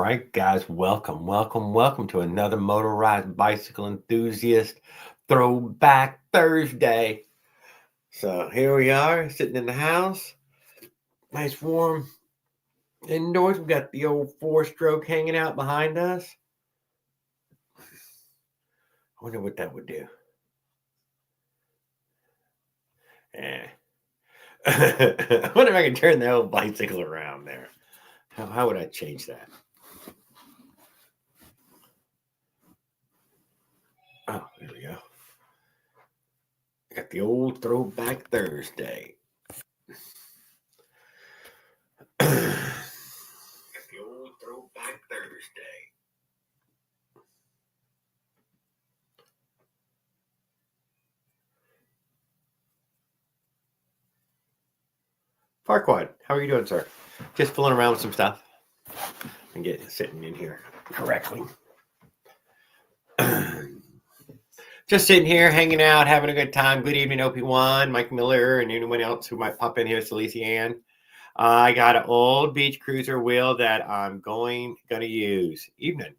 right, guys, welcome to another motorized bicycle enthusiast throwback Thursday. So here we are, sitting in the house, nice warm indoors. We got the old four-stroke hanging out behind us. I wonder what that would do. I wonder if I can turn the old bicycle around there. How would I change that? Oh, there we go. Got the old throwback Thursday. Got the old throwback Thursday. Farquad, how are you doing, sir? Just fooling around with some stuff and sitting in here correctly. Just sitting here, hanging out, having a good time. Good evening, OP1, Mike Miller, and anyone else who might pop in here, Celeste Ann. I got an old beach cruiser wheel that I'm gonna use. Evening.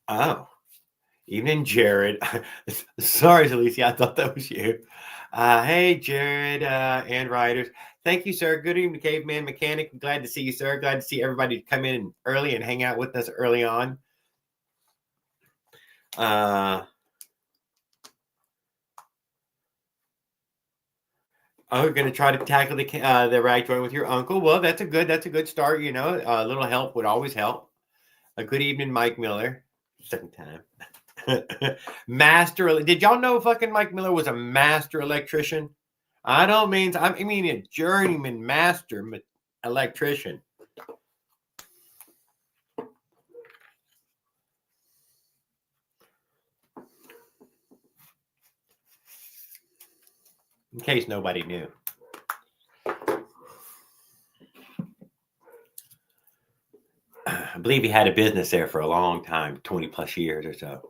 Oh, evening, Jared. Sorry, Celeste, I thought that was you. Hey, Jared and Riders. Thank you, sir. Good evening, Caveman Mechanic. Glad to see you, sir. Glad to see everybody come in early and hang out with us early on. We're going to try to tackle the rag joint with your uncle. Well, that's a good start. You know, a little help would always help. A good evening, Mike Miller. Second time. Master. Did y'all know fucking Mike Miller was a master electrician? I mean a journeyman master electrician. In case nobody knew. I believe he had a business there for a long time, 20 plus years or so.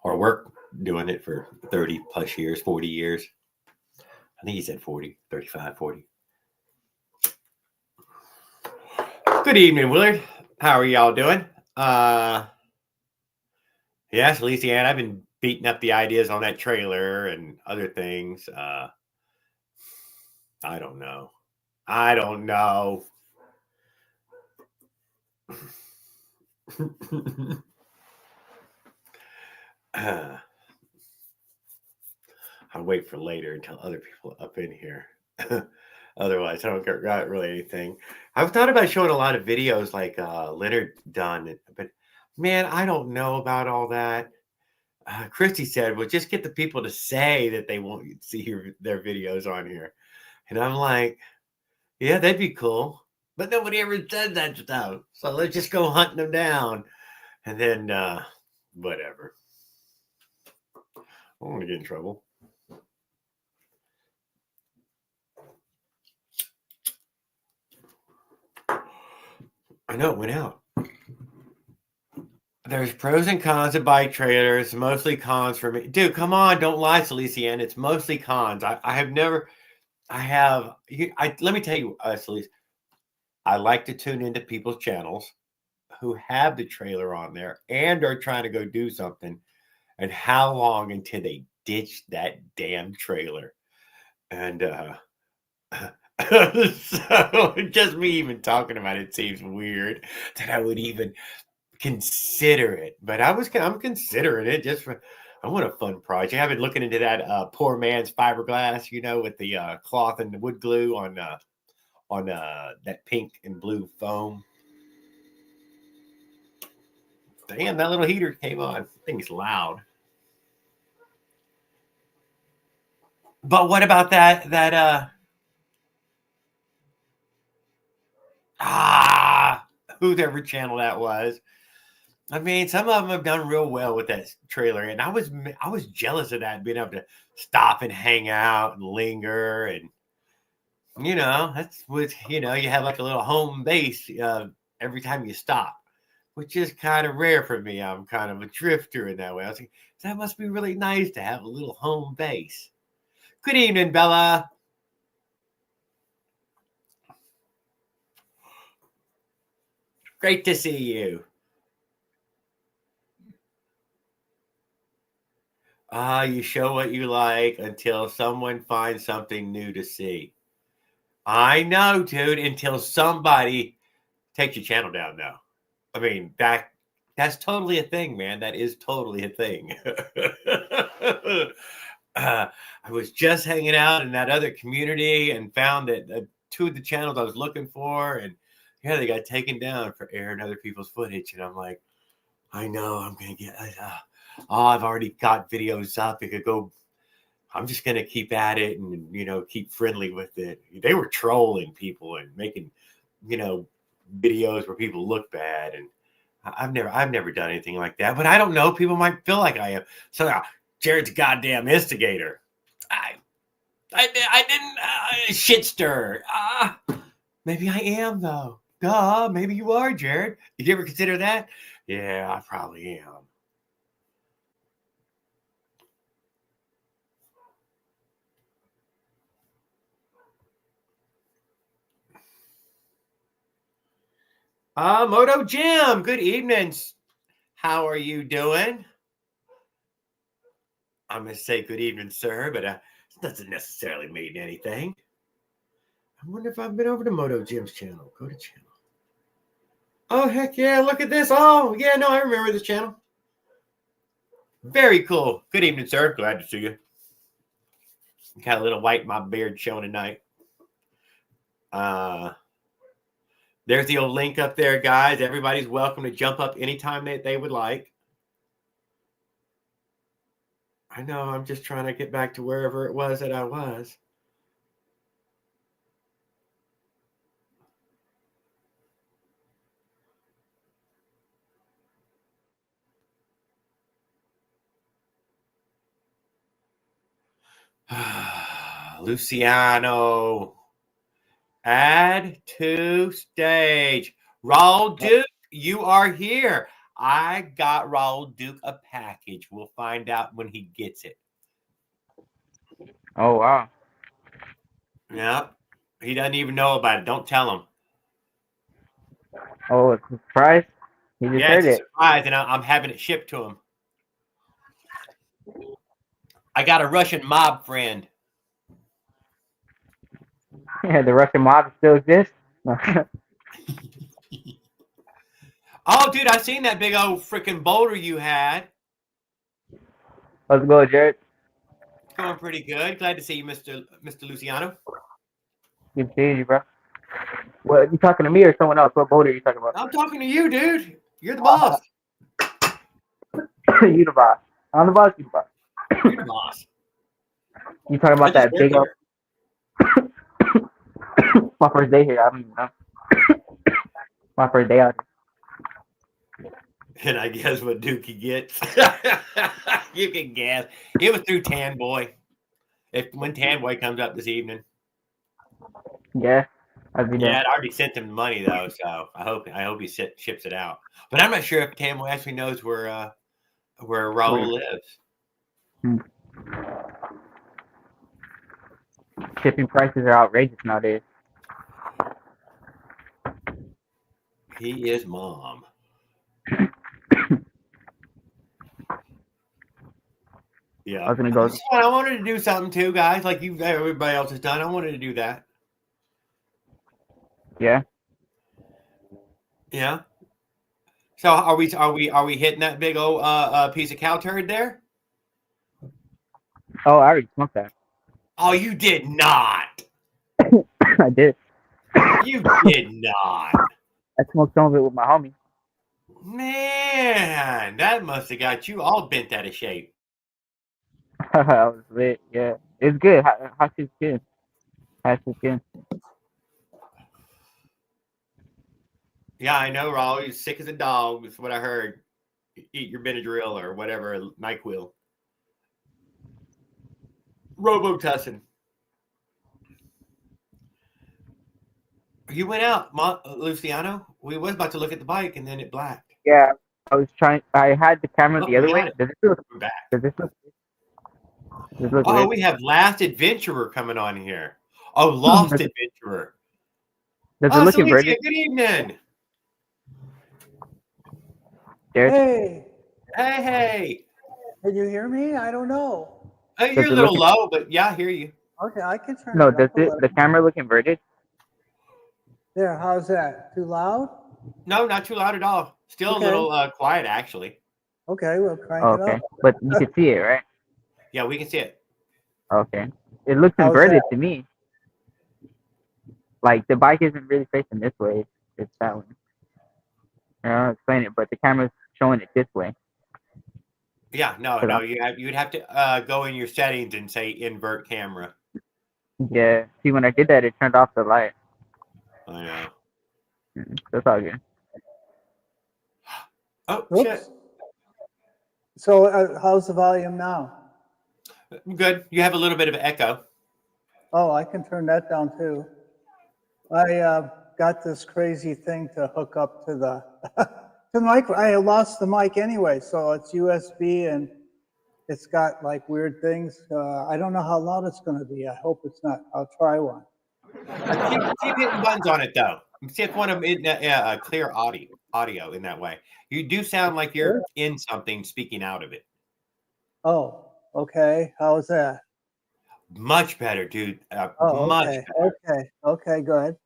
Or worked doing it for 30 plus years, 40 years. I think he said 40, 35, 40. Good evening, Willard. How are y'all doing? Yes, Louisiana, I've been beating up the ideas on that trailer and other things. I don't know. I'll wait for later until other people up in here. Otherwise, I don't got really anything. I've thought about showing a lot of videos like Leonard done, but man, I don't know about all that. Christy said, well, just get the people to say that they won't see their videos on here. And I'm like, yeah, that'd be cool. But nobody ever said that stuff. So let's just go hunting them down. And then, whatever. I don't want to get in trouble. I know it went out. There's pros and cons of bike trailers. Mostly cons for me. Dude, come on. Don't lie, Celestian. It's mostly cons. Let me tell you, Celeste, I like to tune into people's channels who have the trailer on there and are trying to go do something, and how long until they ditch that damn trailer. And so just me even talking about it seems weird that I would even consider it, but I'm considering it just for. I want a fun project. I've been looking into that poor man's fiberglass, you know, with the cloth and the wood glue on that pink and blue foam. Damn, that little heater came on. That thing's loud. But what about whoever channel that was? I mean, some of them have done real well with that trailer, and I was jealous of that, being able to stop and hang out and linger, and you know, that's what you have like a little home base every time you stop, which is kind of rare for me. I'm kind of a drifter in that way. I was like, that must be really nice to have a little home base. Good evening, Bella. Great to see you. You show what you like until someone finds something new to see. I know, dude, until somebody takes your channel down now. I mean, that's totally a thing, man. That is totally a thing. I was just hanging out in that other community and found that two of the channels I was looking for, and yeah, they got taken down for airing other people's footage. And I'm like, I know I'm going to get, I've already got videos up. It could go, I'm just going to keep at it and, keep friendly with it. They were trolling people and making, videos where people look bad. And I've never done anything like that, but I don't know. People might feel like I am. So Jared's a goddamn instigator. I didn't shit stir. Maybe I am though. Duh, maybe you are, Jared. Did you ever consider that? Yeah, I probably am. Moto Jim, good evening. How are you doing? I'm going to say good evening, sir, but it doesn't necessarily mean anything. I wonder if I've been over to Moto Jim's channel. Go to channel. Oh, heck yeah, look at this. Oh, yeah, no, I remember this channel. Very cool. Good evening, sir. Glad to see you. Got a little white in my beard showing tonight. There's the old link up there, guys. Everybody's welcome to jump up anytime they would like. I know, I'm just trying to get back to wherever it was that I was. Luciano. Add to stage. Raul Duke, you are here. I got Raul Duke a package. We'll find out when he gets it. Oh, wow. Yep. He doesn't even know about it. Don't tell him. Oh, it's a surprise? He just heard it's it. A surprise, and I'm having it shipped to him. I got a Russian mob friend. Yeah, the Russian mob still exists? Oh, dude, I seen that big old freaking boulder you had. How's it going, Jared? It's going pretty good. Glad to see you, Mr. Luciano. Good to see you, bro. What, you talking to me or someone else? What boulder are you talking about? I'm talking to you, dude. You're the boss. You the boss. I'm the boss, you the boss. You're the boss. You talking about that big old... My first day here, I don't even know. My first day out here. And I guess what Dookie gets. You can guess. It was through Tan Boy. When Tan Boy comes up this evening. Yeah. I'd already sent him the money though, so I hope he ships it out. But I'm not sure if Tan Boy actually knows where Raul lives. Shipping prices are outrageous nowadays. He is mom. Yeah. I was gonna go. I wanted to do something too, guys, like everybody else has done. I wanted to do that. Yeah. Yeah. So are we hitting that big old piece of cow turd there? Oh, I already smoked that. Oh, you did not. I did. You did not. I smoked some of it with my homie. Man, that must have got you all bent out of shape. I was lit. Yeah, it's good. How's your skin? How's your skin? Yeah, I know, Raul. You're sick as a dog. That's what I heard. Eat your Benadryl or whatever, NyQuil. Robitussin. You went out, Luciano. We was about to look at the bike, and then it blacked. Yeah, I was trying. I had the camera the other way. Does this look we have Last Adventurer coming on here. Oh, Lost Adventurer. Does it look Celicia, inverted? good evening. Jared, Hey, Hey. can you hear me? I don't know. You're a it little look? low, but yeah, I hear you. Okay, I can turn No, it does up a little. the camera look inverted? There, how's that? Too loud? No, not too loud at all. Still a Okay. little quiet, actually. Okay, we'll crank Oh, it okay, up. but you can see it, right? Yeah, we can see it. Okay, it looks How's inverted that? to me. Like the bike isn't really facing this way; it's that way. I'll explain it, but the camera's showing it this way. Yeah, no, Hold on. you'd have to go in your settings and say invert camera. Yeah. See, when I did that, it turned off the light. I know. That's all good. Oh Oops. shit. So, how's the volume now? Good. You have a little bit of echo. Oh, I can turn that down too. I got this crazy thing to hook up to the to the mic. I lost the mic anyway, so it's USB and it's got like weird things. I don't know how loud it's going to be. I hope it's not. I'll try one. Keep hitting buttons on it though. See if one of them clear audio in that way. You do sound like you're in something speaking out of it. Oh, okay. How's that? Much better, dude. Oh, Much okay. better. Okay, good.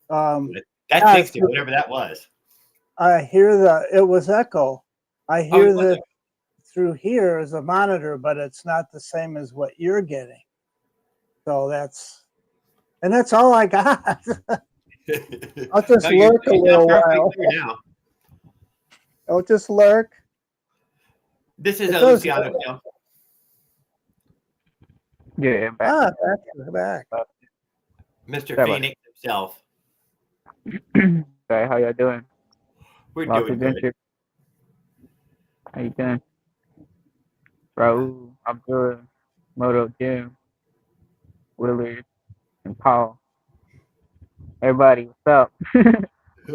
That fixed it, whatever that was. I hear it was echo. I hear it was that through here is a monitor, but it's not the same as what you're getting. So that's all I got. I'll just lurk a little while. Now. I'll just lurk. This is a Luciano film. Yeah, back. Back. Mr. Phoenix himself. Okay, how y'all doing? We're doing good. How you doing? Raul, Abdul, Moto, Jim, Willard, and Paul. Everybody, what's up?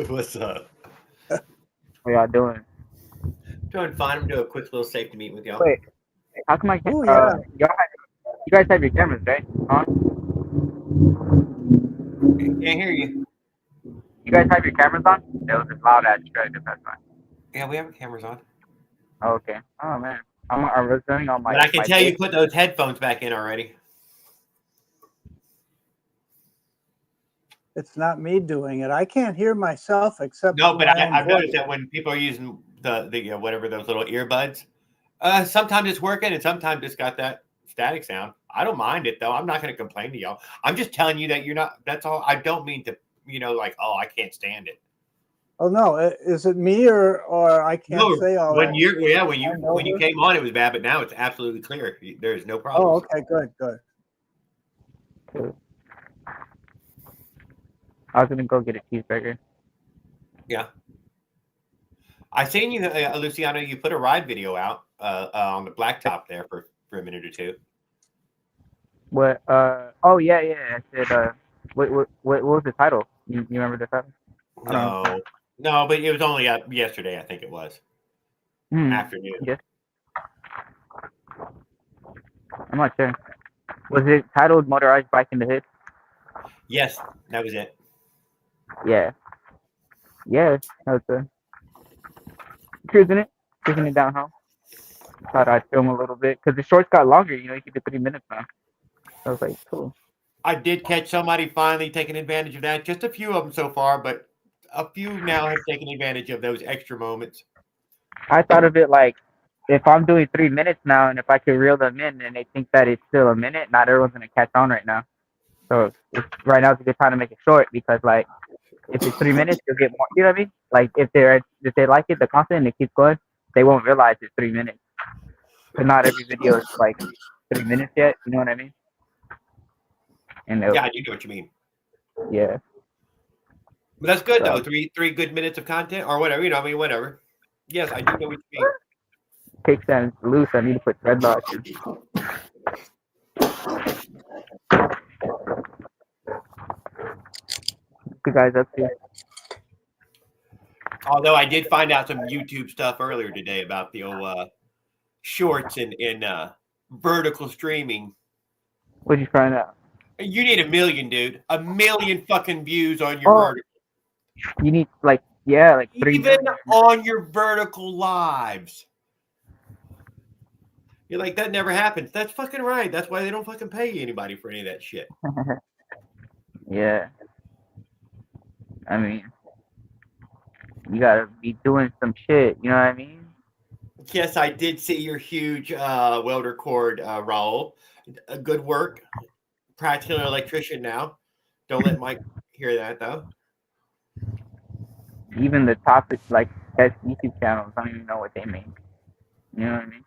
What's up? How y'all doing? Doing fine. I'm doing a quick little safety meeting with y'all. Wait, how come I can't? Yeah. You guys have your cameras, right? On? Can't hear you. You guys have your cameras on? That was a loud ass truck. That's fine. Yeah, we have our cameras on. Oh, okay. Oh man, I'm running on my. But I can tell you put those headphones back in already. It's not me doing it. I can't hear myself except. No, but I've noticed that when people are using the whatever those little earbuds, sometimes it's working and sometimes it's got that static sound. I don't mind it though. I'm not going to complain to y'all. I'm just telling you that you're not. That's all. I don't mean to. Like, oh, I can't stand it. Oh no, is it me or I can't say all when that? when you came on, it was bad, but now it's absolutely clear. There's no problem. Oh, okay, good. I was gonna go get a cheeseburger. Yeah. I seen you, Luciano. You put a ride video out on the blacktop there for a minute or two. What? Oh yeah. I said. What was the title? You remember the title? No, but it was only up yesterday. I think it was afternoon. Yes. I'm not sure. Was it titled "Motorized Bike in the Hood"? Yes, that was it. Yeah. That was cruising it down home. Thought I'd film a little bit because the shorts got longer. You keep it 3 minutes now. I was like, cool. I did catch somebody finally taking advantage of that. Just a few of them so far, but a few now have taken advantage of those extra moments. I thought of it like, if I'm doing 3 minutes now, and if I could reel them in, and they think that it's still a minute, not everyone's gonna catch on right now. So right now is a good time to make it short because, like, if it's 3 minutes, you'll get more. You know what I mean? Like, if they like it, the content, and it keeps going, they won't realize it's 3 minutes. But not every video is like 3 minutes yet. You know what I mean? And yeah, I do know what you mean. Yeah. But that's good though. Three good minutes of content or whatever. Whatever. Yes, I do know what you mean. Kickstand's loose. I need to put dreadlocks in. You guys up to? Although I did find out some YouTube stuff earlier today about the old shorts and vertical streaming. What'd you find out? You need 1 million, dude. 1 million fucking views on your vertical. You need like Yeah, like 3 Even million. on your vertical lives. You're like, that never happens. That's fucking right. That's why they don't fucking pay anybody for any of that shit. Yeah. I mean, you gotta be doing some shit. You know what I mean? Yes, I did see your huge welder cord, Raul. Good work. Practically an electrician now. Don't let Mike hear that, though. Even the topics like test YouTube channels, I don't even know what they mean. You know what I mean?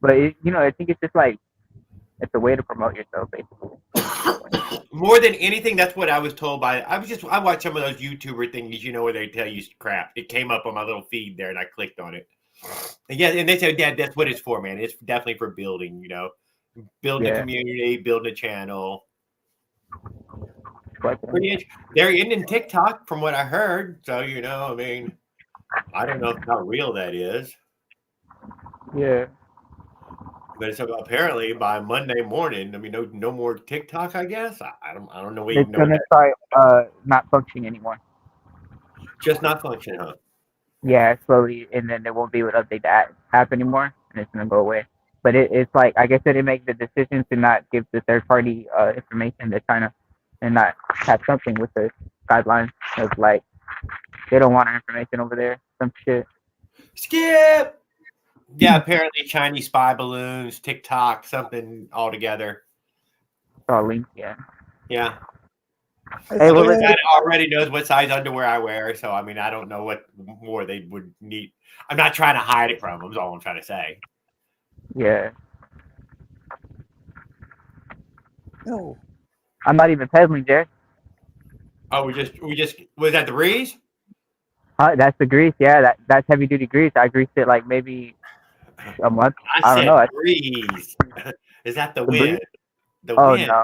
But I think it's just like it's a way to promote yourself, basically. More than anything, that's what I was told by. I watched some of those YouTuber things, where they tell you crap. It came up on my little feed there, and I clicked on it. And yeah, and they said, "Dad, that's what it's for, man. It's definitely for building. Building a community, building a channel." They're in TikTok, from what I heard. So I mean, I don't know how real that is. Yeah. But so apparently by Monday morning, I mean, no more TikTok. I guess I don't know. It's gonna start not functioning anymore. Just not functioning, huh? Yeah, slowly, and then they won't be able to update that app anymore, and it's gonna go away. But it's like I guess they make the decision to not give the third party information to China, and not have something with the guidelines of like they don't want our information over there. Some shit. Skip. Yeah, apparently Chinese spy balloons, TikTok, something altogether. All linked, yeah. Yeah. Hey, Well, that already knows what size underwear I wear, so I mean, I don't know what more they would need. I'm not trying to hide it from them. Is all I'm trying to say. Yeah. No. I'm not even peddling, Jared. Oh, we just was that the breeze? That's the grease. Yeah, that's heavy duty grease. I greased it like maybe a month. I don't know. Breeze. Is that the The wind? breeze? The Oh wind. no.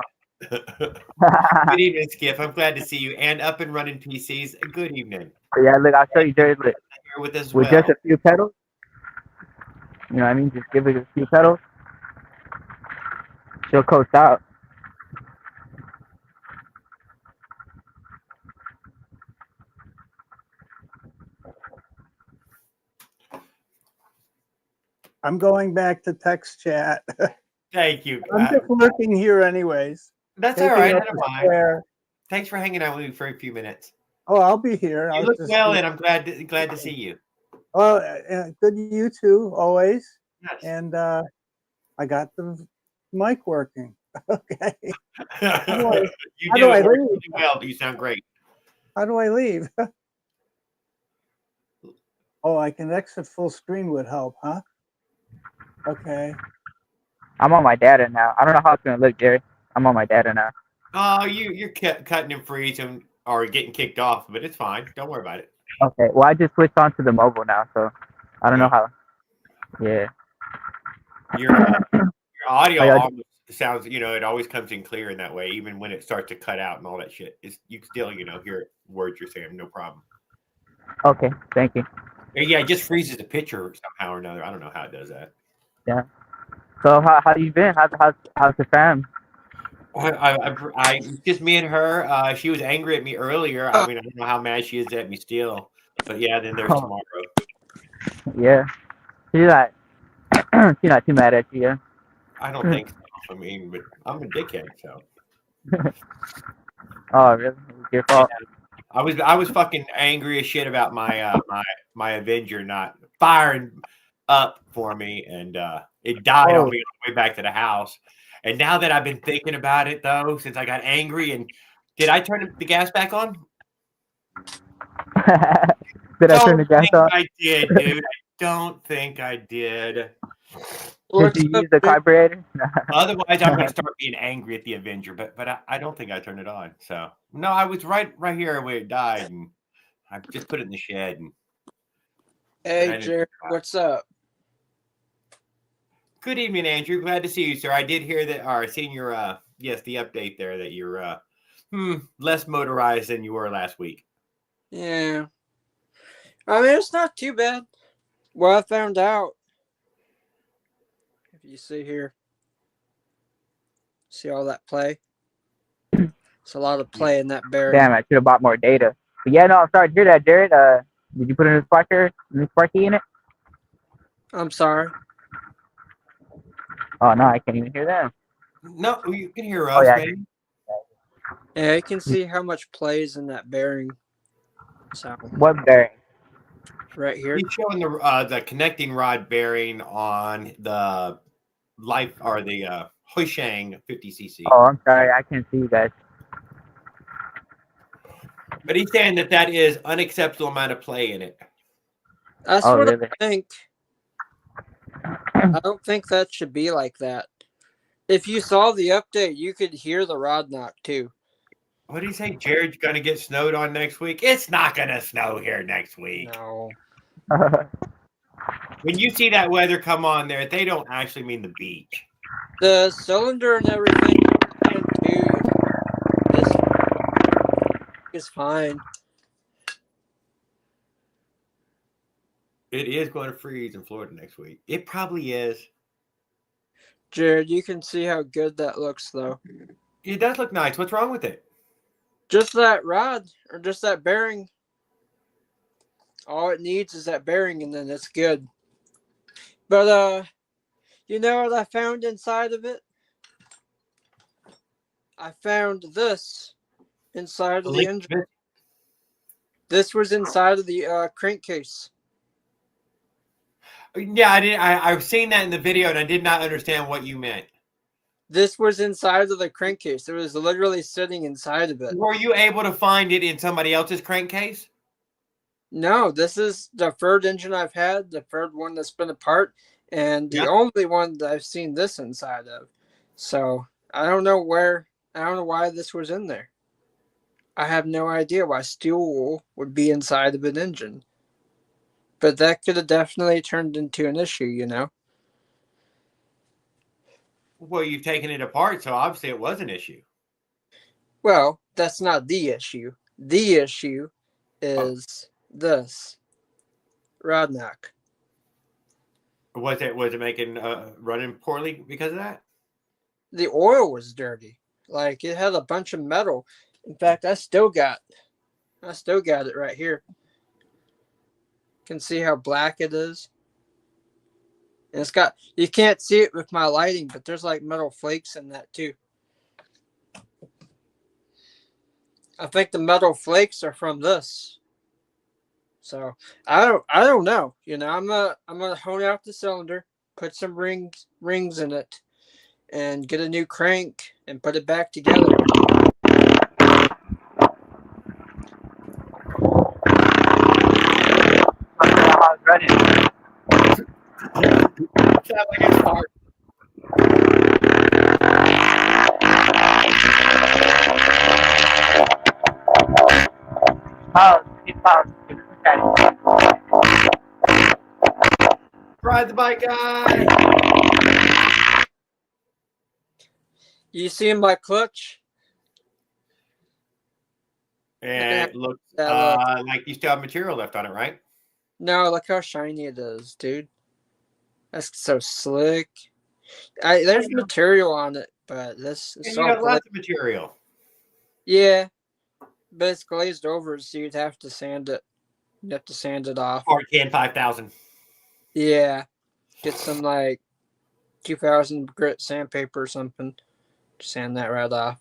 Good evening, Skip. I'm glad to see you and up and running PCs. Good evening. Yeah, look, I'll show you, Jared. Look, Here with us with just a few pedals. You know what I mean? Just give it a few pedals. She'll coast out. I'm going back to text chat. Thank you. I'm just lurking here anyways. That's all right. I don't mind. Thanks for hanging out with me for a few minutes. Oh, I'll be here. You look well, and I'm glad to see you. Well, good to you too, always. Yes. And I got the mic working. Okay. You do it really well. You sound great. How do I leave? Oh, I can exit full screen would help, huh? Okay. I'm on my data now. I don't know how it's gonna look, Jerry. I'm on my data now. Oh, you're cutting and freezing or getting kicked off, but it's fine. Don't worry about it. Okay. Well, I just switched on to the mobile now, so I don't know how. Yeah. Your audio almost sounds, it always comes in clear in that way, even when it starts to cut out and all that shit. You still, hear words you're saying, no problem. Okay. Thank you. Yeah, it just freezes the picture somehow or another. I don't know how it does that. Yeah. So how you been? How's the fam? I just me and her. She was angry at me earlier. I mean, I don't know how mad she is at me still. But yeah, then there's tomorrow. Yeah. She's not too mad at you, yeah? I don't think so. I mean, but I'm a dickhead, so. Oh, really? It's your fault. I was fucking angry as shit about my my Avenger not firing up for me, and it died on me on the way back to the house. And now that I've been thinking about it, though, since I got angry, and did I turn the gas back on? Did I turn the gas on? I did, dude. I don't think I did. Did you use the carburetor? Otherwise, I'm going to start being angry at the Avenger, but I don't think I turned it on. So no, I was right here where it died, and I just put it in the shed. Hey, Jared, what's up? Good evening, Andrew. Glad to see you, sir. I did hear that, or seen your the update there that you're less motorized than you were last week. Yeah, I mean it's not too bad. Well, I found out. If you see here, see all that play? It's a lot of play in that bearing. Damn, I should have bought more data. But yeah, no, I'm sorry to hear that, Jared. Did you put a new spark key in it? I'm sorry. Oh no, I can't even hear them. No, you can hear Oh us, yeah, man. Yeah, you can see how much plays in that bearing. So what bearing? right here. He's showing the connecting rod bearing on the life or the Hoshang 50cc. Oh, I'm sorry, I can't see you guys. But he's saying that is unacceptable amount of play in it. That's Oh, what really? I think. I don't think that should be like that. If you saw the update, you could hear the rod knock too. What did he say? Jared's gonna get snowed on next week. It's not gonna snow here next week. No. When you see that weather come on there, they don't actually mean the beach. The cylinder and everything too is fine. It is going to freeze in Florida next week. It probably is. Jared, you can see how good that looks though. It does look nice. What's wrong with it? Just that rod or just that bearing. All it needs is that bearing and then it's good. But you know what I found inside of it? I found this inside of the engine. This was inside of the crankcase. Yeah, I did. I've seen that in the video, and I did not understand what you meant. This was inside of the crankcase. It was literally sitting inside of it. Were you able to find it in somebody else's crankcase? No, this is the third engine I've had, the third one that's been apart, and the only one that I've seen this inside of. So I don't know why this was in there. I have no idea why steel wool would be inside of an engine. But that could have definitely turned into an issue, you know? Well, you've taken it apart, so obviously it was an issue. Well, that's not the issue. The issue is this rod knock. Was it making running poorly because of that? The oil was dirty. Like it had a bunch of metal. In fact, I still got it right here. Can see how black it is. And it's got, you can't see it with my lighting, but there's like metal flakes in that too. I think the metal flakes are from this. So I don't know. You know, I'm gonna hone out the cylinder, put some rings in it, and get a new crank and put it back together. Ride the bike, guy. You see my clutch? And it looks like you still have material left on it, right? No, look how shiny it is, dude. That's so slick. There's material on it, but this is you got lots of material. Yeah, but it's glazed over, so you'd have to sand it. You have to sand it off. Or can 5,000. Yeah, get some like 2000 grit sandpaper or something. Sand that right off.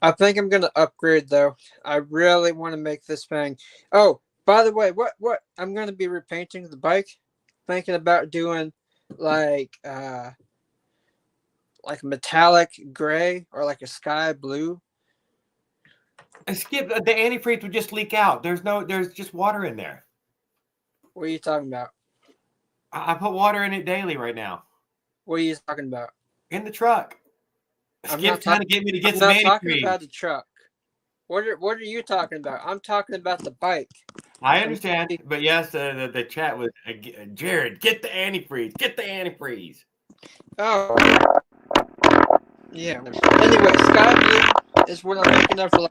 I think I'm gonna upgrade though. I really want to make this thing. Oh, by the way, what I'm gonna be repainting the bike. Thinking about doing like metallic gray or like a sky blue. Skip, the antifreeze would just leak out. There's just water in there. What are you talking about? I put water in it daily right now. What are you talking about? In the truck. Skip's trying to get me to get some antifreeze. I'm not talking about the truck. What are you talking about? I'm talking about the bike. I understand, but yes, the chat was Jared. Get the antifreeze. Get the antifreeze. Oh, yeah. Anyway, sky blue is what I'm looking at for.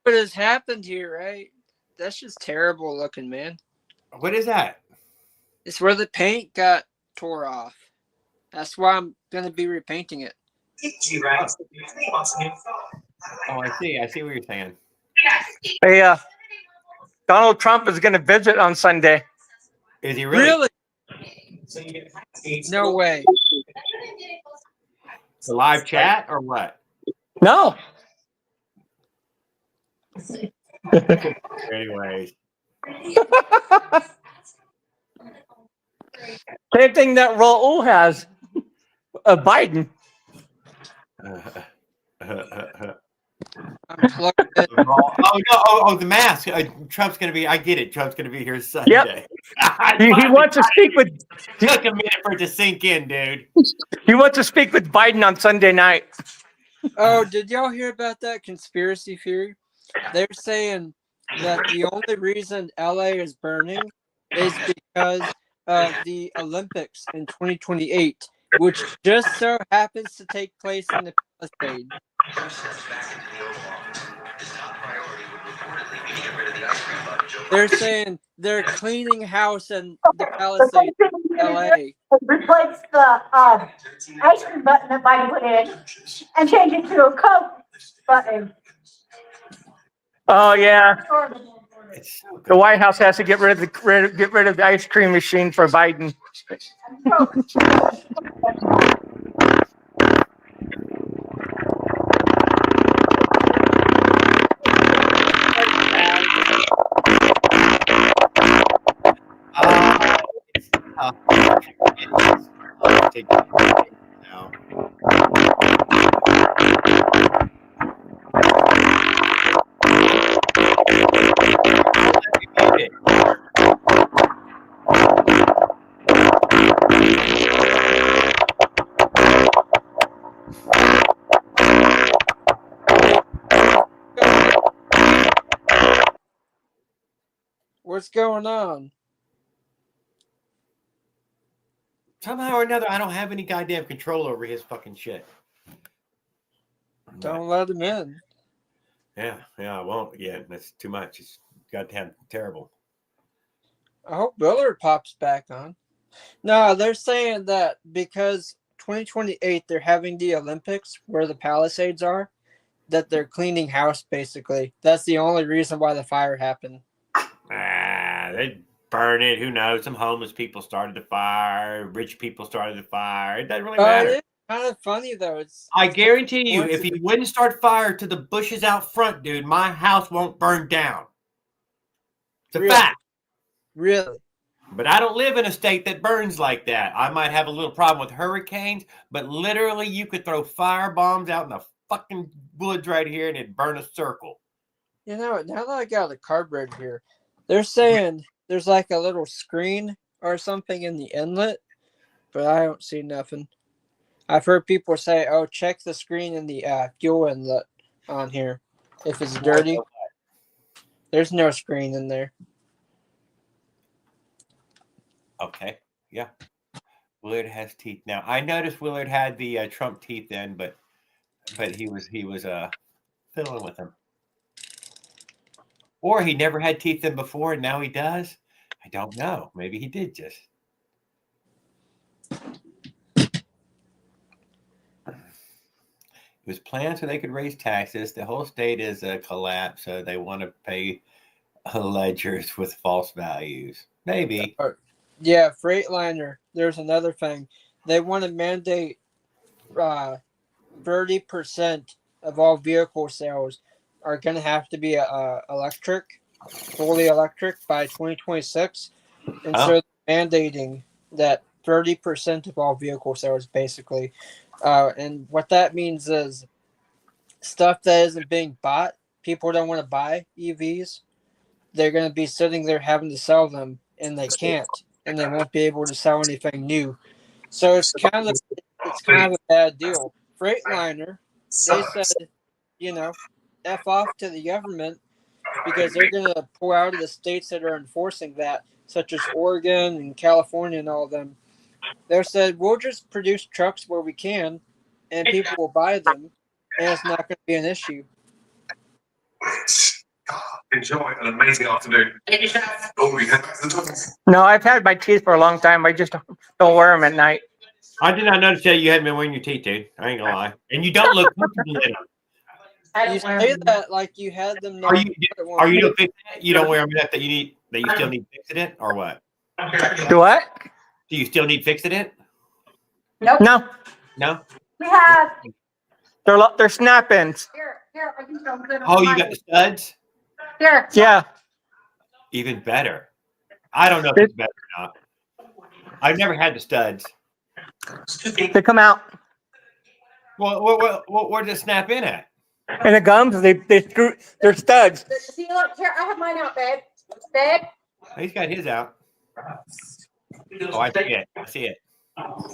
What has happened here, right? That's just terrible looking, man. What is that? It's where the paint got tore off. That's why I'm gonna be repainting it. Oh, I see. I see what you're saying. Hey, Donald Trump is going to visit on Sunday. Is he really? No way. The live chat or what? No. Anyways. Same thing that Raul has. Biden. I'm plugged in. Oh no! Oh, the mask. Trump's gonna be. I get it. Trump's gonna be here Sunday. He wants to speak with. Took a minute for it to sink in, dude. He wants to speak with Biden on Sunday night. Oh, did y'all hear about that conspiracy theory? They're saying that the only reason LA is burning is because of the Olympics in 2028, which just so happens to take place in the Palisades. They're saying they're cleaning house in the Palisades, LA. Replace the ice cream button that Biden put in and change it to a Coke button. Oh yeah, It's so the good. White House has to get rid of the ice cream machine for Biden. It's tough. I'll take it now. What's going on? Somehow or another, I don't have any goddamn control over his fucking shit. Don't let him in. Yeah, I won't. Yeah, that's too much. It's goddamn terrible. I hope Willard pops back on. No, they're saying that because 2028 they're having the Olympics where the Palisades are, that they're cleaning house basically. That's the only reason why the fire happened. They burn it. Who knows? Some homeless people started the fire. Rich people started the fire. It doesn't really matter. It's kind of funny though. I guarantee you, if he wouldn't start fire to the bushes out front, dude, my house won't burn down. It's a Really? fact. Really? But I don't live in a state that burns like that. I might have a little problem with hurricanes, but literally you could throw fire bombs out in the fucking woods right here and it'd burn a circle. You know, now that I got a cardboard here, they're saying there's like a little screen or something in the inlet, but I don't see nothing. I've heard people say, "Oh, check the screen in the fuel inlet on here if it's dirty." There's no screen in there. Okay, yeah. Willard has teeth now. I noticed Willard had the Trump teeth then, but he was fiddling with them. Or he never had teeth in before and now he does. I don't know. Maybe he did just. It was planned so they could raise taxes. The whole state is a collapse, so they want to pay ledgers with false values. Maybe. Yeah, Freightliner. There's another thing. They want to mandate 30% of all vehicle sales are going to have to be electric, fully electric by 2026. And so mandating that 30% of all vehicle sales basically. And what that means is stuff that isn't being bought, people don't want to buy EVs. They're going to be sitting there having to sell them and they can't. And they won't be able to sell anything new. So it's kind of a bad deal. Freightliner, they said, F off to the government because they're going to pull out of the states that are enforcing that, such as Oregon and California and all of them. They said, we'll just produce trucks where we can and people will buy them and it's not going to be an issue. Enjoy an amazing afternoon. Thank you, Chef. Oh, we head back to the topics. No, I've had my teeth for a long time. I just don't wear them at night. I did not notice that you hadn't been wearing your teeth, dude. I ain't gonna lie. And you don't look comfortable in them. You say that like you had them. Are you don't fix it? You don't wear them enough that you still need fixing it, or what? Do what? Do you still need fixing it? Nope. No, No. We have, they're snap-ins. here, I can show them good. Oh, you got the studs? Here, Yeah, Even better. I don't know if it's better or not. I've never had the studs. they come out. Well, where does it snap in at? And the gums, they screw. They're studs. see, look, here, I have mine out, babe. Babe? He's got his out. Oh, I see it. I see it.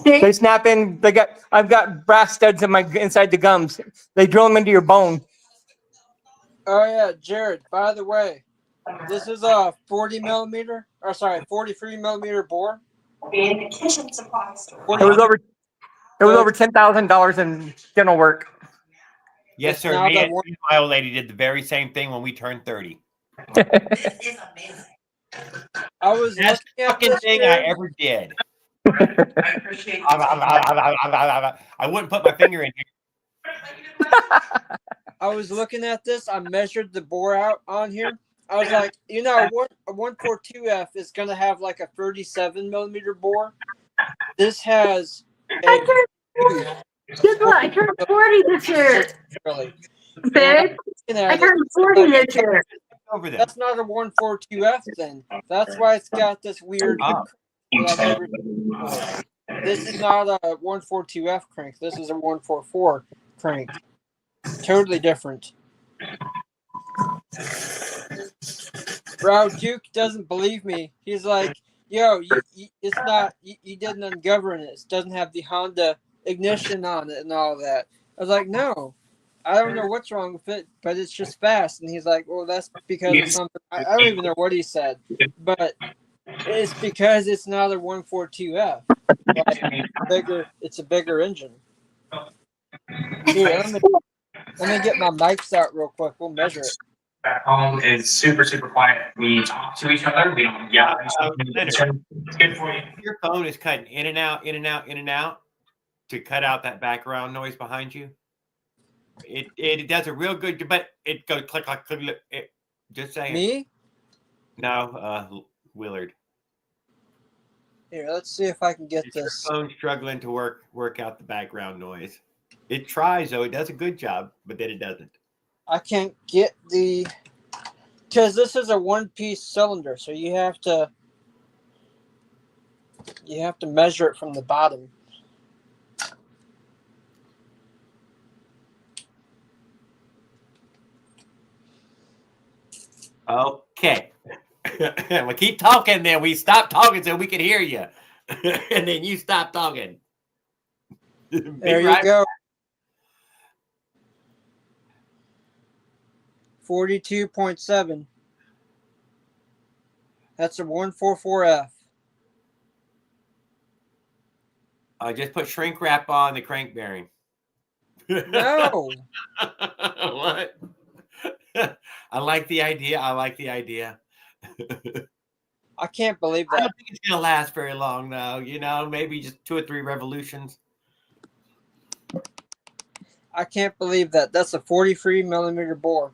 They snap in. I've got brass studs inside the gums. They drill them into your bone. Oh yeah, Jared. By the way, this is a 40 millimeter, or sorry, 43 millimeter bore. And kitchen supplies. It was over $10,000 in dental work. Yes, sir. Now Me that and one- my old lady did the very same thing when we turned 30. This is amazing. I was That's the looking at fucking this, thing I Jared. ever did. I appreciate it. I wouldn't put my finger in here. I was looking at this. I measured the bore out on here. I was like, you know, a 142F is gonna have like a 37 millimeter bore. This has I guess what? I turned 40 this year. really. Babe, I turned 40 this year. Over there. That's not a 142F then. That's why it's got this weird. Oh. that I've never seen before. This is not a 142F crank. This is a 144 crank. Totally different. Bro, Duke doesn't believe me. He's like, yo, it's not, you didn't ungovern it. It doesn't have the Honda ignition on it and all that. I was like, no, I don't know what's wrong with it, but it's just fast. And he's like, well, that's because of something. I don't even know what he said, but it's because it's not a 142F. Like, it's a bigger engine. Here, let me get my mics out real quick. We'll measure it. Back home is super, super quiet. We talk to each other. We don't yell. It's good for you. Your phone is cutting in and out, in and out, in and out to cut out that background noise behind you. It does a real good, but it goes click, click, click. Just saying. Me? No, Willard. Here, let's see if I can get Is your this. phone struggling to work out the background noise? It tries though. It does a good job, but then it doesn't. I can't get the, because this is a one-piece cylinder, so you have to measure it from the bottom. Okay. We keep talking, then we stop talking so we can hear you, and then you stop talking. There you go. 42.7. That's a 144F. Just put shrink wrap on the crank bearing. No. What? I like the idea. I can't believe I that. don't think it's gonna last very long, though. You know, maybe just 2 or 3 revolutions. I can't believe that. That's a 43 millimeter bore.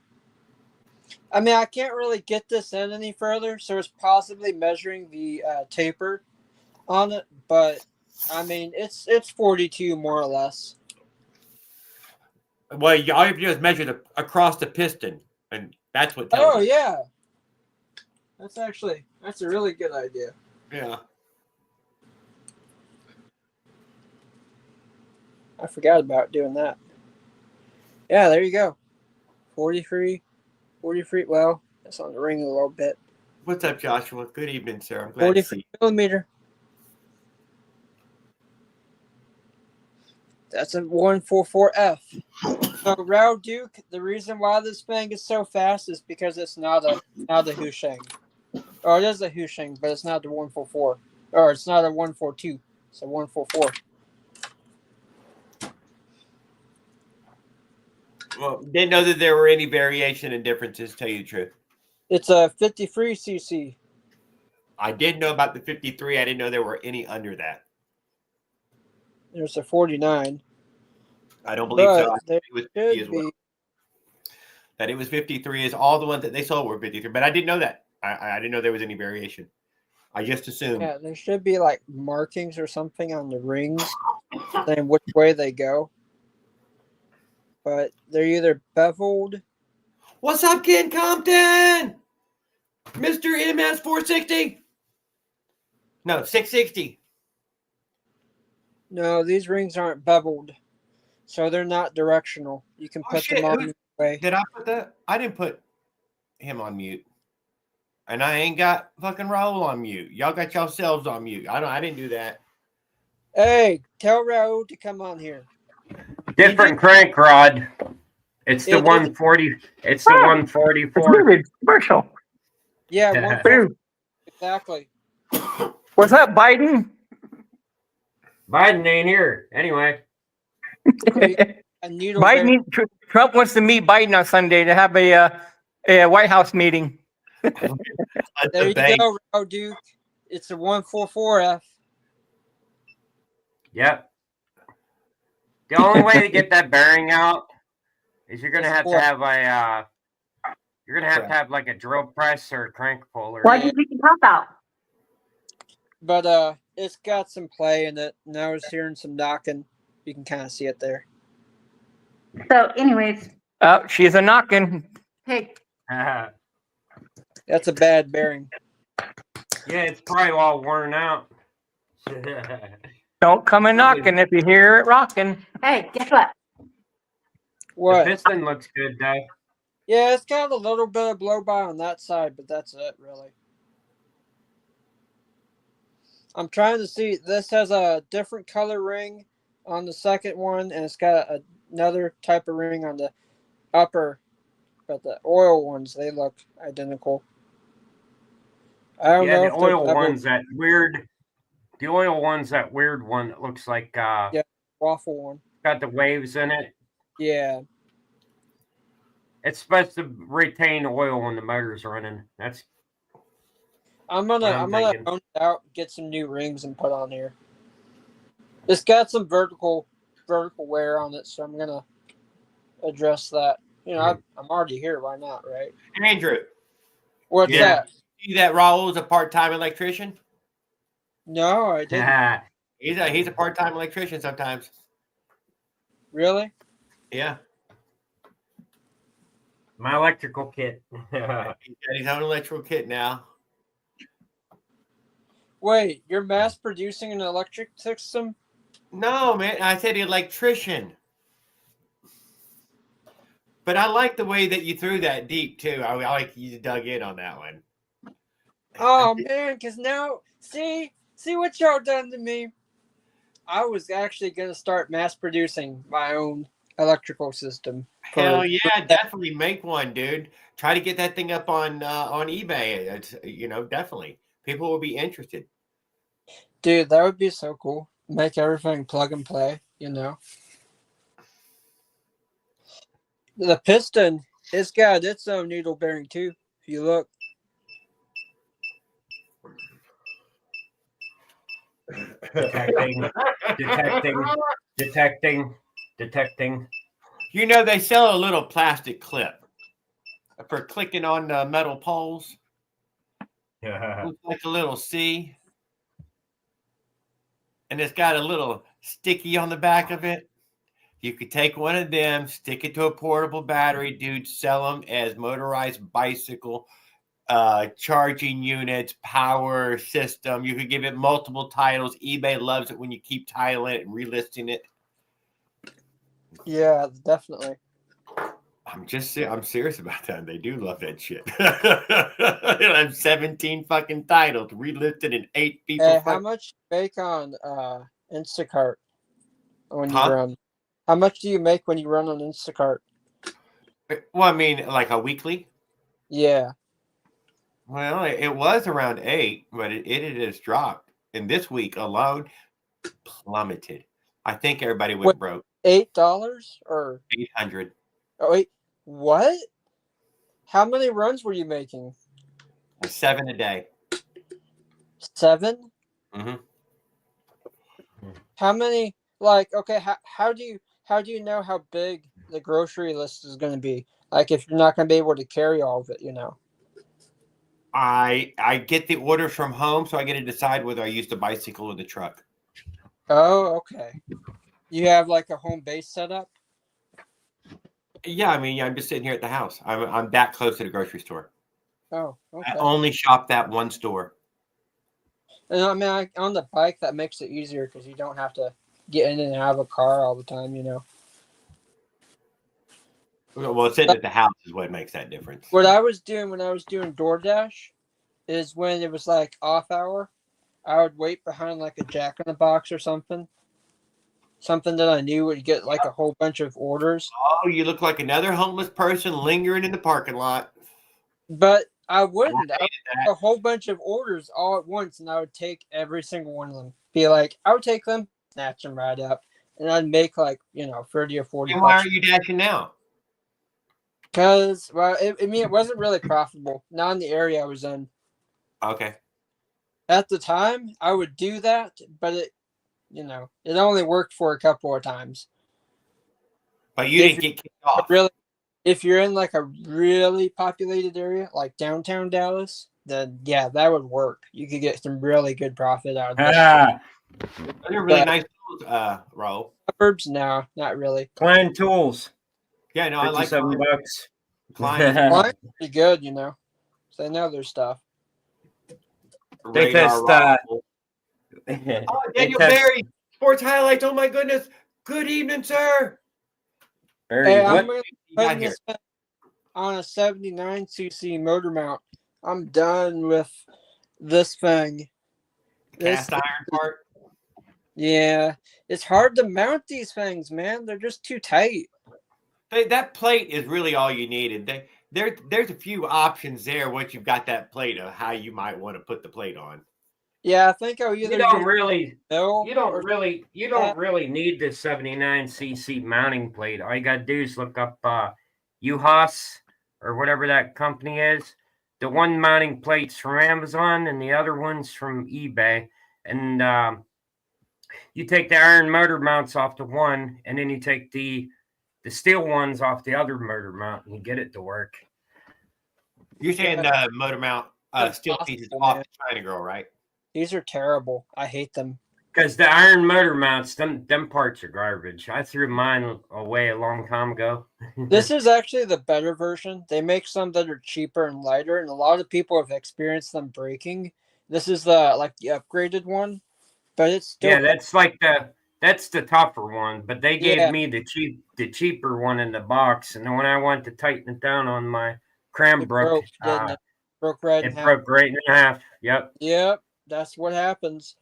I mean, I can't really get this in any further, so it's possibly measuring the taper on it, but I mean, it's 42 more or less. Well, all you have to do is measure across the piston, and that's what tells Oh you. yeah, that's a really good idea. Yeah. I forgot about doing that. Yeah, there you go. 43. Well, that's on the ring a little bit. What's up, Joshua? Good evening, sir. I'm glad to see 43 you. millimeter. That's a 144F. So Rao Duke, the reason why this thing is so fast is because it's not a Husheng. Or it is a Husheng, but it's not the 144. Or it's not a 142. It's a 144. Well, didn't know that there were any variation and differences, to tell you the truth. It's a 53 cc. I did know about the 53. I didn't know there were any under that. There's a 49. I don't believe so. But there It was 50 as should well. be. That it was 53 is all the ones that they sold were 53, but I didn't know that. I didn't know there was any variation. I just assumed. Yeah, there should be like markings or something on the rings saying which way they go. But they're either beveled. What's up, Ken Compton? Mr. MS 460? No, 660. No, these rings aren't beveled. So they're not directional. You can Oh, put shit. them on your way. Did I put that? I didn't put him on mute. And I ain't got fucking Raul on mute. Y'all got yourselves on mute. I didn't do that. Hey, tell Raul to come on here. Different crank rod. It's the It is- 140. It's the It's 144. muted. Commercial. Yeah, Yeah. Boom. exactly. What's up, Biden? Biden ain't here. Anyway. A needle bearing- Trump wants to meet Biden on Sunday to have a White House meeting. There you go, Raul Duke. It's a 144F. Yep. The only way to get that bearing out is you're gonna have to have a you're gonna have to have like a drill press or a crank puller. Why did you take the top out? But it's got some play in it. And I was hearing some knocking. You can kind of see it there. So anyways, Oh, she's a knocking. hey, Yeah, That's a bad bearing. it's probably all worn out. Don't come a knocking if you hear it rocking. hey, guess what? The What? piston looks good though. Yeah, it's got a little bit of blow by on that side, but that's it, really. I'm trying to see. This has a different color ring on the second one, and it's got another type of ring on the upper. But the oil ones, they look identical. I don't know Yeah, if the they're oil beveled one's that weird. The oil one's that weird one that looks like waffle one. got the waves in it. Yeah. It's supposed to retain oil when the motor's running. That's I'm What gonna I'm thinking. own it out, get some new rings and put on here. It's got some vertical wear on it, so I'm gonna address that. You know, I'm already here. Why not, right? Andrew, What's Yeah. that? see that Raul's a part-time electrician? No, I didn't. He's a part-time electrician sometimes. Really? Yeah. my electrical kit. He's got his own electrical kit now. Wait, you're mass producing an electric system? No, man. I said electrician. But I like the way that you threw that deep too. I like you dug in on that one. Oh man, because now see what y'all done to me. I was actually gonna start mass producing my own electrical system. Hell yeah, definitely make one, dude. Try to get that thing up on eBay. It's, definitely people will be interested. Dude, that would be so cool. Make everything plug and play, The piston, it's got its own needle bearing too. If you look. Detecting. They sell a little plastic clip for clicking on the metal poles. Looks like a little C. And it's got a little sticky on the back of it. You could take one of them, stick it to a portable battery, dude, sell them as motorized bicycle charging units, power system. You could give it multiple titles. eBay loves it when you keep titling it and relisting it. Yeah, definitely. I'm serious about that. They do love that shit. I'm 17 fucking titles relisted in 8 people. Hey, how much you make on Instacart when you Huh? run? How much do you make when you run on Instacart? Well, I mean, like a weekly. Yeah. Well, it was around 8, but it has dropped. And this week alone, plummeted. I think everybody went broke. $8 or 800. oh wait, what? How many runs were you making? 7 a day. 7? hmm How many? Like, okay, how do you know how big the grocery list is going to be? Like, if you're not going to be able to carry all of it, you know. I get the orders from home, so I get to decide whether I use the bicycle or the truck. Oh, okay. You have like a home base set up? Yeah, I mean, I'm just sitting here at the house. I'm that close to the grocery store. Oh, I okay. only shop that one store. And I mean, on the bike, that makes it easier because you don't have to get in and out of a car all the time, you know. Well, sitting at the house is what makes that difference. What I was doing when I was doing DoorDash is when it was like off hour, I would wait behind like a Jack in the Box or something that I knew would get like a whole bunch of orders. Oh, you look like another homeless person lingering in the parking lot. But I wouldn't. I would that. get a whole bunch of orders all at once, and I would take every single one of them. Be like, I would take them, snatch them right up, and I'd make like 30 or 40 And why bucks. are you dashing now? Because it wasn't really profitable. Not in the area I was in. Okay. At the time, I would do that, but it only worked for a couple of times. But you didn't get kicked off. Really, if you're in like a really populated area, like downtown Dallas, then yeah, that would work. You could get some really good profit out of that. They're really nice tools, Raul. Suburbs, no, not really. Klein Tools. Yeah, no, I like $57 bucks. Klein. Mine's pretty good, So they know their stuff. They Radar, test, Raul. They Oh, Daniel test- Berry, Sports Highlights. Oh my goodness. Good evening, sir. Very Hey, good. I'm going to You put got here? this on a 79cc motor mount. I'm done with this thing. Cast iron part. Yeah, it's hard to mount these things, man. They're just too tight. That plate is really all you needed. There's a few options there once you've got that plate of how you might want to put the plate on. Yeah, I think I'll either You don't really mill You don't or- really need the 79cc mounting plate. All you gotta do is look up UHAS or whatever that company is. The one mounting plate's from Amazon and the other one's from eBay. And you take the iron motor mounts off the one, and then you take the steel ones off the other motor mount, and you get it to work. You're saying motor mount That's steel possible, pieces off man. the China Girl, right? These are terrible. I hate them. Because the iron motor mounts, them parts are garbage. I threw mine away a long time ago. This is actually the better version. They make some that are cheaper and lighter, and a lot of people have experienced them breaking. This is the upgraded one, but it's still Yeah, that's the tougher one. But they gave me the cheaper one in the box, and then when I went to tighten it down on my Cranbrook, didn't it? Broke right in it half. broke right in half. Yep. Yep, that's what happens.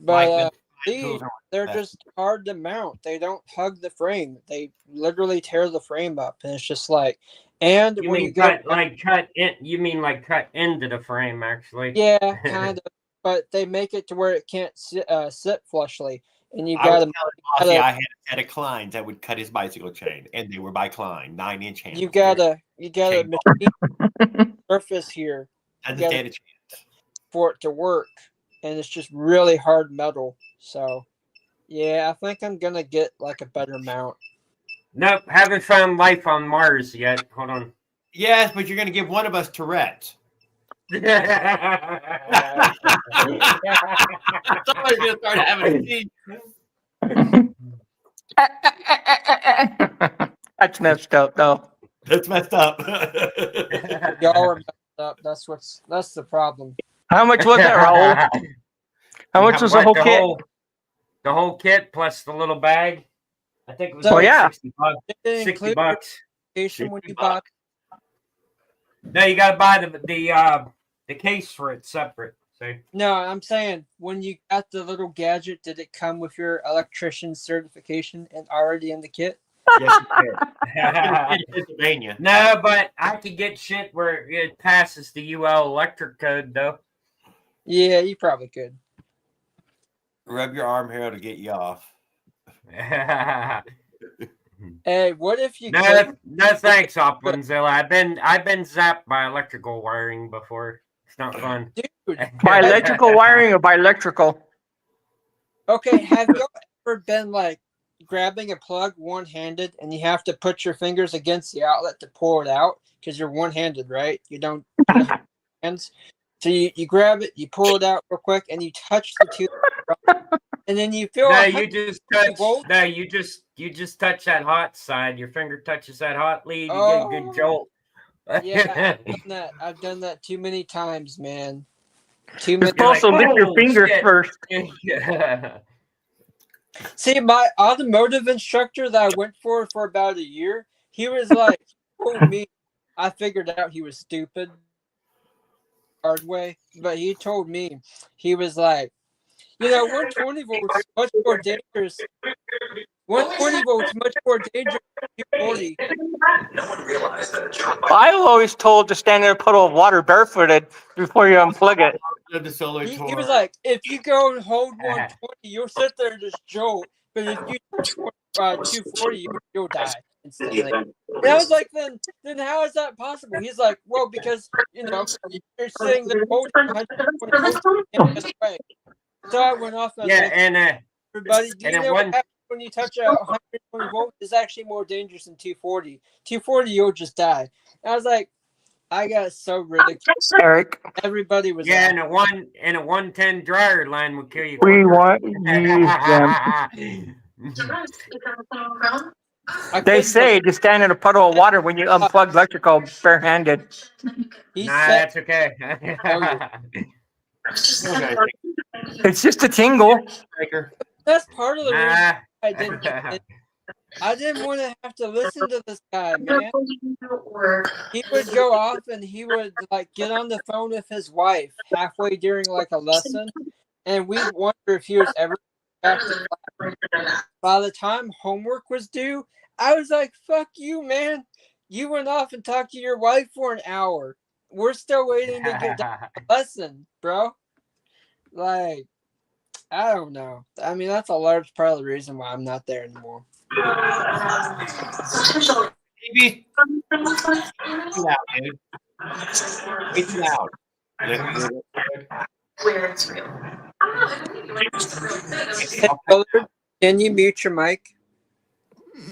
But Like these, they're just hard to mount. They don't hug the frame. They literally tear the frame up, and it's just like. And You when mean you go, cut in? You mean like cut into the frame, actually? yeah, kind of. But they make it to where it can't sit flushly, and you I got was to. telling Bossy I had a set of Kleins that would cut his bicycle chain, and they were by Klein, 9-inch handles. You gotta Chain machine surface here Doesn't gotta- stand a chance. for it to work, and it's just really hard metal. So, yeah, I think I'm gonna get like a better mount. Nope, haven't found life on Mars yet. Hold on. Yes, but you're going to give one of us Tourette's. Somebody's going to start having a seizure. That's messed up, though. That's messed up. Y'all are messed up. That's the problem. How much was that, Raul? How much was the whole kit? The whole kit plus the little bag. I think it was Oh, like yeah. 60 bucks. Did it 60 include bucks. certification when 60 you buy? No, you gotta buy the case for it separate. See? No, I'm saying when you got the little gadget, did it come with your electrician certification and already in the kit? Yes, it did. In Pennsylvania. No, but I could get shit where it passes the UL electric code though. Yeah, you probably could. Rub your arm hair to get you off. Hey, what if you No thanks, Uplandsville. I've been zapped by electrical wiring before. It's not fun. dude? By electrical wiring or by electrical? Okay, have you ever been like grabbing a plug one-handed and you have to put your fingers against the outlet to pull it out because you're one-handed, right? You don't have hands. So you grab it, you pull it out real quick, and you touch the two, and then you feel. No, 100 you just touch. volts. No, you just touch that hot side. Your finger touches that hot lead. You get a Oh. good jolt. Yeah, I've done that too many times, man. Too many. You're supposed to lick your "Oh, fingers shit." first. Yeah. See, my automotive instructor that I went for about a year, he was like, told me, I figured out he was stupid hard way, but he told me, he was like, 120 volts much more dangerous. 120 volts much more dangerous than 240. I always told to stand in a puddle of water barefooted before you unplug it. The solar He tour. was like, if you go and hold 120, you'll sit there and just jolt. But if you touch 240, you'll die instantly. And I was like, then how is that possible? He's like, well, because you're sitting there holding 120 volts this way. So I went off and I was like, everybody, do you know what happens when you touch 120 volts? It's actually more dangerous than 240. 240, you'll just die. And I was like, I got so ridiculed. Eric, Everybody was Yeah, laughing. and a 110 dryer line will kill you. we want to use them. I They couldn't say to stand in a puddle of water when you unplug electrical barehanded. He Nah, said, that's okay. Okay. It's just a tingle. Breaker. that's part of the reason Nah. I didn't get it. I didn't want to have to listen to this guy, man. He would go off and he would like get on the phone with his wife halfway during like a lesson, and we'd wonder if he was ever back to class. By the time homework was due, I was like, "Fuck you, man! You went off and talked to your wife for an hour. We're still waiting to get done with the lesson, bro." Like, I don't know. I mean, that's a large part of the reason why I'm not there anymore. Maybe. Loud, dude. It's loud. Hey, Willard, can you mute your mic?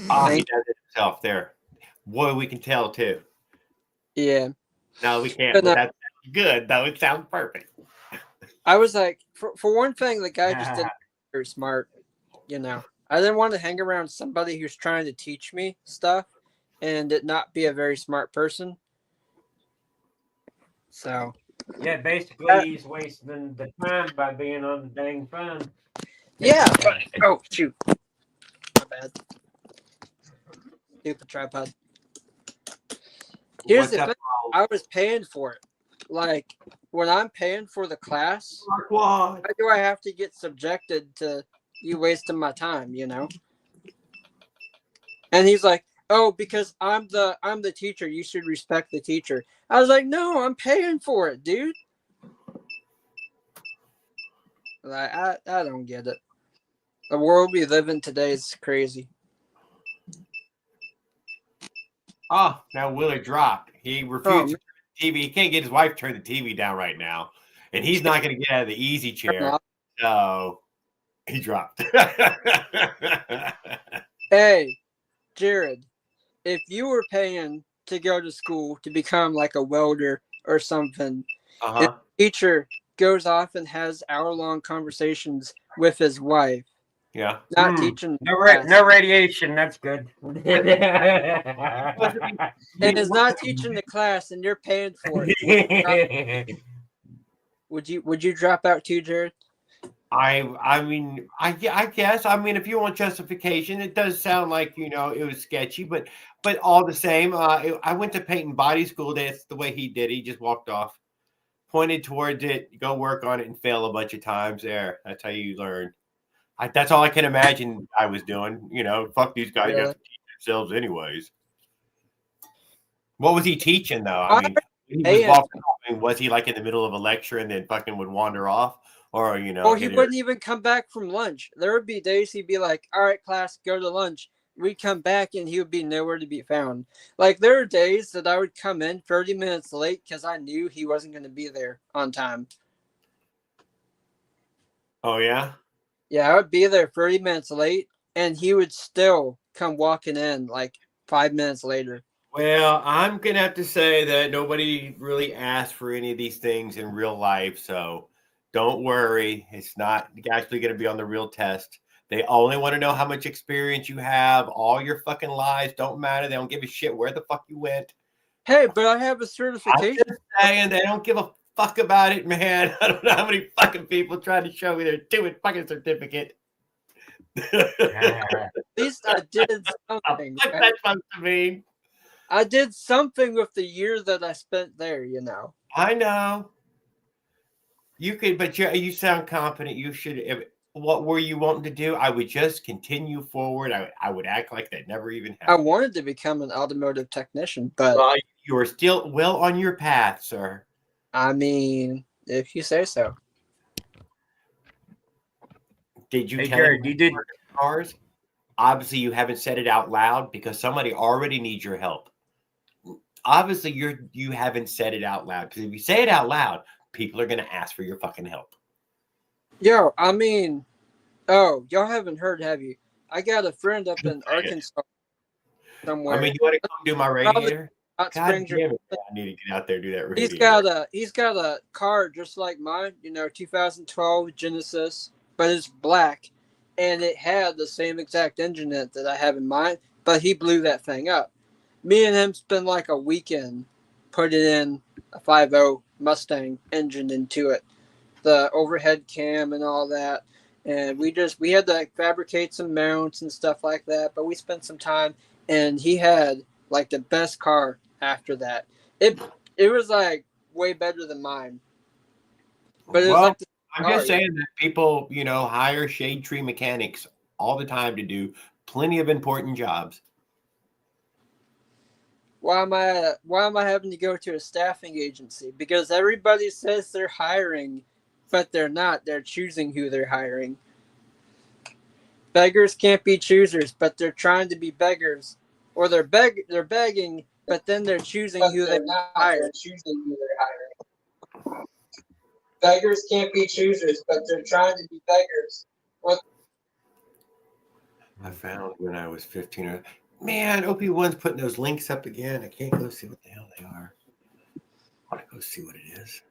Oh, he does it himself there. Boy, we can tell too. Yeah. No, we can't. But But no. that's good, though. It sounds perfect. I was like, for one thing, the guy just didn't very smart. I didn't want to hang around somebody who's trying to teach me stuff and it not be a very smart person. So Yeah, basically he's wasting the time by being on the dang phone. yeah. Oh shoot. My bad. Stupid tripod. Here's What's the up, thing. I was paying for it. Like when I'm paying for the class, Marquand? why do I have to get subjected to you wasting my time, And he's like, "Oh, because I'm the teacher, you should respect the teacher." I was like, "No, I'm paying for it, dude." Like I don't get it. The world we live in today is crazy. Oh, now Willard dropped. He refused to turn the TV. He can't get his wife to turn the TV down right now. And he's not going to get out of the easy chair. So he dropped. Hey, Jared, if you were paying to go to school to become like a welder or something, and the teacher goes off and has hour-long conversations with his wife, Yeah. not teaching the No, class, no radiation. That's good. and is not teaching the class, and you're paying for it. Would you drop out too, Jared? I mean, I guess. I mean, if you want justification, it does sound like, it was sketchy, but all the same, I went to paint body school. That's the way he did. He just walked off, pointed towards it, go work on it, and fail a bunch of times there. That's how you learn. That's all I can imagine I was doing. Fuck these guys. They have to teach themselves anyways. What was he teaching, though? I mean, he was walking off. I mean, was he like in the middle of a lecture and then fucking would wander off? Or, Or he wouldn't even come back from lunch. There would be days he'd be like, "All right, class, go to lunch." we'd come back and he would be nowhere to be found. Like there were days that I would come in 30 minutes late because I knew he wasn't going to be there on time. Oh yeah. Yeah, I would be there 30 minutes late, and he would still come walking in like 5 minutes later. Well, I'm gonna have to say that nobody really asked for any of these things in real life, so don't worry. It's not actually gonna be on the real test. They only want to know how much experience you have. All your fucking lies don't matter. They don't give a shit where the fuck you went. Hey, but I have a I'm certification. just saying they don't give a fuck about it, man. I don't know how many fucking people tried to show me their stupid fucking certificate. At least I did something. What's Right? that supposed to mean? I did something with the year that I spent there, you know. I know. You could, but you sound confident. You should. What were you wanting to do? I would just continue forward. I would act like that never even I happened. wanted to become an automotive technician, but Well, you are still well on your path, sir. I mean, if you say so. Did you Hey, tell Jared, him you did. cars? Obviously, you haven't said it out loud because somebody already needs your help. Obviously, you haven't said it out loud because if you say it out loud, people are going to ask for your fucking help. Yo, I mean, oh, y'all haven't heard, have you? I got a friend up in Arkansas somewhere. I mean, you want to come do my radiator? Hot God Springs, damn it! I need to get out there and do that radiator. he's got a car just like mine, you know, 2012 Genesis, but it's black, and it had the same exact engine in it that I have in mine, but he blew that thing up. Me and him spent like a weekend putting in a 5.0 Mustang engine into it, the overhead cam and all that, and we had to like fabricate some mounts and stuff like that, but we spent some time, and he had like the best car after that. It was like way better than mine. But it was Well, like I'm just saying that people, hire shade tree mechanics all the time to do plenty of important jobs. why am I having to go to a staffing agency? Because everybody says they're hiring, but they're not. They're choosing who they're hiring. Beggars can't be choosers, but they're trying to be beggars. Or they're begging, but then they're choosing who they hire. Beggars can't be choosers, but they're trying to be beggars. I found when I was 15. Man, OP1's putting those links up again. I can't go see what the hell they are. I want to go see what it is.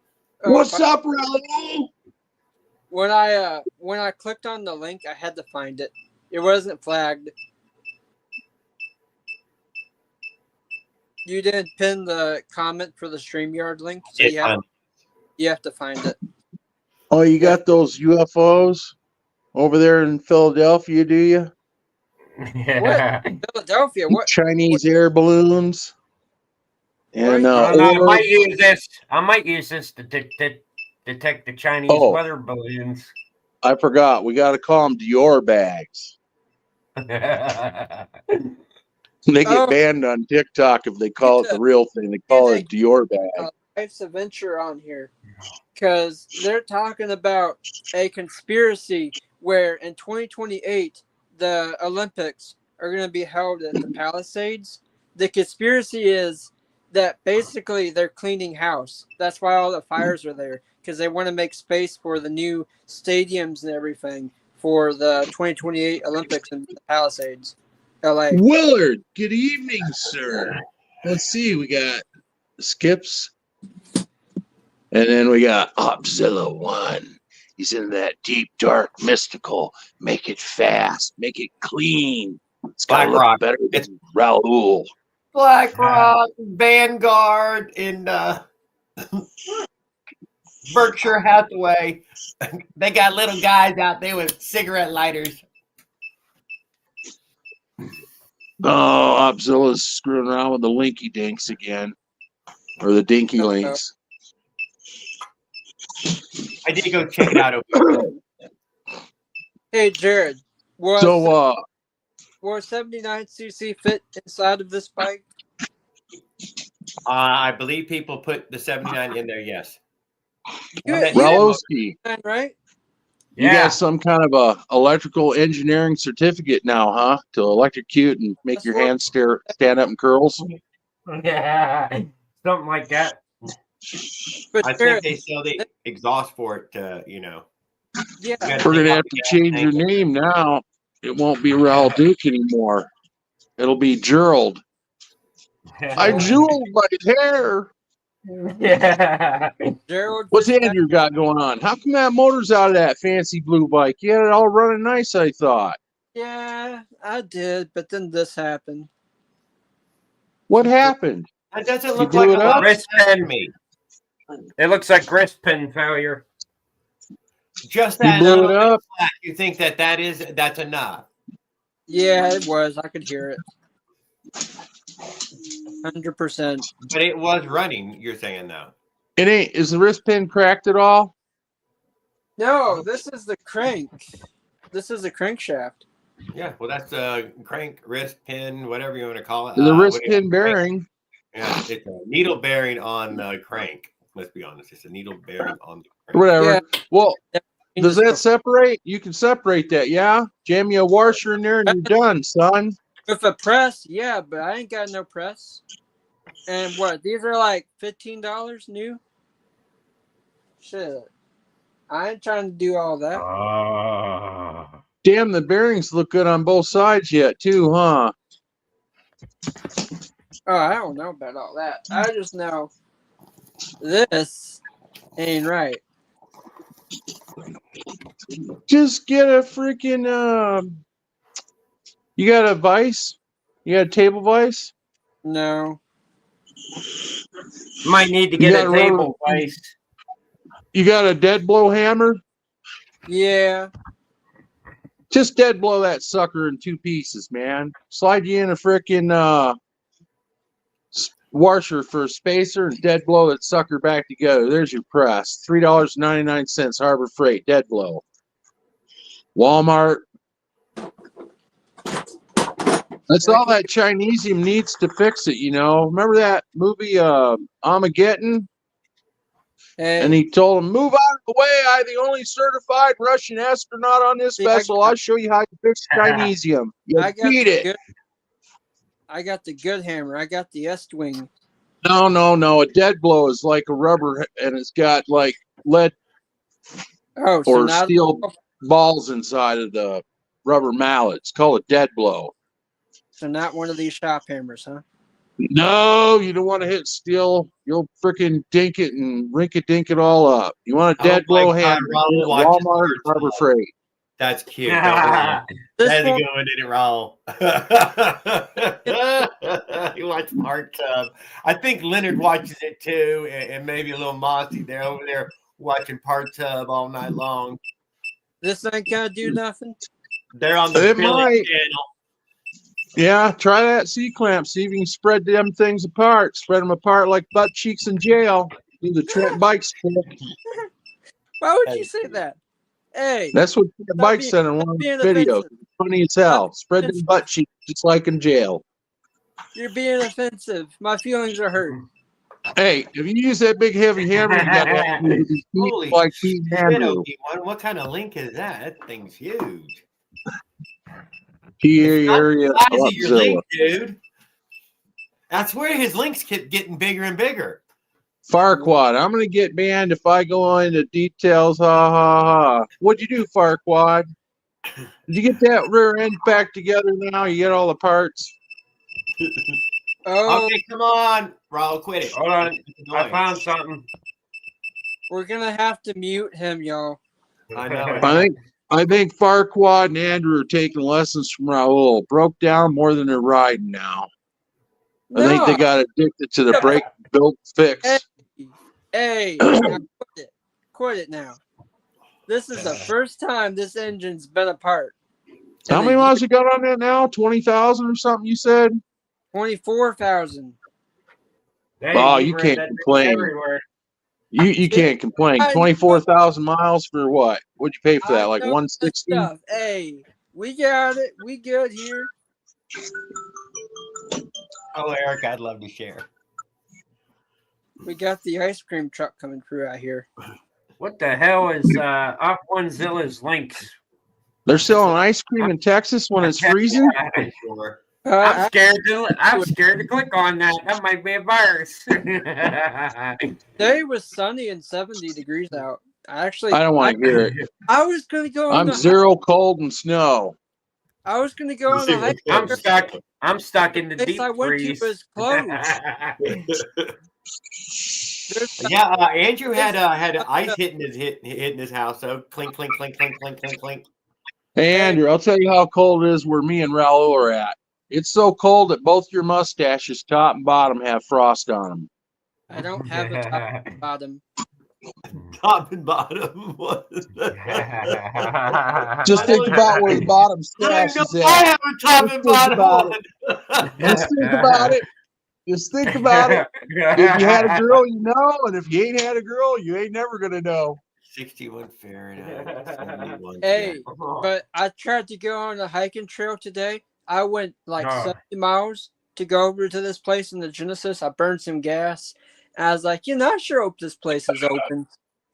What's up, Relly? When I clicked on the link, I had to find it. It wasn't flagged. You didn't pin the comment for the StreamYard link, so you have to find it. Oh, you got those UFOs over there in Philadelphia, do you? What? Philadelphia? What? Chinese air balloons. And I might use this. I might use this to detect the Chinese weather balloons. I forgot. We got to call them Dior bags. They get banned on TikTok if they call it the real thing. They call it Dior bag. Life's Adventure on here because they're talking about a conspiracy where in 2028 the Olympics are going to be held at the Palisades. The conspiracy is that basically they're cleaning house. That's why all the fires are there, because they want to make space for the new stadiums and everything for the 2028 Olympics in the Palisades, LA. Willard, good evening, sir. Let's see. We got Skips. And then we got Opzilla 1. He's in that deep, dark, mystical. Make it fast. Make it clean. It's got to look better than Raul. BlackRock, Vanguard, and Berkshire Hathaway. They got little guys out there with cigarette lighters. Oh, Opzilla's screwing around with the linky dinks again. Or the dinky links. I did go check it out. Hey, Jared. Will 79cc fit inside of this bike? I believe people put the 79 in there, yes. Ralowski. Right? You Yeah. got some kind of a electrical engineering certificate now, huh? To electrocute and make That's your what- hands stand up in curls. Yeah. Something like that. But I Jared, think they sell the exhaust for it to, yeah, you gotta We're take gonna out have the to gas change your tank. name now. It won't be Raul Duke anymore. It'll be Gerald. I jeweled my hair. Yeah. Gerald. What's Fitzpatrick- Andrew got going on? How come that motor's out of that fancy blue bike? You had it all running nice, I thought. Yeah, I did, but then this happened. What happened? That doesn't You look blew like it a lot up? of Wrist gas to pin. me. It looks like wrist pin failure. Just You that blew little it bit of up? slack, you think that's enough? Yeah, it was. I could hear it. 100%. But it was running. You're saying though. It ain't. Is the wrist pin cracked at all? No, this is the crank. This is the crankshaft. Yeah. Well, that's a crank, wrist pin, whatever you want to call it. The wrist what do you- pin bearing. Yeah, it's a needle bearing on the crank. Let's be honest. It's a needle bearing on the crank. Whatever. Yeah. Well, does that Just separate? You can separate that, yeah? Jam you a washer in there and you're done, son. with a press, yeah, but I ain't got no press. And what? These are like $15 new. Shit, I ain't trying to do all that. Damn, the bearings look good on both sides yet, too, huh? Oh, I don't know about all that. I just know this ain't right. Just get a freaking you got a vise? You got a table vise? No. Might need to You get got a a rubber- table vise. You got a dead blow hammer? Yeah. Just dead blow that sucker in two pieces, man. Slide you in a freaking washer for a spacer and dead blow that sucker back together. There's your press. $3.99 Harbor Freight, dead blow. Walmart. That's all that Chinesium needs to fix it, you know. Remember that movie Armageddon? And he told him, "Move out of the way. I'm the only certified Russian astronaut on this See, I vessel. got- I'll show you how to fix Chinesium. You I got beat the it." good. I got the good hammer. I got the S-wing. No. A dead blow is like a rubber, and it's got like lead Oh, so or now steel balls inside of the rubber mallet. It's called a dead blow. so not one of these shop hammers, huh? No, you don't want to hit steel. You'll freaking dink it and rink it all up. You want a Oh dead my blow God, hammer? Raul watches Walmart, Birds Harbor Eye. Freight. That's cute. That's This a one, good one, didn't it, Raul? He watched Part Tub. I think Leonard watches it too, and maybe a little Mossy. They're over there watching Part Tub all night long. this ain't gonna do nothing. They're on the It Billy might. channel. Yeah, try that C-clamp. See if you can spread them things apart. Spread them apart like butt cheeks in jail. Do the Trent bike trick. Why would you say that? Hey, That's what the Stop bike being- said in one stop of the being videos. offensive. Funny as hell. Stop Spread being them butt cheeks just like in jail. you're being offensive. My feelings are hurt. Hey, if you use that big heavy hammer, you got that Holy like Pete shit, Andrew. Obi-Wan. What kind of link is that? That thing's huge. P Not area the size of your Upzilla. link, dude. I swear his links kept getting bigger and bigger. Farquad, I'm gonna get banned if I go into details. Ha ha ha. What'd you do, Farquad? Did you get that rear end back together now? You get all the parts? Oh, Okay, come on, Raul, quit it. Hold on. It's I annoying. found something. we're gonna have to mute him, y'all. I know. I think Farquad and Andrew are taking lessons from Raul. Broke down more than they're riding now. I think they got addicted to the brake built fix. Hey, now quit it now. This is the first time this engine's been apart. How many miles you got on that now? 20,000 or something you said? 24,000. Hey, Oh, he you ran can't that thing complain. everywhere. You can't complain. 24,000 miles for what? What'd you pay for that? Like 160? Stuff. Hey, we got it. We good here. Oh, Eric, I'd love to share. We got the ice cream truck coming through out here. What the hell is up one Zilla's links? They're selling ice cream in Texas when it's freezing. Sure. I'm scared to click on that. That might be a virus. Today was sunny and 70 degrees out. I don't want to hear it. I was gonna go on I'm the zero cold and snow. I was gonna go on the hike. I'm stuck in the Place deep I went to freeze. was closed. Yeah, Andrew had ice hitting his house. So clink, clink, clink, clink, clink, clink, clink. Hey, Andrew, I'll tell you how cold it is where me and Raul are at. It's so cold that both your mustaches, top and bottom, have frost on them. I don't have a top and bottom. Top and bottom. What is that? Just think about where the bottom I stash don't is know. I at. have a top Just and think bottom about one. Just think about it. Just think about it. If you had a girl, you know, and if you ain't had a girl, you ain't never gonna know. 61 Fahrenheit. 71 Hey, Fahrenheit. but I tried to go on a hiking trail today. I went like Oh. 70 miles to go over to this place in the Genesis. I burned some gas. And I was like, I sure hope this place is open.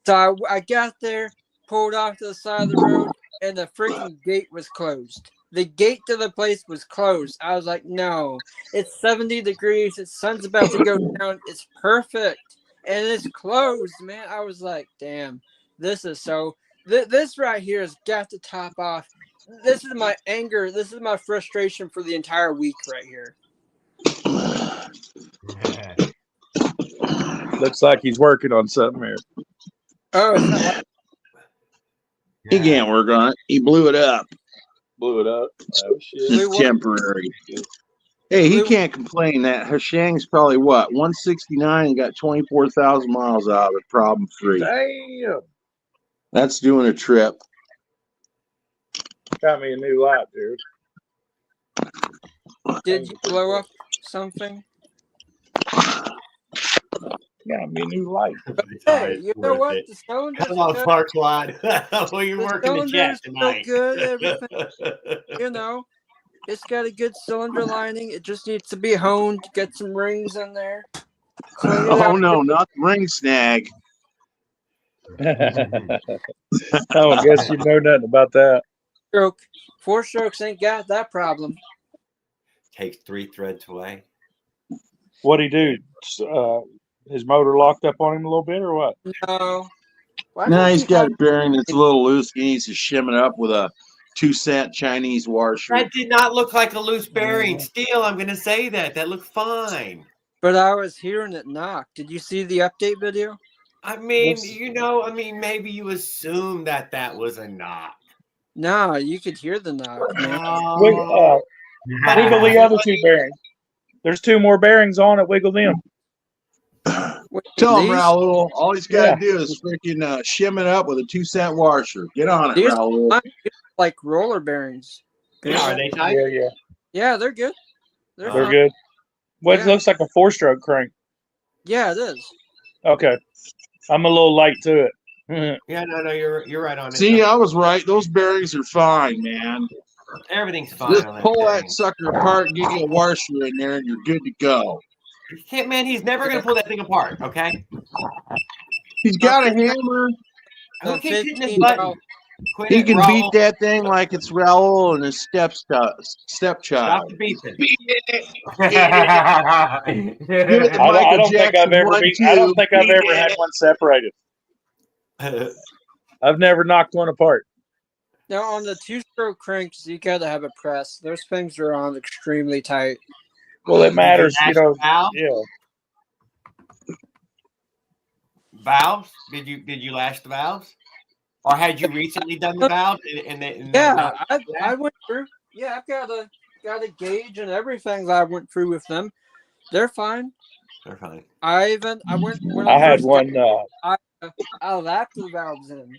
So I got there, pulled off to the side of the road, and the freaking gate was closed. The gate to the place was closed. I was like, no, it's 70 degrees. The sun's about to go down. It's perfect. And it's closed, man. I was like, damn, this is so. This right here has got to top off. This is my anger. This is my frustration for the entire week right here. Looks like he's working on something here. Oh, it's not like He can't work on it. He blew it up. Blew it up. Oh shit. It's temporary. Hey, he can't complain. That Hashang's probably what, 169 and got 24,000 miles out of it, problem free. Damn. That's doing a trip. Got me a new light, dude. Did you blow up something? Got me a new light. Hey, you know what? The cylinders Hello, are good. Farquaad. Well, you're The working the chat cylinders feel tonight. good. Everything, it's got a good cylinder lining. It just needs to be honed. Get some rings in there. Clean it Oh out. no, not the ring snag. I don't guess you know nothing about that. Stroke. 4 strokes ain't got that problem. Takes 3 threads away. What'd he do? His motor locked up on him a little bit, or what? No. Why No, don't he's you got have- a bearing that's a little loose. He needs to shim it up with a 2-cent Chinese washer. That did not look like a loose bearing. Still, I'm going to say that. That looked fine. But I was hearing it knock. Did you see the update video? I mean, maybe you assume that was a knock. No, you could hear the knock, man. Wiggle the other 2 bearings. There's 2 more bearings on it. Wiggle them. Tell him, These- Raul. All he's got to do is freaking shim it up with a 2-cent washer. Get on it, These Raul. are like roller bearings. Yeah, are they tight? Yeah. Yeah, they're good. They're They're fine. good. Well, it Yeah. looks like a 4-stroke crank. Yeah, it is. Okay. I'm a little light to it. Yeah, no, you're right on it. See, I was right. Those bearings are fine, man. Everything's fine. Just on that pull bearing. that sucker apart and get you a washer in there, and you're good to go. You can't, man. He's never going to pull that thing apart. Okay. He's got a hammer. Who The keeps hitting this $15 button? Quit He it, can Raul. beat that thing like it's Raul and his stepchild. Stop the beeping. Give it to I Michael don't think I've Jackson, ever 1, been, I don't 2. think I've ever had one separated. I've never knocked one apart. Now on the 2-stroke cranks, you gotta have a press. Those things are on extremely tight. Well, it matters, you know. Valves? Yeah. Valves? Did you lash the valves, or had you recently done the valves? Yeah, I went through. Yeah, I've got a gauge and everything that I went through with them. They're fine. They're fine. I went. When I had first one. I lapped the valves in.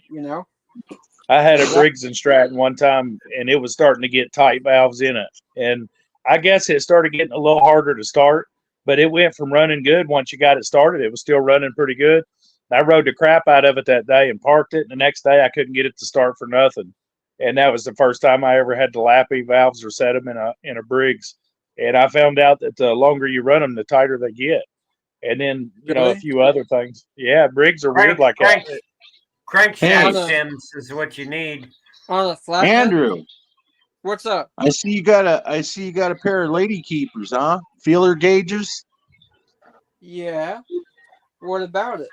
I had a Briggs and Stratton one time, and it was starting to get tight valves in it. And I guess it started getting a little harder to start, but it went from running good. Once you got it started, it was still running pretty good. I rode the crap out of it that day and parked it. And the next day, I couldn't get it to start for nothing. And that was the first time I ever had to lap valves or set them in a Briggs. And I found out that the longer you run them, the tighter they get. And then, a Really? few other things. Yeah, Briggs are weird like that. Crankshaft Hey. stems is what you need. On a flat. Andrew, What's up? I see you got a pair of lady keepers, huh? Feeler gauges. Yeah. What about it?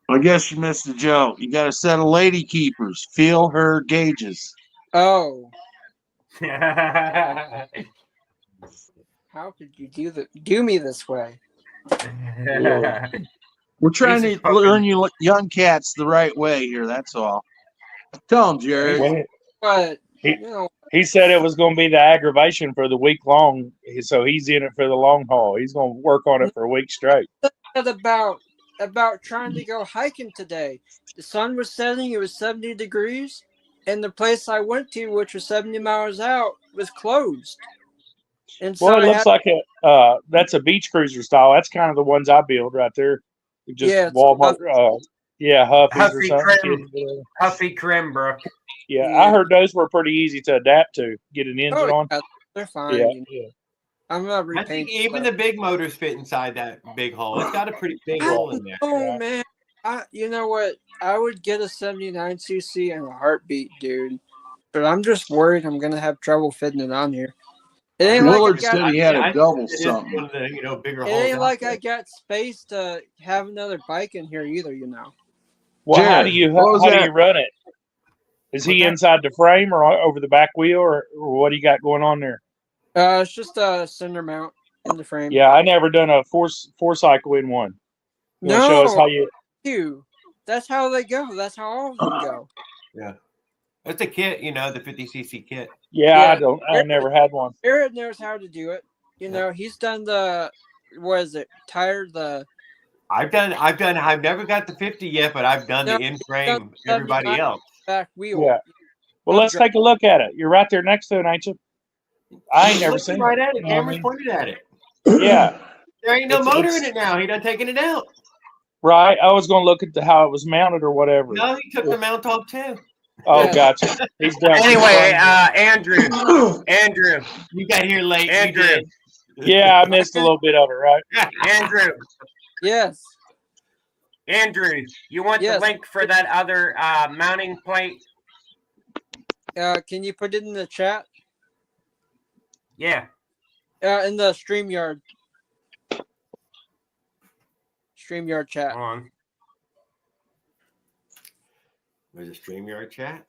I guess you missed the joke. You got a set of lady keepers. Feel her gauges. Oh, how could you do me this way? We're trying He's to learn you young cats the right way here. That's all. Tell them, Jared. Well, But He- you know, he said it was going to be the aggravation for the week long, so he's in it for the long haul. He's going to work on it for a week straight. said about trying to go hiking today. The sun was setting. It was 70 degrees, and the place I went to, which was 70 miles out, was closed. And so Well, it I looks had- like that's a beach cruiser style. That's kind of the ones I build right there. Just Yeah, it's Walmart. Huffies or Huffy something. Crim. Huffy Crimbrook. Yeah, Yeah. I heard those were pretty easy to adapt to. Get an engine oh, on. yeah, they're fine. Yeah, you know. yeah. I'm not I repainting. think even the big motors fit inside that big hole. It's got a pretty big hole in there. Oh man, you know what? I would get a 79cc in a heartbeat, dude. But I'm just worried I'm gonna have trouble fitting it on here. It ain't Willard like I got, said he had I a double It is something. one of the bigger it holes. ain't out like there. I got space to have another bike in here either. You know. Well, how Jared, do you what was how do that? you run it? Is he What's that? inside the frame or over the back wheel or what do you got going on there? It's just a cinder mount in the frame. Yeah, I never done a four cycle in one. You wanna show us how you? That's how they go. That's how all of them go. Yeah. It's a kit, the 50cc kit. Yeah, Yeah. I never had one. Jared knows how to do it. You know, he's done I've never got the 50 yet, but I've done No, the in-frame, he's done everybody 79 else. back wheel. Yeah. Well, let's take a look at it. You're right there next to it, ain't you? I ain't never Looking seen right it. at it. You know what I Camera's mean? pointed at it. Yeah, There ain't no It's- motor it's- in it now. He done taken it out. right. I was going to look at how it was mounted or whatever. No, he took the mount off too. Oh, Yeah. gotcha. He's done. Anyway, Andrew, You got here late. you Andrew. did. Yeah, I missed a little bit of it, right? Andrew, Yes. you want Yes. the link for that other mounting plate? Can you put it in the chat? Yeah. In the StreamYard chat. Hold on. There's a StreamYard chat.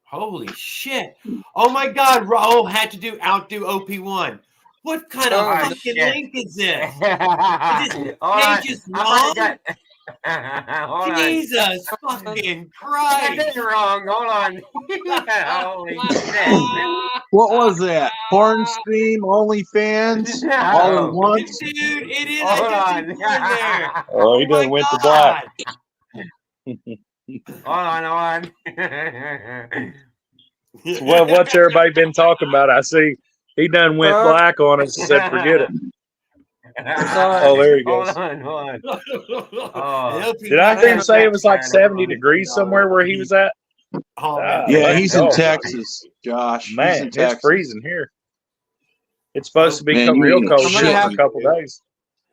Holy shit. Oh my God. Raul had to outdo OP1. What kind of Oh, fucking shit. link is this? Hold on. Page is I might wrong? have got- Hold on. Jesus fucking I Christ. did wrong. Hold on. Holy shit. What was that? Porn stream, OnlyFans, all at once? Dude, it is. Hold I on. just see porn there. Oh, he done my went to God. black. Hold on. Well, what's everybody been talking about? I see he done went black on us and said, forget it. Oh, there he goes. Hold on. Did I hear him say it was like 70 degrees somewhere where he was at? Oh, man. Yeah, let's he's in go. Texas, Josh. He's Man, in it's Texas. freezing here. It's supposed to Man, become you real ain't cold I'm here gonna in have- a couple days.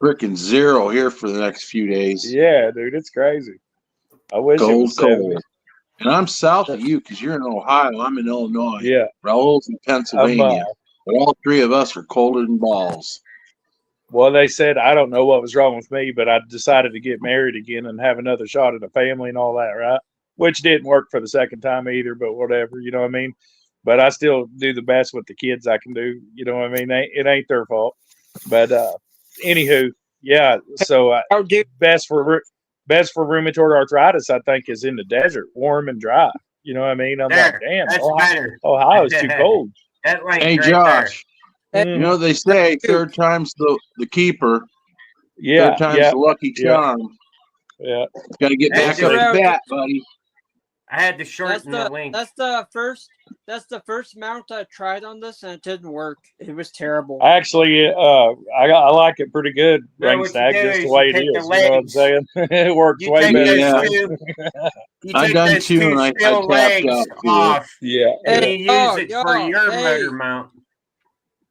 Freaking zero here for the next few days. Yeah, dude, it's crazy. I wish it Cold, was 70. cold. And I'm south of you because you're in Ohio. I'm in Illinois. Yeah, Raul's in Pennsylvania. I'm, But all three of us are colder than balls. well, they said I don't know what was wrong with me, but I decided to get married again and have another shot at a family and all that, right? Which didn't work for the second time either, but whatever, you know what I mean? But I still do the best with the kids I can do, you know what I mean? It ain't their fault. But anywho, yeah. So Oh, dude. best for rheumatoid arthritis, I think, is in the desert, warm and dry. You know what I mean? I'm There, like, damn, that's Ohio, better. Ohio's too cold. That link Hey, right Josh, Hey, you Mm, know they say third time's the keeper, yeah, third time's yeah, the lucky yeah. charm. yeah. Got to get Hey, back dude. on the bat, buddy. I had to That's shorten the link. that's the first mount I tried on this and it didn't work. It was terrible. Actually, I like it pretty good, No, ring what you stag, do just is the you way it take is. the You know what I'm legs. saying? It works You way take better. Yeah. those two. You I take done those two, two and I steel tapped legs out, too. off, Yeah, and Hey, you use y'all, it for y'all, your hey. motor mount.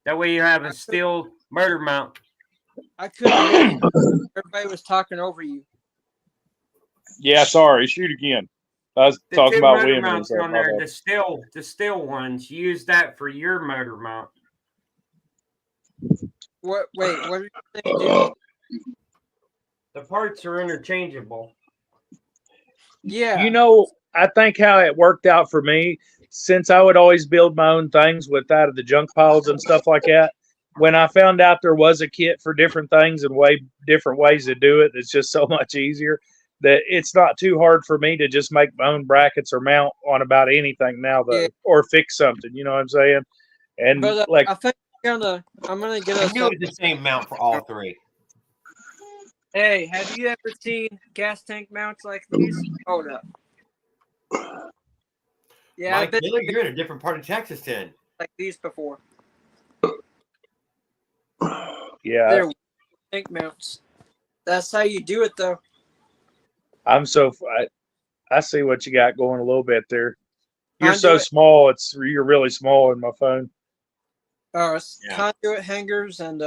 That way you have a steel motor mount. I couldn't hear you. Everybody was talking over you. Yeah, sorry. Shoot again. I was The talking two about motor women. mounts and on stuff there, like that. the steel ones. Use that for your motor mount. What? Wait, what are you saying, dude? The parts are interchangeable. Yeah. You know, I think how it worked out for me, since I would always build my own things with out of the junk piles and stuff like that. When I found out there was a kit for different things and different ways to do it, it's just so much easier that it's not too hard for me to just make my own brackets or mount on about anything now, though, Yeah. or fix something. You know what I'm saying? And But like, I think I'm gonna get I us. knew it was the same mount for all three. Hey, have you ever seen gas tank mounts like these? Hold up. Yeah, I've Mike been Miller, you're in a different part of Texas then. like these before. yeah, They're tank mounts. That's how you do it, though. I'm so I see what you got going a little bit there. You're so Conduit. small. You're really small in my phone. Yeah. Conduit hangers and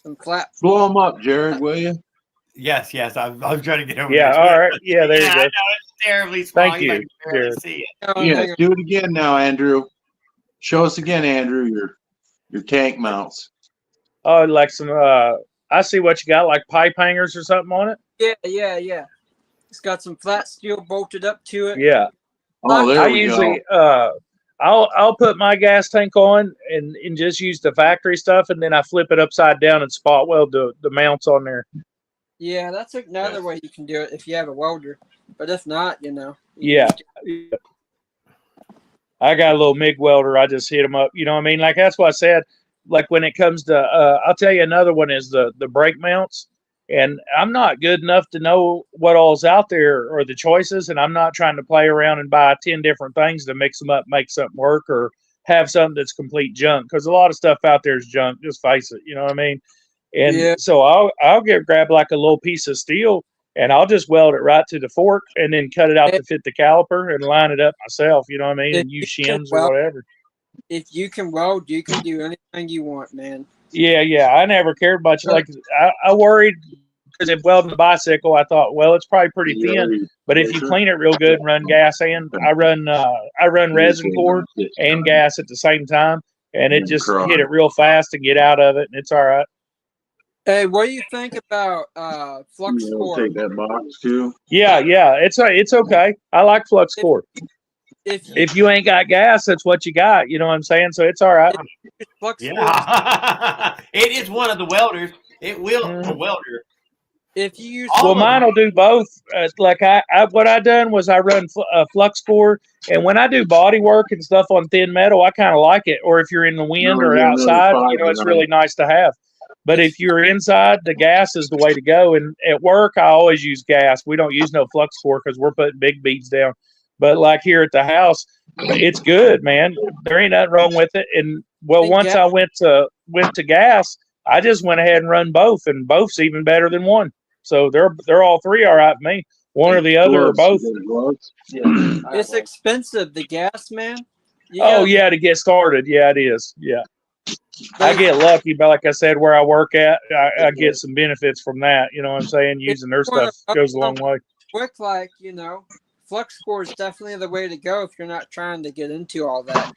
some flat. Blow them up, Jared, will you? Yes. I'm trying to get over Yeah. there. All right. Yeah. There you I go. know it's terribly small. Thank You you, might barely Jared. see it. Yes, do it again now, Andrew. Show us again, Andrew, your tank mounts. Oh, like some. I see what you got, like pipe hangers or something on it. Yeah. It's got some flat steel bolted up to it. Yeah. Oh, there I we usually go. I'll put my gas tank on and just use the factory stuff, and then I flip it upside down and spot weld the mounts on there. Yeah, that's another way you can do it if you have a welder. But if not, Yeah. I got a little MIG welder. I just hit them up. You know what I mean? Like, that's what I said. Like, when it comes to, I'll tell you another one is the brake mounts. And I'm not good enough to know what all's out there or the choices. And I'm not trying to play around and buy 10 different things to mix them up, make something work, or have something that's complete junk. Because a lot of stuff out there is junk. Just face it. You know what I mean? And so I'll grab like a little piece of steel and I'll just weld it right to the fork and then cut it out to fit the caliper and line it up myself. You know what I mean? And use shims or whatever. If you can weld, you can do anything you want, man. Yeah. I never cared much. Like, I worried because if welding the bicycle, I thought, well, it's probably pretty thin. But if you clean it real good and run gas and I run resin core and gas at the same time, and it just hit it real fast and get out of it, and it's all right. Hey, what do you think about flux core? Take that box too. Yeah, it's okay. I like flux core. If you ain't got gas, that's what you got. You know what I'm saying? So it's all right. Yeah. It is one of the welders. It will a welder. If you use mine will do both. Like what I done was I run flux core, and when I do body work and stuff on thin metal, I kind of like it. Or if you're in the wind or outside, it's really nice to have. But if you're inside, the gas is the way to go. And at work, I always use gas. We don't use no flux core because we're putting big beads down. But like here at the house, it's good, man. There ain't nothing wrong with it. And once I went to gas, I just went ahead and run both, and both's even better than one. So they're all three all right with me. One or the other or both. It's expensive, the gas, man. Yeah, to get started. Yeah, it is. Yeah. I get lucky, but like I said, where I work at, I get some benefits from that. You know what I'm saying? Using their stuff goes a long way. Quick, flux core is definitely the way to go if you're not trying to get into all that.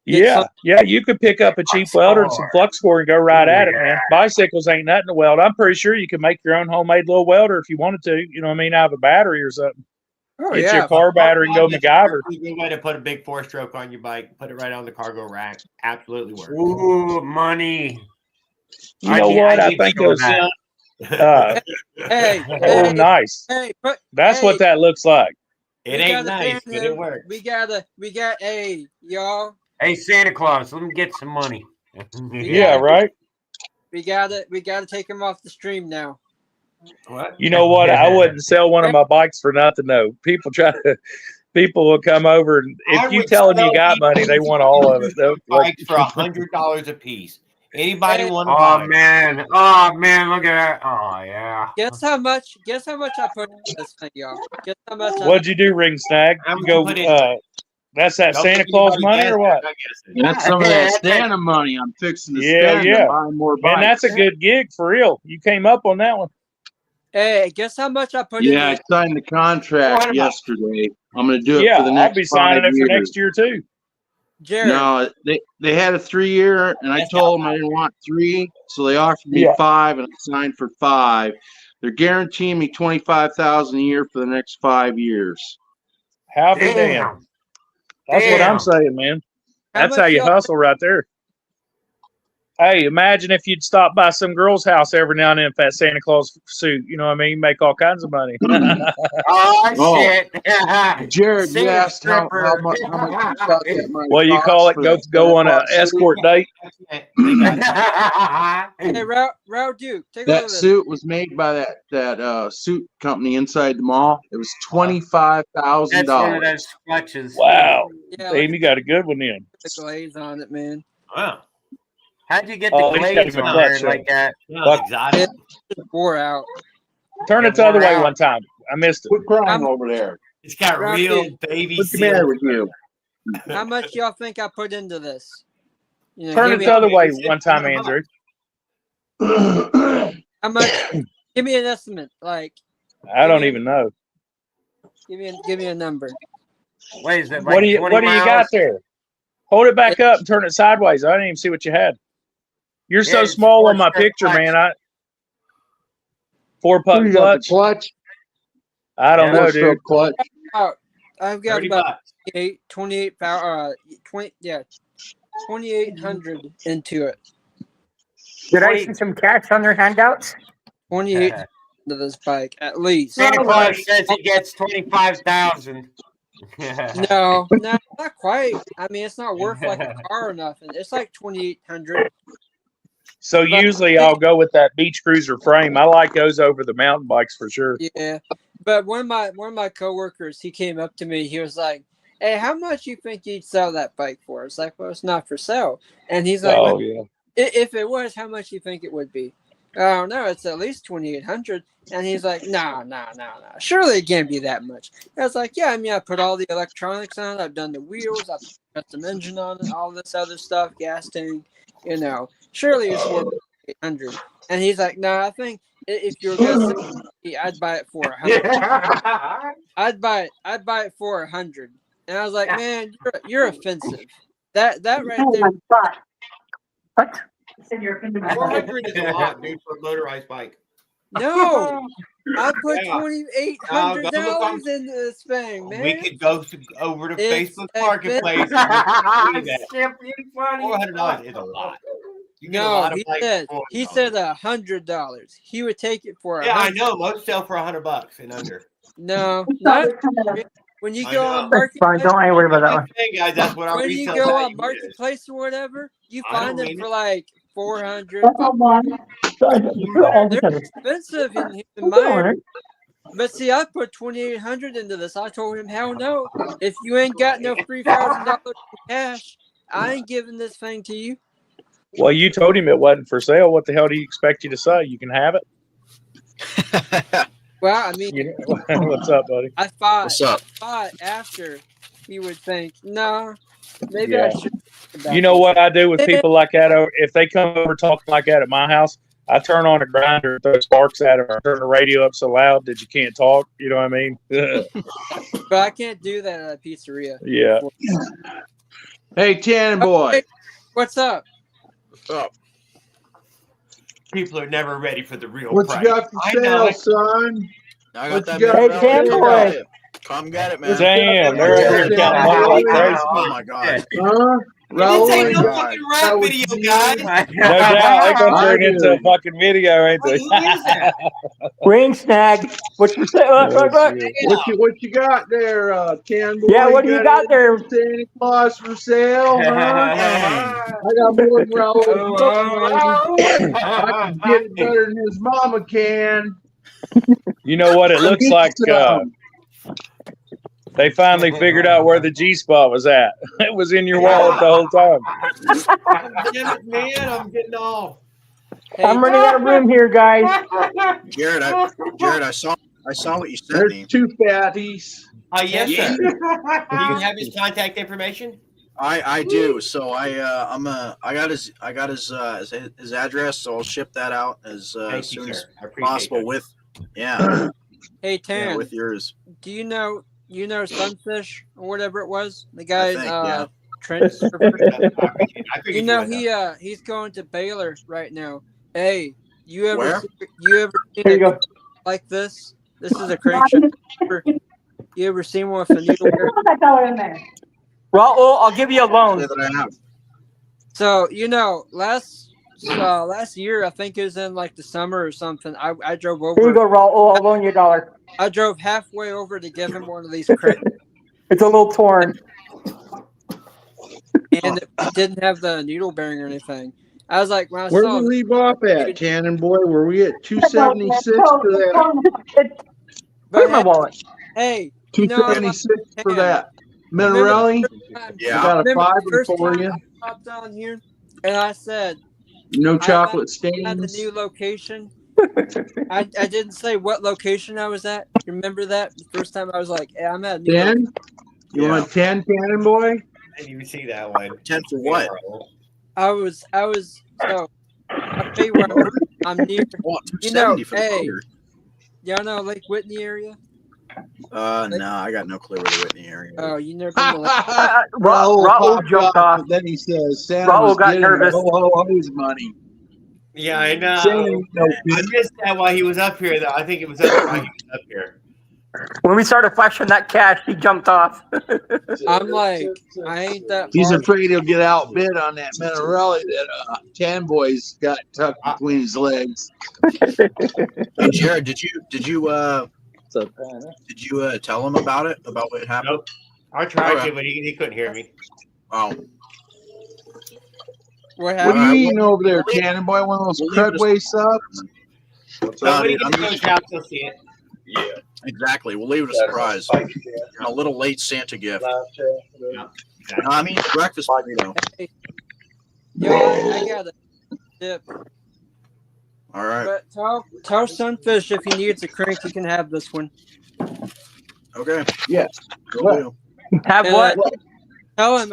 Yeah, you could pick up a cheap welder and some flux core and go right at it, man. Bicycles ain't nothing to weld. I'm pretty sure you can make your own homemade little welder if you wanted to. You know what I mean? Out of a battery or something. Get your car battery and go MacGyver. A good way to put a big 4-stroke on your bike. Put it right on the cargo rack. Absolutely works. Ooh, money. You know what? I think those. Hey, nice. Hey, that's what that looks like. It ain't nice, but it works. We got y'all. Hey, Santa Claus, let me get some money. Yeah, right. We gotta take him off the stream now. What? You know what? I wouldn't sell one of my bikes for nothing though. People will come over, and if you tell them you got money, they want all of it. Bikes for $100 a piece. Anybody want to buy? buy? Man, look at that. Oh yeah. Guess how much I put in this thing, y'all. Guess how much. What'd you do, Ring Snag? You go. That's that Santa Claus money or what? That's some of that Santa money I'm fixing to spend and buy more bikes. And that's a good gig for real. You came up on that one. Hey, guess how much I put Yeah, I in? signed the contract 400 bucks. yesterday. I'm going to do it Yeah, for the I'll next be signing 5 it for years. next year too. Jared. No, they had a 3-year, and I That's told them I outside. didn't want 3, so they offered me Yeah. 5, and I signed for 5. They're guaranteeing me $25,000 a year for the next 5 years. Happy damn. Damn. That's what I'm Damn. saying, man. How That's much how you y'all- hustle right there. Hey, imagine if you'd stop by some girl's house every now and then with that Santa Claus suit. You know what I mean? Make all kinds of money. Oh, Oh. shit. Jared, you Same asked how stripper. much you thought that might What do you cost call it? for Go that go on Santa a Claus suit? escort date. They got it. Hey, Raul Duke, take a look That at this. suit was made by that suit company inside the mall. It was $25,000. That's one of those clutches. Wow. Yeah, Amy got a good one in. the glaze on it, man. Wow. How'd you get Oh, the he's got glaze him a on clutch there like that? Sounds exotic. Just wore out. Turn it the other way one time. I missed it. Quit crying I'm- over there. It's got Round real two. baby What's the matter seal. with you? How much y'all think I put into this? You know, Turn give it me the other way It's one time, 100 bucks. Andrew. how much? Give me an estimate. Like, I don't even know. give me a number. What is it? Like What do you 20 What do you miles? got there? Hold it back up and turn it sideways. I didn't even see what you had. You're Yeah, so it's a small on my four-step picture, clutch. man. 4-putt You got the clutch. clutch? I don't know, dude. Four-stroke clutch. Oh, I've got 30 about bucks. 28 power. 2,800 into it. Did I see some cash on their handouts? 28 to this bike at least. Santa Claus says he gets 25,000. No, not quite. I mean, it's not worth like a car or nothing. It's like 2,800. So usually I'll go with that beach cruiser frame. I like those over the mountain bikes for sure. Yeah, but one of my coworkers, he came up to me. He was like, "Hey, how much you think you'd sell that bike for?" It's like, "Well, it's not for sale." And he's like, Oh well, yeah. If it was, how much you think it would be?" I don't know. It's at least 2,800. And he's like, "No. Surely it can't be that much." I was like, "Yeah, I mean, I put all the electronics on it. I've done the wheels. I put a custom engine on it. All this other stuff, gas tank. You know, surely it's worth 800." And he's like, "No, I think if you were gonna sell it, I'd buy it for 100. I'd buy it for 100." And I was like, "Man, you're offensive. That right Oh there." my God. What? Said you're into 400 is a lot, dude, for a motorized bike. No, I put Yeah. $2,800 Go look on- into this thing, man. We could go over to It's Facebook Marketplace. and see that. Skip, you funny. $400 is a lot. You get a No, lot of he bikes said for he $400. said $100. He would take it for Yeah, I 100. know. Most sell for $100 and under. No, It's not always kind of- when you I go know. on That's fine. marketplace. Don't worry about that one. Just saying, guys, that's what our When you resale go value on is. marketplace or whatever, you I don't find them mean for it. like 400. That's all one. They're expensive in my area. Alright. But see, I put 2,800 into this. I told him, hell no. If you ain't got no $3,000 in cash, I ain't giving this thing to you. Well, you told him it wasn't for sale. What the hell do you expect you to say? You can have it. Well, I mean, You know, what's up, buddy? I thought, What's up? after he would think, no, maybe Yeah. I should. think about You know this." what I do with people like that? If they come over talking like that at my house, I turn on a grinder and throw sparks at them, or turn the radio up so loud that you can't talk. You know what I mean? But I can't do that at a pizzeria. Yeah. Hey, Tannin boy. Hey, what's up? People are never ready for the real What price. you got for I know sale, it. son? I What got that. you got Hey, for Tim sale? boy. Come get it, man. Damn, they're over here counting money like crazy. Oh my god. Huh? Raul This ain't ain't no got fucking that rap was video, you. guys. No doubt, they're gonna turn I into a do. fucking video, ain't Who they? is that? Ring snag. What you say? What? Oh, What you got there, Tan boy? Yeah, what do you got there? Santa Claus for sale, huh? I got more than Raul. I can get it better than his mama can. You know what? It looks like they finally figured out where the G spot was at. It was in your wallet the whole time. Damn it, man, I'm getting off. Hey, I'm running out of room here, guys. Jared, I saw what you sent There's me. 2 fatties. Yes, sir. Do you have his contact information? I do. So I got his address, so I'll ship that out as Thank you, soon as sir. I appreciate possible that. Yeah. Hey Yeah, Tan, with yours. do you know Sunfish or whatever it was? The guy think, yeah. Trent Surfer. I figured You know would know. he's going to Baylor right now. Hey, you ever Where? seen Here a you go. like this? This is a crankshaft. You ever seen one with a needle bearing? Put that dollar in there. Raul, I'll give you a Say loan. that I have. So last year I think it was in like the summer or something. I drove Here you over. go, Raul. I'll loan you $1. I drove halfway over to give him one of these cranks, It's a little torn. and it didn't have the needle bearing or anything. I was like, when I Where saw did we leave off at, Cannon Boy? Were we at Put that 276 dollar for in there. that? Put it in my wallet. hey, you know, I'm like, 276 for Tan, that remember Minarelli? the first time- Yeah. I got a remember five the first for time you. I popped on here and I said No chocolate I had the stains. new location. I didn't say what location I was at. You remember that? The first time I was like, hey, I'm at a new 10? You Yeah. want 10, Cannon Boy? I didn't even see that one. 10 for what? I was so I'll tell you where I'm near. Well, You know, 270 for the hey. motor. Y'all know Lake Whitney area? No, I got no clue where the Whitney area is. Oh, you never been to Lake Raul Raul jumped off. Then he says Santa Raul was got getting nervous. his money. Yeah, I know. Santa, no, I missed that while he was up here, though. I think it was up while he was up here. When we started flashing that cash, he jumped off. I'm like, I ain't that He's far. afraid he'll get outbid on that Minarelli that Tan Boy's got tucked between his legs. Hey, Jared, did you tell him about it? About what happened? Nope. I tried Okay. to, but he couldn't hear me. Oh, What What are happened? you eating over there, Cannon Boy? One of those Crudway subs? So when he I'm gets to his eating- house, he'll see it. yeah, exactly. We'll leave it a surprise. A little late Santa gift. I mean, breakfast burrito. Yo, I got a dip. All right. But tell Sunfish if he needs a crank, he can have this one. Okay. Yeah. Will do. Have And, what? Tell him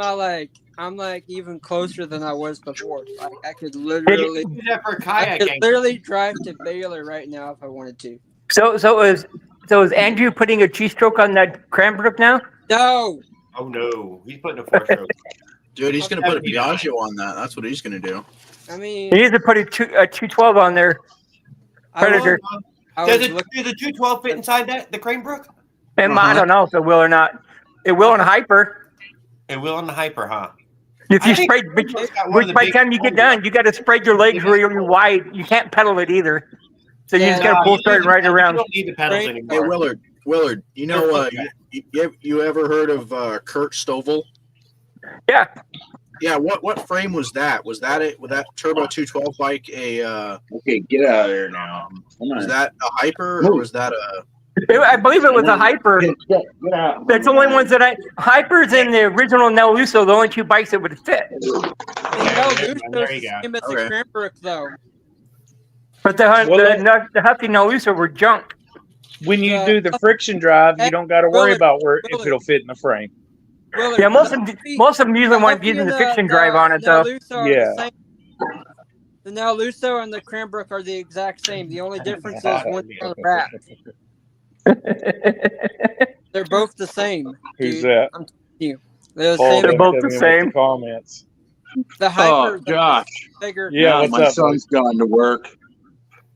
I'm like even closer than I was before. Like I could Use literally, that for I could kayaking. literally drive to Baylor right now if I wanted to. So is Andrew putting a G-stroke on that Cranbrook now? No, Oh no, he's putting a 4-stroke. Dude, he's going to put a Piaggio on that. That's what he's going to do. I mean, He needs to put a 212 on there. Predator. I Does was it looking. do the 212 fit inside that the Cranebrook? And I don't know if it will or not. It will in hyper. It will on the hyper, huh? If I you think spray, Cranebrook's got one of which the by the big time you get ones. done, you got to spread your legs really wide. You can't pedal it either. So you just got to No, pull you straight right You around. don't need the pedals Hey, Hey, anymore. Willard, you know, you ever heard of Kurt Stovall? Yeah. Yeah, what frame was that? Was that it? Was that Turbo 212 bike Okay, get out of there now. Come was on. that a hyper or was that a I believe it was a hyper. Get out. That's the only ones that hypers and the original Neluso, the only two bikes that would fit. No, there you go. same as the Okay. Cranbrook though. But the Huffy Neluso were junk. When you Yeah. do the friction drive, you don't got to worry Willard, about where if Willard. it'll fit in the frame. Willard, Yeah, most of them usually want Huffy using and the fiction drive on it though. Neluso are Yeah. the same. The Neluso and the Cranbrook are the exact same. The only difference is one's on the back. They're both the same. Who's dude. that? I'm telling you. They're the Paul same. They're done both come the in with same. Comments. The hyper, Josh. bigger. Yeah, Now what's my up, son's gone to work.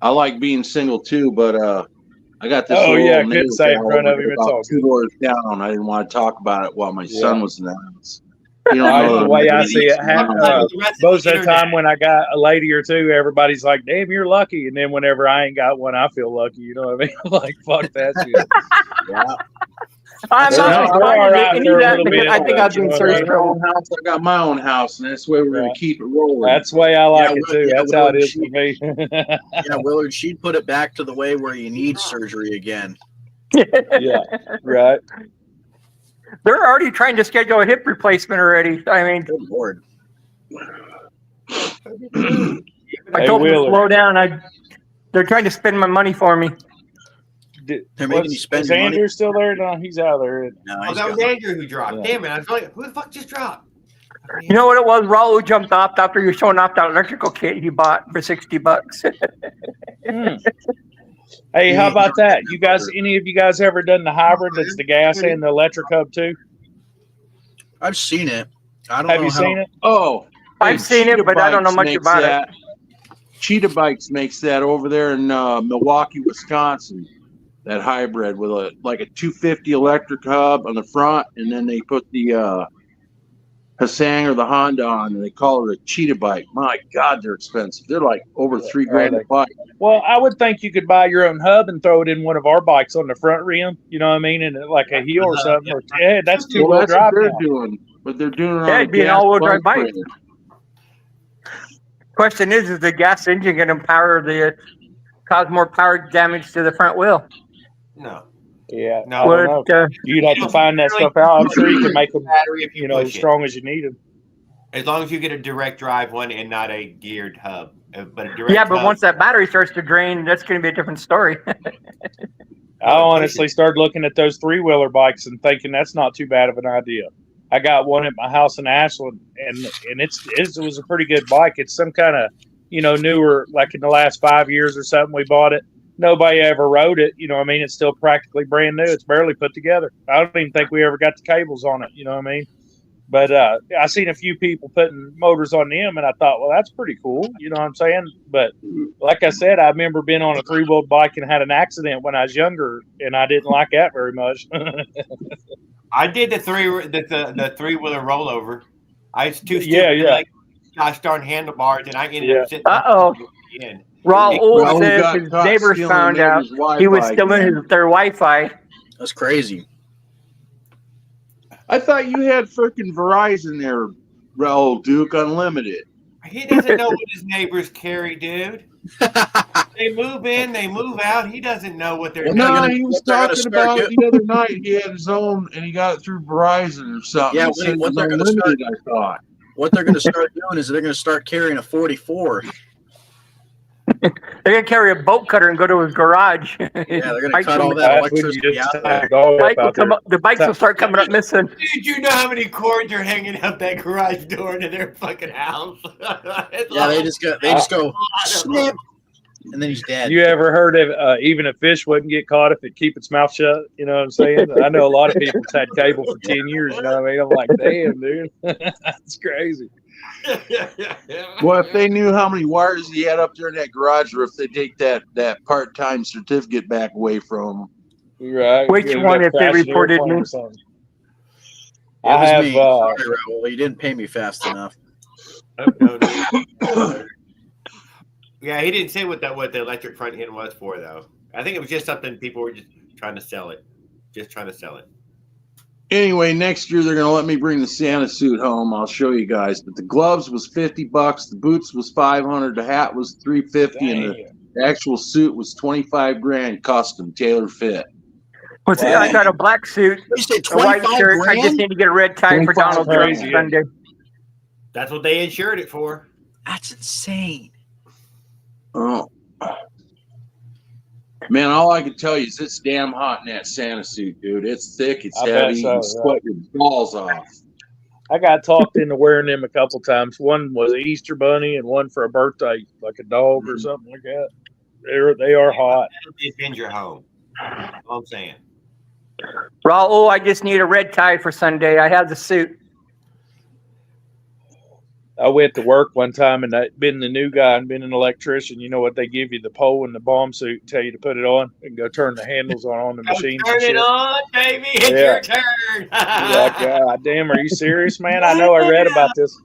I like being single too, but I got this Oh, little yeah, couldn't nail say in file front of over him, it's about all 2 doors down. I didn't want to talk about it while my son Yeah. was in the house. You don't know The that way I'm I see it, most of the internet. time when I got a lady or two, everybody's like, "Damn, you're lucky," and then whenever I ain't got one, I feel lucky. You know what I mean? Like, fuck that shit. I'm They're not all responding to right any there of a that little because bit, I think I've you been know in what I serious mean? trouble. house. I got my own house, and that's the way we're Right. gonna keep it rolling. That's the way I like Yeah, it too. yeah, That's how it Willard, is for me. yeah, Willard, she'd put it back to the way where you need surgery again. Yeah, right. They're already trying to schedule a hip replacement already. I mean, Good Lord. I Hey, told them to Willard. slow down. They're trying to spend my money for me. They're making you spend Is your money. Andrew still there? No, he's out there. No, Oh, he's that was gone. Andrew who dropped. Yeah. Damn it! I was like, who the fuck just dropped? You know what it was? Raul jumped off after you were showing off that electrical kit he bought for $60. Hey, how Yeah. about that? You guys, any of you guys ever done the hybrid that's the gas and the electric hub too? I've seen it. I don't Have know you how. seen it? Oh, I've seen it, Cheetah but I don't know Bikes much makes about it. that. Cheetah Bikes makes that over there in Milwaukee, Wisconsin. That hybrid with a 250 electric hub on the front, and then they put the Husang or the Honda on, and they call it a Cheetah Bike. My God, they're expensive. They're like over $3,000 a bike. Well, I would think you could buy your own hub and throw it in one of our bikes on the front rim. You know what I mean? And like a heel or something. Or, yeah, that's two-wheel Well, that's drive what they're now. doing, but they're doing it Yeah, on a it'd be an gas all-wheel drive bike. frame. Question is the gas engine going to cause more power damage to the front wheel? No. Yeah, No. I don't know. You'd have to find that stuff out. I'm sure you can make them, Battery if you as push it. strong as you need them. As long as you get a direct drive one and not a geared hub. But a direct Yeah, but hub, once that battery starts to drain, that's going to be a different story. I honestly started looking at those three-wheeler bikes and thinking that's not too bad of an idea. I got one at my house in Ashland, and it was a pretty good bike. It's some kind of, newer, like in the last 5 years or something we bought it. Nobody ever rode it. You know what I mean? It's still practically brand new. It's barely put together. I don't even think we ever got the cables on it. You know what I mean? But I seen a few people putting motors on them, and I thought, well, that's pretty cool. You know what I'm saying? But like I said, I remember being on a three-wheel bike and had an accident when I was younger, and I didn't like that very much. I did the three-wheeler rollover. I was too stupid Yeah. to like gosh darn handlebars, and I ended up sitting Uh-oh. in. Raul says his neighbors found out he was stealing their Wi-Fi. That's crazy. I thought you had freaking Verizon there, Raul Duke Unlimited. He doesn't know what his neighbors carry, dude. They move in, they move out. He doesn't know what they're doing. No, he was talking about it the other night. He had his own, and he got it through Verizon or something. Yeah, He said what it they're was going to start. unlimited, I thought. What they're going to start doing is they're going to start carrying a 44. They're going to carry a bolt cutter and go to his garage. Yeah, they're going to cut all that electricity out. The bikes will start coming up missing. Dude, you know how many cords are hanging out that garage door into their fucking house? Yeah, they just go snip, and then he's dead. You ever heard of even a fish wouldn't get caught if it keep its mouth shut? You know what I'm saying? I know a lot of people's had cable for 10 years. You know what I mean? I'm like, damn, dude, that's crazy. Well, if they knew how many wires he had up there in that garage, or if they take that part-time certificate back away from him. Right. Which one if they reported me? I have. Me. Sorry, Raul, you didn't pay me fast enough. Yeah, he didn't say what the electric front end was for, though. I think it was just something people were just trying to sell it. Anyway, next year they're gonna let me bring the Santa suit home. I'll show you guys. But the gloves was $50, the boots was $500, the hat was $350, and the actual suit was $25,000 custom, tailor fit. I got a black suit, a white shirt. I just need to get a red tie for Donald Trump Sunday. That's what they insured it for. That's insane. Oh. Man, all I can tell you is it's damn hot in that Santa suit, dude. It's thick, it's heavy, you sweat your balls off. I got talked into wearing them a couple times. One was an Easter bunny and one for a birthday, like a dog or something like that. They are hot. Defend your home. That's all I'm saying. Raul, I just need a red tie for Sunday. I have the suit. I went to work one time and I'd been the new guy and been an electrician. You know what they give you, the pole and the bomb suit, and tell you to put it on and go turn the handles on the machine. Turn it on, baby. It's your turn. Like, God damn, are you serious, man? I know I read about this.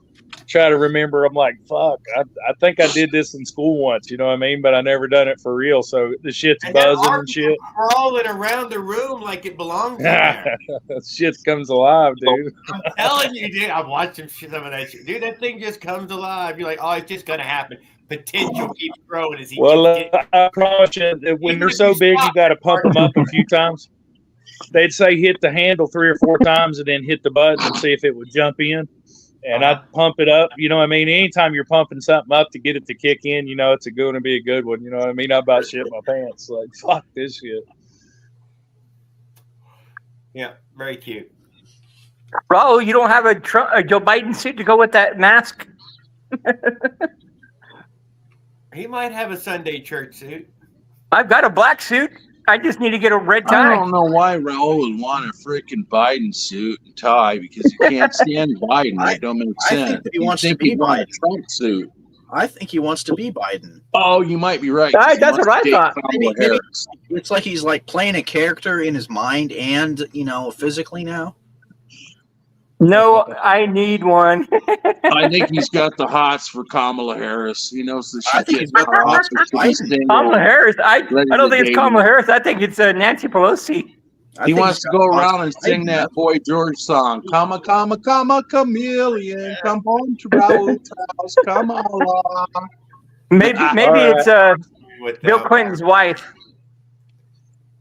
Try to remember. I'm like, fuck. I think I did this in school once, you know what I mean? But I never done it for real. So the shit's buzzing and shit. Crawling around the room like it belongs in there. Shit comes alive, dude. I'm telling you, dude. I've watched some of that shit. Dude, that thing just comes alive. You're like, oh, it's just going to happen. Potential keeps growing as he I promise you, when they're so big, you got to pump them up a few times. They'd say hit the handle 3 or 4 times and then hit the button and see if it would jump in. And I'd pump it up. You know what I mean? Anytime you're pumping something up to get it to kick in, you know it's going to be a good one. You know what I mean? I about shit my pants. Like, fuck this shit. Yeah, very cute. Raul, you don't have a Joe Biden suit to go with that mask? He might have a Sunday church suit. I've got a black suit. I just need to get a red I tie. don't know why Raul would want a freaking Biden suit and tie because you can't stand Biden. That don't make I think sense. that he wants to be he'd want a Biden. Trump suit. I think he wants to be Biden. Oh, you might be right. Right, that's He what I wants to date thought. Kamala Harris. It's like he's like playing a character in his mind and physically now. No, I need one. I think he's got the hots for Kamala Harris. He knows that I she's think he's getting got the hots hots for for she's single. Kamala Harris. I Ready don't to think it's date Kamala him. Harris. I think it's Nancy Pelosi. He wants to go around and sing that Boy George song. Come a chameleon. Come home to Raul's house. Kamala. Maybe All right. it's With Bill that. Clinton's wife.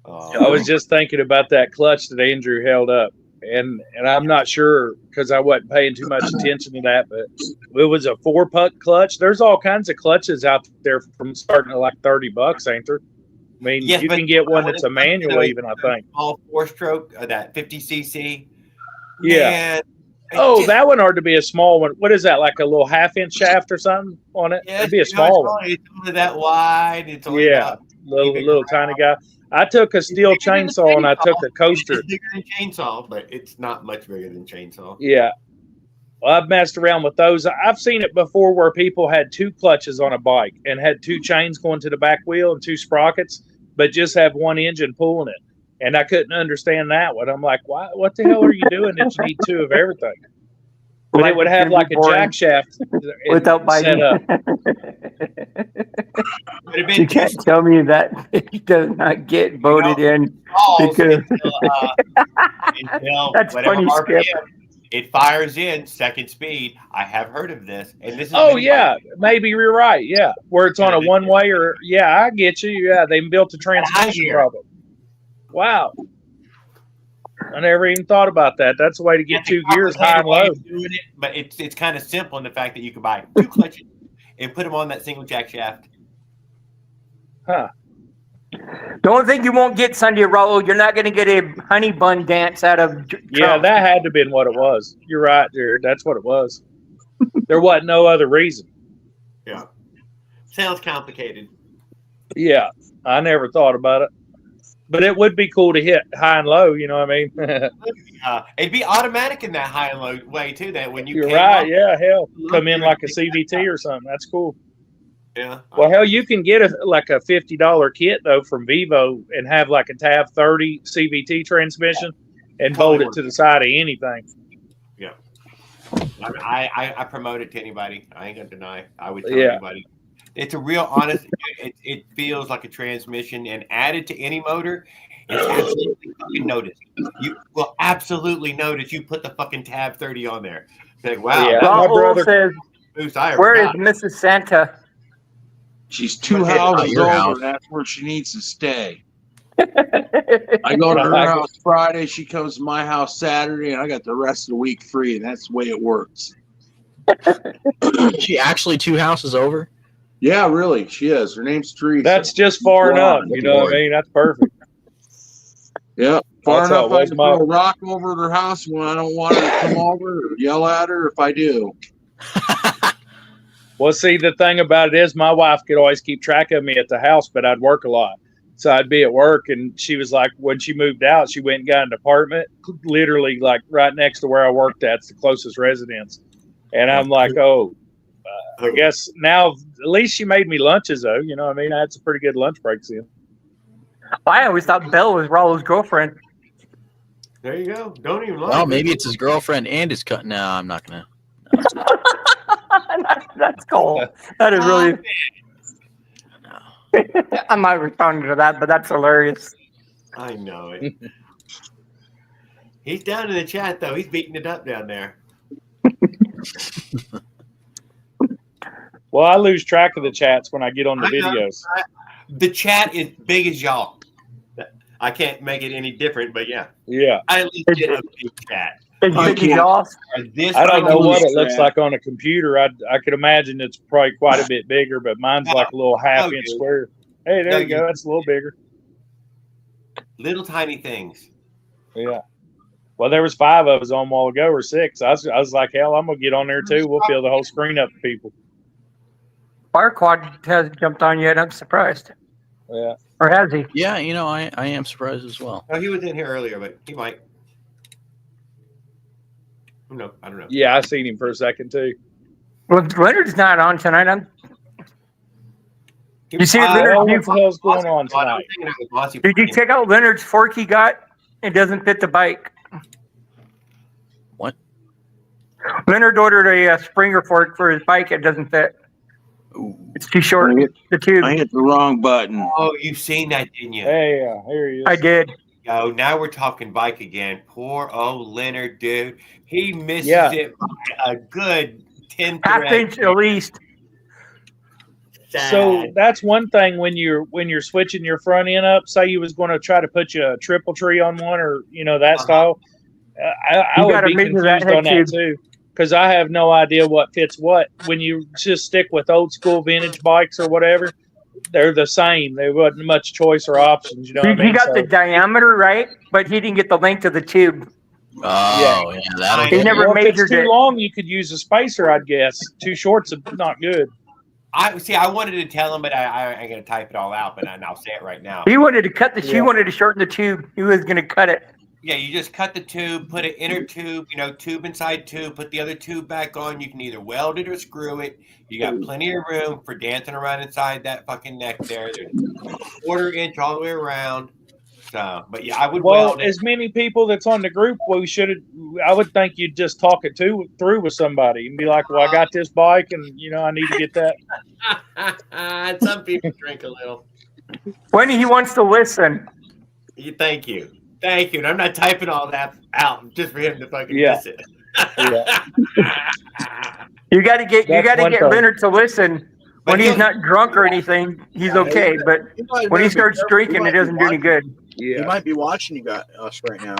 I was just thinking about that clutch that Andrew held up, and I'm not sure because I wasn't paying too much attention to that, but it was a 4-puck clutch. There's all kinds of clutches out there from starting at like $30, ain't there? I mean, Yes, you but can get one when that's it a comes to manual, even I think. Small 4-stroke, that 50cc. Yeah. Man, Oh, that one ought to be a small one. What is that? Like a little 1/2-inch shaft or something on it? Yeah, It'd be a small one. It's only that wide. It's only Yeah, about little tiny guy. I took a steel chainsaw and I took a coaster. It's bigger than chainsaw, but it's not much bigger than chainsaw. Yeah. Well, I've messed around with those. I've seen it before where people had 2 clutches on a bike and had 2 chains going to the back wheel and 2 sprockets, but just have 1 engine pulling it. And I couldn't understand that one. I'm like, why? What the hell are you doing that you need 2 of everything? But Like it would it's have gonna like be a boring jack shaft without set biting. up. Would have You been can't tell me that it does not get voted in balls because until That's whatever funny, RPM, Skip. it fires in second speed. I have heard of this, and this is Oh yeah, maybe you're right. Yeah, where it's on a one way or yeah, I get you. Yeah, they built a transmission hear. problem. Wow, I never even thought about that. That's a way to get 2 gears high and low. Doing it, but it's kind of simple in the fact that you can buy 2 clutches and put them on that single jack shaft. Huh? the only thing you won't get Sunday, Raul, you're not going to get a honey bun dance out of Yeah, Trump. that had to have been what it was. You're right, Jared. That's what it was. There wasn't no other reason. Yeah, sounds complicated. Yeah, I never thought about it. But it would be cool to hit high and low. You know what I mean? It'd be automatic in that high and low way too. That when you You're came right. up, Yeah, hell, come in like a CVT or something. That's cool. yeah. Well, hell, you can get like a $50 kit though from Vivo and have like a Tab 30 CVT transmission and bolt it to the side of anything. Yeah. I promote it to anybody. I ain't gonna deny. I would tell Yeah. anybody. It's a real honest. It feels like a transmission, and added to any motor, it's absolutely fucking noticed. You will absolutely notice you put the fucking Tab 30 on there. Like, wow. Yeah. that's My Raul brother- says, the boost I ever where is got. Mrs. Santa? She's 2 But hey, houses your over. house. That's where she needs to stay. I go to her house Friday. She comes to my house Saturday, and I got the rest of the week free. And that's the way it works. Is she actually 2 houses over? Yeah, really, she is. Her name's Teresa. That's just far Wow, enough. You know what I mean? That's perfect. yeah, far That's how enough. it I was can my- throw a rock over at her house when I don't want her to come over, or yell at her if I do. Well, see, the thing about it is my wife could always keep track of me at the house, but I'd work a lot. So I'd be at work, and she was like, when she moved out, she went and got an apartment, literally like right next to where I worked at. It's the closest residence. And I'm like, I guess now at least she made me lunches, though. You know what I mean? I had some pretty good lunch breaks in. I always thought Belle was Raul's girlfriend. There you go. Don't even lie. Well, maybe it's his girlfriend and his cut. No, I'm not gonna. That's cool. That is really. I'm not responding to that, but that's hilarious. I know it. He's down in the chat though. He's beating it up down there. Well, I lose track of the chats when I get on the I know. videos. The chat is big as y'all. I can't make it any different, but yeah, Yeah. I at least get a big chat. It's I big as can't- y'all. This I don't know what it lose looks track. like on a computer. I could imagine it's probably quite a bit bigger, but mine's like a little half-inch dude. square. Hey, there No, you go. That's a little bigger. little tiny things. Yeah. Well, there was 5 of us on a while ago, or 6. I was like, hell, I'm gonna get on there too. We'll fill the whole screen up with people. Fire Quad hasn't jumped on yet. I'm surprised. Yeah. Or has he? Yeah, you know, I am surprised as well. Oh, he was in here earlier, but he might. No, I don't know. Yeah, I seen him for a second too. Well, Leonard's not on tonight. You see Well, Leonard? what the hell's going on tonight? Did you check out Leonard's fork he got? It doesn't fit the bike. What? Leonard ordered a Springer fork for his bike. It doesn't fit. Ooh. It's too short. The tube. I hit the wrong button. Oh, you've seen that, didn't you? Hey, here he is. I did. Oh, now we're talking bike again. Poor old Leonard, dude. He misses it by a good 10 half inch at least. So that's one thing when you're switching your front end up. Say you was going to try to put you a triple tree on one, or that style. I would be confused on that too, because I have no idea what fits what. When you just stick with old school vintage bikes or whatever, they're the same. There wasn't much choice or options. You know, what I mean? He got the diameter right, but he didn't get the length of the tube. Oh, yeah, that'll He never if measured it's too it. long, you could use a spacer, I'd guess. Too short's not good. I wanted to tell him, but I ain't gonna type it all out. But I'll say it right now. He wanted to cut the. He wanted to shorten the tube. He was going to cut it. Yeah, you just cut the tube, put an inner tube, tube inside tube, put the other tube back on. You can either weld it or screw it. You got plenty of room for dancing around inside that fucking neck there. There's a 1/4 inch all the way around. So, but yeah, I would weld it. As many people that's on the group, I would think you'd just talk it through with somebody and be like, well, I got this bike and, I need to get that. Some people drink a little. When he wants to listen. Thank you. And I'm not typing all that out just for him to fucking miss it. You got to get thing. Leonard to listen. When he's not drunk or anything, he's okay. But when he starts drinking, it doesn't do any good. He might be watching us right now.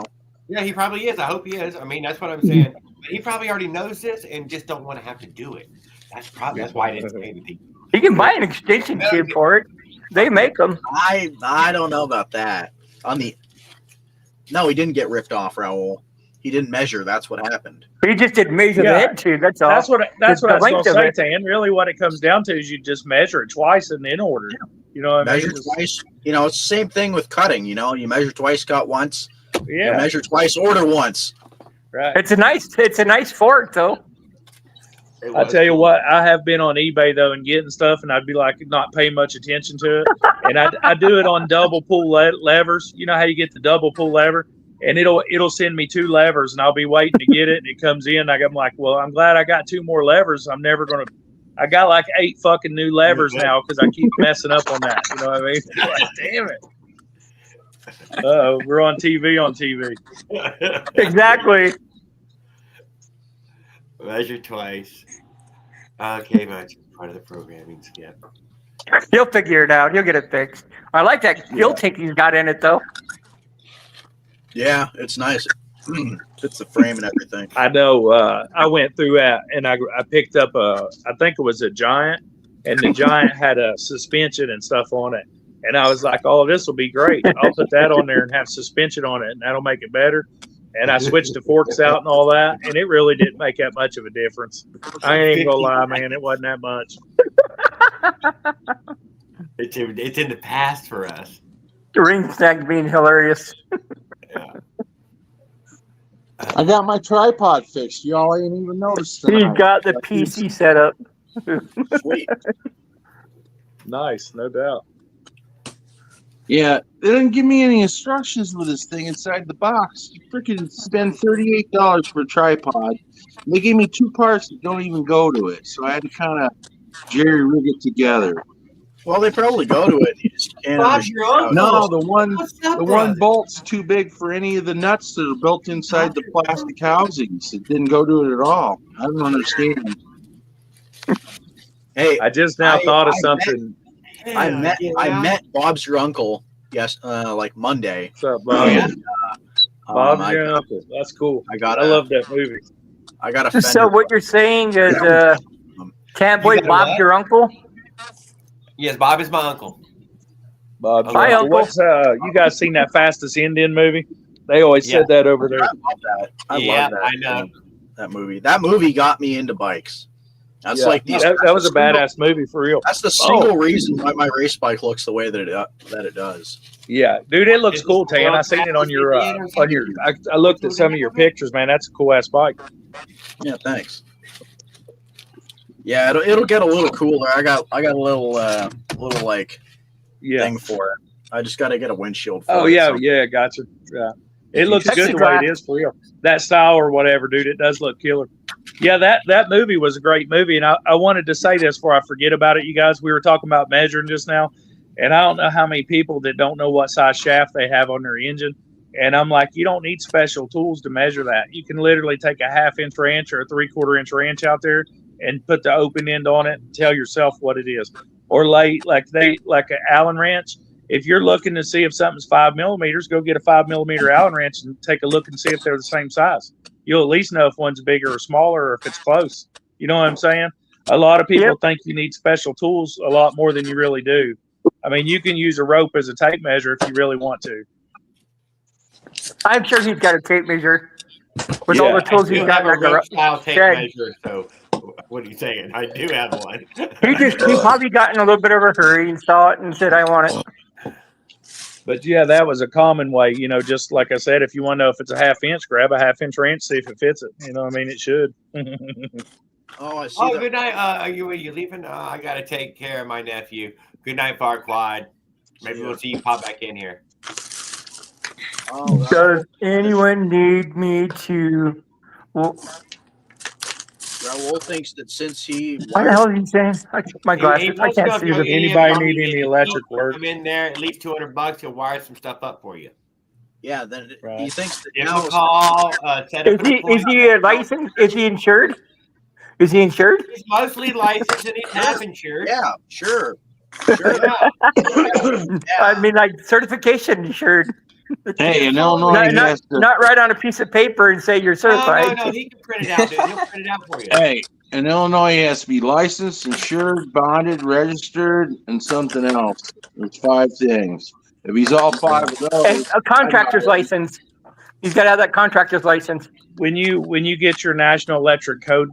Yeah, he probably is. I hope he is. I mean, that's what I'm saying. But he probably already knows this and just don't want to have to do it. That's why I didn't say anything. He can buy an extension tube for it. They make them. I don't know about that. No, he didn't get ripped off, Raul. He didn't measure. That's what happened. He just didn't measure the head tube. That's all. That's what I was going to say, it. Tan. Really, what it comes down to is you just measure it twice and then order. You know what I mean? Measure twice. It's the same thing with cutting. You measure twice, cut once. Yeah. You measure twice, order once. Right. It's a nice fork though. I tell you what, I have been on eBay though and getting stuff, and I'd be like not paying much attention to it, and I do it on double pull levers. You know how you get the double pull lever, and it'll send me 2 levers, and I'll be waiting to get it, and it comes in. I'm like, well, I'm glad I got 2 more levers. I'm never gonna. I got like 8 fucking new levers now because I keep messing up on that. You know what I mean? Like, damn it. We're on TV. Exactly. Measure twice. Okay, much part of the programming skip. He'll figure it out. He'll get it fixed. I like that fuel tank he's got in it though. Yeah, it's nice. Fits the frame and everything. I know. I went through that, and I picked up I think it was a Giant, and the Giant had a suspension and stuff on it. And I was like, oh, this will be great. I'll put that on there and have suspension on it, and that'll make it better. And I switched the forks out and all that, and it really didn't make that much of a difference. I ain't even gonna lie, man. It wasn't that much. It's in the past for us. The ring stack being hilarious. I got my tripod fixed. Y'all ain't even noticed. He got the PC set up. Sweet. Nice, no doubt. Yeah, they didn't give me any instructions with this thing inside the box. You freaking spend $38 for a tripod. They gave me 2 parts that don't even go to it, so I had to kind of jerry rig it together. Well, they probably go to it. You just can't. No, the one bolt's too big for any of the nuts that are built inside the plastic housings. It didn't go to it at all. I don't understand. Hey, I just now thought of something. I met Bob's your uncle. Yes, like Monday. What's up, Bob? Bob's your got- uncle. That's cool. I love that movie. I got a So what you're saying is, Catboy You got Bob's what? your uncle? Yes, Bob is my uncle. Bob's Hi, your Uncle. What's you guys seen that Fastest Indian movie? They always Yeah. said that over there. I love that. I Yeah, love that. I know. That movie. That movie got me into bikes. That's Yeah, like that was a badass movie for real. That's the single reason why my race bike looks the way that it does. Yeah, dude, it looks cool, Tan. I seen it on your I looked at some of your pictures, man. That's a cool ass bike. Yeah, thanks. Yeah, it'll get a little cooler. I got a little like thing for it. I just got to get a windshield. For yeah, gotcha. Yeah, it looks good the way it is for real. That style or whatever, dude. It does look killer. Yeah, that movie was a great movie, and I wanted to say this before I forget about it, you guys. We were talking about measuring just now, and I don't know how many people that don't know what size shaft they have on their engine. And I'm like, you don't need special tools to measure that. You can literally take a 1/2 inch wrench or a 3/4 inch wrench out there and put the open end on it and tell yourself what it is. Or like an Allen wrench. If you're looking to see if something's 5 millimeters, go get a 5 millimeter Allen wrench and take a look and see if they're the same size. You'll at least know if one's bigger or smaller or if it's close. You know what I'm saying? A lot of people think you need special tools a lot more than you really do. I mean, you can use a rope as a tape measure if you really want to. I'm sure he's got a tape measure with all the tools he's got. I do have a rope style tape measure, so what are you saying? I do have one. He probably got in a little bit of a hurry and saw it and said, I want it. But yeah, that was a common way, you know, just like I said, if you want to know if it's a 1/2 inch, grab a 1/2 inch wrench, see if it fits it. You know what I mean? It should. Oh, I see. Oh, good night. Are you leaving? I got to take care of my nephew. Good night, Farquad. Maybe we'll see you pop back in here. Oh, does anyone need me to? Well, Raul thinks that since he. What the hell is he saying? My glasses. I can't see them. Anybody need any electric work? Come in there, at least $200. He'll wire some stuff up for you. Yeah, then he thinks that Give now him a call. Set up Is he licensed? Is he insured? Is he insured? He's mostly licensed and he's half insured. Yeah, sure. I mean, like certification insured. Hey, in Illinois, not write on a piece of paper and say you're certified. No, he can print it out, dude. He'll print it out for you. Hey, in Illinois, he has to be licensed, insured, bonded, registered, and something else. There's 5 things. If he's all 5 of those, And a contractor's license. He's got to have that contractor's license. When you get your National Electric Code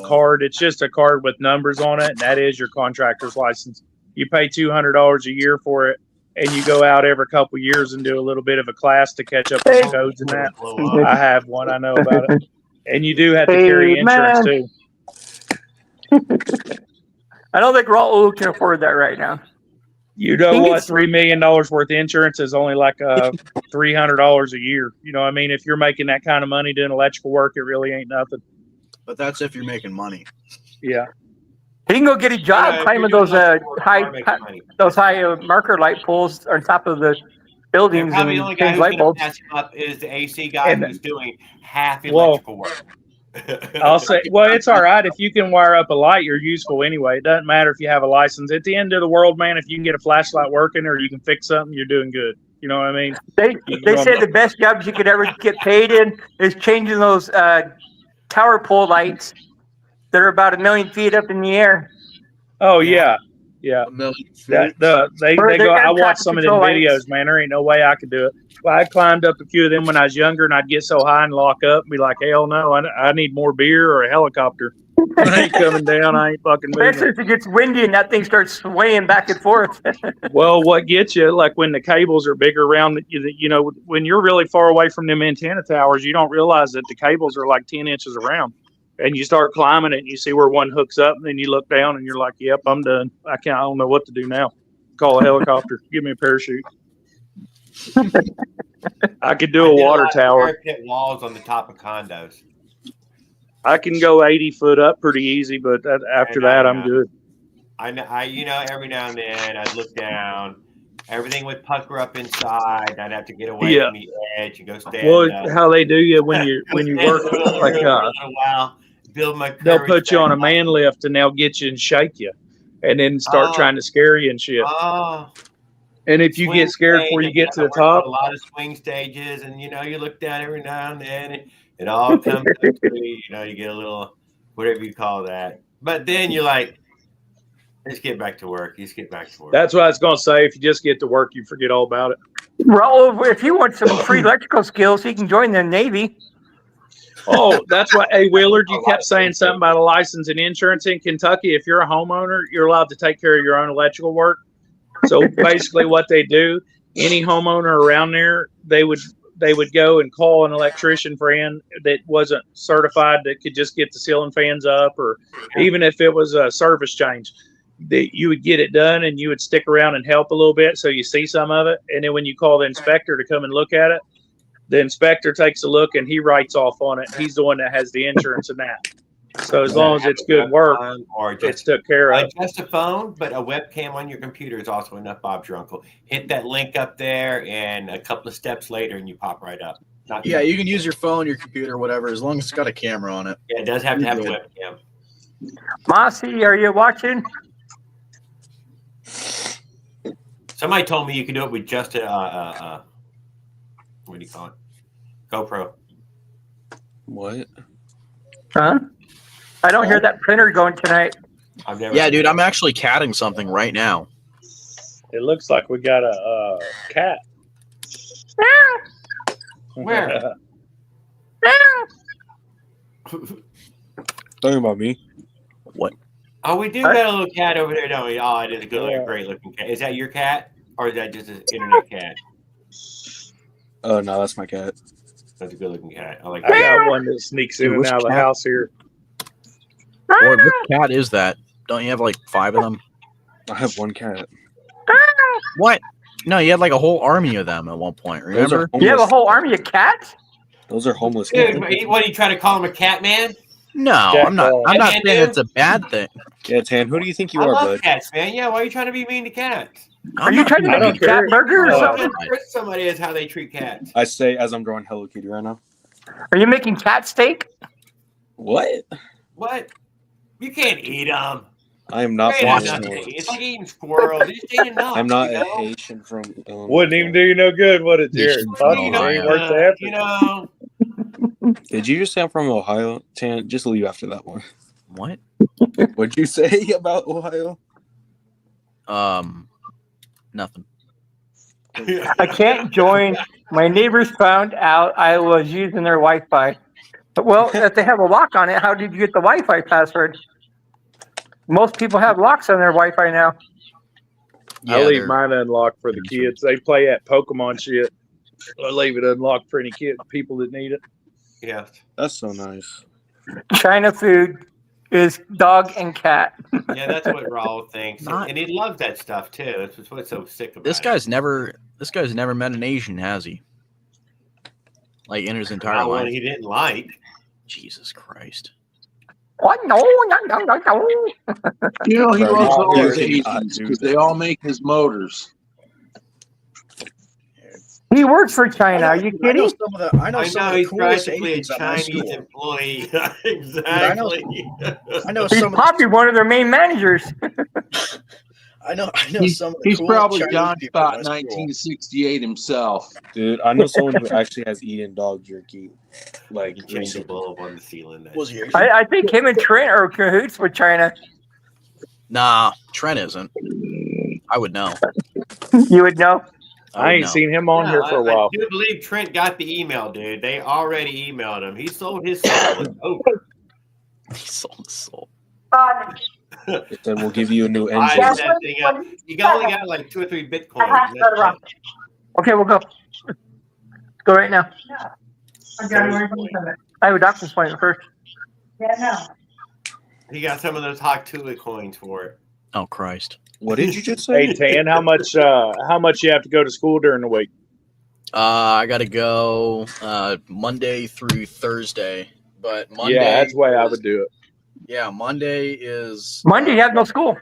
card, it's just a card with numbers on it, and that is your contractor's license. You pay $200 a year for it, and you go out every couple of years and do a little bit of a class to catch up with the codes and that. I have one. I know about it. And you do have to carry insurance too. I don't think Raul can afford that right now. You know what? $3 million worth of insurance is only like $300 a year. You know what I mean? If you're making that kind of money doing electrical work, it really ain't nothing. But that's if you're making money. Yeah. He can go get a job climbing those high marker light poles on top of the buildings Probably the and only guy change who's light going to bulbs. pass him up is the AC guy And- who's doing half electrical work. I'll say, well, it's all right. If you can wire up a light, you're useful anyway. It doesn't matter if you have a license. At the end of the world, man, if you can get a flashlight working or you can fix something, you're doing good. You know what I mean? They say the best jobs you could ever get paid in is changing those tower pole lights that are about 1 million feet up in the air. Oh yeah. Yeah. They go. I watched some of them videos, man. There ain't no way I could do it. Well, I climbed up a few of them when I was younger, and I'd get so high and lock up and be like, hell no, I need more beer or a helicopter. I ain't coming down. I ain't fucking moving. Especially if it gets windy and that thing starts swaying back and forth. Well, what gets you, like when the cables are bigger around, you know, when you're really far away from them antenna towers, you don't realize that the cables are like 10 inches around. And you start climbing it and you see where one hooks up, and then you look down and you're like, yep, I'm done. I don't know what to do now. Call a helicopter. Give me a parachute. I could do a water tower. Pit walls on the top of condos. I can go 80 foot up pretty easy, but after that, I'm good. I know, every now and then I'd look down. Everything would pucker up inside. And I'd have to get away from the edge and go stand up. How they do you when you work like they'll put you on a man lift and they'll get you and shake you, and then start trying to scare you and shit. And if you get scared before you get to the top, a lot of swing stages, and you look down every now and then, and it all comes up to you get a little whatever you call that. But then you're like, let's get back to work. Let's get back to work. That's what I was gonna say. If you just get to work, you forget all about it. Raul, if you want some free electrical skills, he can join the Navy. Oh, that's why. Hey, Willard, you kept saying something about a license and insurance in Kentucky. If you're a homeowner, you're allowed to take care of your own electrical work. So basically, what they do, any homeowner around there, they would go and call an electrician friend that wasn't certified that could just get the ceiling fans up, or even if it was a service change, that you would get it done and you would stick around and help a little bit so you see some of it. And then when you call the inspector to come and look at it, the inspector takes a look and he writes off on it. He's the one that has the insurance and that. So as long as it's good work, or it's took care of. Just a phone, but a webcam on your computer is also enough, Bob's your uncle. Hit that link up there, and a couple of steps later, and you pop right up. Yeah, you can use your phone, your computer, whatever, as long as it's got a camera on it. Yeah, it does have to have a webcam. Mossy, are you watching? Somebody told me you could do it with just a what do you call it? GoPro. What? Huh? I don't hear that printer going tonight. Yeah, dude, I'm actually catting something right now. It looks like we got a cat. Where? Talking about me? What? Oh, we do got a little cat over there, don't we? Oh, it is a good, great looking cat. Is that your cat, or is that just an internet cat? Oh no, that's my cat. That's a good looking cat. I like. I got one that sneaks in and out of the house here. Or what cat is that? Don't you have like 5 of them? I have one cat. What? No, you had like a whole army of them at one point. Remember? You have a whole army of cats? Those are homeless Dude, cats. what are you trying to call him, a cat man? No, I'm not. I'm not saying it's a bad thing. Yeah, Tan, who do you think you I are, love bud? cats, man. Yeah, why are you trying to be mean to cats? Are you trying to make a cat burger or something? Somebody is how they treat cats. I say as I'm drawing Hello Kitty right now. Are you making cat steak? What? What? You can't eat them. I am not. It's like eating squirrels. You just ain't enough. I'm not you a know? Haitian from. Wouldn't even do you no good, would it, Jared? You know. Did you just say I'm from Ohio? Tan, just leave after that one. What? What'd you say about Ohio? Nothing. I can't join. My neighbors found out I was using their Wi-Fi. Well, if they have a lock on it, how did you get the Wi-Fi password? Most people have locks on their Wi-Fi now. I leave mine unlocked for the kids. They play that Pokemon shit. I leave it unlocked for any people that need it. Yeah, that's so nice. China food is dog and cat. Yeah, that's what Raul thinks, and he loves that stuff too. That's what's so sick about This guy's never met an Asian, has he? Like in his entire Not one life. he didn't like. Jesus Christ. What? No. You know, he Bro, loves all you're his kidding. Asians because they all make his motors. He works for China. Are you I know kidding? some of the. I know some of the He's coolest practically a Asians at my Chinese school. employee. Exactly. I know He's some. probably one of their main managers. I know some of the He's coolest probably Chinese John people at Scott my school. 1968 himself. Dude, I know someone who actually has eaten dog jerky. Like, He changed the bulb on the ceiling. Was he? I think him and Trent are cahoots with China. Nah, Trent isn't. I would know. You would know. I ain't seen him on here for a while. I do believe Trent got the email, dude. They already emailed him. He sold his soul. It's over. He sold his soul. They said we'll give you a new I engine. set that thing up. You only got like 2 or 3 Bitcoin. That's it. Okay, we'll go. Go right now. I have a doctor's appointment first. He got some of those hot Tula coins for it. Oh Christ. What did you just say? Hey Tan, how much you have to go to school during the week? I gotta go Monday through Thursday. But Monday Yeah, that's the way I would do it. Yeah, Monday is Monday, you have no school.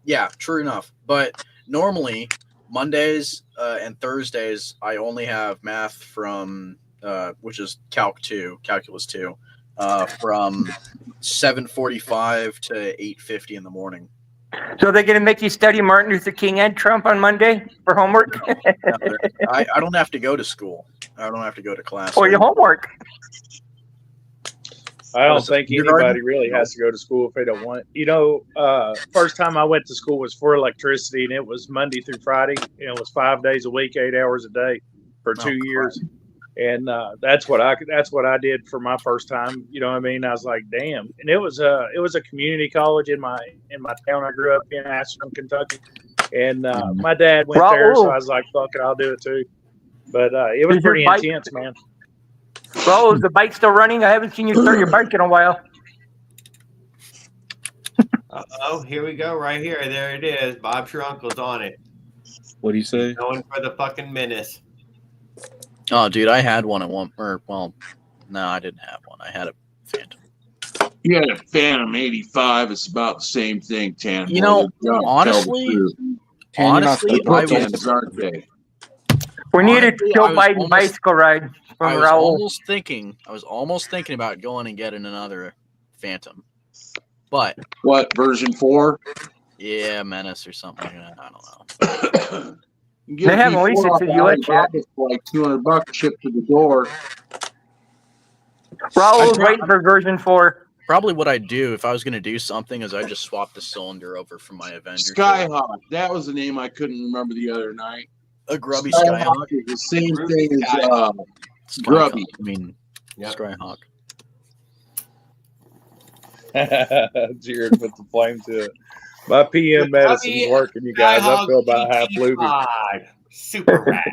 Yeah, true enough. But normally Mondays and Thursdays I only have math from which is calculus 2, from 7:45 to 8:50 in the morning. So they're going to make you study Martin Luther King and Trump on Monday for homework? I don't have to go to school. I don't have to go to class. Or your homework? I don't think anybody really has to go to school if they don't want. You know, first time I went to school was for electricity, and it was Monday through Friday. And it was 5 days a week, 8 hours a day for 2 years. And that's what I did for my first time. You know what I mean? I was like, damn. And it was a community college in my town I grew up in, Ashland, Kentucky. And my dad went there, so I was like, fuck it, I'll do it too. But it was pretty intense, man. Raul, is the bike still running? I haven't seen you start your bike in a while. Oh, here we go, right here. There it is. Bob's your uncle's on it. What do you say? Going for the fucking menace. Oh, dude, I had one at one. No, I didn't have one. I had a Phantom. You had a Phantom 85. It's about the same thing, Tan. You know, honestly, I was, aren't they? We needed honestly, Joe I was Biden almost- bicycle ride from I was Raul. almost thinking about going and getting another Phantom. But What, version 4? yeah, Menace or something like that. I don't know. You get They a haven't released V4 it to the off US yet. Alibaba for like $200 shipped to the door. Raul's waiting for version 4. Probably what I'd do if I was going to do something is I'd just swap the cylinder over from my Avenger. Skyhawk. That was the name I couldn't remember the other night. A grubby Skyhawk Skyhawk. is the same thing as grubby. I mean, Skyhawk. Jared put the flame to it. My PM medicine's working, you guys. I feel about half loopy. Super rad.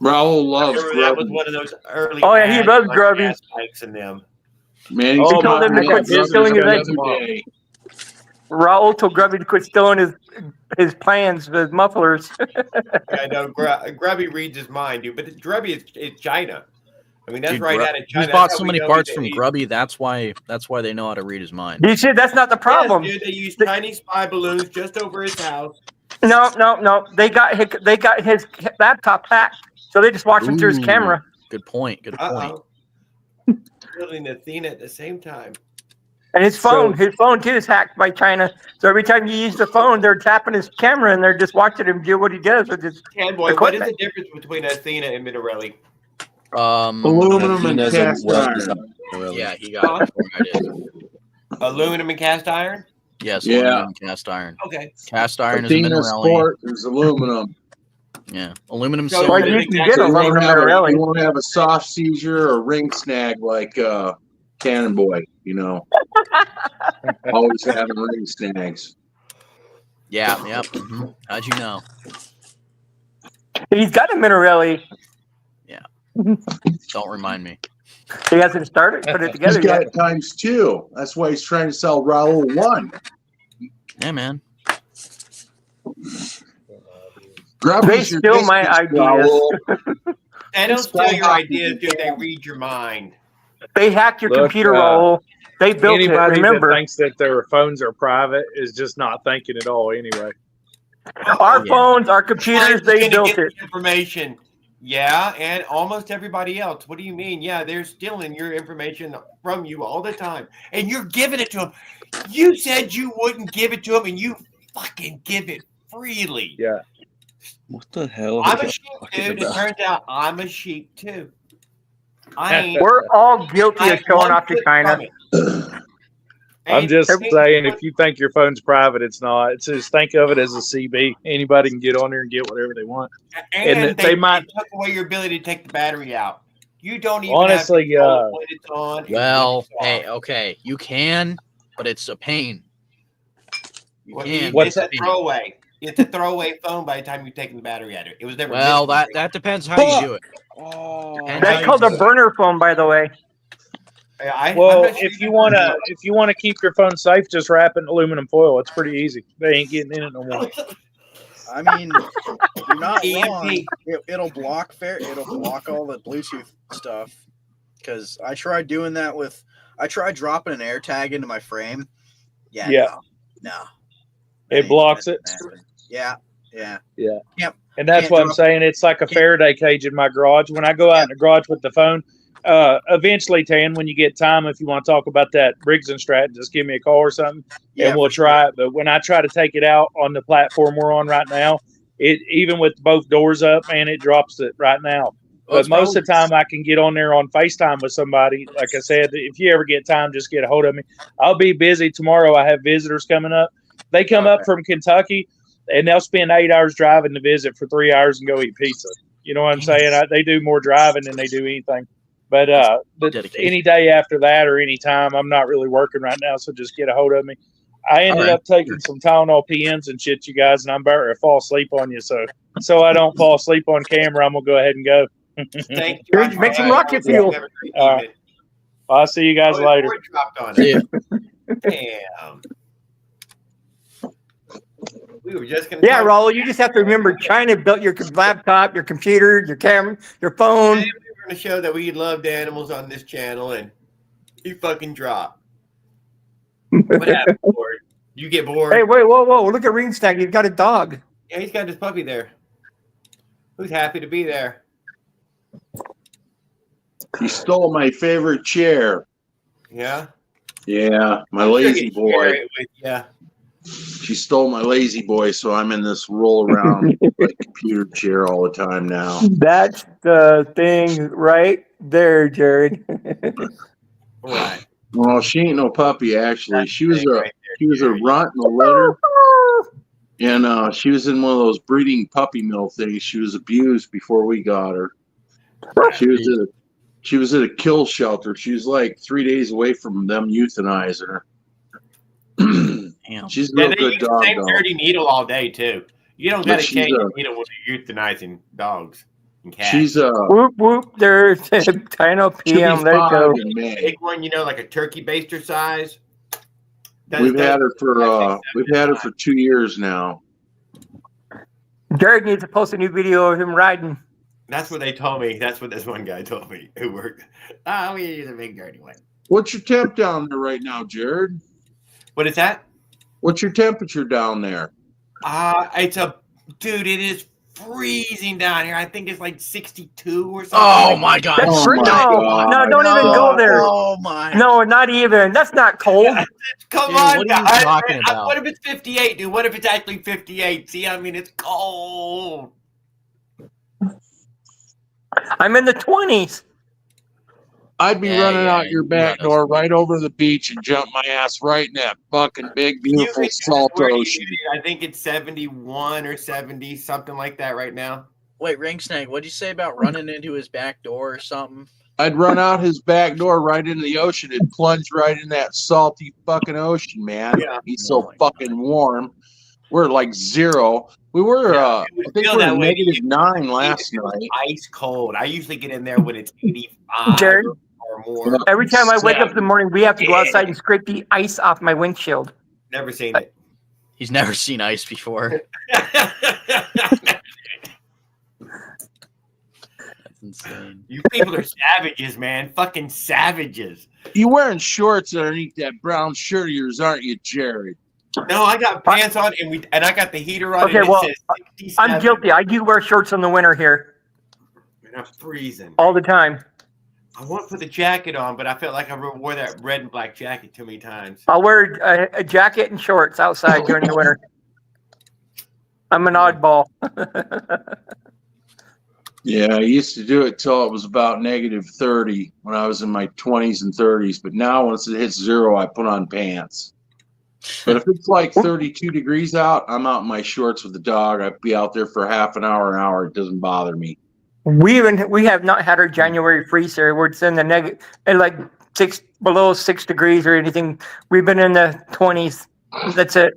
Raul loves That grubby. was one of those early. Oh, yeah, he loves like, grubby. gas bikes in them. Man, He told my him to quit business stealing his the eggs. other day. Raul told Grubby to quit stealing his plans, his mufflers. I know Grubby reads his mind, dude. But Grubby is China. I mean, that's Dude, right out of China. He's bought That's so how we many know parts he's- from Grubby. That's why they know how to read his mind. You see, that's not the problem. Yes, dude, they use tiny spy balloons just over his house. No. They got his laptop hacked, so they just watched him through his Ooh. camera. Good point. Good point. Building Athena at the same time. And his phone too is hacked by China. So every time you use the phone, they're tapping his camera and they're just watching him do what he does with his Boy, what is the difference between Athena and Minarelli? Aluminum and cast iron. Yeah, he got it. Aluminum and cast iron? Yes, Yeah. aluminum and cast iron. Okay. Cast iron is a Athena mineral. Sport is aluminum. Yeah, aluminum So silver. you can get So you aluminum you won't have a soft seizure or ring snag like Cannon Boy, you know. Always having ring snags. Yeah, yep. Mhm. How'd you know? He's got a Minarelli. Don't remind me. He hasn't started, put it He's together got yet. it times 2. That's why he's trying to sell Raul 1. Yeah, man. They steal my ideas. They don't steal your ideas, dude. They read your mind. They hacked your Look, computer, Raul. They built it. Anybody Remember, that thinks that their phones are private is just not thinking at all anyway. our phones, our computers, China's they gonna built get it. this information. Yeah, and almost everybody else. What do you mean? Yeah, they're stealing your information from you all the time, and you're giving it to them. You said you wouldn't give it to them, and you fucking give it freely. Yeah. What the hell? I'm are a you sheep, talking dude. It about? turns out I'm a sheep too. I ain't. We're all guilty I of showing one off to foot China. from it. I'm Ain't- just ain't saying, one- if you think your phone's private, it's not. It's just think of it as a CB. Anybody can get on there and get whatever they want. and and they, they might- took away your ability to take the battery out. You don't even Honestly, have control when it's on. and when Well, it's off. hey, okay, you can, but it's a pain. You Well, can. it's a throwaway. It's a throwaway phone by the time you've taken the battery out of it. It was never. Well, missing. that depends how you do it. Depends how That's you called do a it. burner phone, by the way. I'm Well, not sure if you wanna keep your phone safe, just wrap it in aluminum foil. It's pretty easy. They ain't getting in it no more. I mean, you're not EMP. wrong. It'll block all the Bluetooth stuff. Because I tried doing that I tried dropping an AirTag into my frame. Yeah. Yeah. No. It blocks it. Yeah. Yeah. Yep. And that's Can't what I'm drop- saying. It's like a Faraday cage in my garage. When I go out in the garage with the phone, eventually, Tan, when you get time, if you want to talk about that Briggs and Stratton, just give me a call or something, and we'll try it. But when I try to take it out on the platform we're on right now, it even with both doors up, man, it drops it right now. But most of the time, I can get on there on FaceTime with somebody. Like I said, if you ever get time, just get a hold of me. I'll be busy tomorrow. I have visitors coming up. They come up from Kentucky, and they'll spend 8 hours driving to visit for 3 hours and go eat pizza. You know what I'm saying? They do more driving than they do anything. But Dedication. any day after that or any time, I'm not really working right now, so just get a hold of me. I ended up taking some Tylenol PNs and shit, you guys, and I'm about to fall asleep on you. So I don't fall asleep on camera, I'm gonna go ahead and go. Thank you. Make some rocket fuel. I'll see you guys later. See ya. Damn. We were just gonna. Yeah, talk- Raul, you just have to remember China built your laptop, your computer, your camera, your phone. We were gonna show that we loved animals on this channel, and he fucking dropped. What happened, bored? You get bored? Hey, wait, whoa. Look at Ring Stack. He's got a dog. Yeah, he's got his puppy there. Who's happy to be there? He stole my favorite chair. Yeah. Yeah, my I'm sure lazy he'd boy. share it with ya. She stole my lazy boy, so I'm in this roll around like computer chair all the time now. That's the thing right there, Jared. Right. Well, she ain't no puppy actually. She was a Right there, she was a Jerry. runt in a litter, and she was in one of those breeding puppy mill things. She was abused before we got her. She was at a kill shelter. She was like 3 days away from them euthanizing her. Damn. She's a Yeah, real they good use the dog same though. dirty needle all day too. You don't But got to she's change a- the needle when you're euthanizing dogs and cats. She's Whoop, whoop. There's Tino she'll PM. be There you 5 go. in May. big one, you know, like a turkey baster size. We've had her for 2 years now. Jared needs to post a new video of him riding. That's what they told me. That's what this one guy told me who worked. Oh, we use a big dirty one. What's your temp down there right now, Jared? What is that? What's your temperature down there? Dude, it is freezing down here. I think it's like 62 or something. Oh my god. Oh No, my God. no, don't even go there. Oh my. No, not even. That's not cold. Come Dude, on, what are you guys. talking about? What if it's 58, dude? What if it's actually 58? See, I mean, it's cold. I'm in the 20s. I'd be Yeah, running yeah, out your you back got us. door right over the beach and jump my ass right in that fucking big, beautiful salt Where do you ocean. use it? I think it's 71 or 70, something like that right now. Wait, Ring Snake, what'd you say about running into his back door or something? I'd run out his back door right into the ocean and plunge right in that salty fucking ocean, man. Yeah. He's Oh so my fucking warm. We're like 0. We were, Yeah, it I would think feel we that were way. -9 last It was night. ice cold. I usually get in there when it's 85 Jared? or more. Every time I wake up in the morning, we have to go outside and scrape the ice off my windshield. Never seen it. He's never seen ice before. That's insane. You people are savages, man. Fucking savages. You wearing shorts underneath that brown shirt of yours, aren't you, Jared? No, I got pants on and I got the heater on. Okay, and it well, says 67. I'm guilty. I do wear shorts in the winter here And I'm freezing. all the time. I want to put the jacket on, but I felt like I wore that red and black jacket too many times. I'll wear a jacket and shorts outside during the winter. I'm an oddball. Yeah, I used to do it till it was about -30 when I was in my 20s and 30s. But now, once it hits 0, I put on pants. But if it's like 32 degrees out, I'm out in my shorts with the dog. I'd be out there for half an hour. It doesn't bother me. We have not had our January freeze here where it's in the negative, like below 6 degrees or anything. We've been in the 20s. That's it.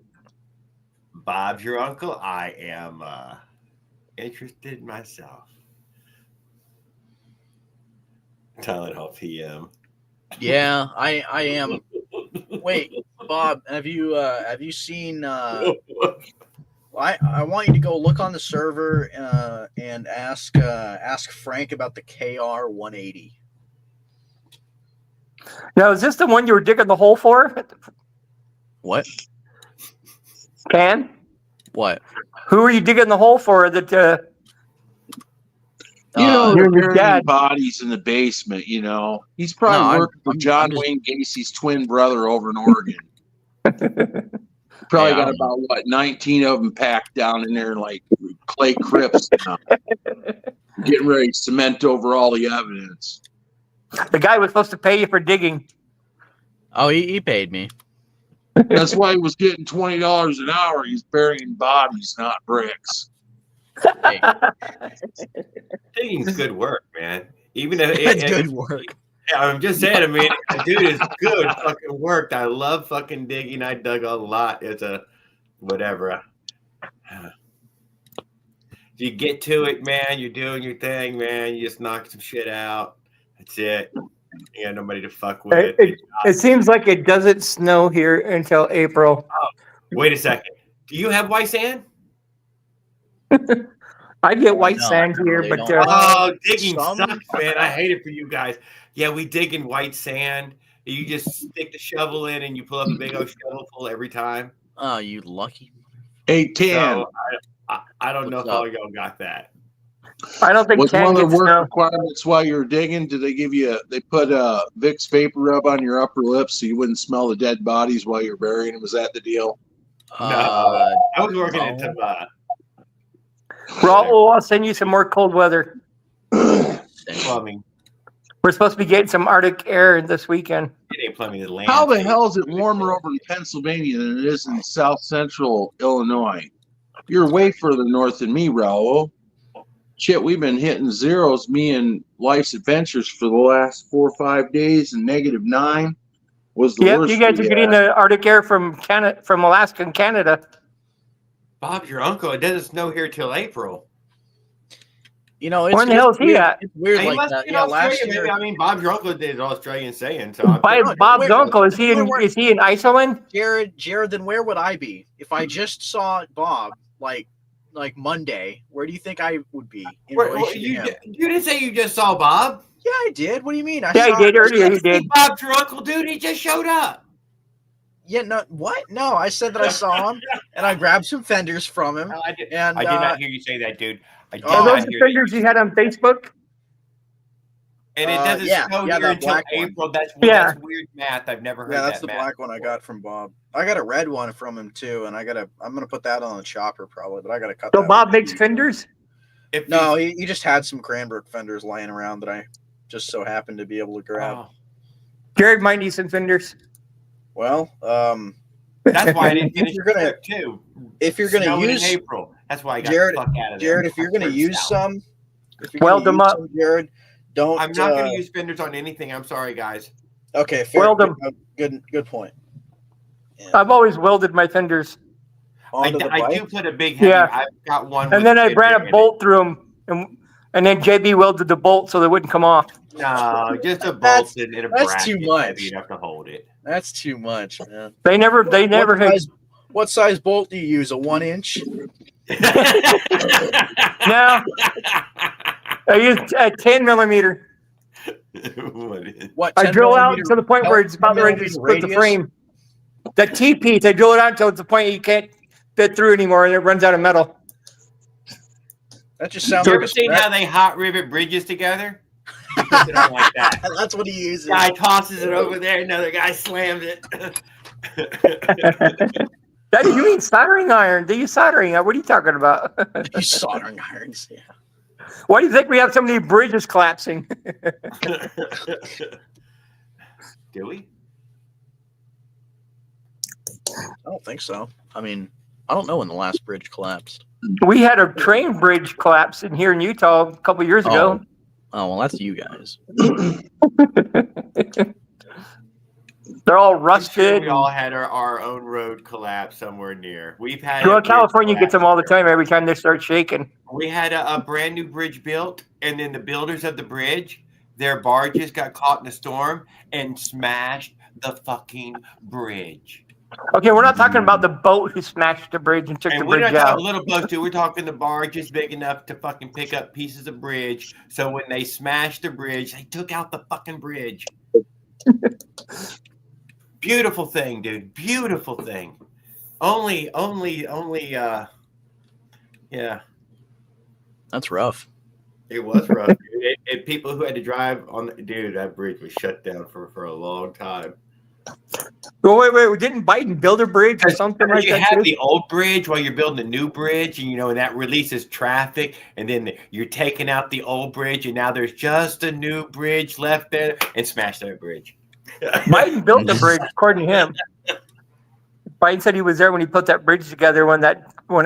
Bob's your uncle. I am interested myself. Tylenol PM. Yeah, I am. Wait, Bob, have you seen I want you to go look on the server and ask Frank about the KR 180. Now, is this the one you were digging the hole for? What? Can? What? Who are you digging the hole for? That You know, you they're and your burying dad. bodies in the basement, you know. He's No, probably I'm- working for I'm John just- Wayne Gacy's twin brother over in Oregon. Probably Yeah, got about, 19 of them packed down in there like clay crypts now. Getting ready to cement over all the evidence. The guy was supposed to pay you for digging. Oh, he paid me. That's why he was getting $20 an hour. He's burying bodies, not bricks. Hey, Digging's good work, man. Even if it's good work. Yeah, I'm just saying. I mean, dude, it's good fucking work. I love fucking digging. I dug a lot. It's a whatever. You get to it, man. You're doing your thing, man. You just knock some shit out. That's it. You got nobody to fuck with. It seems like it doesn't snow here until April. Oh, wait a second. Do you have white sand? I get white No, sand here, they but don't. Oh, digging Some- sucks, man. I hate it for you guys. Yeah, we dig in white sand. You just stick the shovel in and you pull up a big old shovel full every time. Oh, you lucky. 810. So I don't know What's if all up? y'all got that. I don't think Was 10 one of the gets work snow. requirements while you were digging? Did they give you? They put Vicks vapor rub on your upper lip so you wouldn't smell the dead bodies while you're burying them. Was that the deal? No, I was working no. into Raul, I'll send you some more cold weather. plumbing. We're supposed to be getting some Arctic air this weekend. It ain't plumbing the land. How the hell is it warmer over in Pennsylvania than it is in South Central Illinois? You're way further north than me, Raul. Shit, we've been hitting zeros, me and Life's Adventures, for the last 4 or 5 days, and -9 was the Yep, worst. you guys are we getting had. the Arctic air from Canada, from Alaska and Canada. Bob's your uncle. It doesn't snow here till April. You know, Where in the hell is he weird. at? It's weird He like must that. be in Yeah, last Australia, year. maybe. I mean, Bob's your uncle is Australian saying. So By No, Bob's wait, uncle, is he in? wait. Is he in Iceland? Jared, then where would I be if I just saw Bob like Monday? Where do you think I would be in relation to you, him? you didn't say you just saw Bob. Yeah, I did. What do you mean? I Yeah, saw, he did earlier. He did. Bob's your uncle, dude. He just showed up. Yeah, no, what? No, I said that I saw him and I grabbed some fenders from him. I did And not hear you say that, dude. I did Oh, Are not those the hear that. fingers you had on Facebook? And it doesn't yeah, snow yeah, here that until black one. April. That's Yeah. that's weird math. I've never heard Yeah, that that's the math black one I before. got from Bob. I got a red one from him too, and I'm gonna put that on the chopper probably, but I gotta cut So that Bob one. makes fenders? If No, you- he just had some Cranbrook fenders lying around that I just so happened to be able to grab. Oh, Jared might need some fenders. Well, that's why I didn't If finish you're the gonna- trip too. if you're gonna Snowing use in April, that's why I got Jared- the fuck out of there. Jared, if you're gonna Further use south. some, if you're Weld gonna them use up. some, Jared, don't. I'm not going to use fenders on anything. I'm sorry, guys. Okay, fair. Weld them. Good point. I've always welded my fenders, Onto the I bike. do put a big heavy. Yeah. I've got one. and with then I fender ran in a it. bolt through them, and then JB welded the bolt so they wouldn't come off. No, just a That's- bolt and a that's bracket too much. heavy enough to hold it. That's too much, man. They never had. What size bolt do you use? A 1-inch? No, I used a 10 millimeter. What is- What? I 10 drill out millimeter to the point where it's about ready to 10 split the radius? frame. The T-piece, I drill it out until it's the point you can't fit through anymore, and it runs out of metal. That just sounds You like ever a seen scrap- how they hot rivet bridges together? He puts it on like that. That's what he uses. Guy tosses it over there, another guy slams it. Daddy, you mean soldering iron? Do you soldering iron? What are you talking about? He's soldering irons. Yeah. Why do you think we have so many bridges collapsing? Do we? I don't think so. I mean, I don't know when the last bridge collapsed. We had a train bridge collapse in here in Utah a couple years ago. Oh, well, that's you guys. They're all I'm sure rusted. we all had our own road collapse somewhere near. We've had Well, a bridge California gets them all the collapse. time every time they start shaking. We had a brand new bridge built, and then the builders of the bridge, their barges got caught in a storm and smashed the fucking bridge. Okay, we're not talking about the boat who smashed the bridge and took And the we're bridge not out. talking little boats, too. We're talking the barges big enough to fucking pick up pieces of bridge. So when they smashed the bridge, they took out the fucking bridge. Beautiful thing, dude. Beautiful thing. Only, yeah. That's rough. It was rough, dude. And people who had to drive on, dude, that bridge was shut down for a long time. Well, wait, didn't Biden build a bridge or something like You that? have too? the old bridge while you're building a new bridge, and and that releases traffic, and then you're taking out the old bridge, and now there's just a new bridge left there, and smash that bridge. Biden built the bridge, according to him. Biden said he was there when he put that bridge together when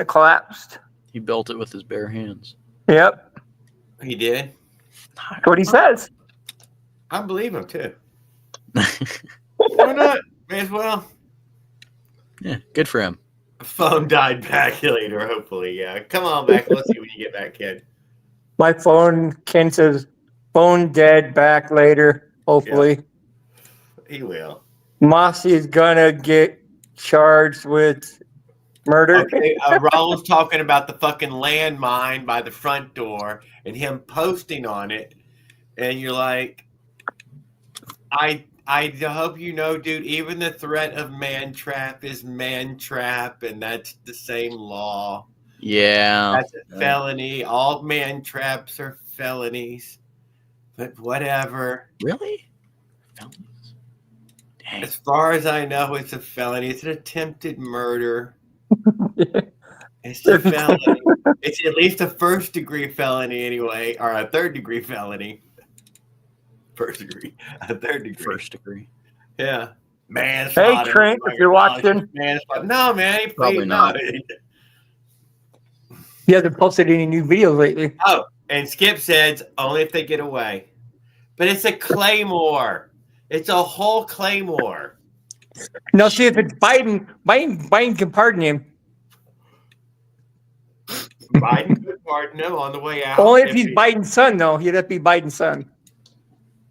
it collapsed. He built it with his bare hands. Yep. He did. That's what he says. I believe him too. Why not? May as well. Yeah, good for him. Phone died back later, hopefully. Yeah. Come on back. Let's see when you get back, kid. My phone, Ken says, phone dead, back later, hopefully. He will. Mossy is gonna get charged with murder. Okay, Raul's talking about the fucking landmine by the front door and him posting on it. And you're like, I hope you know, dude, even the threat of man trap is man trap, and that's the same law. Yeah. That's a felony. All man traps are felonies. But whatever. Really? As far as I know, it's a felony. It's an attempted murder. It's a felony. It's at least a first degree felony anyway, or a third degree felony. First degree. A third degree. First degree. Yeah. Man. Hey, Trent, if you're watching. No, man. He Probably not. He hasn't posted any new videos lately. Oh, and Skip says only if they get away. But it's a claymore. It's a whole claymore. Now, see if it's Biden. Biden can pardon him. Biden could pardon him on the way out. Only if he's Biden's son, though. He'd have to be Biden's son.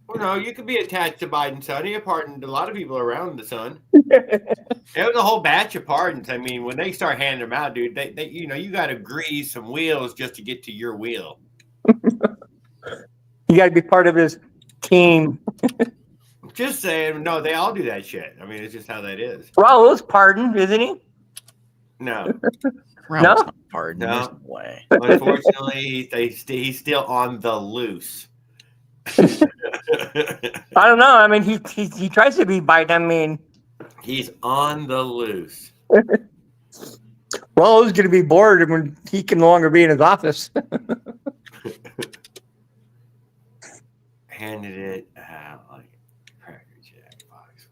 Well, no, you could be attached to Biden's son. He pardoned a lot of people around the son. It was a whole batch of pardons. I mean, when they start handing them out, dude, they you got to grease some wheels just to get to your wheel. You got to be part of his team. Just saying, no, they all do that shit. I mean, it's just how that is. Raul is pardoned, isn't he? No. Raul's No? not pardoned. There's no way. Unfortunately, he's still on the loose. I don't know. I mean, he tries to be Biden. I mean, he's on the loose. Raul's going to be bored when he can no longer be in his office. Handed it out like a Cracker Jack box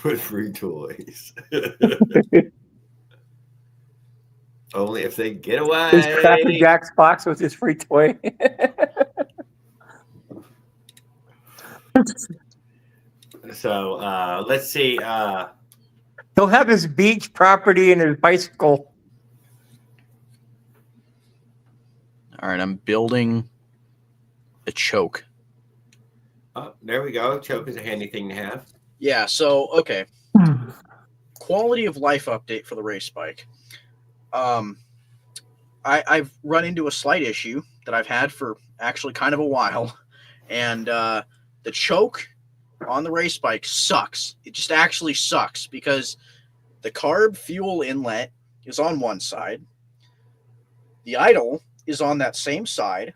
with free toys. Only if they get away. His Cracker Jack's box with his free toy. So let's see. He'll have his beach property and his bicycle. All right, I'm building a choke. Oh, there we go. Choke is a handy thing to have. Yeah, so, okay. Quality of life update for the race bike. I've run into a slight issue that I've had for actually kind of a while. And the choke on the race bike sucks. It just actually sucks because the carb fuel inlet is on one side. The idle is on that same side.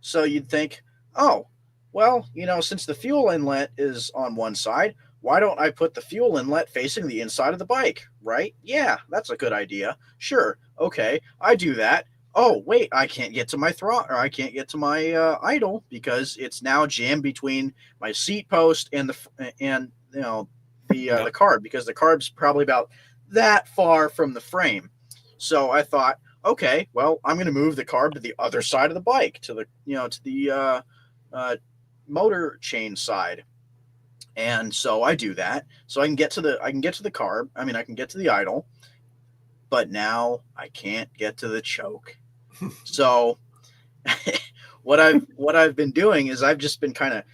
So you'd think, oh, well, since the fuel inlet is on one side, why don't I put the fuel inlet facing the inside of the bike, right? Yeah, that's a good idea. Sure. Okay, I do that. Oh, wait, I can't get to my throttle, or I can't get to my idle because it's now jammed between my seat post and the carb, because the carb's probably about that far from the frame. So I thought, okay, well, I'm going to move the carb to the other side of the bike, to the motor chain side. And so I do that. So I can get to the carb. I mean, I can get to the idle, but now I can't get to the choke. So what I've been doing is I've just been kind of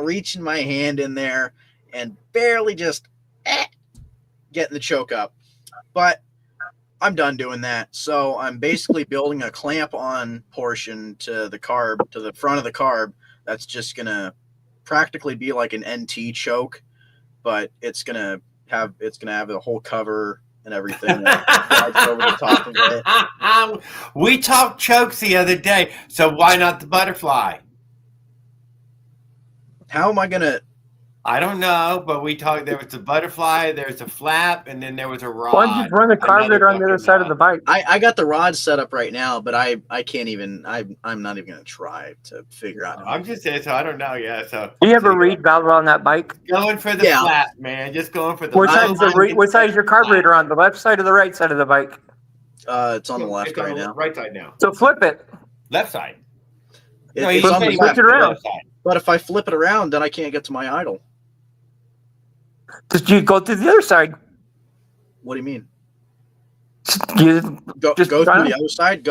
reaching my hand in there and barely just getting the choke up. But I'm done doing that. So I'm basically building a clamp on portion to the carb, to the front of the carb. That's just going to practically be like an NT choke, but it's going to have the whole cover and everything over the top of it. We talked chokes the other day, so why not the butterfly? How am I going to? I don't know, but we talked. There was a butterfly, there's a flap, and then there was a rod. Why don't you run the carburetor on the other side of the bike? I got the rod set up right now, but I can't even. I'm not even going to try to figure out. I'm just saying, so I don't know. Yeah, so Do you have a reed valve on that bike? Going for the flap, man. Just going for the. What side is your carburetor on? The left side or the right side of the bike? It's on the left It's on right the now. right side now. So flip it. Left side. It- No, it's he's on the saying left. Switch it around. left side. But if I flip it around, then I can't get to my idle. Just you go to the other side. What do you mean? You Go Just through try- the other side.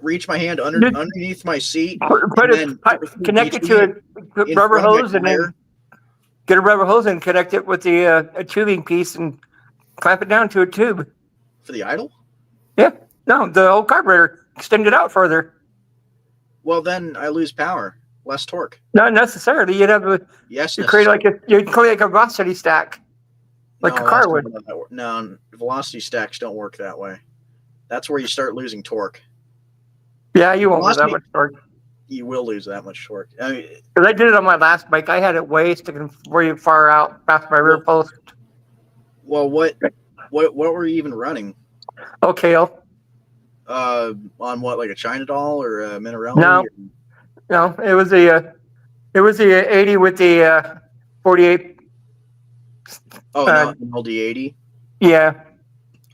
Reach my hand Just- underneath my seat. put and it, connect it to a in rubber front of my hose, and tire. then get a rubber hose and connect it with the a tubing piece and clamp it down to a tube. For the idle? Yeah, no, the old carburetor, extend it out further. Well, then I lose power, less torque. Not necessarily. You'd have a Yes, you create you'd create like a velocity stack, like a car would. No, velocity stacks don't work that way. That's where you start losing torque. Yeah, you won't lose that Velocity- much torque. You will lose that much torque. I mean, Because I did it on my last bike. I had it way sticking way far out past my rear post. well, what were you even running? Okay, On what, like a China doll or a Minarelli? No. No, it was the 80 with the 48. Oh, no, an LD80. Yeah,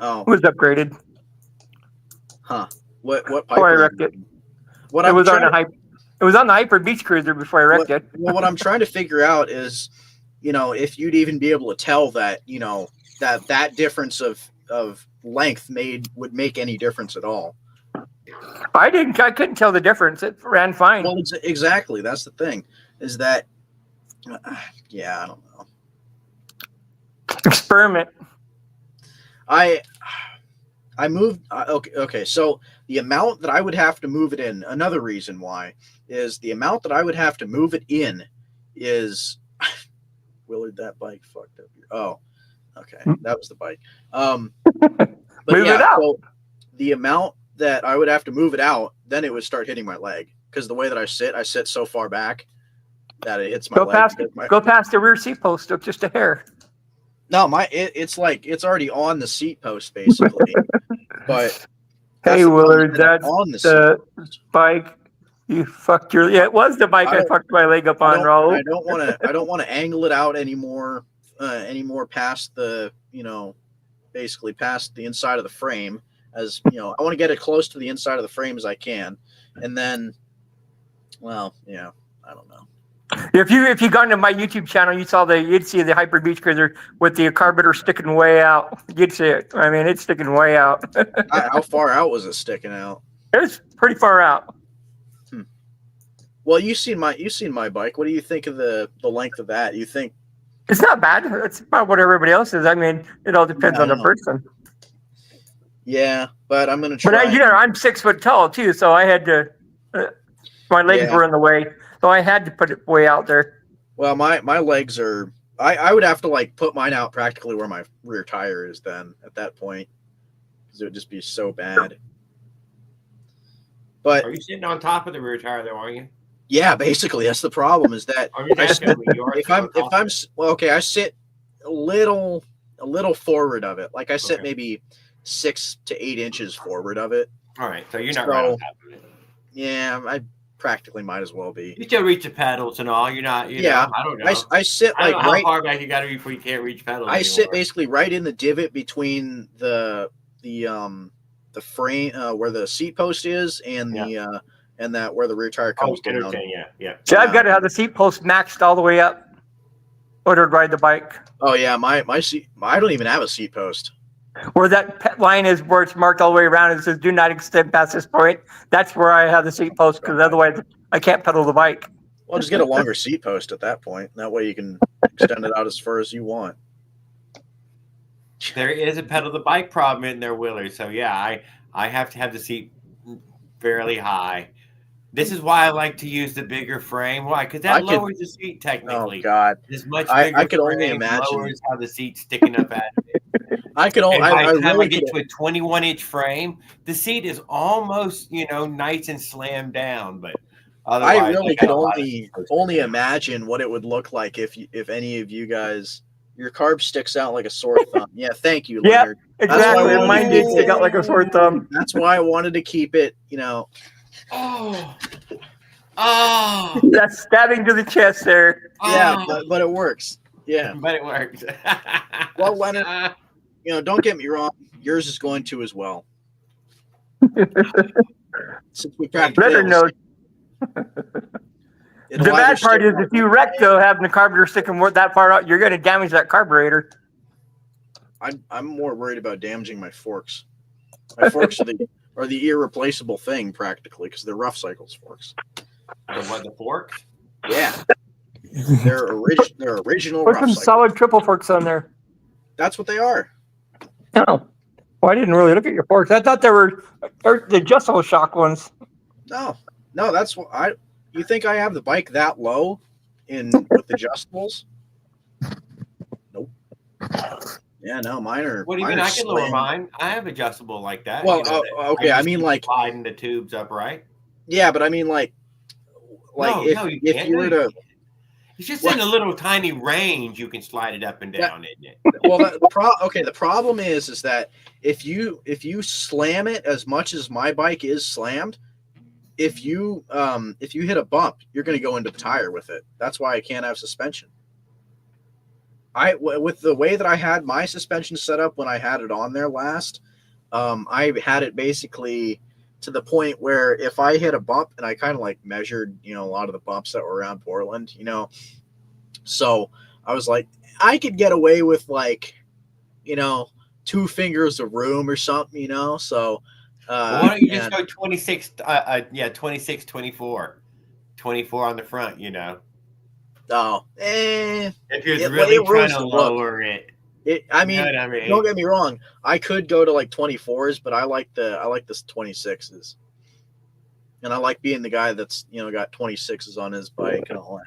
Oh, it was upgraded. huh. What pipe? Before I were you wrecked it. running? What It I'm was on trying a It was on the Hyper Beach Cruiser before I wrecked it. well, what I'm trying to figure out is, if you'd even be able to tell that, that difference of length would make any difference at all. I couldn't tell the difference. It ran fine. Well, exactly. That's the thing. Is that, yeah, I don't know. Experiment. I moved. Okay. So the amount that I would have to move it in. Another reason why is the amount that I would have to move it in is. Willard, that bike fucked up. Oh, okay, that was the bike. But Move it out. So the amount that I would have to move it out, then it would start hitting my leg because the way that I sit so far back that it hits my Go leg. past because my- go past the rear seat post up just a hair. No, it's like it's already on the seat post basically. But that's Hey the problem, Willard, is that's on the the seat. bike. You fucked your. Yeah, it was the bike I I don't- fucked my leg up on, Raul. I don't want to angle it out anymore past the basically past the inside of the frame. As I want to get it close to the inside of the frame as I can, and then, well, yeah, I don't know. If you gone to my YouTube channel, you'd see the Hyper Beach Cruiser with the carburetor sticking way out. You'd see it. I mean, it's sticking way out. How far out was it sticking out? It's pretty far out. Well, you've seen my bike. What do you think of the length of that? You think It's not bad. It's about what everybody else is. I mean, it all depends on the person. Yeah, but I'm gonna But try. I'm 6 foot tall too, so I had to. My legs Yeah. were in the way, so I had to put it way out there. Well, my legs are. I would have to put mine out practically where my rear tire is then at that point, because it would just be so bad. But Are you sitting on top of the rear tire though, aren't you? yeah, basically that's the problem. Is that I'm just asking if you are if sitting on top of it. well, okay, I sit a little forward of it. Like I sit Okay. maybe 6 to 8 inches forward of it. All right, so you're not right on top of it. Yeah, I practically might as well be. You still reach the pedals and all. You're not. Yeah, I don't know. I sit I don't know how right. far back you got to be before you can't reach pedals. I sit anymore. basically right in the divot between the frame where the seat post is and the and that where the rear tire Oh, comes down. understand, yeah. See, I've got to have the seat post maxed all the way up, or to ride the bike. Oh yeah, my seat. I don't even have a seat post. Where that line is, where it's marked all the way around, it says "Do not extend past this point." That's where I have the seat post, because otherwise I can't pedal the bike. Well, just get a longer seat post at that point. That way you can extend it out as far as you want. There is a pedal the bike problem in there, Willard. So yeah, I have to have the seat fairly high. This is why I like to use the bigger frame. Why? Because that lowers the seat technically. Oh God, This much I bigger could only frame imagine. lowers how the seat's sticking up out of it. I could only. And by the time I really get could, to a 21-inch frame, the seat is almost nice and slammed down. But otherwise, I really got could a lot of only imagine what it would look like if any of you guys. Your carb sticks out like a sore thumb. Yeah, thank you, Yep, Leonard. That's why I exactly. wanted Mine to did keep stick it- out like a sore thumb. That's why I wanted to keep it. Oh, That's stabbing to the chest there. Yeah, but it works. Yeah. But it works. Well, Leonard, don't get me wrong. Yours is going to as well. Since we cracked Better wheels, note. it'll The either bad part stick is on if you wreck though, having the carburetor sticking that far out, you're going to damage that carburetor. I'm more worried about damaging my forks. My forks are the irreplaceable thing practically because they're Rough Cycles forks. The forks? Yeah, they're original Put Rough some Cycles. solid triple forks on there. That's what they are. Oh, well, I didn't really look at your forks. I thought they were the adjustable shock ones. No, that's what you think I have the bike that low with adjustables? Nope. Yeah, no, mine are. What do you mean? I can lower mine. I have adjustable like that. Well, okay. I just mean, keep like sliding the tubes upright. Yeah, but I mean, like if you were to. It's just in a little tiny range you can slide it up and down, isn't it? Well, the problem is that if you slam it as much as my bike is slammed, if you hit a bump, you're going to go into the tire with it. That's why I can't have suspension. With the way that I had my suspension set up when I had it on there last, I had it basically to the point where if I hit a bump, and I kind of like measured, a lot of the bumps that were around Portland, so I was like, I could get away with 2 fingers of room or something, so. Why don't you just go 26, 26, 24. 24 on the front, Oh, if you're really trying to lower it. I mean, don't get me wrong. I could go to 24s, but I like the 26s, and I like being the guy that's got 26s on his bike and all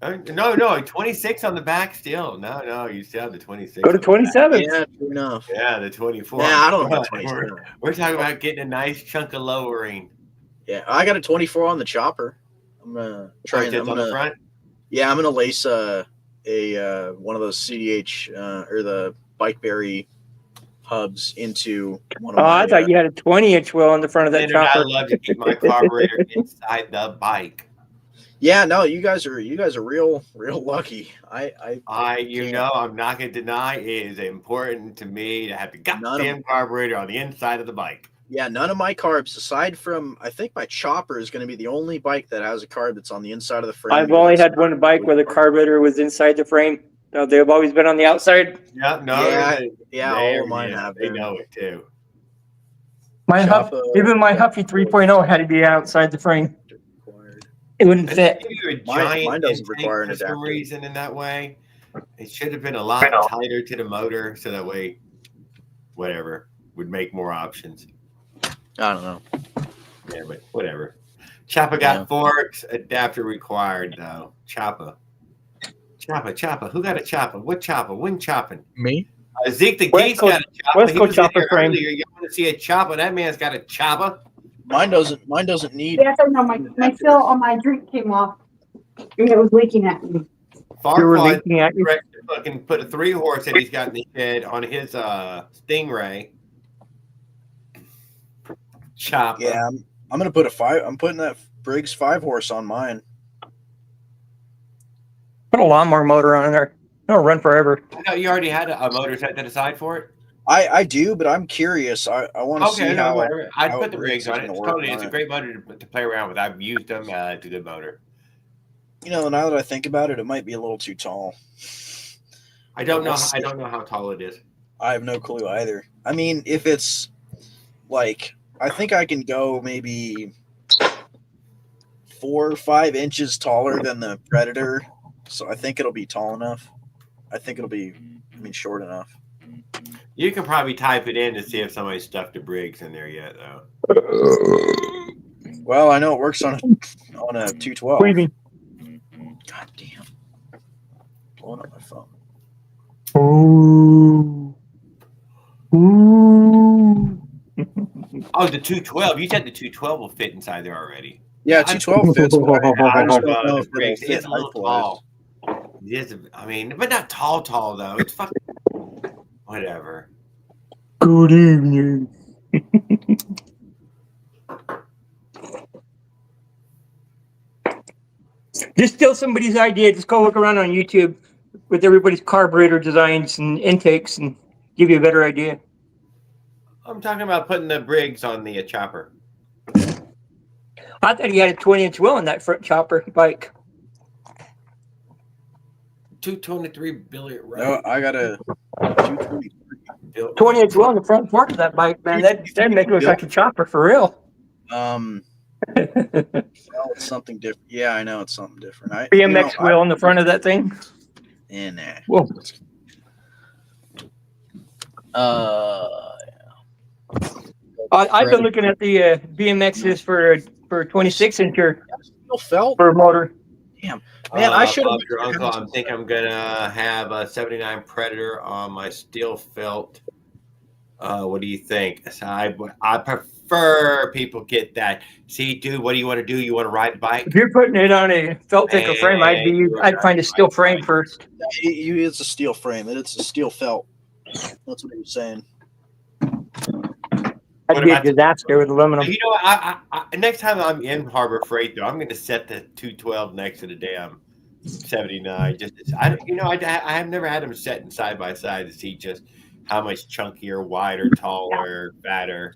that. No, 26 on the back still. No, you still have the 26. Go to 27. Yeah, true enough. Yeah, the 24. Yeah, I don't know about 27. We're talking about getting a nice chunk of lowering. Yeah, I got a 24 on the chopper. I'm gonna try on the front. Yeah, I'm gonna lace one of those CDH or the Bikeberry hubs into one of my. I thought you had a 20-inch wheel on the front of that chopper. I love to keep my carburetor inside the bike. Yeah, no, you guys are real lucky. I'm not gonna deny it is important to me to have the goddamn carburetor on the inside of the bike. Yeah, none of my carbs, aside from I think my chopper is going to be the only bike that has a carb that's on the inside of the frame. I've only had one bike where the carburetor was inside the frame. No, they've always been on the outside. Yeah, all of mine have. They know it too. Even my Huffy 3.0 had to be outside the frame. It wouldn't fit. Mine doesn't require an adapter. For some reason in that way. It should have been a lot tighter to the motor, so that way, whatever, would make more options. I don't know. Yeah, but whatever. Choppa got forks, adapter required though. Choppa. Who got a Choppa? What Choppa? When chopping? Me. Zeke the Geese got a Choppa. West Coast chopper frame. You want to see a Choppa? That man's got a Choppa. Mine doesn't need. Yes, I know. My fill on my drink came off. And it was leaking at me. Farfly fucking put a 3-horse that he's got in the shed on his Stingray. Chopper. Yeah, I'm gonna put a 5. I'm putting that Briggs 5-horse on mine. Put a lawnmower motor on there. It'll run forever. No, you already had a motor set to the side for it. I do, but I'm curious. I want to see how. I'd put the Briggs on it. It's a great motor to play around with. I've used them. It's a good motor. Now that I think about it, it might be a little too tall. I don't know how tall it is. I have no clue either. I mean, if it's I think I can go maybe 4 or 5 inches taller than the Predator, so I think it'll be tall enough. I think it'll be, short enough. You can probably type it in to see if somebody stuffed a Briggs in there yet, though. Well, I know it works on a 212. What do you mean? God damn! Blowing up my phone. Ooh. Oh, the 212. You said the 212 will fit inside there already. Yeah, 212 fits. It's a little tall. It is, but not tall though. It's fucking whatever. Good evening. Just steal somebody's idea. Just go look around on YouTube with everybody's carburetor designs and intakes and give you a better idea. I'm talking about putting the Briggs on the chopper. I thought he had a 20-inch wheel on that front chopper bike. 223 billiard road. No, I got a 223. 20-inch wheel on the front fork of that bike, man. That'd make it look like a chopper for real. Well, it's something different. Yeah, I know it's something different. BMX wheel on the front of that thing. Nah. Whoa. I've been looking at the BMXs for 26-incher Steel felt for motor. Damn, man, I should have. Your uncle. I think I'm gonna have a 79 Predator on my steel felt. What do you think? I prefer people get that. See, dude, what do you want to do? You want to ride a bike? If you're putting it on a felt thicker frame, I'd find a steel frame first. It's a steel frame. It's a steel felt. That's what he was saying. That'd be a disaster with aluminum. You know, I next time I'm in Harbor Freight, though, I'm going to set the 212 next to the damn 79. I have never had them set side by side to see just how much chunkier, wider, taller, fatter.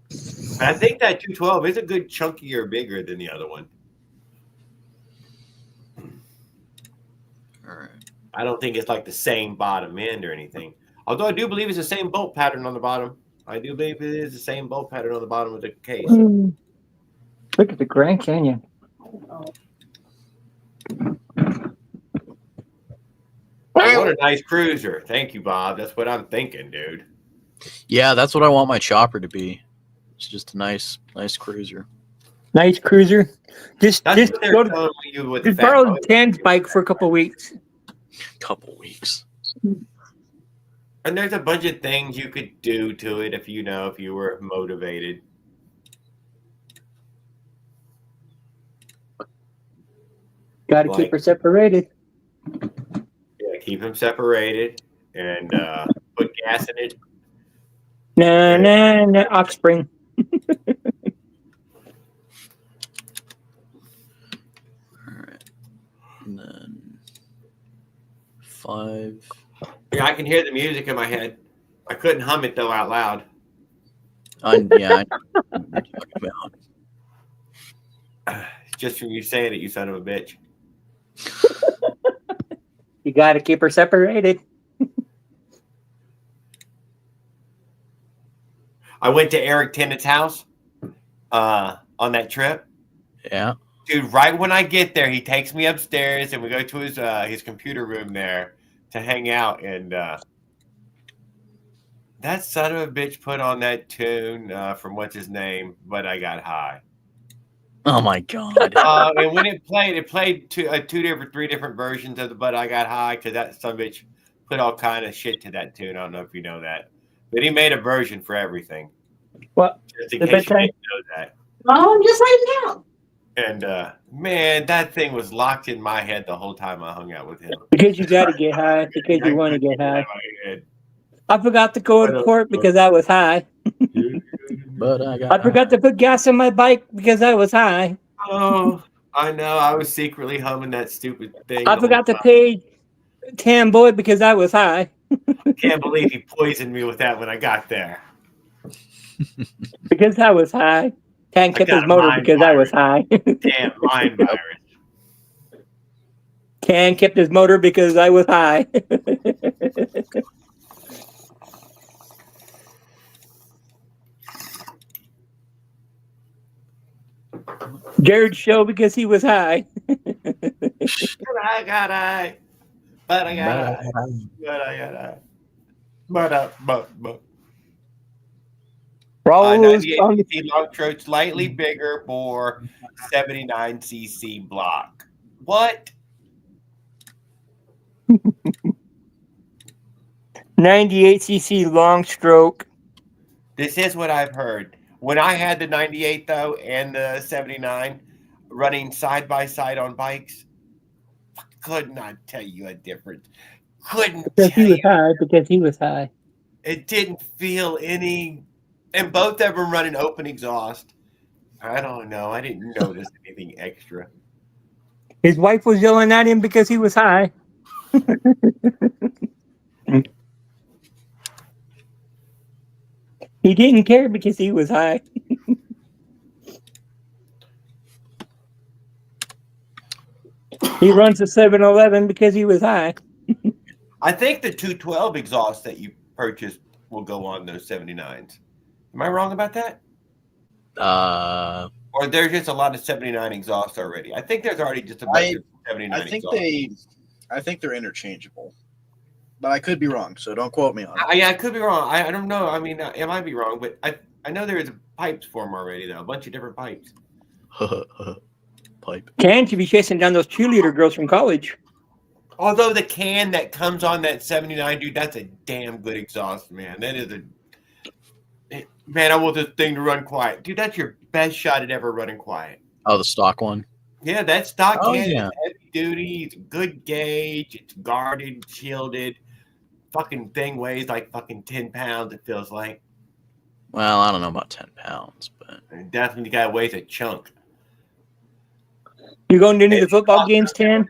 But I think that 212 is a good chunkier, bigger than the other one. All right. I don't think it's like the same bottom end or anything. Although I do believe it's the same bolt pattern on the bottom. I do believe it is the same bolt pattern on the bottom of the case. Look at the Grand Canyon. What a nice cruiser. Thank you, Bob. That's what I'm thinking, dude. Yeah, that's what I want my chopper to be. It's just a nice cruiser. Nice cruiser. Just what they're go telling you with just the fat borrow boy. Tan's bike for a couple of weeks. And there's a bunch of things you could do to it if you were motivated. Got to keep her separated. Yeah, keep them separated and put gas in it. No, Offspring. And then 5. Yeah, I can hear the music in my head. I couldn't hum it though out loud. Just from you saying it, you son of a bitch. You got to keep her separated. I went to Eric Tennett's house on that trip. Yeah. Dude, right when I get there, he takes me upstairs and we go to his computer room there to hang out. And that son of a bitch put on that tune from what's his name, But I Got High. Oh my god! And when it played three different versions of the But I Got High because that son of a bitch put all kind of shit to that tune. I don't know if you know that, but he made a version for everything. What? Just in case you didn't know that. Oh, just like now. And man, that thing was locked in my head the whole time I hung out with him. Because you got to get high. Because you want to get high. Head. I forgot to go to court because I was high. But I forgot to put gas on my bike because I was high. Oh, I know. I was secretly humming that stupid thing. I forgot to pay Tam Boyd because I was high. Can't believe he poisoned me with that when I got there. Because I was high. Tam kept his motor because I was high. Damn, mind virus. Tam kept his motor because I was high. Jared show because he was high. But I got high. But I got high. But I got high. But. Rolls 98 cc long throat, slightly bigger bore, 79cc block. What? 98cc long stroke. This is what I've heard. When I had the 98 though and the 79 running side by side on bikes, I could not tell you a difference. Because he was high. Because he was high. It didn't feel any. And both of them running open exhaust. I don't know. I didn't notice anything extra. His wife was yelling at him because he was high. He didn't care because he was high. He runs a 7-Eleven because he was high. I think the 212 exhaust that you purchased will go on those 79s. Am I wrong about that? Or there's just a lot of 79 exhausts already? I think there's already just a bunch of 79 exhausts. I think they're interchangeable, but I could be wrong. So don't quote me on it. Yeah, I could be wrong. I don't know. I mean, I might be wrong, but I know there's pipes for them already, though. A bunch of different pipes. Pipe. Can should be chasing down those cheerleader girls from college. Although the can that comes on that 79, dude, that's a damn good exhaust, man. That is man, I want this thing to run quiet. Dude, that's your best shot at ever running quiet. Oh, the stock one. Yeah, that stock Oh, can yeah. is heavy duty. It's a good gauge. It's guarded, shielded. Fucking thing weighs like fucking 10 pounds, it feels like. Well, I don't know about 10 pounds, but And definitely guy weighs a chunk. You going to any of the football games, Tan?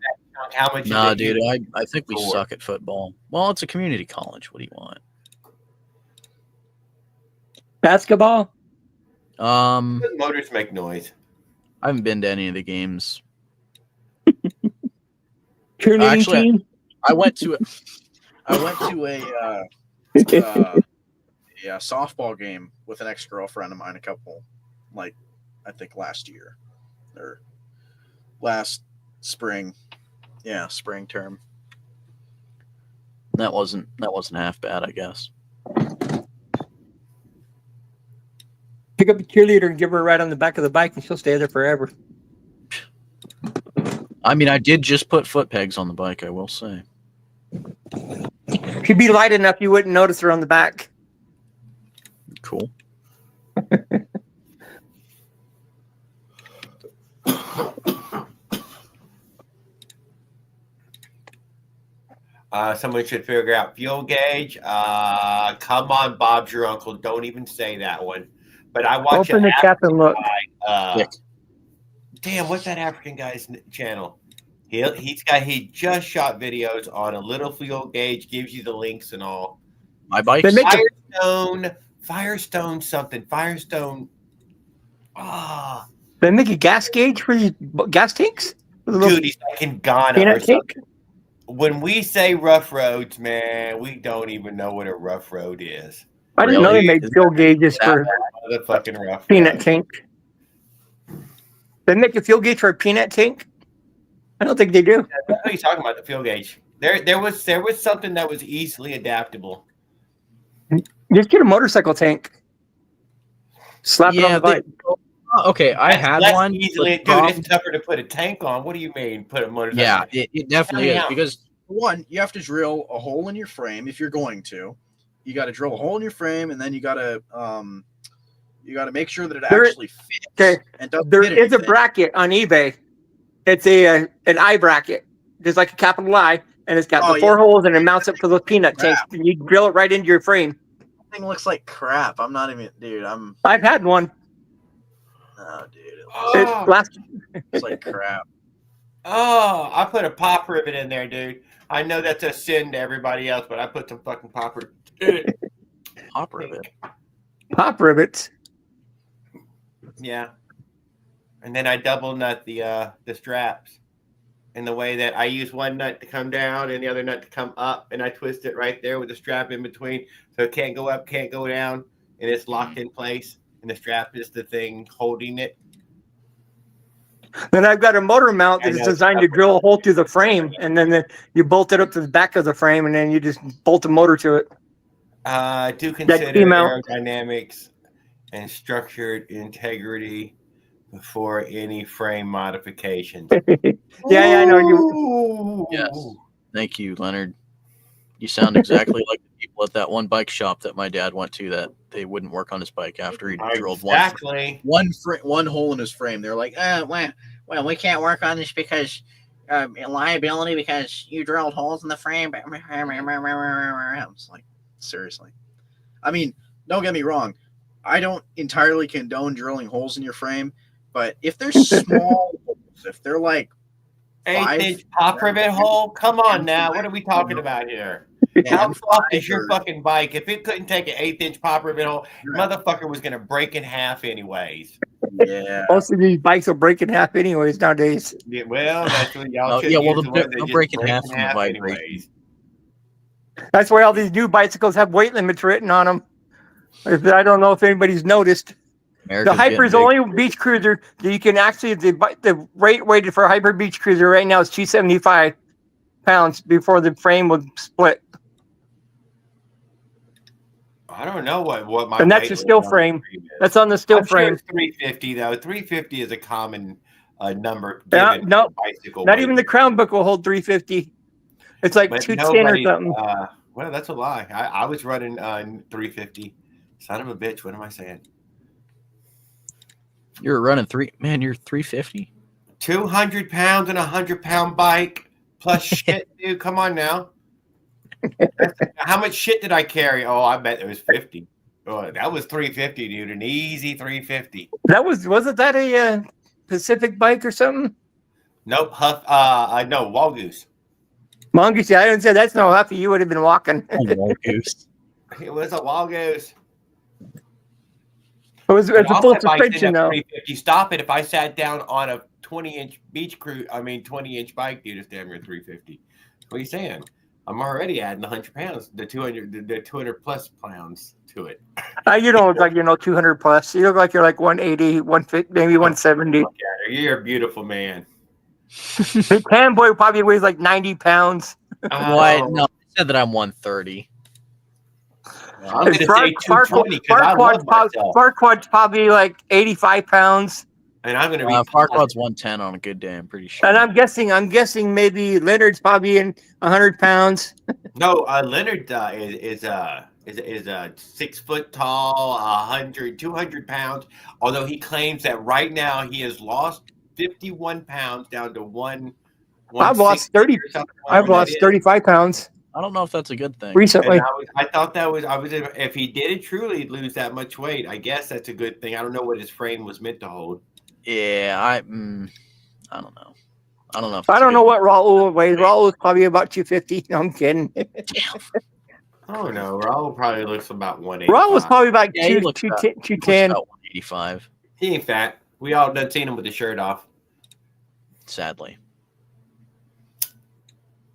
How much? nah, is it dude, used I think we for? suck at football. Well, it's a community college. What do you want? Basketball? Motors make noise. I haven't been to any of the games. Cheerleading Actually, team? I went to a softball game with an ex-girlfriend of mine I think last year or last spring. Yeah, spring term. That wasn't half bad, I guess. Pick up a cheerleader and give her a ride on the back of the bike, and she'll stay there forever. I mean, I did just put foot pegs on the bike, I will say. She'd be light enough you wouldn't notice her on the back. Cool. Someone should figure out fuel gauge. Come on, Bob's your uncle. Don't even say that one. But I watch Open the cap and look. Damn, what's that African guy's channel? He just shot videos on a little fuel gauge, gives you the links and all. My bike. Firestone something. Firestone. They make a gas gauge for your gas tanks? Dude, he's like in Ghana or Peanut something. tank? When we say rough roads, man, we don't even know what a rough road is. I didn't know they made fuel gauges for The fucking rough peanut road. tank. They make a fuel gauge for a peanut tank? I don't think they do. What are you talking about? The fuel gauge. There was something that was easily adaptable. Just get a motorcycle tank. Slap it on the bike. Okay, I had Less one. easily, but dude. It's tougher to put a tank on. What do you mean? Put a motorcycle? yeah, it definitely is Yeah. because one, you have to drill a hole in your frame if you're going to. You got to drill a hole in your frame, and then you got to make sure that it actually fits. Okay, And doesn't there hit is a anything. bracket on eBay. It's an eye bracket, just like a capital I, and it's got Oh, the four yeah. holes, and it mounts up to those peanut tanks. And you drill it right into your frame. Thing looks like crap. I'm not even, dude. I've had one. Oh, dude, It's like crap. Oh, I put a pop rivet in there, dude. I know that's a sin to everybody else, but I put some fucking pop rivet. Pop rivet. Pop rivets. Yeah. And then I double nut the straps in the way that I use one nut to come down and the other nut to come up, and I twist it right there with the strap in between, so it can't go up, can't go down, and it's locked in place. And the strap is the thing holding it. Then I've got a motor mount I that's know. designed to drill a hole through the frame, and then you bolt it up to the back of the frame, and then you just bolt a motor to it. Do consider T-mount. aerodynamics and structured integrity before any frame modifications. Yeah, I know you. Yes. Thank you, Leonard. You sound exactly like the people at that one bike shop that my dad went to that they wouldn't work on his bike after he drilled Exactly. one hole in his frame. They're like, well, we can't work on this because liability because you drilled holes in the frame. I was like, seriously. I mean, don't get me wrong. I don't entirely condone drilling holes in your frame, but if they're small, if they're like 8-inch pop rivet hole? Come on now. What are we talking about here? How soft is your fucking bike? If it couldn't take an 1/8 pop ribbon hole, motherfucker was gonna break in half anyways. Yeah. Most of these bikes will break in half anyways nowadays. Yeah, well, that's what y'all Oh, should yeah, well, use the ones that they'll just break in half from the vibration. anyways. That's why all these new bicycles have weight limits written on them. I don't know if anybody's noticed. America's The Hyper's getting the only beach cruiser that you can actually, the rate weighted for a Hyper beach cruiser right now is 275 pounds before the frame would split. I don't know what my And that's weight a was still on the frame. frame is. That's on the still I'm sure frame. it's 350 though. 350 is a common number. Yeah, Given no, for bicycle not weight. even the Crown Book will hold 350. It's like But 210 or nobody, something. well, that's a lie. I was running 350. Son of a bitch. What am I saying? You're running you're 350. 200 pounds and a 100-pound bike plus shit, dude. Come on now. How much shit did I carry? Oh, I bet it was 50. Oh, that was 350, dude. An easy 350. That wasn't that a Pacific bike or something? Nope. No, Wall Goose. Mongoose, yeah, I didn't say that's no Huffy. You would have been walking. Goose. It was a Wall Goose. It's But a all full my bikes suspension end up though. 350. Stop it. If I sat down on a 20-inch 20-inch bike, dude, it's damn near 350. What are you saying? I'm already adding 100 pounds, the 200 plus pounds to it. You don't look like 200 plus. You look like you're like 180, 150, maybe 170. You're a beautiful man. The tan boy probably weighs like 90 pounds. What? No, I said that I'm 130. I'm going to say 220 because I love myself. Farquad's probably like 85 pounds. And I'm going to be Farquad's 110 on a good day. I'm pretty sure. And I'm guessing maybe Leonard's probably in 100 pounds. No, Leonard is 6 foot tall, 200 pounds. Although he claims that right now he has lost 51 pounds down to I've lost 30. I've lost 35 pounds. I don't know if that's a good thing. Recently, I thought that was if he did truly lose that much weight, I guess that's a good thing. I don't know what his frame was meant to hold. Yeah, I don't know. I don't know. I don't know what Raul weighs. Raul is probably about 250. No, I'm kidding. Oh no, Raul probably looks about 180. Raul was probably about Yeah, he looks 210. about 185. He ain't fat. We all done seen him with the shirt off. Sadly.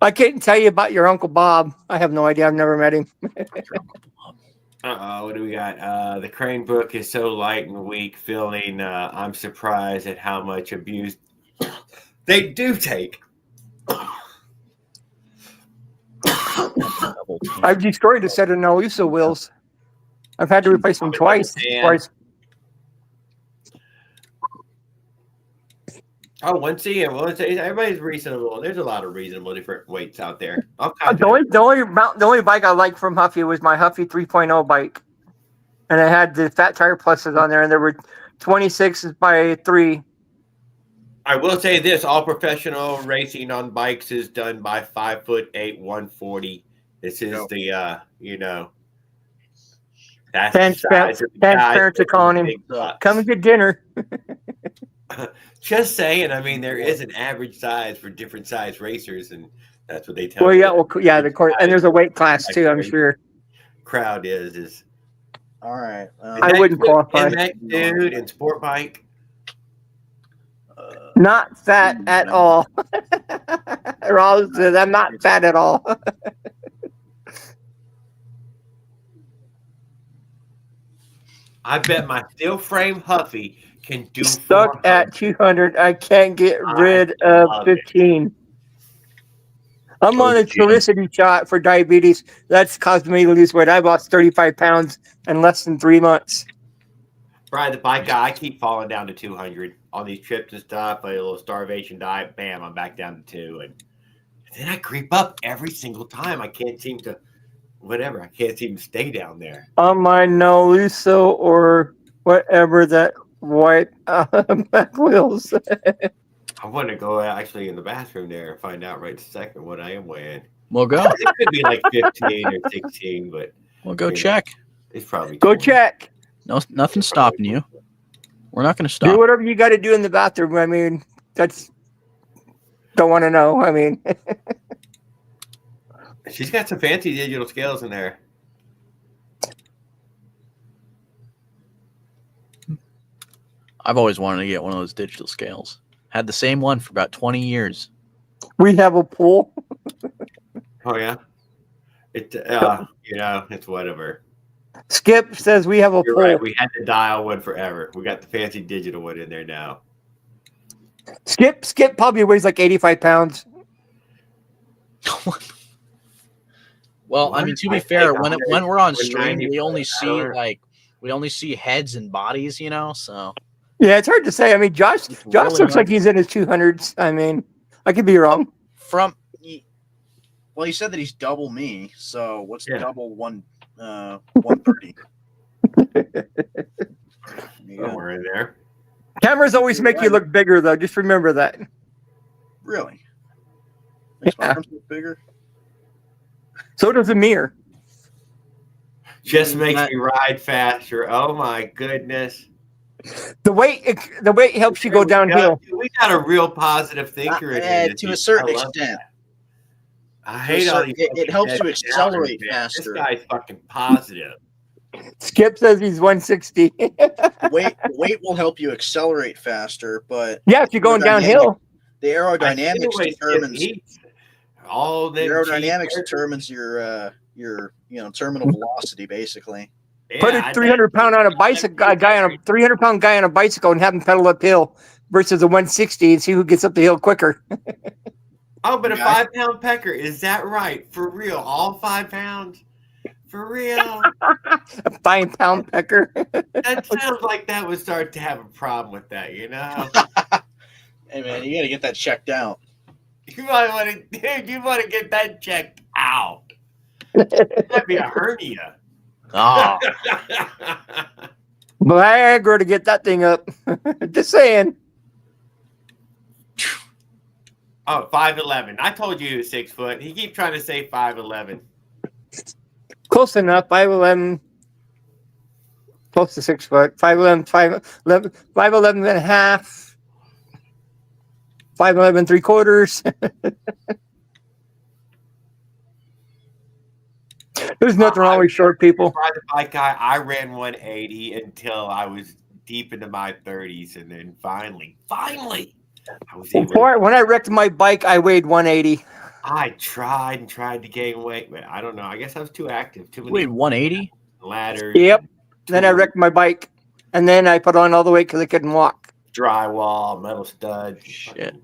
I can't tell you about your Uncle Bob. I have no idea. I've never met him. What do we got? The Crane book is so light and weak feeling. I'm surprised at how much abuse they do take. I've destroyed a set of Nalusa wheels. I've had to replace them twice. Oh, everybody's reasonable. There's a lot of reasonable different weights out there. The only bike I liked from Huffy was my Huffy 3.0 bike, and it had the fat tire pluses on there, and there were 26 by 3. I will say this: all professional racing on bikes is done by 5'8", 140. This is that's parents are calling him. Come and get dinner. Just saying. I mean, there is an average size for different size racers, and that's what they tell. Well, me. yeah, the course, and there's a weight class too. I'm sure. Crowd is. All right. I wouldn't qualify. Dude, in sport bike. Not fat at all. Raul says I'm not fat at all. I bet my steel frame Huffy can do Stuck at 200. I can't get rid of 15. I'm on a Trulicity shot for diabetes. That's caused me to lose weight. I lost 35 pounds in less than 3 months. Brian, the bike guy, I keep falling down to 200 on these trips and stuff. A little starvation diet, bam, I'm back down to 2. And then I creep up every single time. I can't seem to, I can't seem to stay down there. On my Nalusa or whatever that white back wheels. I want to go actually in the bathroom there and find out right this second what I am weighing. Well, go. It could be like 15 or 16, but we'll go check. It's probably go check. No, nothing's stopping you. We're not going to stop. Do whatever you got to do in the bathroom. I mean, don't want to know. I mean, She's got some fancy digital scales in there. I've always wanted to get one of those digital scales. Had the same one for about 20 years. We have a pool. Oh yeah. It it's whatever. Skip says we have a You're pool. right. We had the dial one forever. We got the fancy digital one in there now. Skip probably weighs like 85 pounds. Well, I mean, to be I fair, think when we're on 190 stream, we for only an see hour. we only see heads and bodies, so Yeah, it's hard to say. I mean, Josh really looks like hard. he's in his 200s. I mean, I could be wrong. Well, he said that he's double me, so what's Yeah. double 130? Somewhere in there. Cameras always make you look bigger, though. Just remember that. Really? Makes my Yeah. arms look bigger? So does a mirror. Just makes me ride faster. Oh my goodness. The weight helps you go downhill. We got a real positive thinker in here. To a certain I love extent. that. I hate all these. It helps you fucking accelerate downers, man. faster. This guy's fucking positive. Skip says he's 160. Weight will help you accelerate faster, but Yeah, if you're going downhill. The aerodynamics I see the way Skip determines eats. All the them aerodynamics cheeseburgers. determines your terminal velocity, basically. Put Yeah, a 300-pound on a bicycle, a 300-pound guy on a bicycle, and have him pedal uphill versus a 160, and see who gets up the hill quicker. Oh, but a Yeah. 5-pound pecker, is that right? For real? All 5 pounds? For real? A 5-pound pecker. That sounds like that would start to have a problem with that, you know? Hey man, you got to get that checked out. You might want to, dude, you want to get that checked out. That'd be a hernia. Ah, Viagra to get that thing up. Just saying. Oh, 5'11". I told you he was 6 foot. He keeps trying to say 5'11". Close enough. 5'11". Close to 6 foot. 5'11", 5'11 and a half. 5'11 3/4. There's nothing wrong with short people. Ride the bike guy. I ran 180 until I was deep into my 30s, and then finally, I was able. When I wrecked my bike, I weighed 180. I tried and tried to gain weight, but I don't know. I guess I was too active. Too many wait, 180? ladders. Yep. Then I wrecked my bike, and then I put on all the weight because I couldn't walk. Drywall, metal stud. Shit.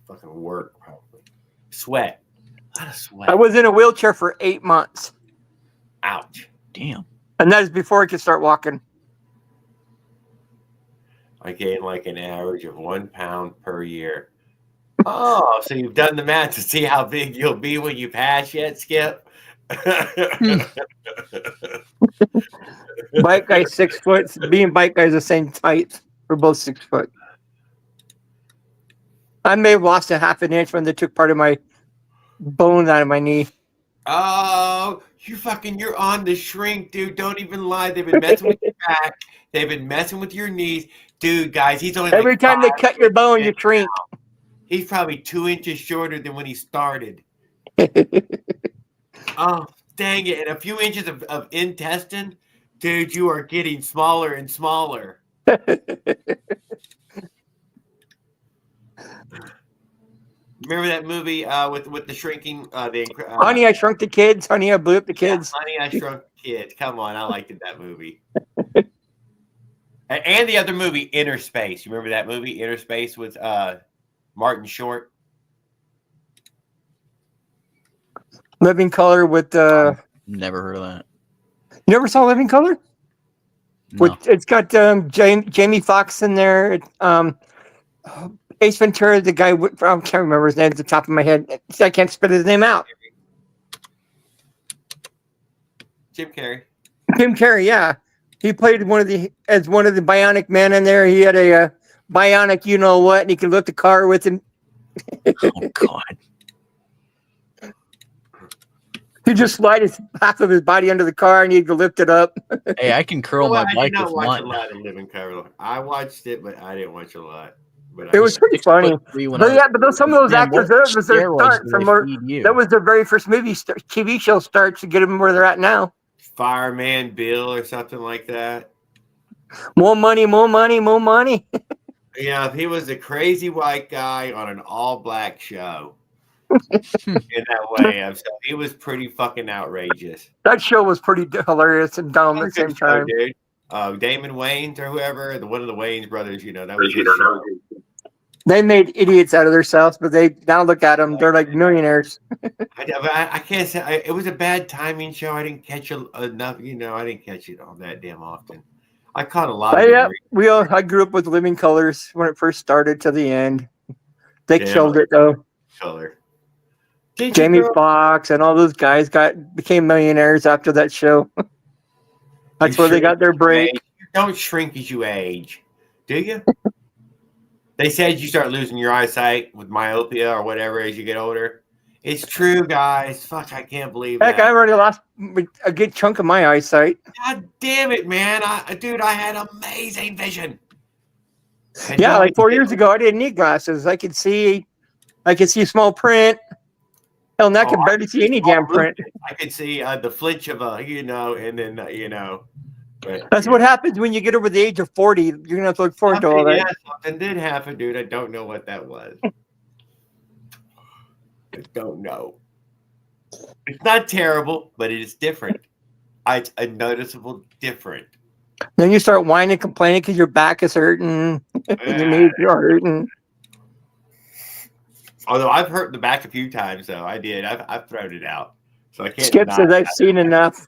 Fucking work, probably. Sweat. A lot of sweat. I was in a wheelchair for 8 months, Ouch. Damn. and that is before I could start walking. I gained like an average of 1 pound per year. Oh, so you've done the math to see how big you'll be when you pass yet, Skip? Bike guy's 6 foot. Me and bike guy's the same height. We're both 6 foot. I may have lost a half an inch when they took part of my bone out of my knee. Oh, you're on the shrink, dude. Don't even lie. They've been messing with your back. They've been messing with your knees. Dude, guys, he's only Every like time they 5 cut your bone, you shrink. He's probably 2 inches shorter than when he started. Oh, dang it. And a few inches of intestine. Dude, you are getting smaller and smaller. Remember that movie with the shrinking? Honey, I Shrunk the Kids. Honey, I Blew Up the Kids. Honey, I Shrunk the Kids. Come on, I liked that movie. And the other movie, Inner Space. You remember that movie, Inner Space, with Martin Short? Living Color with Never heard of that. You never saw Living Color? No. It's got Jamie Foxx in there. Ace Ventura, the guy, I can't remember his name at the top of my head. I can't spit his name out. Jim Carrey. Jim Carrey, yeah. He played one of the bionic men in there. He had a bionic you know what, and he could lift the car with him. Oh, God. He just slide half of his body under the car, and he could lift it up. Hey, I can curl my I bike did not with watch one. a lot of Living Color. I watched it, but I didn't watch a lot. But It was pretty funny. But yeah, but those, some of those actors, that was their start from where, that was their very first TV show start to get them where they're at now. Fireman Bill or something like that. More money, more money, more money. Yeah, he was a crazy white guy on an all-black show. In that way, he was pretty fucking outrageous. That show was pretty hilarious and dumb at the same time. Dude. Damon Wayans or whoever, one of the Wayans brothers, that was his show. They made idiots out of themselves, but they now look at them, they're like millionaires. I can't say it was a bad timing show. I didn't catch enough. I didn't catch it all that damn often. I caught a lot of it. I grew up with Living Colors when it first started to the end. They killed it though. Color. Jamie Foxx and all those guys became millionaires after that show. That's where they got their break. You don't shrink as you age, do you? They said you start losing your eyesight with myopia or whatever as you get older. It's true, guys. Fuck, I can't believe that. Heck, I already lost a good chunk of my eyesight. God damn it, man. I had amazing vision. Yeah, like 4 years ago, I didn't need glasses. I could see small print. Hell, now I can barely see any damn print. I could see the flinch of and then, But, that's what happens when you get over the age of 40. You're going to have to look forward to all that. Yeah, something did happen, dude. I don't know what that was. I don't know. It's not terrible, but it is different. It's a noticeable different. Then you start whining, complaining because your back is hurting, and your knees are hurting. Although I've hurt the back a few times, though I did. I've thrown it out, so I can't. Skip says I've seen enough.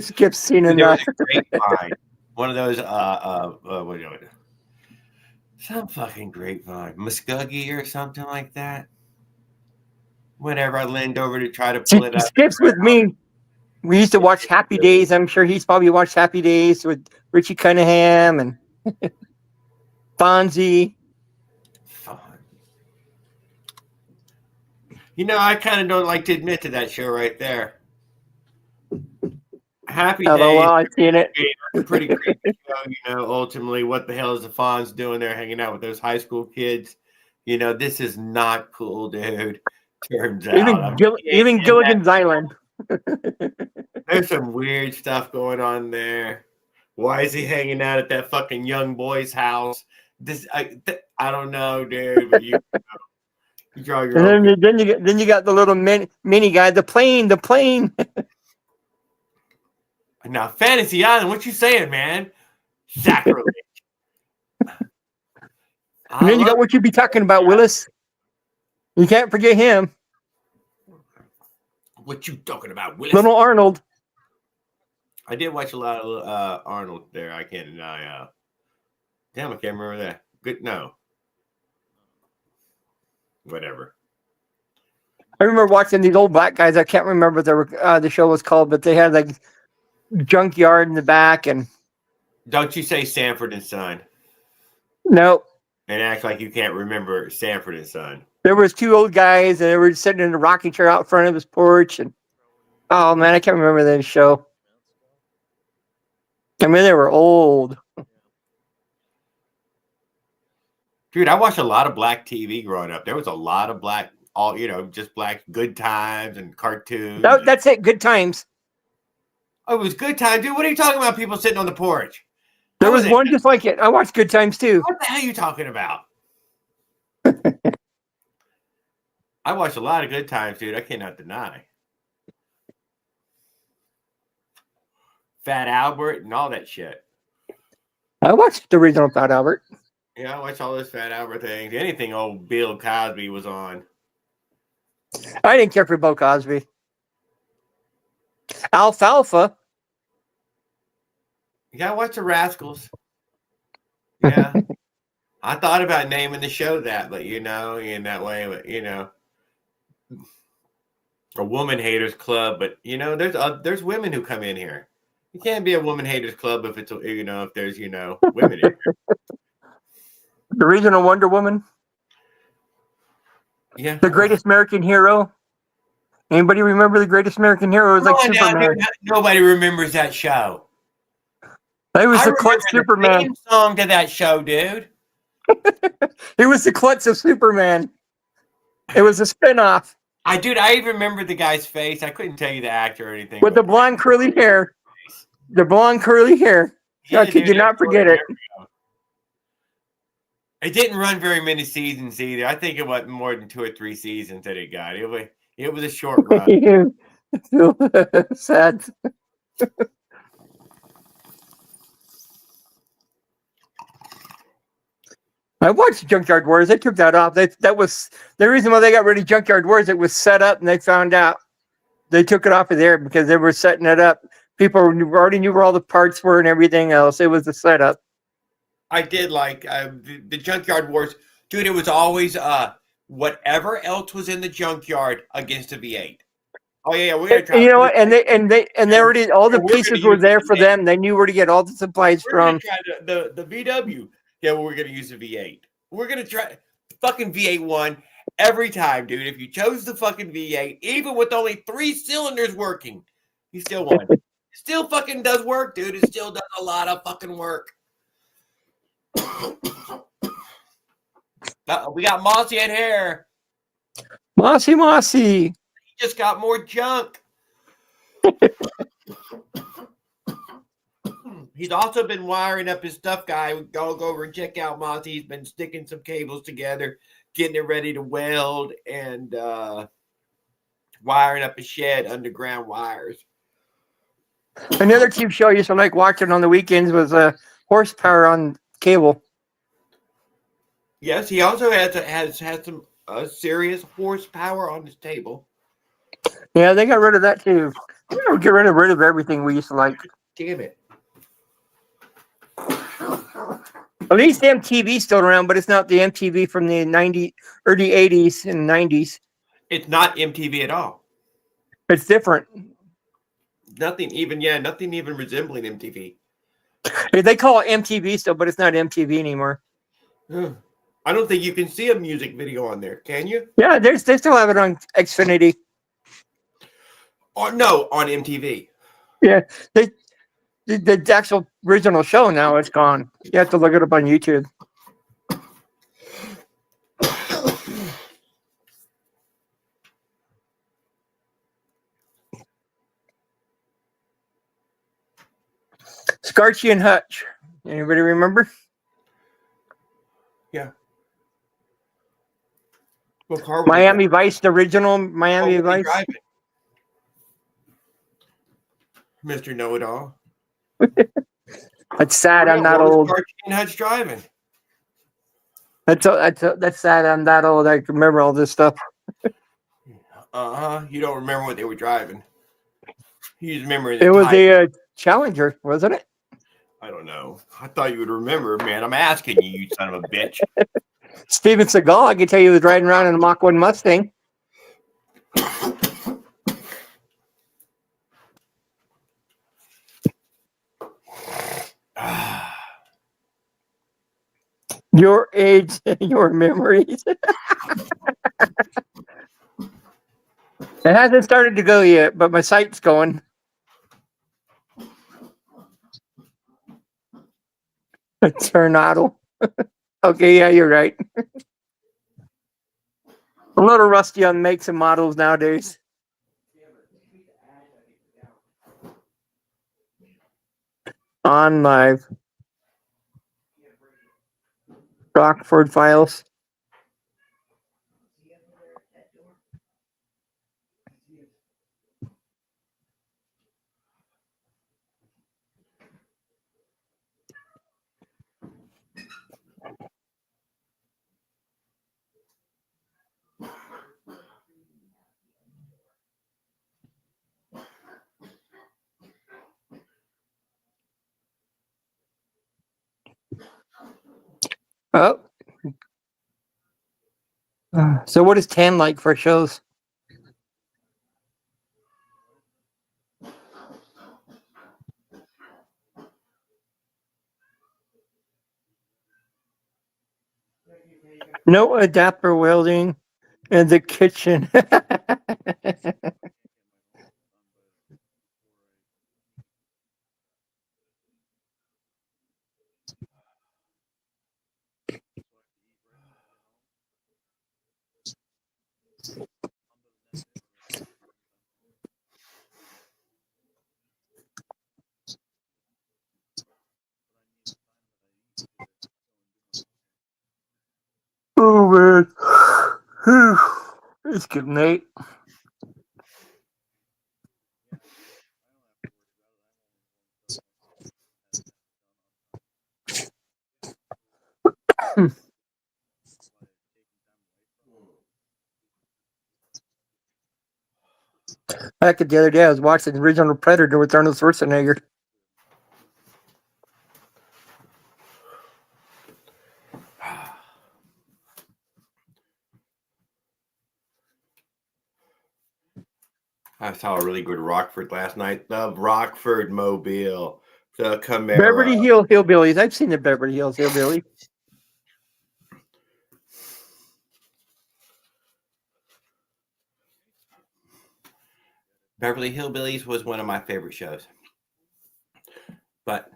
Skip's seen enough. Grapevine. One of those what is it? Some fucking grapevine, Muskogee or something like that. Whenever I leaned over to try to pull it up. Skip's with me. We used to watch Happy Days. I'm sure he's probably watched Happy Days with Richie Cunningham and Fonzie. I kind of don't like to admit to that show right there. Happy Days. Oh, well, I've seen it. Pretty creepy show, ultimately, what the hell is the Fonz doing there hanging out with those high school kids? This is not cool, dude. Turns out. Even Gilligan's Island. There's some weird stuff going on there. Why is he hanging out at that fucking young boy's house? I don't know, dude. But you draw your own. And then you got the little mini guy, the plane. Now, Fantasy Island, what you saying, man? Sacrilege. And then you got what you be talking about, Willis. You can't forget him. What you talking about, Willis? Little Arnold. I did watch a lot of Arnold there. I can't deny. Damn, I can't remember that. Good, no. Whatever. I remember watching these old black guys. I can't remember what the show was called, but they had like junkyard in the back and. Don't you say Sanford and Son? No. And act like you can't remember Sanford and Son. There was two old guys, and they were sitting in a rocking chair out front of his porch. And oh man, I can't remember that show. I mean, they were old. Dude, I watched a lot of black TV growing up. There was a lot of black, just black Good Times and cartoons. That's it, Good Times. Oh, it was Good Times, dude. What are you talking about? People sitting on the porch. There was one just like it. I watched Good Times too. What the hell are you talking about? I watched a lot of Good Times, dude. I cannot deny. Fat Albert and all that shit. I watched the original Fat Albert. Yeah, I watched all those Fat Albert things. Anything old Bill Cosby was on. I didn't care for Bill Cosby. Alfalfa. You gotta watch the Rascals. Yeah. I thought about naming the show that, but in that way, but a woman haters club, but there's women who come in here. You can't be a woman haters club if it's if there's women in here. The original Wonder Woman. Yeah. The Greatest American Hero. Anybody remember the Greatest American Hero? It was like Superman. Nobody remembers that show. It was the Clark Superman theme song to that show, dude. He was the klutz of Superman. It was a spinoff I even remember the guy's face. I couldn't tell you the actor or anything. with the blonde curly hair. The blonde curly hair. Yeah, I kid you not forget it. It didn't run very many seasons either. I think it wasn't more than 2 or 3 seasons that it got. It was a short run. Sad. I watched Junkyard Wars. They took that off. That was the reason why they got rid of Junkyard Wars. It was set up, and they found out they took it off of there because they were setting it up. People already knew where all the parts were and everything else. It was the setup. I did like the Junkyard Wars. Dude, it was always whatever else was in the junkyard against a V8. Oh yeah, we're gonna try. You know what? And they already all the pieces were there for them. They knew where to get all the supplies from. Try the VW. Yeah, we're gonna use the V8. We're gonna try fucking V8 one every time, dude. If you chose the fucking V8, even with only 3 cylinders working, you still won. Still fucking does work, dude. It still does a lot of fucking work. We got Mossy head hair. Mossy. He just got more junk. He's also been wiring up his stuff guy. Go over and check out Mossy. He's been sticking some cables together, getting it ready to weld, and wiring up a shed, underground wires. Another TV show I used to like watching on the weekends was Horsepower on cable. Yes, he also has some serious horsepower on his table. Yeah, they got rid of that too. They don't get rid of everything we used to like. Damn it. At least MTV's still around, but it's not the MTV from the early 80s and 90s. It's not MTV at all. It's different. Nothing even resembling MTV. They call it MTV still, but it's not MTV anymore. I don't think you can see a music video on there, can you? Yeah, they still have it on Xfinity. Or no, on MTV. Yeah, the actual original show now it's gone. You have to look it up on YouTube. Scarchy and Hutch. Anybody remember? Yeah. What car was Miami Vice, the original Miami Vice. Mr. Know-It-All. That's sad. I'm not old. Scarchy and Hutch driving. That's sad. I'm that old. I can remember all this stuff. You don't remember what they were driving. You just remember It was a Challenger, wasn't it? I don't know. I thought you would remember, man. I'm asking you, you son of a bitch. Steven Seagal, I can tell you, was riding around in a Mach 1 Mustang. Your age, your memories. It hasn't started to go yet, but my site's going. Tornado. Okay, yeah, you're right. A little rusty on makes and models nowadays. On live. Rockford Files. Oh. So what is 10 like for shows? No adapter welding in the kitchen. man. It's getting late. Back the other day, I was watching the original Predator with Arnold Schwarzenegger. I saw a really good Rockford last night. The Rockford Mobile, the Camaro. Beverly Hills Hillbillies. I've seen the Beverly Hills Hillbillies. Beverly Hillbillies was one of my favorite shows, but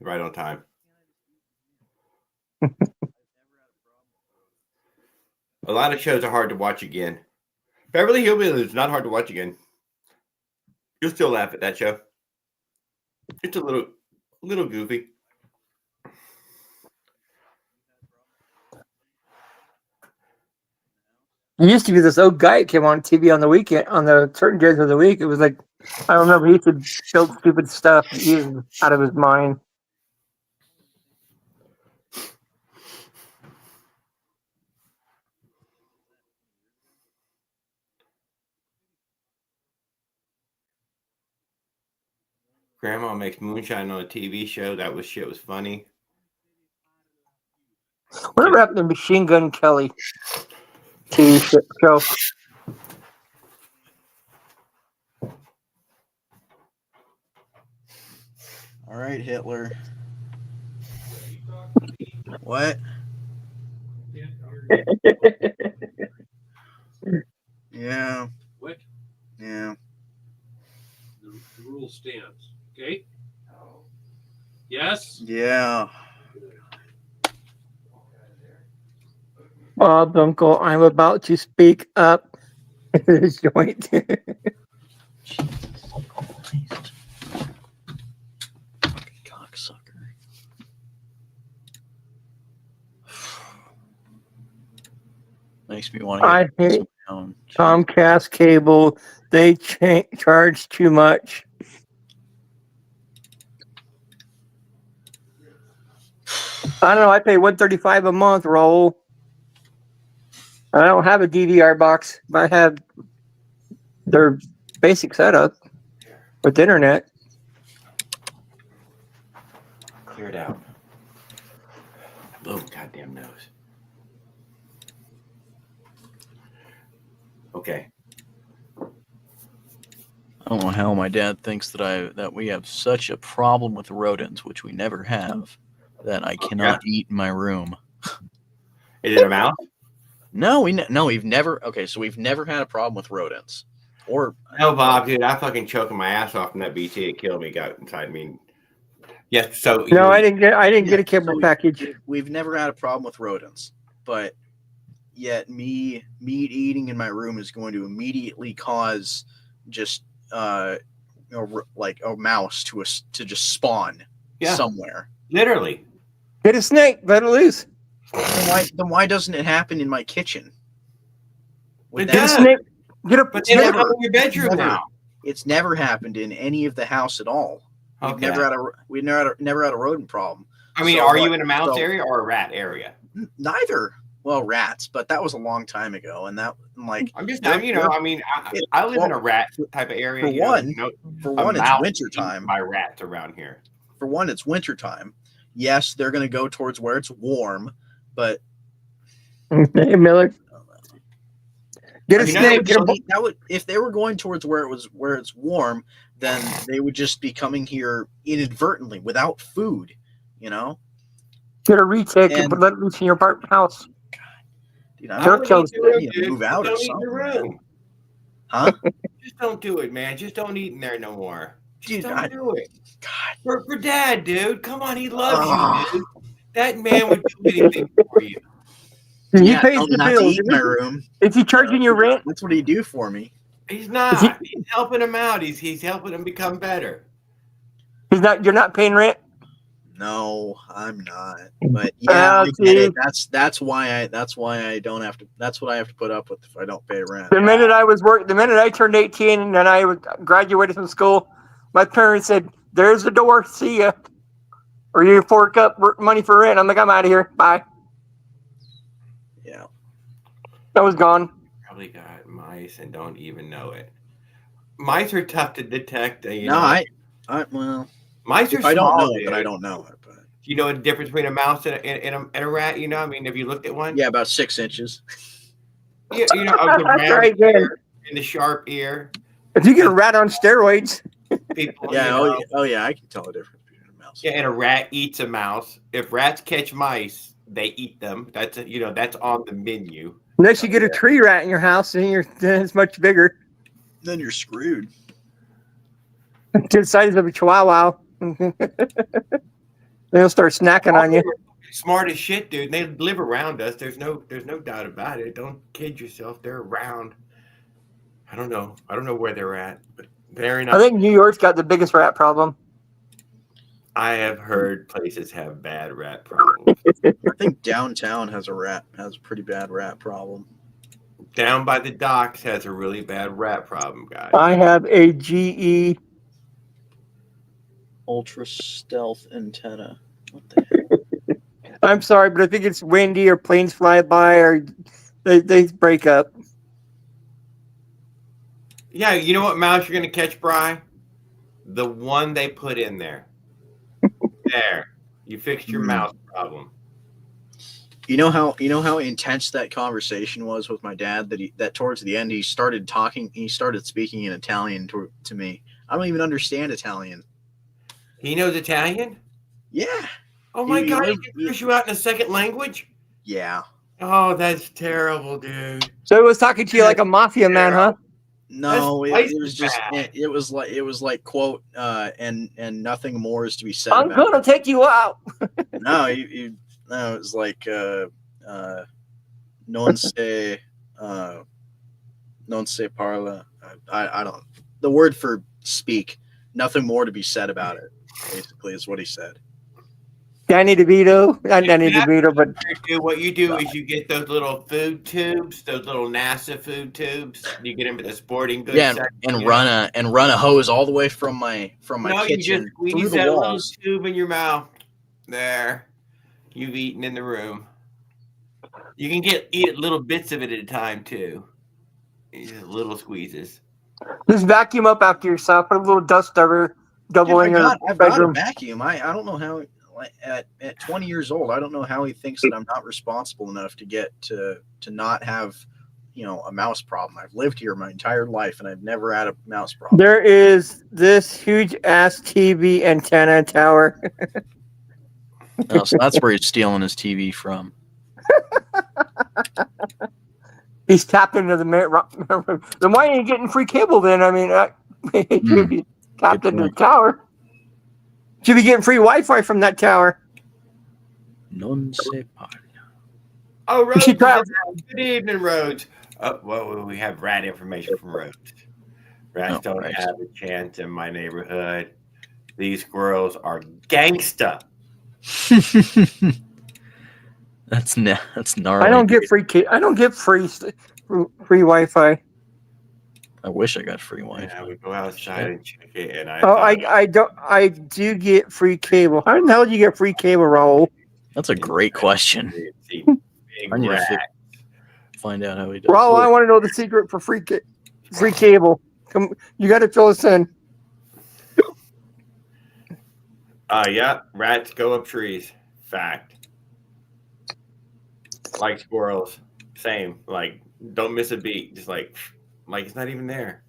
right on time. A lot of shows are hard to watch again. Beverly Hillbillies is not hard to watch again. You'll still laugh at that show. It's a little goofy. There used to be this old guy that came on TV on the weekend, on the certain days of the week. It was like, I don't remember, he used to build stupid stuff. He was out of his mind. Grandma makes moonshine on a TV show. That was shit was funny. Whatever happened to Machine Gun Kelly TV show? All right, Hitler. What? Yeah. What? Yeah. The rule stands. Okay? Yes? Yeah. Bob, Uncle, I'm about to speak up. This joint. Cocksucker. Makes me want to. I hate Comcast cable. They charge too much. I don't know. I pay $135 a month, Raul. I don't have a DVR box, but I have their basic setup with internet. Clear it out. Oh, goddamn nose. Okay. I don't know how my dad thinks that we have such a problem with rodents, which we never have, that I cannot eat in my room. Is it a mouse? No, we've never. Okay, so we've never had a problem with rodents. Or no, Bob, dude, I fucking choking my ass off in that BT. It killed me. Got inside me. Yes. So no, I didn't get a cable package. We've never had a problem with rodents, but yet meat eating in my room is going to immediately cause just like a mouse to just spawn somewhere. Literally. Get a snake, let it loose. Then why doesn't it happen in my kitchen? Get a snake. But they don't have in your bedroom now. It's never happened in any of the house at all. We've never had a rodent problem. I mean, are you in a mouse area or a rat area? Neither. Well, rats, but that was a long time ago, and that like I'm just, I live in a rat type of area. For one, it's wintertime. My rats around here. For one, it's wintertime. Yes, they're going to go towards where it's warm, but hey, Miller, get a snake. If they were going towards where it's warm, then they would just be coming here inadvertently without food. You know, get a retake and let it loose in your apartment house. Dude, move out or something. Huh? Just don't do it, man. Just don't eat in there no more. Just Dude, don't do it. God. For Dad, dude. Come on, he loves you, dude. That man would do anything for you. He pays the bills. In my room. Is he charging you rent? That's what he do for me. He's not. He's helping him out. He's helping him become better. You're not paying rent? No, I'm not. But yeah, I get see, it. That's why I don't have to. That's what I have to put up with if I don't pay rent. the minute I turned 18 and then I graduated from school, my parents said, "There's the door. See ya." Or you fork up money for rent. I'm like, I'm out of here. Bye. Yeah. I was gone. Probably got mice and don't even know it. Mice are tough to detect. Well, mice are if I don't small, know it, then I dude. don't know it. But You know the difference between a mouse and a rat? You know, I mean, have you looked at one? yeah, about 6 inches. You know, of the That's round right, man. ear and the sharp ear. If you get a rat on steroids, People, Yeah. you know, Oh yeah. I can tell the difference between a mouse. yeah, and a rat eats a mouse. If rats catch mice, they eat them. That's that's on the menu. unless you get a tree rat in your house, then it's much bigger. Then you're screwed. To the size of a chihuahua. They'll start snacking on you. Smart as shit, dude. They live around us. There's no doubt about it. Don't kid yourself. They're around. I don't know where they're at, but they're in. I think New York's got the biggest rat problem. I have heard places have bad rat problems. I think downtown has a pretty bad rat problem. Down by the docks has a really bad rat problem, guys. I have a GE Ultra stealth antenna. What the hell? I'm sorry, but I think it's windy or planes fly by or they break up. Yeah, you know what mouse you're gonna catch, Bri? The one they put in there. There, you fixed your mouse problem. You know how intense that conversation was with my dad. That towards the end he started speaking in Italian to me. I don't even understand Italian. He knows Italian? Yeah. Oh my God! He can push you out in a second language? Yeah. Oh, that's terrible, dude. So he was talking to you like a mafia man, huh? No, That's it was just bad. it was like quote and nothing more is to be said. I'm about gonna take you out. No, it was like non se parla. I don't. The word for speak. Nothing more to be said about it. Basically, is what he said. Danny DeVito, not Danny DeVito, but What you do is you get those little food tubes, those little NASA food tubes. You get them at the sporting goods Yeah, section, and you run a hose all the way from my No, you kitchen just through squeeze the that little walls. tube in your mouth. There, you've eaten in the room. You can eat little bits of it at a time too. Just little squeezes. just vacuum up after yourself. Put a little dust over, double in your I've got a bedroom. vacuum. I don't know how. At 20 years old, I don't know how he thinks that I'm not responsible enough to get to not have, a mouse problem. I've lived here my entire life and I've never had a mouse problem. There is this huge ass TV antenna tower. Oh, so that's where he's stealing his TV from. He's tapped into the then why ain't you getting free cable then? I mean, it should be tapped into the tower. Should be getting free Wi-Fi from that tower. Non se parla. Oh, Rhodes. should try- Good evening, Rhodes. Oh, well, we have rat information from Rhodes. Rats don't right. have a chance in my neighborhood. These squirrels are gangsta. That's gnarly. I don't get free I don't get free Wi-Fi. I wish I got free Wi-Fi. Yeah, we go outside and check it, and I do get free cable. How the hell do you get free cable, Raul? That's a great question. see big I need to rat. find out how he does. Raul, I want to know the secret for free cable. Come, you got to fill us in. Yeah, rats go up trees. Fact. Like squirrels, same. Like, don't miss a beat. Just like it's not even there.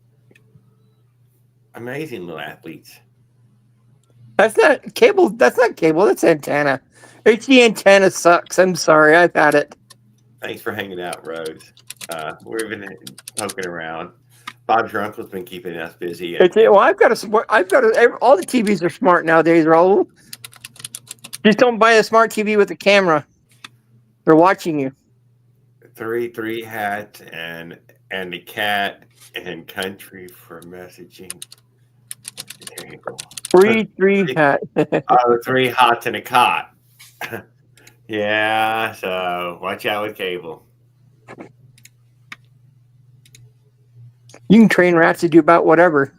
Amazing little athletes. That's not cable. That's not cable. That's antenna. HD antenna sucks. I'm sorry. I've had it. Thanks for hanging out, Rhodes. We've been poking around. Bob's your uncle's been keeping us busy. Well, I've got all the TVs are smart nowadays, Raul. Just don't buy a smart TV with a camera. They're watching you. 3 hat and the cat and country for messaging. There you go. Three hat. Oh, 3 hots in a cot. Yeah, so watch out with cable. You can train rats to do about whatever.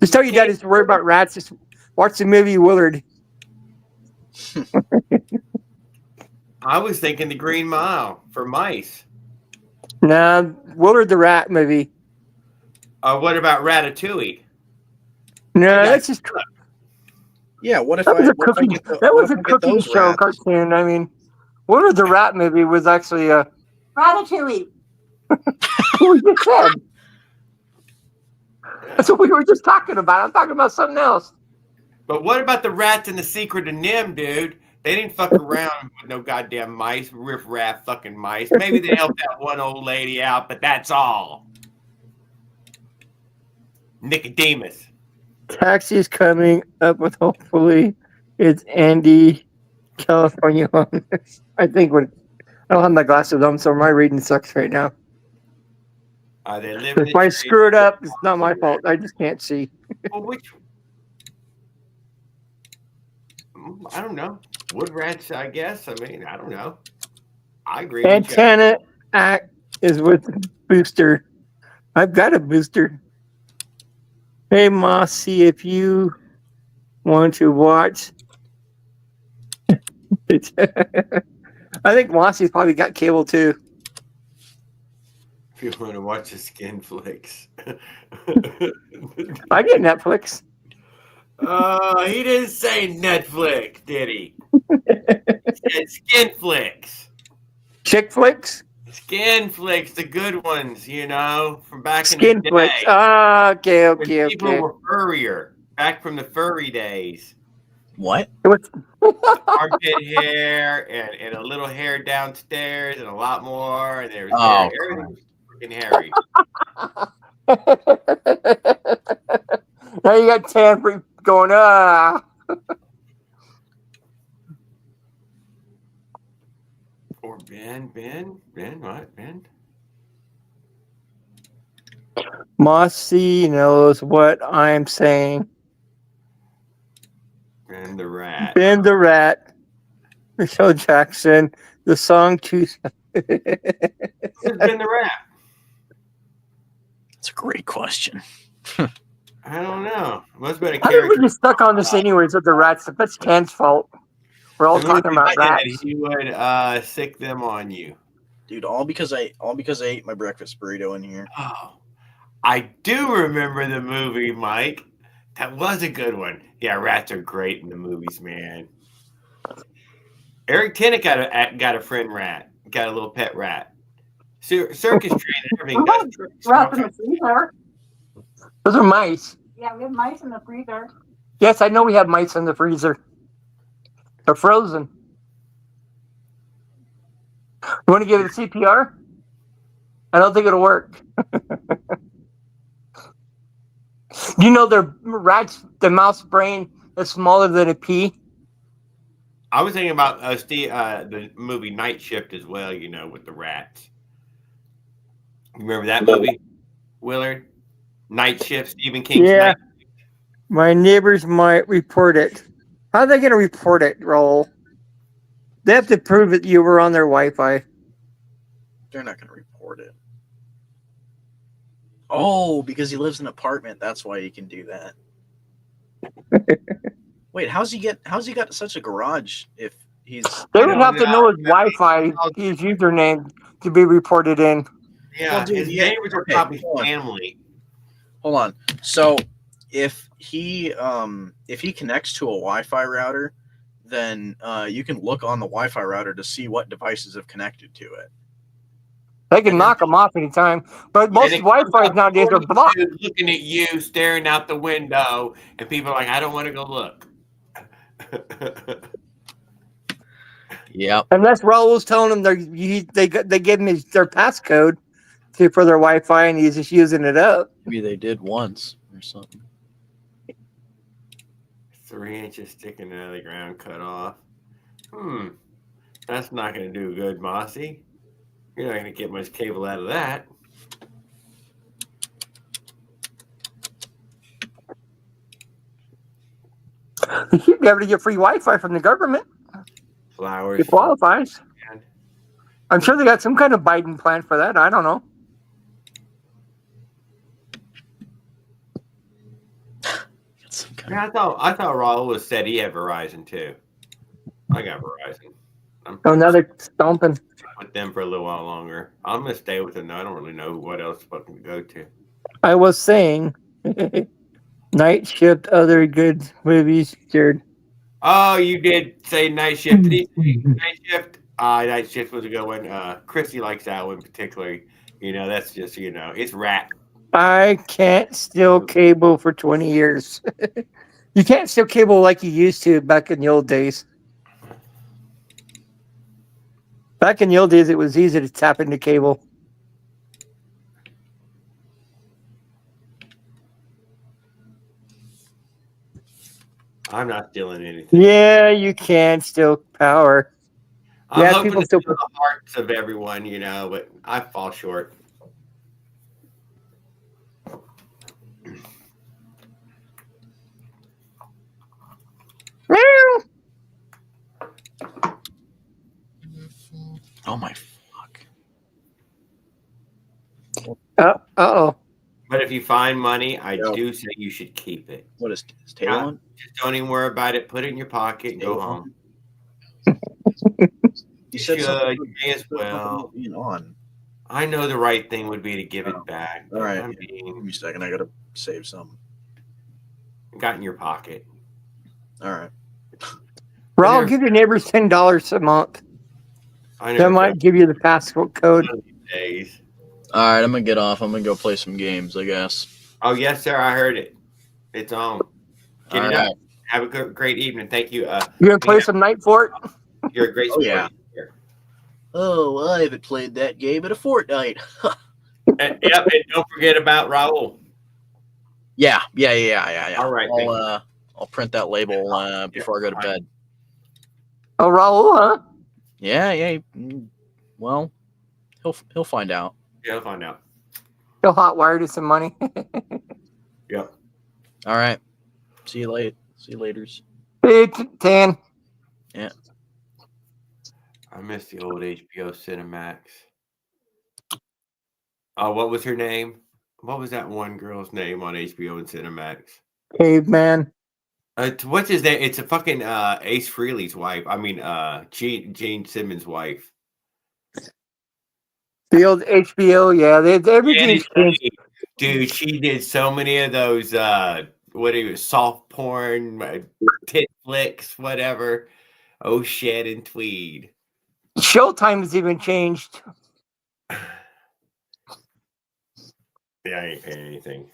Just tell your dad to worry about rats. Just watch the movie Willard. I was thinking the Green Mile for mice. Nah, Willard the rat movie. What about Ratatouille? No, that's just. Yeah, what if That was a what if I cooking. get the- That what was if a I get cooking those show rats? cartoon. I mean, Willard the rat movie was actually a. Ratatouille. We just said. That's what we were just talking about. I'm talking about something else. But what about the rats in the Secret of Nim, dude? They didn't fuck around with no goddamn mice, riff-raff fucking mice. Maybe they helped that one old lady out, but that's all. Nicodemus. Taxi is coming up with hopefully it's Andy, California. I think when I don't have my glasses on, so my reading sucks right now. They live in If the I trees. screw it up, it's not my fault. I just can't see. Well, I don't know. Wood rats, I guess. I mean, I don't know. I agree with you. Antenna Act is with Booster. I've got a booster. Hey, Mossy, if you want to watch. I think Mossy's probably got cable too. If you want to watch the skin flicks. I get Netflix. He didn't say Netflix, did he? He said skin flicks. Chick flicks? Skin flicks, the good ones, you know, from back in Skin the day. flicks. Ah, okay, When okay, people okay. were furrier, back from the furry days. What? Armpit hair and a little hair downstairs and a lot more. And there was Oh, everything was freaking hairy. Now you got Tamper going, Or Ben, what? Ben? Mossy knows what I'm saying. Ben the rat. Ben the Rat. Michelle Jackson. The song too. Who's Ben the rat? That's a great question. I don't know. Must have been a How did we character. get stuck on this anyways with the rats? That's Ken's fault. We're all talking about rats. He would sick them on you. Dude, all because I ate my breakfast burrito in here. Oh, I do remember the movie, Mike. That was a good one. Yeah, rats are great in the movies, man. Eric Tennant got a friend rat. Got a little pet rat. Circus trainer and everything. Rats in the freezer. Those are mice. Yeah, we have mice in the freezer. Yes, I know we have mice in the freezer. They're frozen. You want to give it a CPR? I don't think it'll work. You know, their rats, the mouse brain is smaller than a pea. I was thinking about the movie Night Shift as well, you know, with the rats. You remember that movie, Willard? Night Shift, Stephen King's Yeah. Night. My neighbors might report it. How are they going to report it, Roll? They have to prove that you were on their Wi-Fi. They're not going to report it. Oh, because he lives in an apartment. That's why he can do that. Wait, how's he got such a garage if he's? They would have to know his Wi-Fi, his username to be reported in. Yeah, Well, dude, his yeah, neighbors are okay, probably hold on. family. Hold on. So if he connects to a Wi-Fi router, then you can look on the Wi-Fi router to see what devices have connected to it. They can knock them off anytime, but most And it Wi-Fi comes up nowadays are 42 blocked. looking at you, staring out the window, and people are like, I don't want to go look. Yep. Unless Raul's telling them they give him their passcode for their Wi-Fi, and he's just using it up. Maybe they did once or something. 3 inches sticking out of the ground, cut off. That's not going to do good, Mossy. You're not going to get much cable out of that. He should be able to get free Wi-Fi from the government. Flowers. He qualifies. I'm sure they got some kind of Biden plan for that. I don't know. Yeah, I thought Raul was said he had Verizon too. I got Verizon. Oh, now they're stomping. With them for a little while longer. I'm gonna stay with them. I don't really know what else fucking to go to. I was saying, Night Shift, other good movies, Jared. Oh, you did say Night Shift. Did he say Night Shift? Night Shift was a good one. Chrissy likes that one particularly. You know, that's just, you know, it's rap. I can't steal cable for 20 years. You can't steal cable like you used to back in the old days. Back in the old days, it was easy to tap into cable. I'm not stealing anything. Yeah, you can steal power. I'm Yeah, hoping people to still steal the hearts of everyone, you know, but I fall short. Oh my fuck. Uh-oh. But if you find money, I do say you should keep it. What is table on? Just don't even worry about it. Put it in your pocket and go home. You said should. something You may as well. being on. I know the right thing would be to give it back. All right. I mean, Give me a second. I gotta save some. got in your pocket. All right. Raul, give your neighbors $10 a month. I know. That might give you the password code. Days. All right, I'm gonna get off. I'm gonna go play some games, I guess. Oh yes, sir. I heard it. It's on. Get All it right. up. Have a great evening. Thank you. You gonna play some Night Fort? You're a great Oh, sport. yeah. Oh, I haven't played that game in a fortnight. And don't forget about Raul. Yeah. All right, thank you. I'll print that label before I go to bed. Oh, Raul, huh? Yeah. Well, he'll find out. Yeah, I'll find out. He'll hotwire to some money. Yep. All right. See you later. See you laters. Hey, Tan. Yeah. I miss the old HBO Cinemax. Oh, what was her name? What was that one girl's name on HBO and Cinemax? Caveman. What's his name? It's a fucking Ace Frehley's wife. I mean, Gene Simmons' wife. The old HBO, yeah. Everything's changed. Dude, she did so many of those soft porn, tit flicks, whatever. Oh shit and Tweed. Showtime has even changed. Yeah, I ain't paying anything.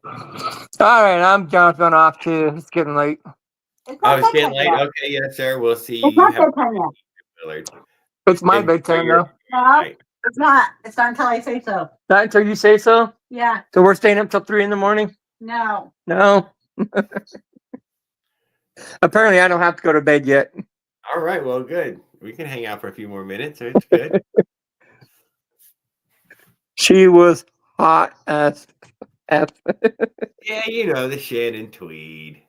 All right, I'm jumping off too. It's getting late. Oh, it's getting late. Okay, yes, sir. We'll see you. It's not Have a bedtime great yet. evening, Willard. It's my And bedtime your- though. No, it's not. It's not until I say so. Not until you say so. Yeah. So we're staying up till 3 in the morning. No. No. Apparently, I don't have to go to bed yet. All right, well, good. We can hang out for a few more minutes. So it's good. She was hot as F. Yeah, you know, the Shannon Tweed.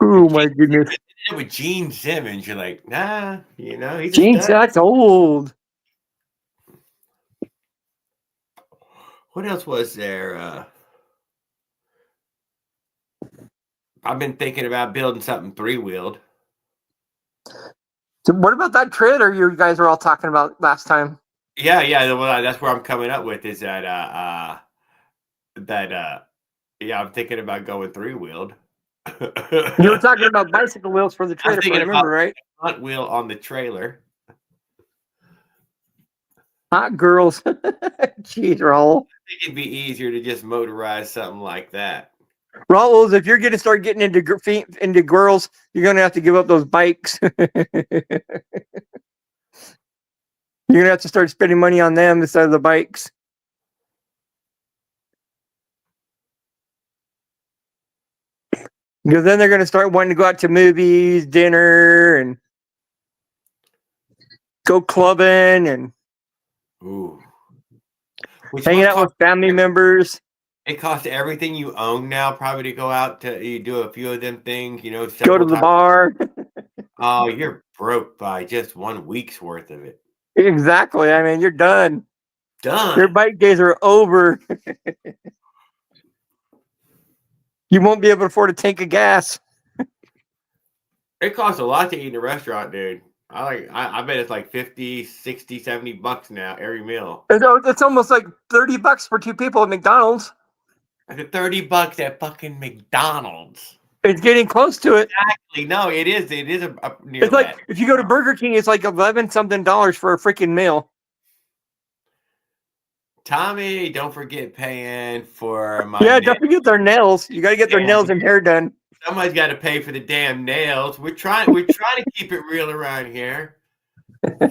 Oh my goodness. With Gene Simmons, you're like, nah, you know, he's Gene, a stud. that's old. What else was there? I've been thinking about building something 3-wheeled. So what about that trailer you guys were all talking about last time? Yeah. Well, that's where I'm coming up with is that I'm thinking about going 3-wheeled. You were talking about bicycle wheels for the I'm trailer, if I thinking remember about right? front wheel on the trailer. Hot girls. Jeez, Raul. I think it'd be easier to just motorize something like that. Raul, if you're going to start getting into girls, you're going to have to give up those bikes. You're going to have to start spending money on them instead of the bikes. Because then they're going to start wanting to go out to movies, dinner, and go clubbing. And Ooh. Which hanging must out cost, with family members. it costs everything you own now probably to go out to you do a few of them things, Go to several the times. bar. Oh, you're broke by just 1 week's worth of it. Exactly. I mean, you're done. Your Done. bike days are over. You won't be able to afford a tank of gas. It costs a lot to eat in a restaurant, dude. I bet it's like 50, 60, 70 bucks now every meal. It's almost like $30 for two people at McDonald's. Like 30 bucks at fucking McDonald's. It's getting close to it. Exactly. No, it is. It is a near It's like that. if you go to Burger King, it's like $11 something for a freaking meal. Tommy, don't forget paying for my Yeah, don't forget their nails. You got to get their nails and hair done. Somebody's got to pay for the damn nails. We're trying to keep it real around here. And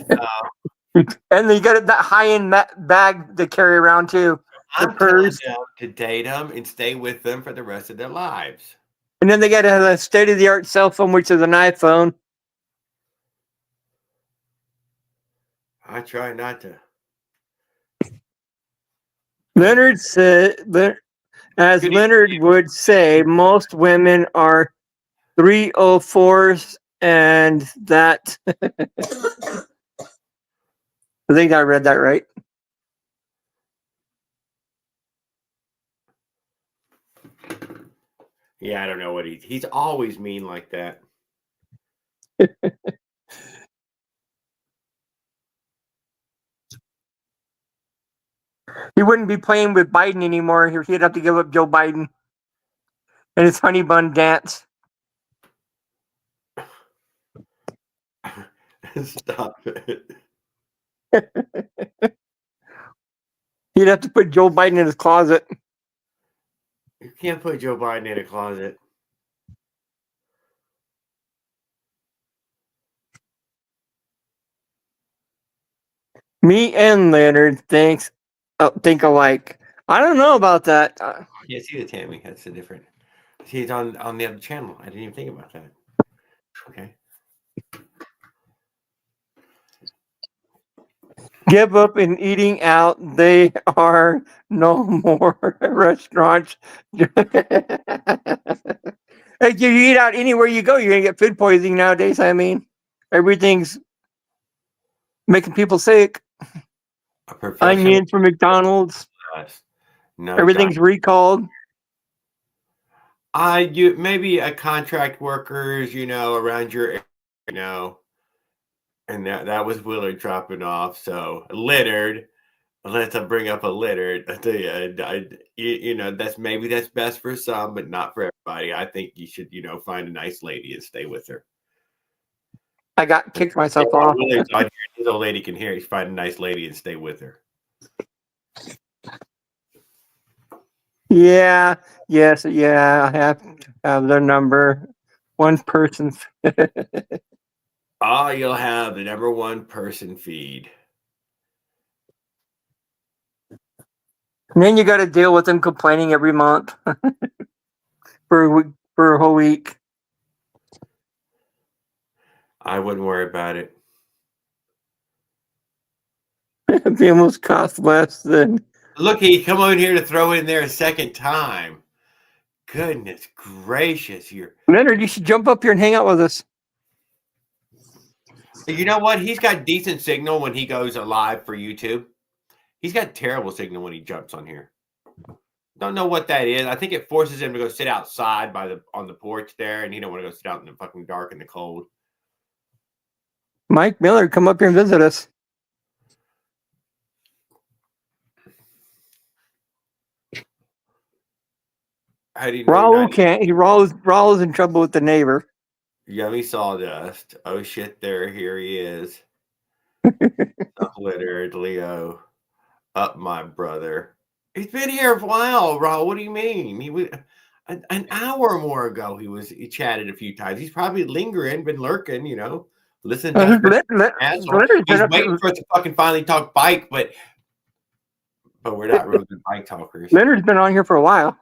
then you got that high-end bag to carry around too. I'm telling them to date them and stay with them for the rest of their lives. And then they got to have a state-of-the-art cell phone, which is an iPhone. I try not to. Leonard said, as Leonard would say, most women are 304s, and that. I think I read that right. Yeah, I don't know what he's always mean like that. He wouldn't be playing with Biden anymore. He'd have to give up Joe Biden and his honey bun dance. Stop it. He'd have to put Joe Biden in his closet. You can't put Joe Biden in a closet. Me and Leonard think alike. I don't know about that. Yeah, see the Tammy. That's the different. See, it's on the other channel. I didn't even think about that. Okay. Give up in eating out. They are no more restaurants. Like you eat out anywhere you go, you're gonna get food poisoning nowadays. I mean, everything's making people sick. Onions from McDonald's. No, Everything's recalled. You maybe a contract workers, around your area, and that was Willard dropping off. So Leonard, let's bring up a Leonard. I tell you, that's best for some, but not for everybody. I think you should, find a nice lady and stay with her. I got kicked myself off. This old lady can hear. You find a nice lady and stay with her. Yeah. Yes. Yeah. I have to have their number. One person. Oh, you'll have the number one person feed. And then you got to deal with them complaining every month for a whole week. I wouldn't worry about it. They almost cost less than. Look, he come on here to throw in there a second time. Goodness gracious, Leonard, you should jump up here and hang out with us. You know what? He's got decent signal when he goes live for YouTube. He's got terrible signal when he jumps on here. Don't know what that is. I think it forces him to go sit outside on the porch there, and he don't want to go sit out in the fucking dark and the cold. Mike Miller, come up here and visit us. How do you know Raul can't. Raul is in trouble with the neighbor. Yummy sawdust. Oh shit! Here he is. Leonard, Leo, up my brother. He's been here a while, Raul. What do you mean? He was an hour or more ago. He chatted a few times. He's probably lingering, been lurking. Listen. He's waiting for us to fucking finally talk bike, but we're not real good bike talkers. Leonard's been on here for a while.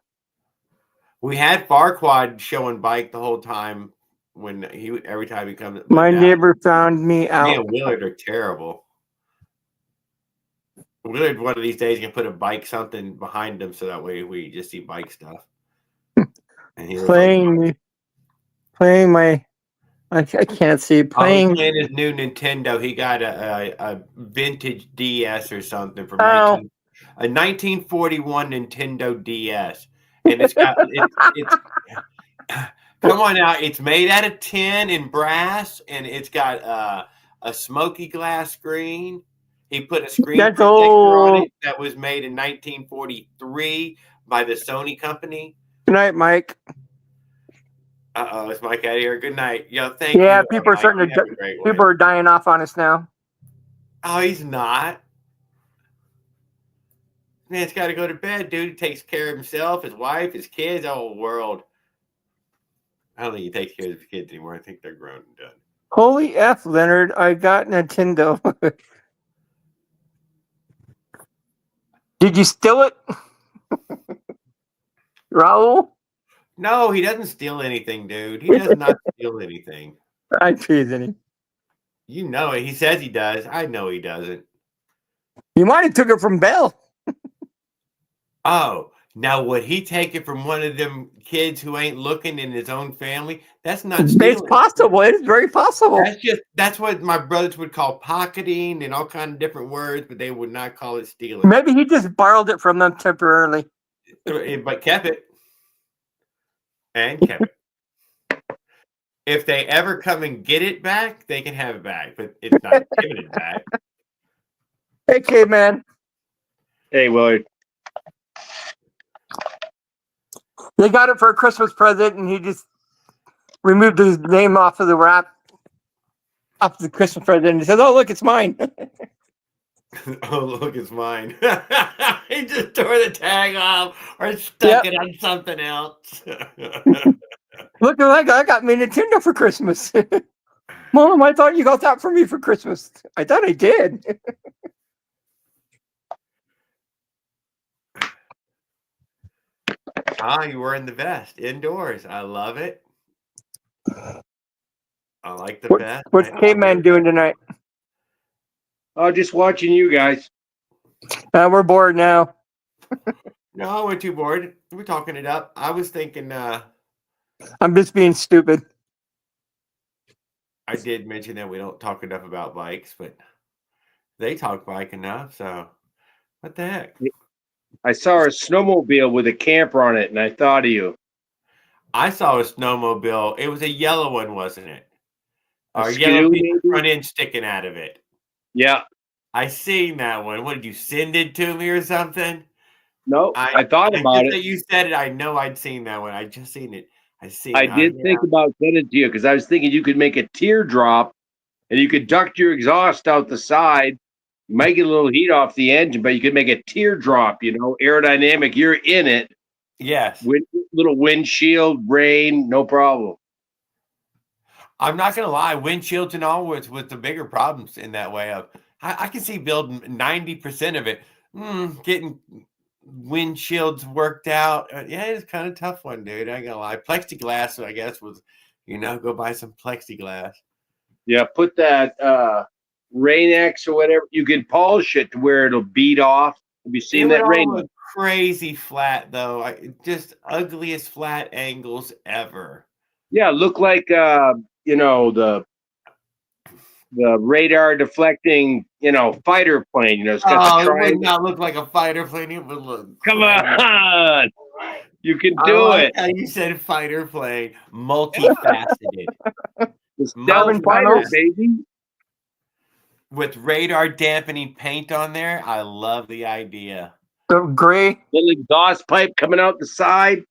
We had Farquad showing bike the whole time every time he comes. My neighbor found me out. Me and Willard are terrible. Willard, one of these days, can put a bike something behind him so that way we just see bike stuff. And he looks like, playing my. I can't see oh, he's playing. playing his new Nintendo. He got a vintage DS or something from Oh. a 1941 Nintendo DS, and it's got it's come on now. It's made out of tin and brass, and it's got a smoky glass screen. He put a screen That's protector on old. it that was made in 1943 by the Sony company. Good night, Mike. It's Mike out of here. Good night. Yo, thank you. Yeah, people are Mike. starting You have to. a great one. People are dying off on us now. Oh, he's not. Man's got to go to bed, dude. He takes care of himself, his wife, his kids, the whole world. I don't think he takes care of his kids anymore. I think they're grown and done. Holy F, Leonard! I got Nintendo. Did you steal it, Raul? No, he doesn't steal anything, dude. He does not steal anything. I treated him. You know it. He says he does. I know he doesn't. You might have took it from Bell. Oh, now would he take it from one of them kids who ain't looking in his own family? That's not It's stealing. possible. It is very possible. That's what my brothers would call pocketing and all kind of different words, but they would not call it stealing. Maybe he just borrowed it from them temporarily. But kept it. And kept it. If they ever come and get it back, they can have it back, but it's not giving it back. Hey, K-Man. Hey, Willard. They got it for a Christmas present, and he just removed his name off of the wrap, off the Christmas present, and he says, "Oh, look, it's mine." Oh, look, it's mine. He just tore the tag off or stuck it on something else. Look, I got me Nintendo for Christmas. Mom, I thought you got that for me for Christmas. I thought I did. You were in the vest indoors. I love it. I like the vest. What's K-Man doing tonight? Oh, just watching you guys. We're bored now. No, I wasn't too bored. We're talking it up. I was thinking I'm just being stupid. I did mention that we don't talk enough about bikes, but they talk bike enough, so what the heck? I saw a snowmobile with a camper on it, and I thought of you. I saw a snowmobile. It was a yellow one, wasn't it? Or Skidoo, yellow piece maybe? of front end sticking out of it. Yeah. I seen that one. What did you send it to me or something? No, I thought about just that it. you said it. I know I'd seen that one. I just seen it. I did think about sending it to you because I was thinking you could make a teardrop and you could duct your exhaust out the side. You might get a little heat off the engine, but you could make a teardrop, aerodynamic. You're in it. Yes. With little windshield, rain, no problem. I'm not gonna lie, windshields and all was the bigger problems in that way. I can see building 90% of it. Getting windshields worked out. Yeah, it's kind of tough one, dude. I ain't gonna lie. Plexiglass, I guess, was go buy some plexiglass. Yeah, put that Rain-X or whatever. You can polish it to where it'll beat off. Have you seen that rain? Look crazy flat though. Just ugliest flat angles ever. Yeah, look like the radar deflecting, fighter plane. It's got the it would triangle. not look like a fighter plane. It would look. Come crazy. on, you can I do like it. how you said fighter plane, multifaceted. The stealth fighter, baby. With radar dampening paint on there, I love the idea. The gray little exhaust pipe coming out the side.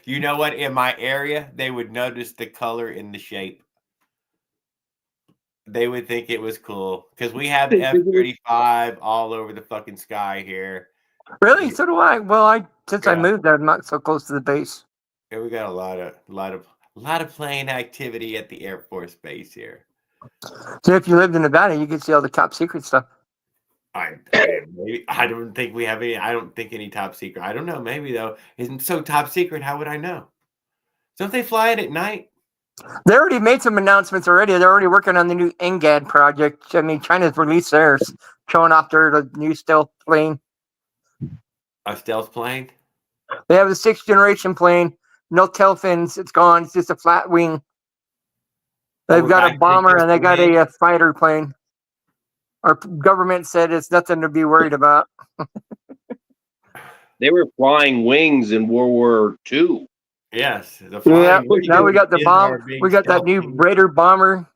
You know what? In my area, they would notice the color and the shape. They would think it was cool because we have F-35 all over the fucking sky here. Really? So do I. Well, since I moved, I'm not so close to the base. Yeah, we got a lot of plane activity at the Air Force Base here. So if you lived in Nevada, you could see all the top secret stuff. I don't think we have any. I don't think any top secret. I don't know. Maybe though. Isn't so top secret. How would I know? Don't they fly it at night? They already made some announcements already. They're already working on the new NGAD project. I mean, China's released theirs, showing off their new stealth plane. A stealth plane? They have the 6th generation plane. No tail fins. It's gone. It's just a flat wing. They've we're got a back to bomber just and they the got wing? a fighter plane. Our government said it's nothing to be worried about. They were flying wings in World War II. Yes, the Yeah, flying wing now we got the is bomb. our big We got that stealth new thing. Raider bomber.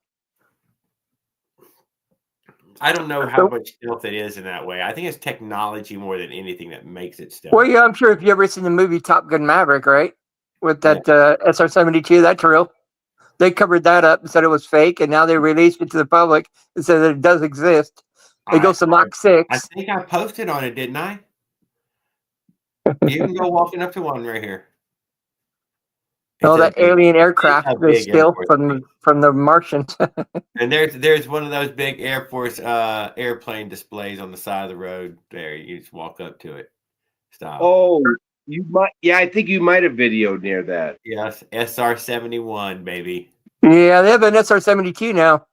I don't know how much stealth it is in that way. I think it's technology more than anything that makes it stealth. Well, yeah, I'm sure if you ever seen the movie Top Gun Maverick, right? With that SR-72, that's real. They covered that up and said it was fake, and now they released it to the public and said that it does exist. It goes to Mach 6. I think I posted on it, didn't I? You can go walking up to one right here. Oh, that alien a aircraft they big Air steal Force from the Martians. And there's one of those big Air Force airplane displays on the side of the road there. You just walk up to it. Stop. Oh, you might. Yeah, I think you might have videoed near that. Yes, SR-71, baby. Yeah, they have an SR-72 now.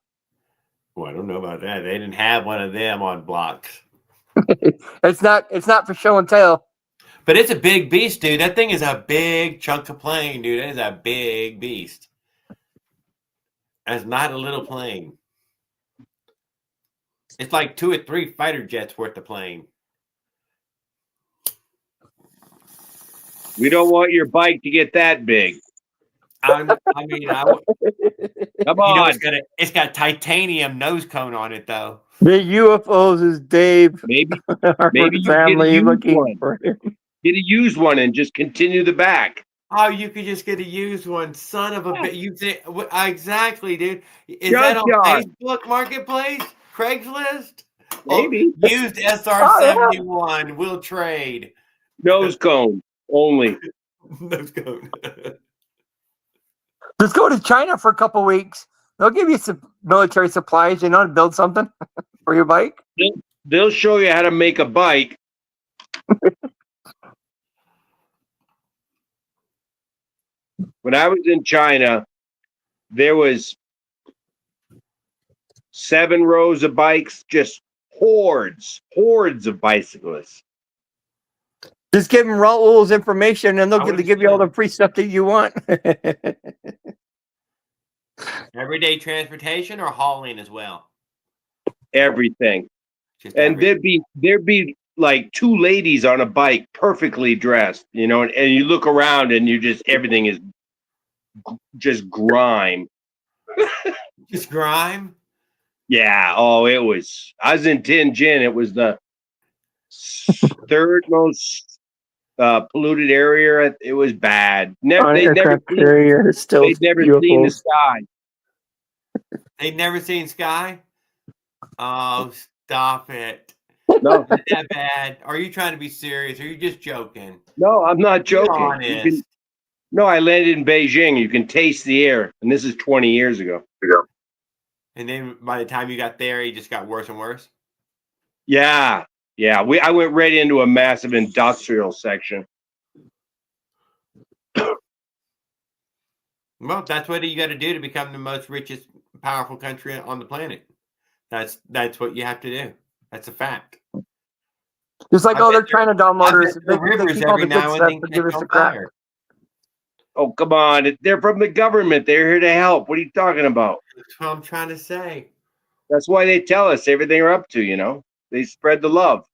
Well, I don't know about that. They didn't have one of them on blocks. It's not for show and tell. But it's a big beast, dude. That thing is a big chunk of plane, dude. That is a big beast. That's not a little plane. It's like 2 or 3 fighter jets worth of plane. We don't want your bike to get that big. Come on. It's got titanium nose cone on it, though. The UFOs is Dave. Maybe you family get a looking used one. for him. Get a used one and just continue the back. Oh, you could just get a used one, son of a bitch. You think exactly, dude? Is Junk that on yard. Facebook Marketplace, Craigslist? Maybe. Used SR-71 will trade. Nose cone only. Nose cone. Just go to China for a couple weeks. They'll give you some military supplies, to build something for your bike. They'll show you how to make a bike. When I was in China, there was 7 rows of bikes, just hordes of bicyclists. Just give them Raul's information, and they'll give you all the free stuff that you want. Everyday transportation or hauling as well? Everything. Just And there'd be like 2 ladies on a bike, perfectly dressed, and you look around and everything is just grime. Just grime? Yeah. Oh, I was in Tianjin. It was the 3rd most polluted area. It was bad. They'd never seen the sky. They'd never seen sky? Oh, stop it. No. Is it that bad? Are you trying to be serious? Or are you just joking? No, I'm not Be joking. honest. No, I landed in Beijing. You can taste the air. And this is 20 years ago. And then by the time you got there, it just got worse and worse? Yeah. Yeah. I went right into a massive industrial section. Well, that's what you got to do to become the most richest, powerful country on the planet. That's what you have to do. That's a fact. Just like all their China doll motors. The rivers keep all every the good now and stuff, then but give catch us on the crap. fire. Oh, come on. They're from the government. They're here to help. What are you talking about? That's what I'm trying to say. That's why they tell us everything they're up to, They spread the love.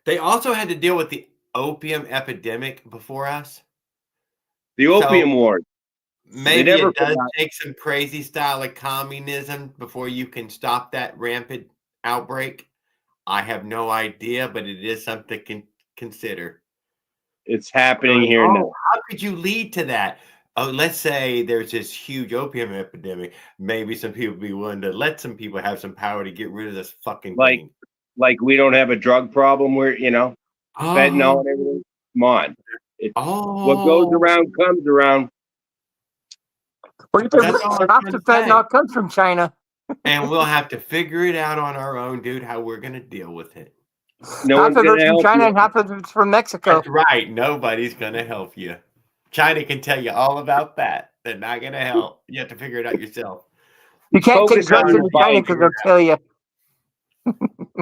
They also had to deal with the opium epidemic before us. The Opium War. Maybe never it does forgot. take some crazy style of communism before you can stop that rampant outbreak. I have no idea, but it is something to consider. It's happening here now. How could you lead to that? Oh, let's say there's this huge opium epidemic. Maybe some people be willing to let some people have some power to get rid of this fucking thing. Like we don't have a drug problem where, fentanyl and everything. Come on. What goes around comes around. Half the fentanyl comes from China. And we'll have to figure it out on our own, dude, how we're going to deal with it. No half of it's from China and half of it's from Mexico. That's right. Nobody's going to help you. China can tell you all about that. They're not going to help. You have to figure it out yourself. You can't take Focus drugs on your into China bike. because they'll kill you.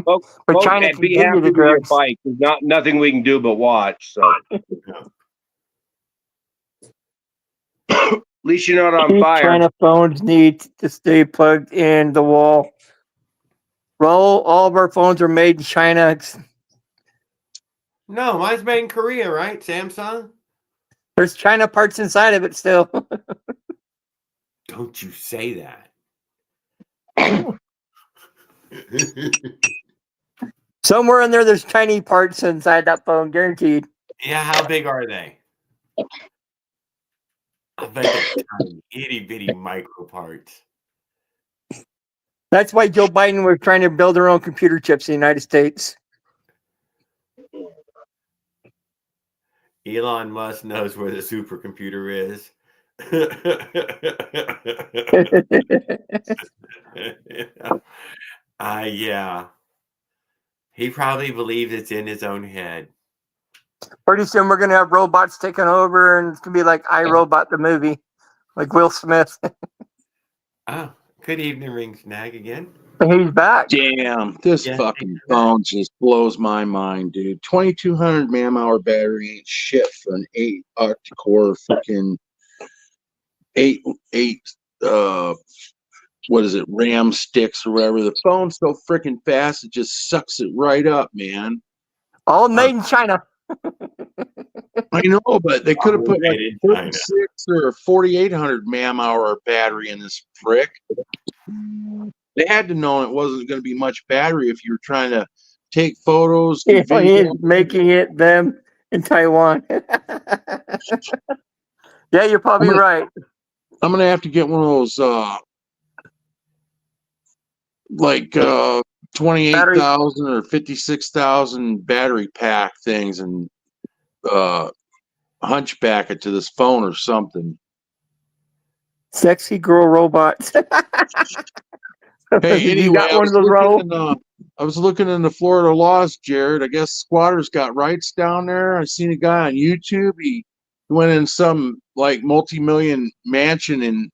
But China And can be give you happy the with your drugs. bike. There's nothing we can do but watch. So at least you're not on These fire. China phones need to stay plugged in the wall. All of our phones are made in China. No, mine's made in Korea, right? Samsung? There's China parts inside of it still. Don't you say that. Somewhere in there's Chinese parts inside that phone, guaranteed. Yeah, how big are they? I bet they're tiny, itty bitty micro parts. That's why Joe Biden was trying to build their own computer chips in the United States. Elon Musk knows where the supercomputer is. Yeah. He probably believes it's in his own head. Pretty soon we're going to have robots taking over, and it's going to be like iRobot, the movie, like Will Smith. Oh, good evening, Ring Snag again. He's back. Damn, this fucking phone just blows my mind, dude. 2200 mAh battery ain't shit for an 8 octa-core freaking 8 what is it, RAM sticks or whatever. The phone's so freaking fast it just sucks it right up, man. All made in China. I know, but they could have put like a 36 or a 4800 mAh battery in this prick. They had to know it wasn't going to be much battery if you were trying to take photos. He is making it them in Taiwan. Yeah, you're probably right. I'm going to have to get one of those like 28,000 or 56,000 battery pack things and hunchback it to this phone or something. Sexy girl robots. Hey, You anyway, got one of those, Raul? I was looking in the Florida laws, Jared. I guess squatters got rights down there. I seen a guy on YouTube. He went in some like multi-million mansion and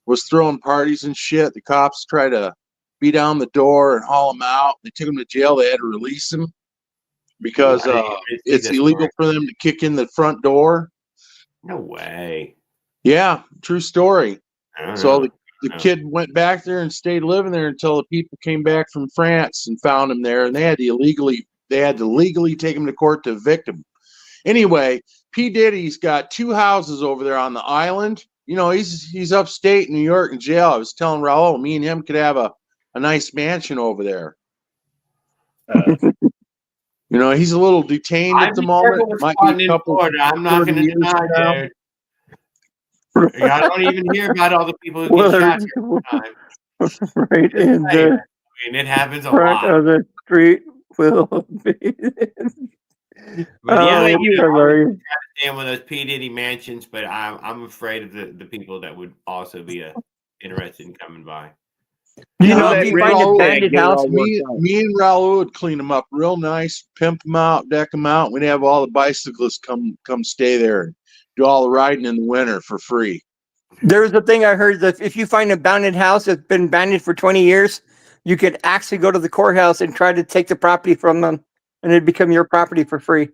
was throwing parties and shit. The cops tried to beat down the door and haul him out. They took him to jail. They had to release him because it's illegal for them to kick in the front door. No way. Yeah, true story. So the No. kid went back there and stayed living there until the people came back from France and found him there, and they had to legally take him to court to evict him. Anyway, P. Diddy's got 2 houses over there on the island. You know, he's upstate in New York in jail. I was telling Raul, me and him could have a nice mansion over there. You know, he's a little detained at the moment. Might be a couple. I'm not going to deny that. I don't even hear about all the people who get shot here all the time. Right in the I mean, it happens a front lot. of the street will be. But yeah, Oh, I it's would hilarious. try to stay in one of those P. Diddy mansions, but I'm afraid of the people that would also be interested in coming by. You know, if you find a bandit house, me and Raul would clean them up real nice, pimp them out, deck them out. We'd have all the bicyclists come stay there and do all the riding in the winter for free. there's a thing I heard that if you find a abandoned house that's been abandoned for 20 years, you could actually go to the courthouse and try to take the property from them, and it'd become your property for free.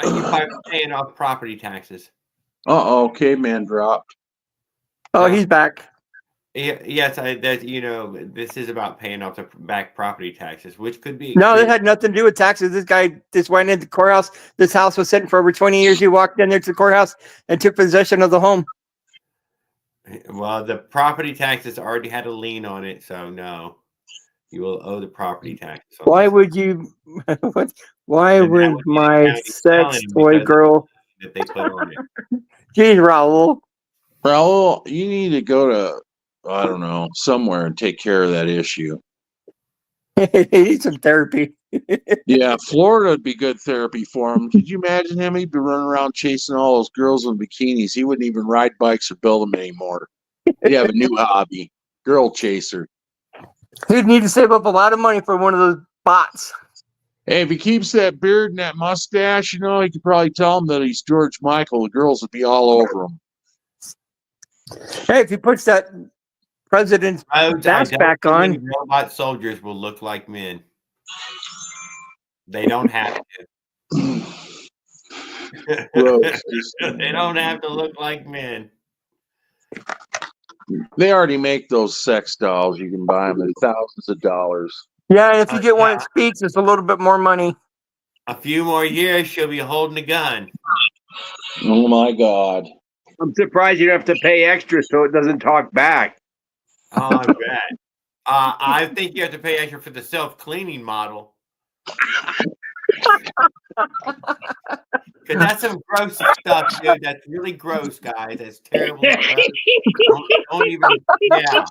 You probably paying off property taxes. Uh-oh, caveman dropped. Oh, he's back. Yeah, yes, this is about paying off the back property taxes, which could be No, it had nothing to do with taxes. This guy just went into the courthouse. This house was sitting for over 20 years. He walked in there to the courthouse and took possession of the home. Well, the property taxes already had a lien on it, so no, you will owe the property taxes. Why would you? What? Why would my sex toy girl? That they put on it. Geez, Raul. Raul, you need to go to, I don't know, somewhere and take care of that issue. He needs some therapy. Yeah, Florida would be good therapy for him. Could you imagine him? He'd be running around chasing all those girls in bikinis. He wouldn't even ride bikes or build them anymore. He'd have a new hobby, girl chaser. He'd need to save up a lot of money for one of those bots. Hey, if he keeps that beard and that mustache, you know, he could probably tell him that he's George Michael. The girls would be all over him. Hey, if he puts that president's Rhodes, I mask don't back think on, any robot soldiers will look like men. They don't have to. Rhodes, They don't have to look like men. they already make those sex dolls. You can buy them at thousands of dollars. yeah, and if you get one that speaks, it's a little bit more money. A few more years, she'll be holding a gun. Oh my God! I'm surprised you don't have to pay extra so it doesn't talk back. Oh, I bet. I think you have to pay extra for the self-cleaning model. Because that's some gross stuff, dude. That's really gross, guys. That's terrible. Don't even, yeah.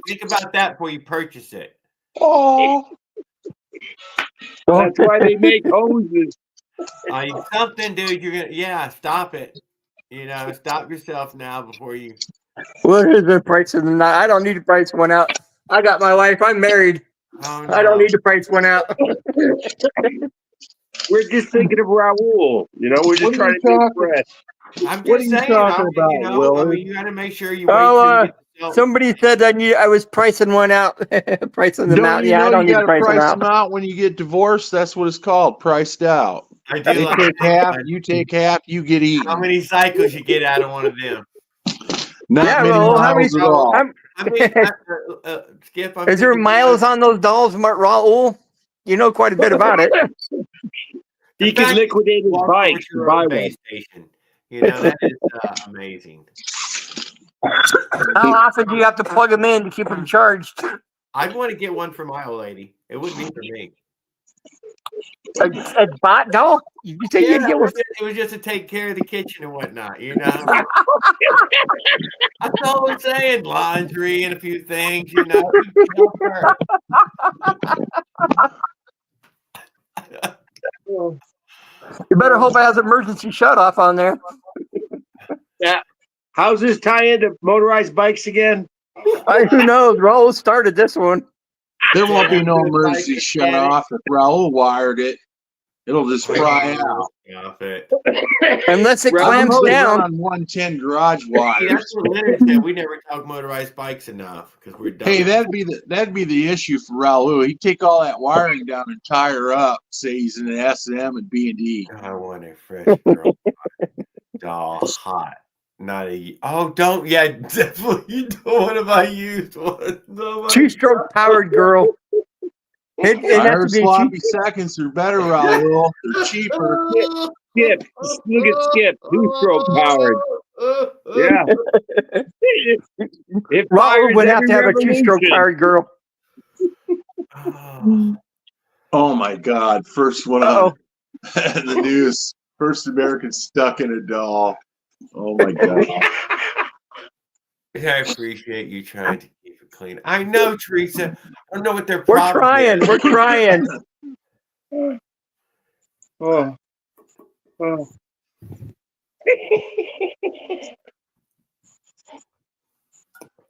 Think about that before you purchase it. Oh, that's why they make hoses. Something, dude. You're gonna, yeah. Stop it. You know, stop yourself now before you. What is the price of the night? I don't need to price one out. I got my wife. I'm married. Oh, no. I don't need to price one out. We're just thinking of Raul. You know, we're just trying to do fresh. I'm What just are you saying, talking you about, know, Willie? I mean, you got to make sure you wait Oh, till you get the somebody said I was pricing one out. Pricing them Don't out. you Yeah, know I don't you need to got to price them price out. them out when you get divorced? That's what it's called, priced out. I do They like take that, half, but you take half, you get eaten. how many cycles you get out of one of them? Not Yeah, many well, how many? miles at all. I mean, Skip. Is there thinking miles because on those dolls, Raul? You know quite a bit about it. the He can fact liquidate you his walk over bikes to and your buy own one. base station. You know, that is amazing. How often do you have to plug them in to keep them charged? I'd want to get one for my old lady. It wouldn't be for me. A bot doll? You think Yeah, you'd get one? it was just to take care of the kitchen and whatnot, you know. That's all I'm saying. Laundry and a few things, you know. You better hope it has emergency shut off on there. Yeah. How's this tie into motorized bikes again? Who knows? Raul started this one. There won't be no emergency shut off if Raul wired it. It'll just fry out. Stop it. Unless it I'm clamps gonna down. run on 110 garage See, wires. that's what Leonard said. We never talk motorized bikes enough because we're done. Hey, that'd be the issue for Raul. He'd take all that wiring down and tie her up. Say he's in an SM and B&D. I want a fresh girl doll, hot. Not a don't definitely you don't want to buy used one. No, Two-stroke powered girl. It I has heard to be sloppy seconds are better, Raul. They're cheaper. Skip. Look at Skip. Two-stroke powered. Yeah. It Raul fires would have every to have a two-stroke revolution. powered girl. Oh my God! First one on the news. First American stuck in a doll. Oh my God! I appreciate you trying to keep it clean. I know, Teresa. I don't know what their We're problem trying. is. We're trying. Oh. Oh.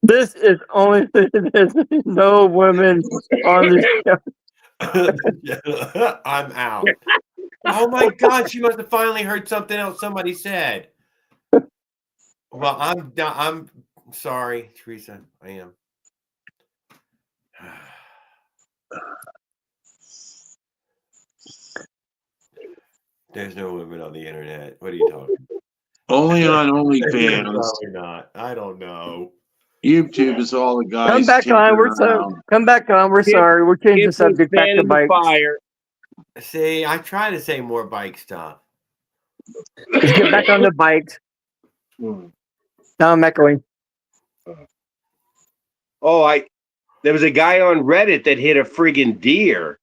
This is only there's no women on this show. I'm out. Oh my God, she must have finally heard something else somebody said. Well, I'm sorry, Teresa. I am. There's no women on the internet. What are you talking about? Only on OnlyFans. Probably not. I don't know. YouTube is all the guys. Come back on. We're come back on. We're sorry. We're changing the subject back to bikes. Fire. See, I try to say more bike stuff. Let's get back on the bikes. Now I'm echoing. Oh, there was a guy on Reddit that hit a friggin' deer.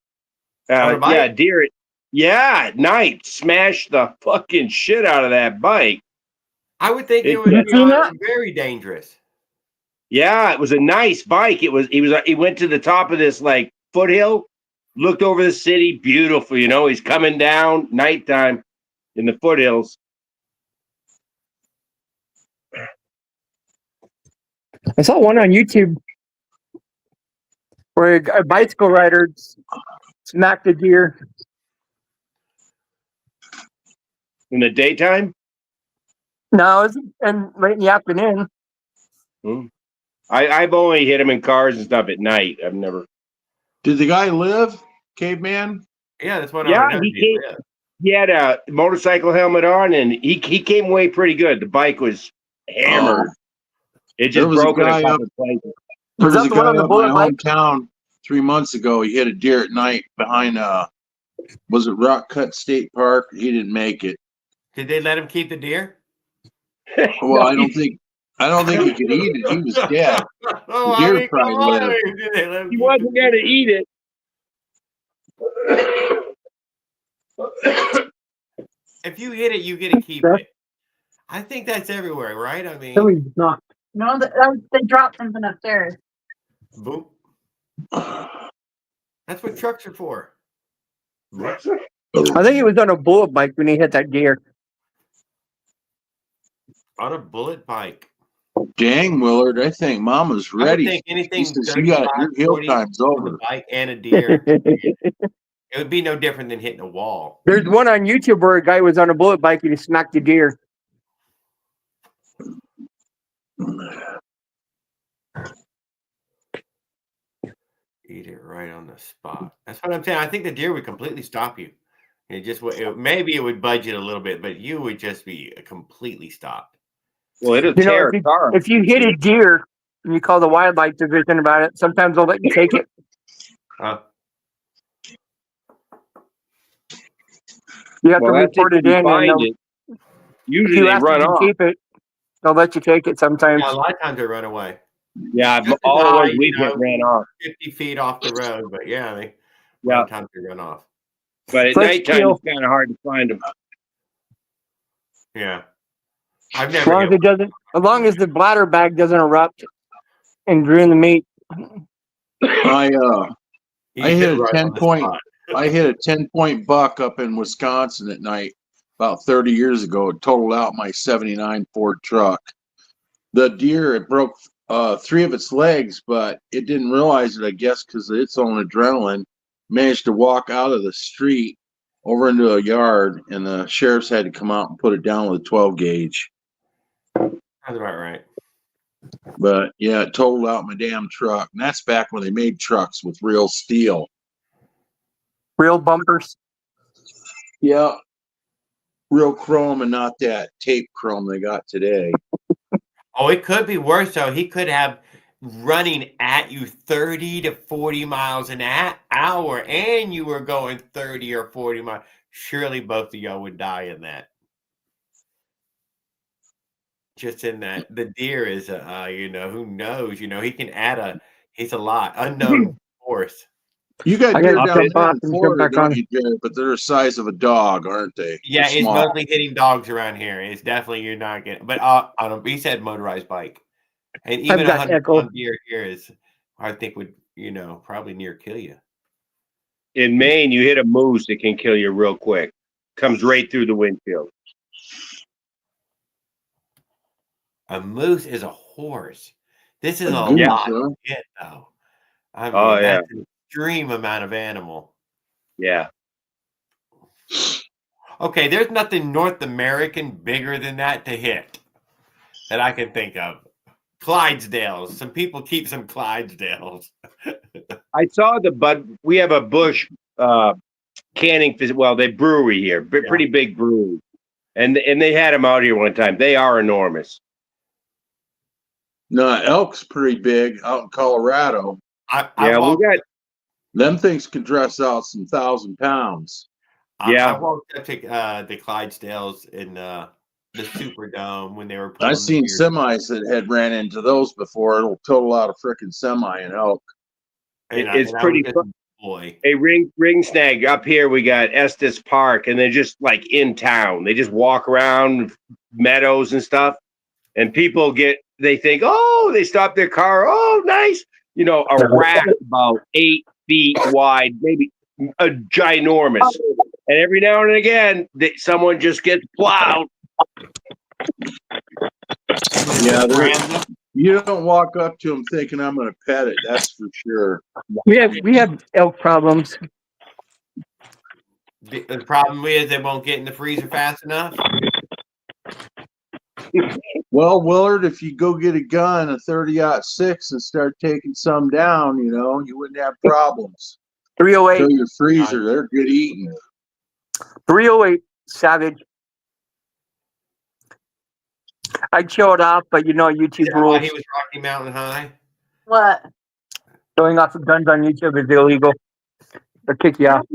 Yeah, deer. Yeah, at night, smashed the fucking shit out of that bike. I would think it would be very dangerous. Yeah, it was a nice bike. He went to the top of this like foothill, looked over the city, beautiful. You know, he's coming down nighttime in the foothills. I saw one on YouTube where a bicycle rider smacked a deer. In the daytime? No, it's and late in the afternoon. I've only hit him in cars and stuff at night. I've never. Did the guy live, caveman? Yeah, that's what Yeah, I he had a motorcycle helmet on, and he came away pretty good. The bike was hammered. It There just was a broke in a guy couple places. There was that a the one guy on the up my bullet bike? hometown 3 months ago. He hit a deer at night behind was it Rock Cut State Park? He didn't make it. Did they let him keep the deer? Well, I don't think he could eat it. He was dead. Oh, The deer I mean, probably come on. lived. Did they let him He keep wasn't the going to eat it. If you hit it, you get to keep it. I think that's everywhere, right? I mean, No, he's not. No, they dropped something upstairs. boop. That's what trucks are for. I think he was on a bullet bike when he hit that deer. On a bullet bike. Dang, Willard, I think Mama's I would ready. think anything She says, you got 35, your heel 40 time's on over. a bike and a deer. It would be no different than hitting a wall. There's one on YouTube where a guy was on a bullet bike and he smacked a deer. Eat it right on the spot. That's what I'm saying. I think the deer would completely stop you. It just maybe it would budge it a little bit, but you would just be completely stopped. Well, it'll You know, tear a car. if you hit a deer and you call the wildlife division about it, sometimes they'll let you take it. You have to Well, that's report if it you in, and find they'll- it. if Usually you they ask run them to off. keep it, they'll let you take it sometimes. Yeah, a lot of times they run away. Yeah, Just all as the high, ones we hit ran off. 50 feet off the road, but yeah, a Yeah. lot of times they run off. But at First nighttime, kill. it's kind of hard to find them. Yeah. I've As never long as hit it doesn't, as long as the bladder bag doesn't erupt and ruin the meat. I Eat hit it a right on the 10-point. spot. I hit a 10-point buck up in Wisconsin at night about 30 years ago. It totaled out my '79 Ford truck. The deer, it broke 3 of its legs, but it didn't realize it, I guess, because of its own adrenaline. Managed to walk out of the street over into a yard, and the sheriffs had to come out and put it down with a 12 gauge. Sounds about right. But yeah, it totaled out my damn truck. And that's back when they made trucks with real steel. Real bumpers. Yeah. Real chrome and not that tape chrome they got today. Oh, it could be worse, though. He could have running at you 30 to 40 miles an hour, and you were going 30 or 40 miles. Surely both of y'all would die in that. Just in that. The deer is, who knows? He can add he's a lot. Unknown force. You got I deer gotta down jump there off in and jump Florida, back don't on. you, Jared? But they're the size of a dog, aren't they? Yeah, They're it's small. mostly hitting dogs around here. It's definitely you're not getting. But he said motorized bike, and even I've a got 100-pound deer here is, I think, would probably near kill you. In Maine, you hit a moose, it can kill you real quick. Comes right through the windshield. A moose is a horse. This is a goose, lot huh? to get, though. I mean, Oh, yeah. that's an extreme amount of animal. Yeah. Okay, there's nothing North American bigger than that to hit that I can think of. Clydesdales. Some people keep some Clydesdales. I saw we have a Bush canning, they brewery here, pretty big brewery. And they had them out here one time. They are enormous. No, elk's pretty big out in Colorado. We got. Them things can dress out some 1,000 pounds. I walked up to the Clydesdales in the Superdome when they were pulling I've the seen deer. semis that had ran into those before. It'll total out a freaking semi and elk. It's pretty fun. Boy. A ring snag up here. We got Estes Park, and they're just like in town. They just walk around meadows and stuff, and people they think, oh, they stop their car. Oh, nice. A rack about 8 feet wide, maybe a ginormous. And every now and again, someone just gets plowed. Yeah, you don't walk up to them thinking I'm going to pet it. That's for sure. We have elk problems. The problem is they won't get in the freezer fast enough. Well, Willard, if you go get a gun, a 30-06, and start taking some down, you know, you wouldn't have problems. 308. Fill your freezer. They're good eating. 308, Savage. I showed off, but you know YouTube Is that why rules. he was Rocky Mountain High? What? Showing off guns on YouTube is illegal. They'll kick you out.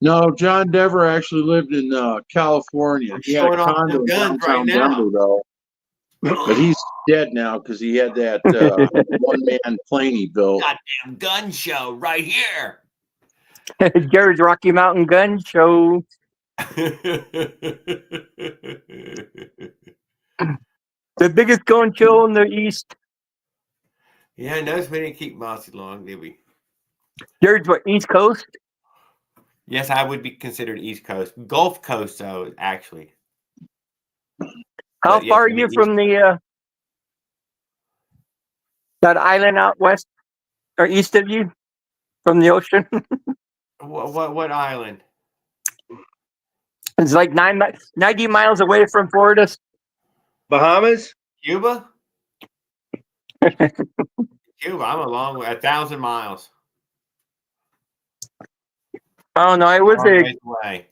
No, John Dever actually lived in California. He had a showing off condo them in guns downtown right now. Denver, though. But he's dead now because he had that one-man plane he built. Goddamn gun show right here. Jared's Rocky Mountain Gun Show. The biggest gun show in the East. Yeah, I noticed we didn't keep Mossy long, did we? Jared's what, East Coast? Yes, I would be considered East Coast. Gulf Coast, though, actually. How But, yes, far are I mean, you from the that island out west or east of you from the ocean? What island? It's like 90 miles away from Florida. Bahamas? Cuba? Cuba, I'm a long way, 1,000 miles. Oh no, it was Long a ways away.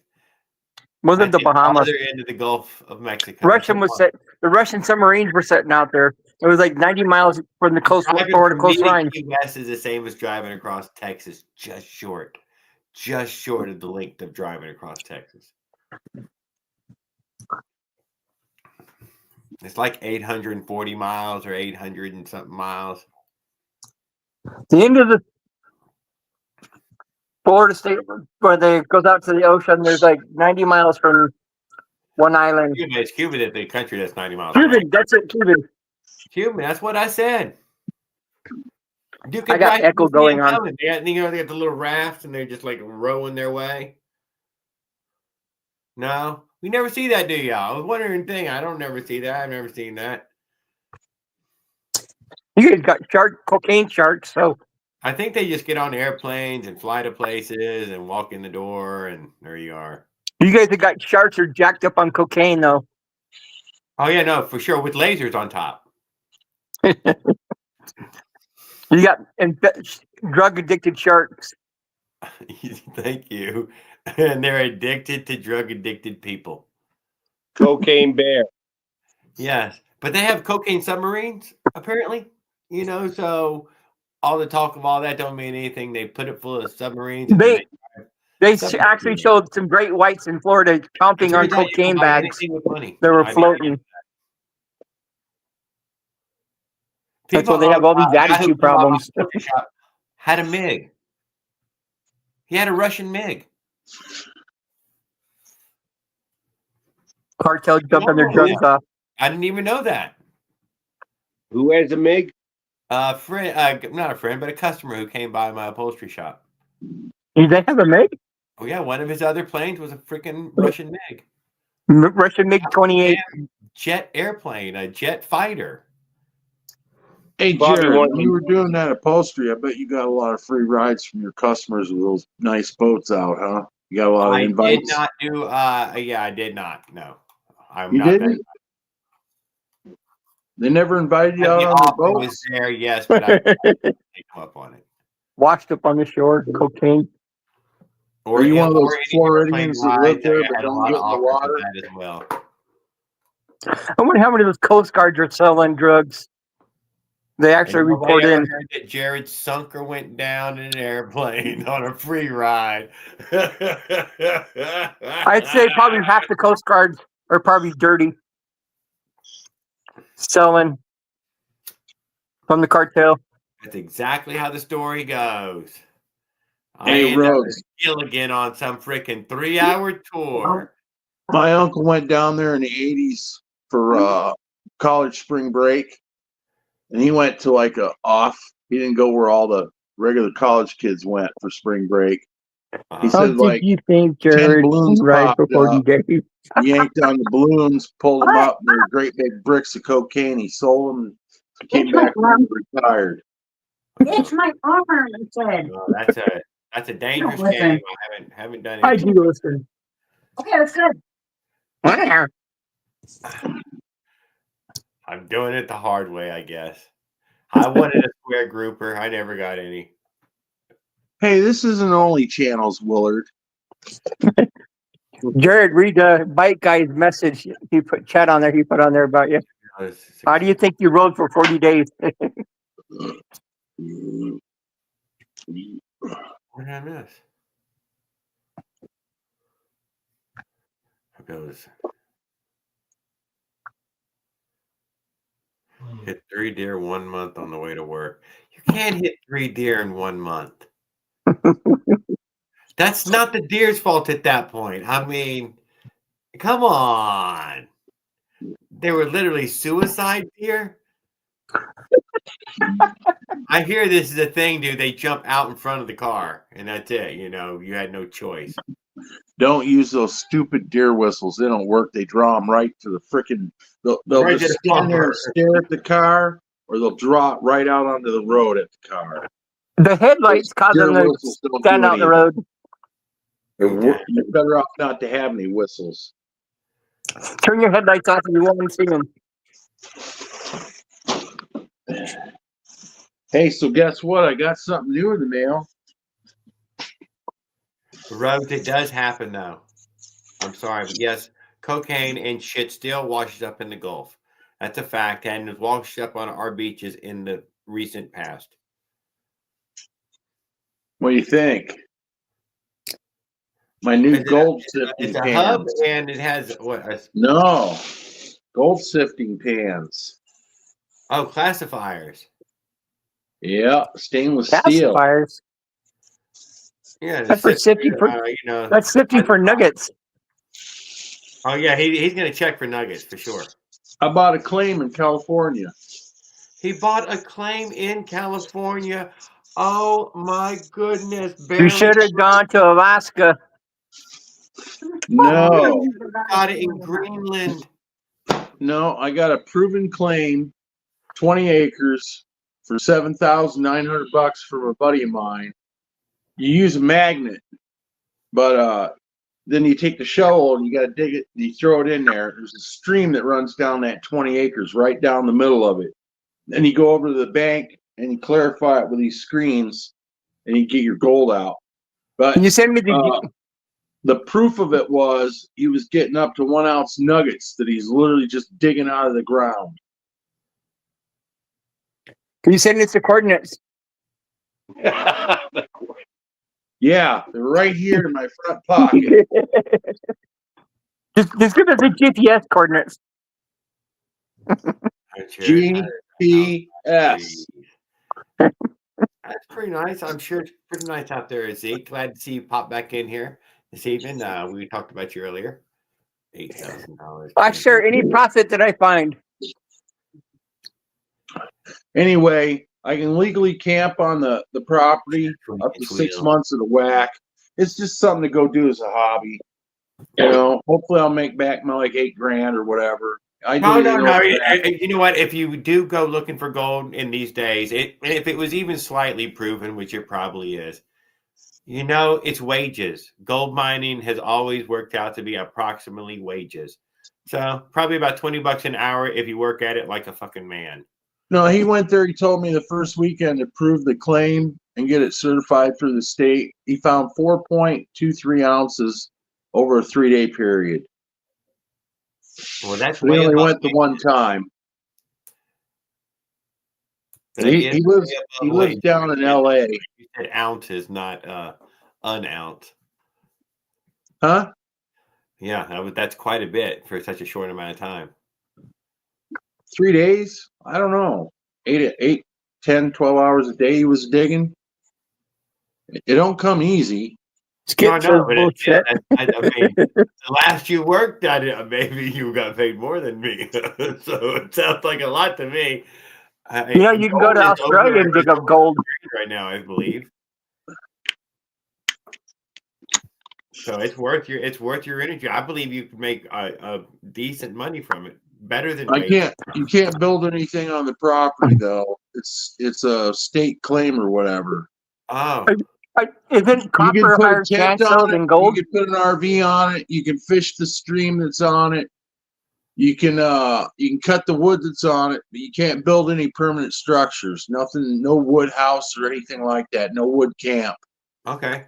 wasn't the At the Bahamas. other end of the Gulf of Mexico. Russian was set. The Russian submarines were setting out there. It was like 90 miles from the coast Driving Florida from me to coastline. Key West is the same as driving across Texas, just short of the length of driving across Texas. It's like 840 miles or 800 and something miles. The end of the Florida state where they goes out to the ocean, there's like 90 miles from one island. Cuba, it's Cuba that the country that's 90 miles away. Cuban, that's it, Cuban. Cuban, that's what I said. You I got drive- echo you see going them on. coming. They got the little raft and they're just like rowing their way. No, we never see that, do y'all? I was wondering thing. I don't never see that. I've never seen that. You guys got cocaine sharks, so I think they just get on airplanes and fly to places and walk in the door and there you are. you guys that got sharks are jacked up on cocaine though. Oh yeah, no, for sure with lasers on top. You got drug addicted sharks. Thank you. And they're addicted to drug addicted people. Cocaine bear. Yes, but they have cocaine submarines apparently. You know, so all the talk of all that don't mean anything. They put it full of submarines. and They Submarines. actually showed some great whites in Florida chomping on Turns out you can cocaine buy bags. anything with money. They were I didn't floating. know That's why they have all these guy who attitude blew up my problems. poultry shop had a MiG. He had a Russian MiG. Cartel jumping their drugs off. I didn't even know that. Who has a MiG? Friend, not a friend, but a customer who came by my upholstery shop. Do they have a MiG? Oh yeah, one of his other planes was a freaking Russian MiG. Russian MiG-28. Jet airplane, a jet fighter. Hey, Bobby, Jared, one- when you were doing that upholstery, I bet you got a lot of free rides from your customers with those nice boats out, huh? You got a lot of I did invites. not do. Yeah, I did not. No, I'm You not. didn't? They never invited you The out on the offer boat? was there, yes, but I didn't take them up on it. Washed up on the shore, cocaine. Are you one of those or any Floridians that live rides, there I but had a don't lot get of in the offers of water? that as well. I wonder how many of those Coast Guards are selling drugs. They actually And report nobody ever in. heard that Jared sunk or went down in an airplane on a free ride. I'd say probably half the Coast Guards are probably dirty. Selling from the cartel. That's exactly how the story goes. I Hey, end up Rose. with Gilligan on some freaking 3-hour tour. My uncle went down there in the 80s for college spring break. And he went to like a off. He didn't go where all the regular college kids went for spring break. He How said did like you think, 10 Jared, balloons right popped before he up. gave? Yanked on the balloons, pulled them up, and they were great big bricks of cocaine. He sold them, came back and retired. It's my arm, it said. Well, that's That's a dangerous listen. game. I haven't done I it. do listen. Okay, that's good. I'm doing it the hard way, I guess. I wanted a square grouper. I never got any. Hey, this isn't only channels, Willard. Jared, read the bike guy's message. He put chat on there. He put on there about you. How do you think you rode for 40 days? What did I miss? It goes. Hit 3 deer 1 month on the way to work. You can't hit 3 deer in 1 month. That's not the deer's fault at that point. I mean, come on. They were literally suicide deer. I hear this is a thing, dude. They jump out in front of the car, and that's it. You know, you had no choice. Don't use those stupid deer whistles. They don't work. They draw them right to the frickin'. They'll Right to just the stand there bumper. and stare at the car, or they'll draw it right out onto the road at the car. The headlights cause Deer them to whistles don't stand do out the anything. road. You're better off not to have any whistles. Turn your headlights off if you want to see them. Hey, so guess what? I got something new in the mail. Rose, it does happen though. I'm sorry, but yes, cocaine and shit still washes up in the Gulf. That's a fact, and it washed up on our beaches in the recent past. What do you think? My new gold sifting It's a hub, pans. and it has what? No, gold sifting pans. Oh, classifiers. Yeah, stainless steel. Pacifiers. Yeah, That's for sifting for. you know. That's sifting for nuggets. Oh yeah, he's gonna check for nuggets for sure. I bought a claim in California. He bought a claim in California. Oh my goodness, You should have gone to Alaska. No, got it in Greenland. no, I got a proven claim, 20 acres for $7,900 from a buddy of mine. You use a magnet, but then you take the shovel and you got to dig it and you throw it in there. There's a stream that runs down that 20 acres right down the middle of it. Then you go over to the bank and you clarify it with these screens and you get your gold out. But Can you send me the proof of it was he was getting up to 1 ounce nuggets that he's literally just digging out of the ground. Can you send us the coordinates? Yeah, they're right here in my front pocket. Just give us the GPS coordinates. GPS. That's pretty nice. I'm sure it's pretty nice out there, Zeke. Glad to see you pop back in here this evening. We talked about you earlier. $8,000. I share any profit that I find. Anyway, I can legally camp on the property up to 6 months of the whack. It's just something to go do as a hobby. You know, hopefully I'll make back my like $8,000 or whatever. No. You know what? If you do go looking for gold in these days, if it was even slightly proven, which it probably is, you know, it's wages. Gold mining has always worked out to be approximately wages. So probably about $20 an hour if you work at it like a fucking man. No, he went there. He told me the first weekend to prove the claim and get it certified through the state. He found 4.23 ounces over a 3-day period. Well, that's we way only above went the one time. He lives down in LA. You said ounces, not an ounce. Huh? Yeah, that's quite a bit for such a short amount of time. 3 days? I don't know. 8, 10, 12 hours a day he was digging. It don't come easy. I know, but I mean, the last you worked at it, maybe you got paid more than me. So it sounds like a lot to me. You know, you can go to Australia and dig up gold right now, I believe. So it's worth your energy. I believe you can make a decent money from it, better than You can't build anything on the property though. It's a state claim or whatever. Oh, Isn't You can copper put higher a tent chance though on it. than gold? You can put an RV on it. You can fish the stream that's on it. You can cut the wood that's on it, but you can't build any permanent structures. Nothing, no wood house or anything like that. No wood camp. Okay,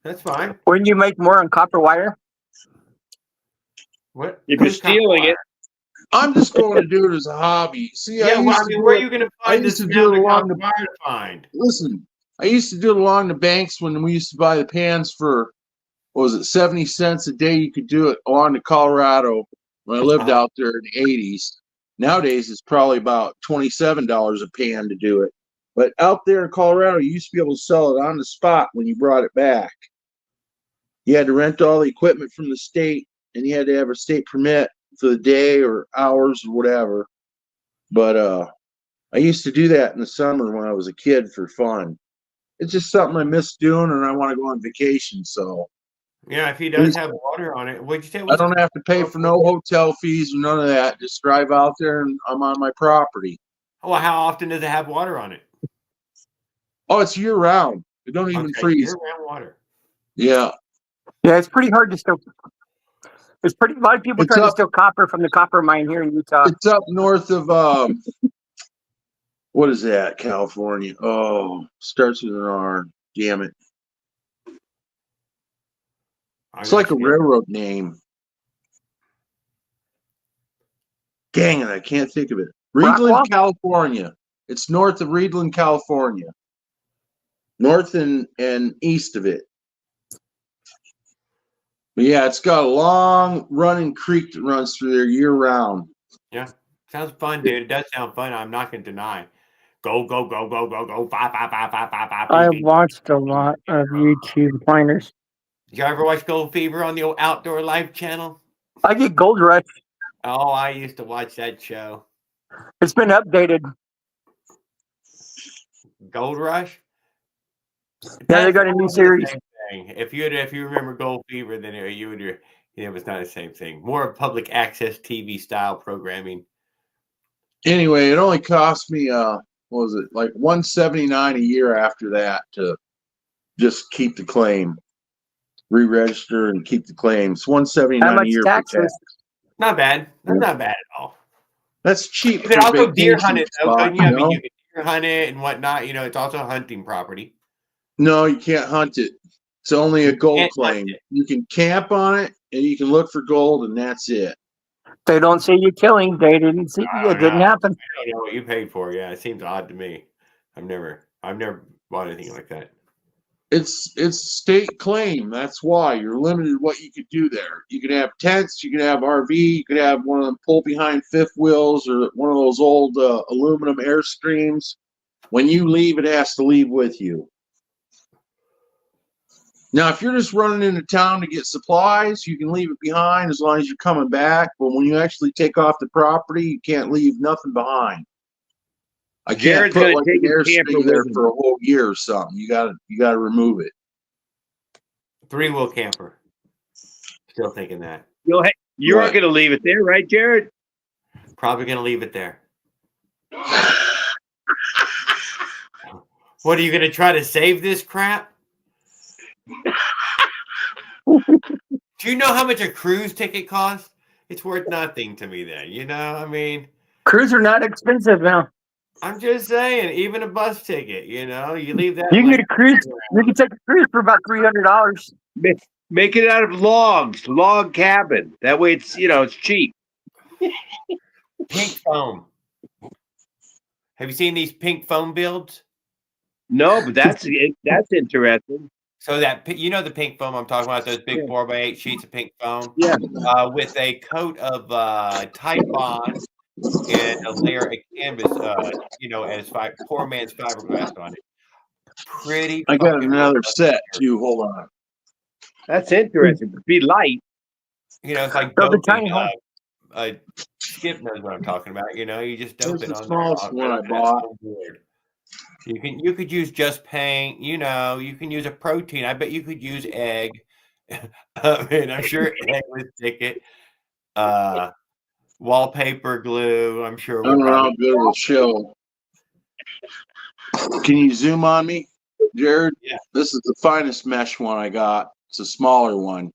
that's fine. Wouldn't you make more on copper wire? What? If you're Who's copper stealing wire? it, I'm just going to do it as a hobby. See, Yeah, well, I mean, where are you going to find used this to do amount it of along copper the wire to find? Listen, I used to do it along the banks when we used to buy the pans for, what was it, 70 cents a day. You could do it along the Colorado when I lived out there in the 80s. Nowadays, it's probably about $27 a pan to do it. But out there in Colorado, you used to be able to sell it on the spot when you brought it back. You had to rent all the equipment from the state, and you had to have a state permit for the day or hours or whatever. But I used to do that in the summer when I was a kid for fun. It's just something I miss doing, and I want to go on vacation. So Yeah, if he does have water on it, what'd you say? I don't have to pay for no hotel fees or none of that. Just drive out there, and I'm on my property. Well, how often does it have water on it? Oh, it's year round. It don't even freeze. Year-round water. Yeah. Yeah, it's pretty hard to steal. There's a lot of people trying to steal copper from the copper mine here in Utah. It's up north of what is that? California. Oh, starts with an R. Damn it. It's like a railroad name. Dang it, I can't think of it. Reedland, California. It's north of Reedland, California. North and east of it. But yeah, it's got a long running creek that runs through there year round. Yeah, sounds fun, dude. It does sound fun. I'm not going to deny. Go, go, go, go, go, go. Bye, bye, bye, bye, bye, bye. I've watched a lot of YouTube miners. Did you ever watch Gold Fever on the old Outdoor Life channel? I get Gold Rush. Oh, I used to watch that show. It's been updated. Gold Rush? Yeah, they got a new series. If you remember Gold Fever, then you would. It was not the same thing. More public access TV style programming. Anyway, it only cost me what was it, like $179 a year after that to just keep the claim, re-register and keep the claims. $179 a year for tax. Not bad. That's not bad at all. That's cheap. You can also deer hunt it, though. Spot, You can deer hunt it and whatnot. You know, it's also a hunting property. No, you can't hunt it. It's only a gold claim. You can camp on it and you can look for gold, and that's it. They don't see you killing. They didn't see it. Didn't happen. I don't know what you paid for. Yeah, it seems odd to me. I've never bought anything like that. It's state claim. That's why you're limited what you could do there. You could have tents, you could have RV, you could have one of them pull behind fifth wheels or one of those old aluminum Airstreams. When you leave, it has to leave with you. Now, if you're just running into town to get supplies, you can leave it behind as long as you're coming back. But when you actually take off the property, you can't leave nothing behind. I can't put like an Airstream there for a whole year or something. You gotta remove it. 3-wheel camper. Still thinking that. You aren't going to leave it there, right, Jared? Probably going to leave it there. What, are you going to try to save this crap? Do you know how much a cruise ticket costs? It's worth nothing to me then, you know? I mean, cruises are not expensive now. I'm just saying, even a bus ticket, you know, you leave that. You can get a cruise. You can take a cruise for about $300. Make it out of logs, log cabin. That way, it's it's cheap. Pink foam. Have you seen these pink foam builds? No, but that's interesting. So that the pink foam I'm talking about, those big 4x8 sheets of pink foam, yeah, with a coat of Titebond and a layer of canvas, as poor man's fiberglass on it. Pretty. I got another set too. Hold on. That's interesting. Be light. It's like Skip knows what I'm talking about. You just dope it on the smallest one I bought. You could use just paint. You can use a protein. I bet you could use egg. I mean, I'm sure egg would stick it. Wallpaper glue. I'm sure. I don't know how good it'll show. Can you zoom on me? Jared. Yeah. This is the finest mesh one I got. It's a smaller one.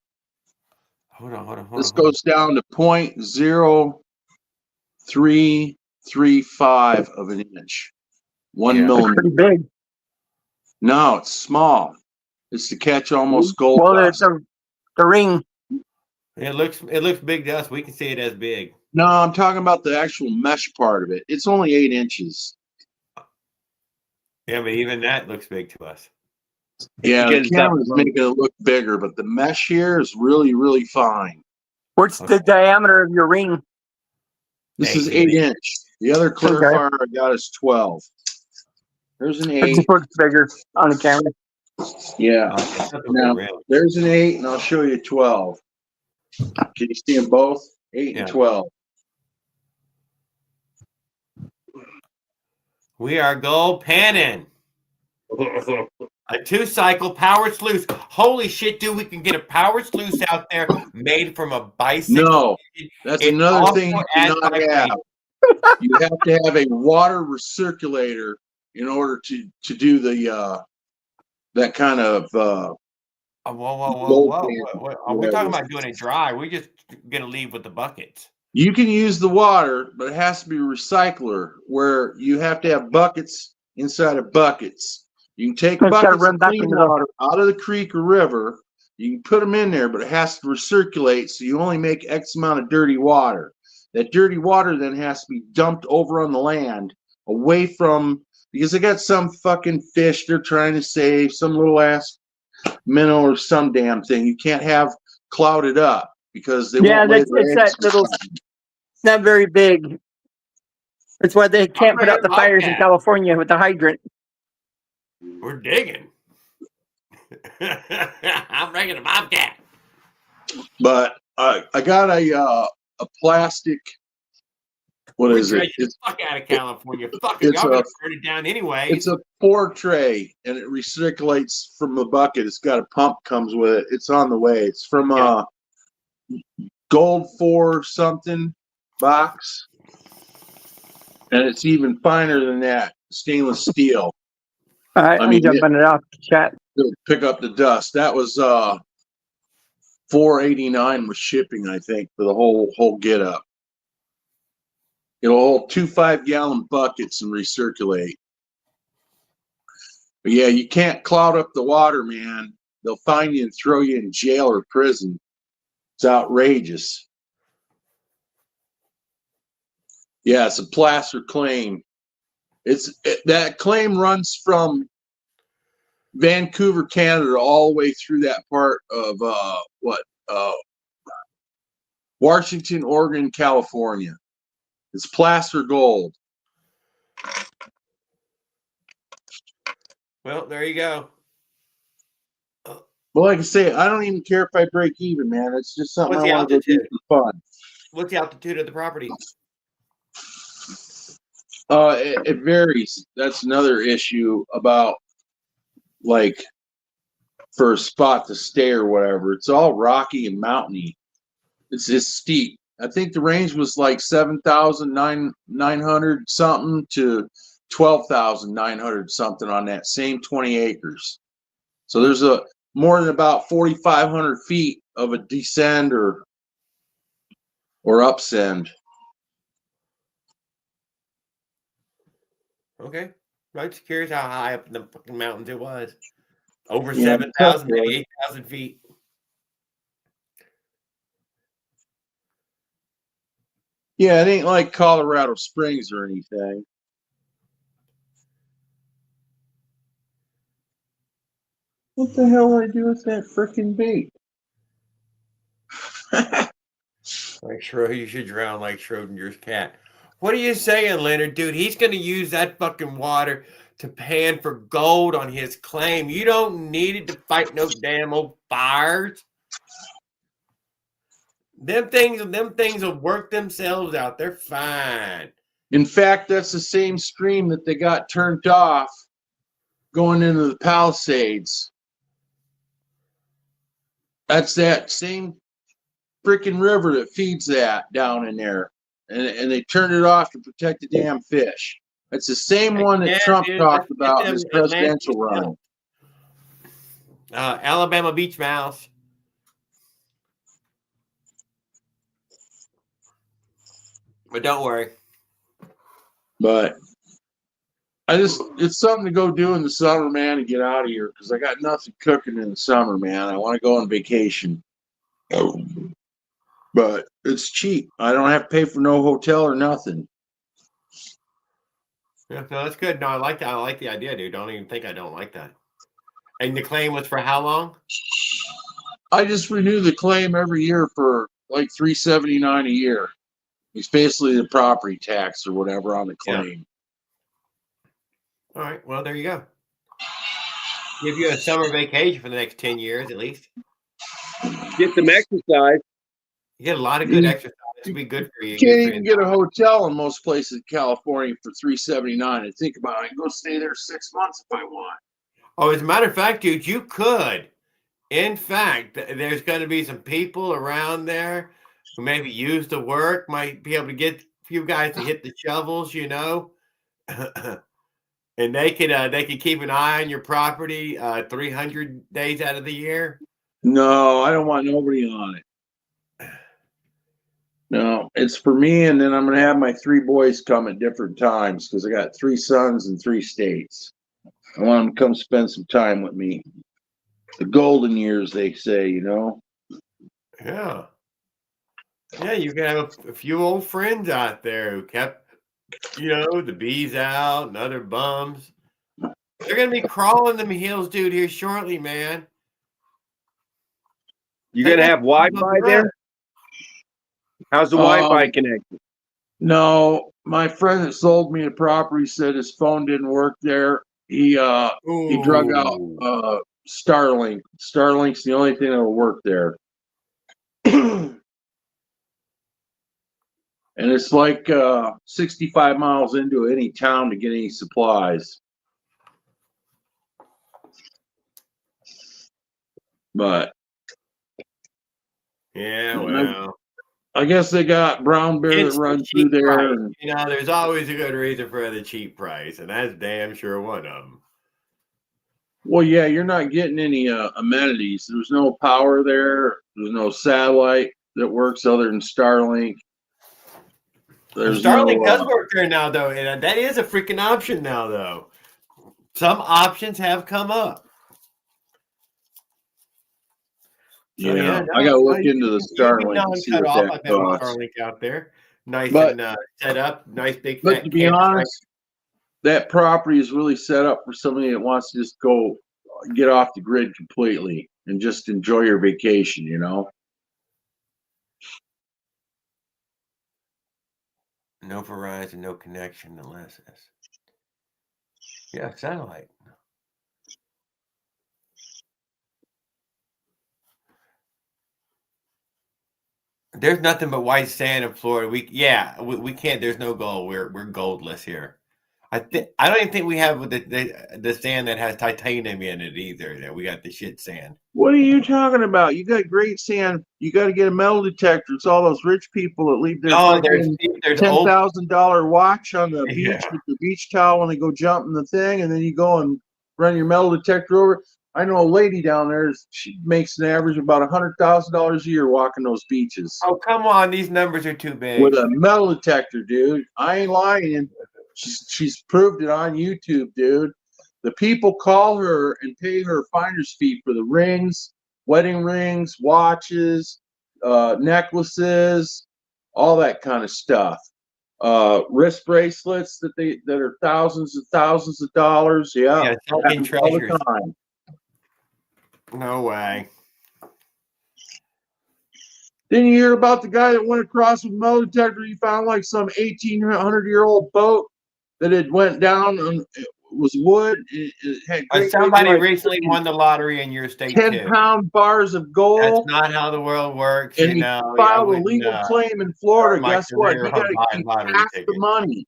Hold on. This goes down to 0.0335 of an inch. 1 millimeter. Pretty big. No, it's small. It's to catch almost gold Well, dust. the ring. It looks big to us. We can see it as big. No, I'm talking about the actual mesh part of it. It's only 8 inches. Yeah, but even that looks big to us. Yeah, the Because that- camera's making it look bigger, but the mesh here is really, really fine. What's the diameter of your ring? This is 8 inch. The other clarifier I got is 12. There's an 8. It just looks bigger on the camera. Yeah. Now, there's an 8, and I'll show you 12. Can you see them both? 8 and 12. We are gold panning. A 2-cycle power sluice. Holy shit, dude, we can get a power sluice out there made from a bicycle. No, that's It another also thing you adds cannot have. vibration. You have to have a water recirculator in order to do the that kind of Whoa. Are we talking about doing it dry? We're just gonna leave with the buckets. You can use the water, but it has to be a recycler where you have to have buckets inside of buckets. You can take It's gotta buckets run of back clean into the- water out of the creek or river. You can put them in there, but it has to recirculate, so you only make X amount of dirty water. That dirty water then has to be dumped over on the land, away from, because they got some fucking fish they're trying to save, some little ass minnow or some damn thing. You can't have clouded up because they Yeah, won't lay that's their it's eggs that little. Not very big. That's why they can't put out the fires in California with the hydrant. We're digging. I'm bringing a bobcat. But I got a plastic. What is it? It's fuck out of California. Fuck it. it's Y'all a- gonna burn it down anyway. It's a 4 tray, and it recirculates from the bucket. It's got a pump comes with it. It's on the way. It's from Gold 4 something box, and it's even finer than that. Stainless steel. All right, I'm jumping it off the chat. It'll pick up the dust. That was $4.89 with shipping, I think, for the whole get up. It'll hold 2 5-gallon buckets and recirculate. But yeah, you can't cloud up the water, man. They'll find you and throw you in jail or prison. It's outrageous. Yeah, it's a placer claim. That claim runs from Vancouver, Canada, all the way through that part of Washington, Oregon, California. It's placer gold. Well, there you go. Well, like I say, I don't even care if I break even, man. It's just something What's I the want to do for fun. What's the altitude of the property? It varies. That's another issue about, like, for a spot to stay or whatever. It's all rocky and mountainy. It's just steep. I think the range was like 7,900 something to 12,900 something on that same 20 acres. So there's more than about 4,500 feet of a descend or upsend. Okay. I'm just curious how high up in the fucking mountains it was. Over Yeah, 7,000, tough, maybe 8,000 feet. Yeah, it ain't like Colorado Springs or anything. What the hell do I do with that freaking bait? Like you should drown like Schrodinger's cat. What are you saying, Leonard? Dude, he's going to use that fucking water to pan for gold on his claim. You don't need it to fight no damn old fires. Them things will work themselves out. They're fine. In fact, that's the same stream that they got turned off going into the Palisades. That's that same freaking river that feeds that down in there. And they turned it off to protect the damn fish. It's the same one that Yeah, Trump dude, talked that's about in his Atlantic presidential run. Alabama beach mouse. But don't worry. But it's something to go do in the summer, man, and get out of here because I got nothing cooking in the summer, man. I want to go on vacation. But it's cheap. I don't have to pay for no hotel or nothing. Yeah, no, that's good. No, I like that. I like the idea, dude. Don't even think I don't like that. And the claim was for how long? I just renew the claim every year for like $379 a year. It's basically the property tax or whatever on the claim. All right. Well, there you go. Give you a summer vacation for the next 10 years at least. Get some exercise. You get a lot of good exercise. It'll be good for you. You can't even get a hotel in most places in California for $379. And think about it. I can go stay there 6 months if I want. Oh, as a matter of fact, dude, you could. In fact, there's going to be some people around there who maybe used to work, might be able to get a few guys to hit the shovels, you know, and they could keep an eye on your property 300 days out of the year. No, I don't want nobody on it. No, it's for me, and then I'm going to have my 3 boys come at different times because I got 3 sons in 3 states. I want them to come spend some time with me. The golden years, they say, you know. Yeah. Yeah, you can have a few old friends out there who kept, you know, the bees out and other bums. They're going to be crawling them hills, dude, here shortly, man. You gonna have Wi-Fi there? How's the Wi-Fi connection? No, my friend that sold me the property said his phone didn't work there. He drug out Starlink. Starlink's the only thing that'll work there. And it's like 65 miles into any town to get any supplies. But yeah, well, I guess they got brown bear that runs through there. And, you know, there's always a good reason for the cheap price, and that's damn sure one of them. well, yeah, you're not getting any amenities. There's no power there. There's no satellite that works other than Starlink. Starlink does work there now, though, and that is a freaking option now, though. Some options have come up. So, yeah, I got to look into the Starlink and see what that costs. Starlink out there, nice and set up, nice big. But to be honest, that property is really set up for somebody that wants to just go get off the grid completely and just enjoy your vacation. You know. No Verizon, no connection unless it's satellite. There's nothing but white sand in Florida. We can't. There's no gold. We're goldless here. I don't even think we have the sand that has titanium in it either. That we got the shit sand. What are you talking about? You got great sand. You got to get a metal detector. It's all those rich people that leave their $10,000 watch on the beach with the beach towel when they go jump in the thing, and then you go and run your metal detector over. I know a lady down there. She makes an average of about $100,000 a year walking those beaches. Oh, come on! These numbers are too big. With a metal detector, dude. I ain't lying. She's proved it on YouTube, dude. The people call her and pay her finder's fee for the rings, wedding rings, watches, necklaces, all that kind of stuff. Wrist bracelets that are thousands and thousands of dollars. Yeah, talking treasures. All the time. No way. Didn't you hear about the guy that went across with a metal detector? He found like some 1,800-year-old boat that had went down and it was wood. It had somebody recently won the lottery in your state. 10-pound bars of gold. That's not how the world works. And he filed a legal claim in Florida. Guess what? He got to keep half the money.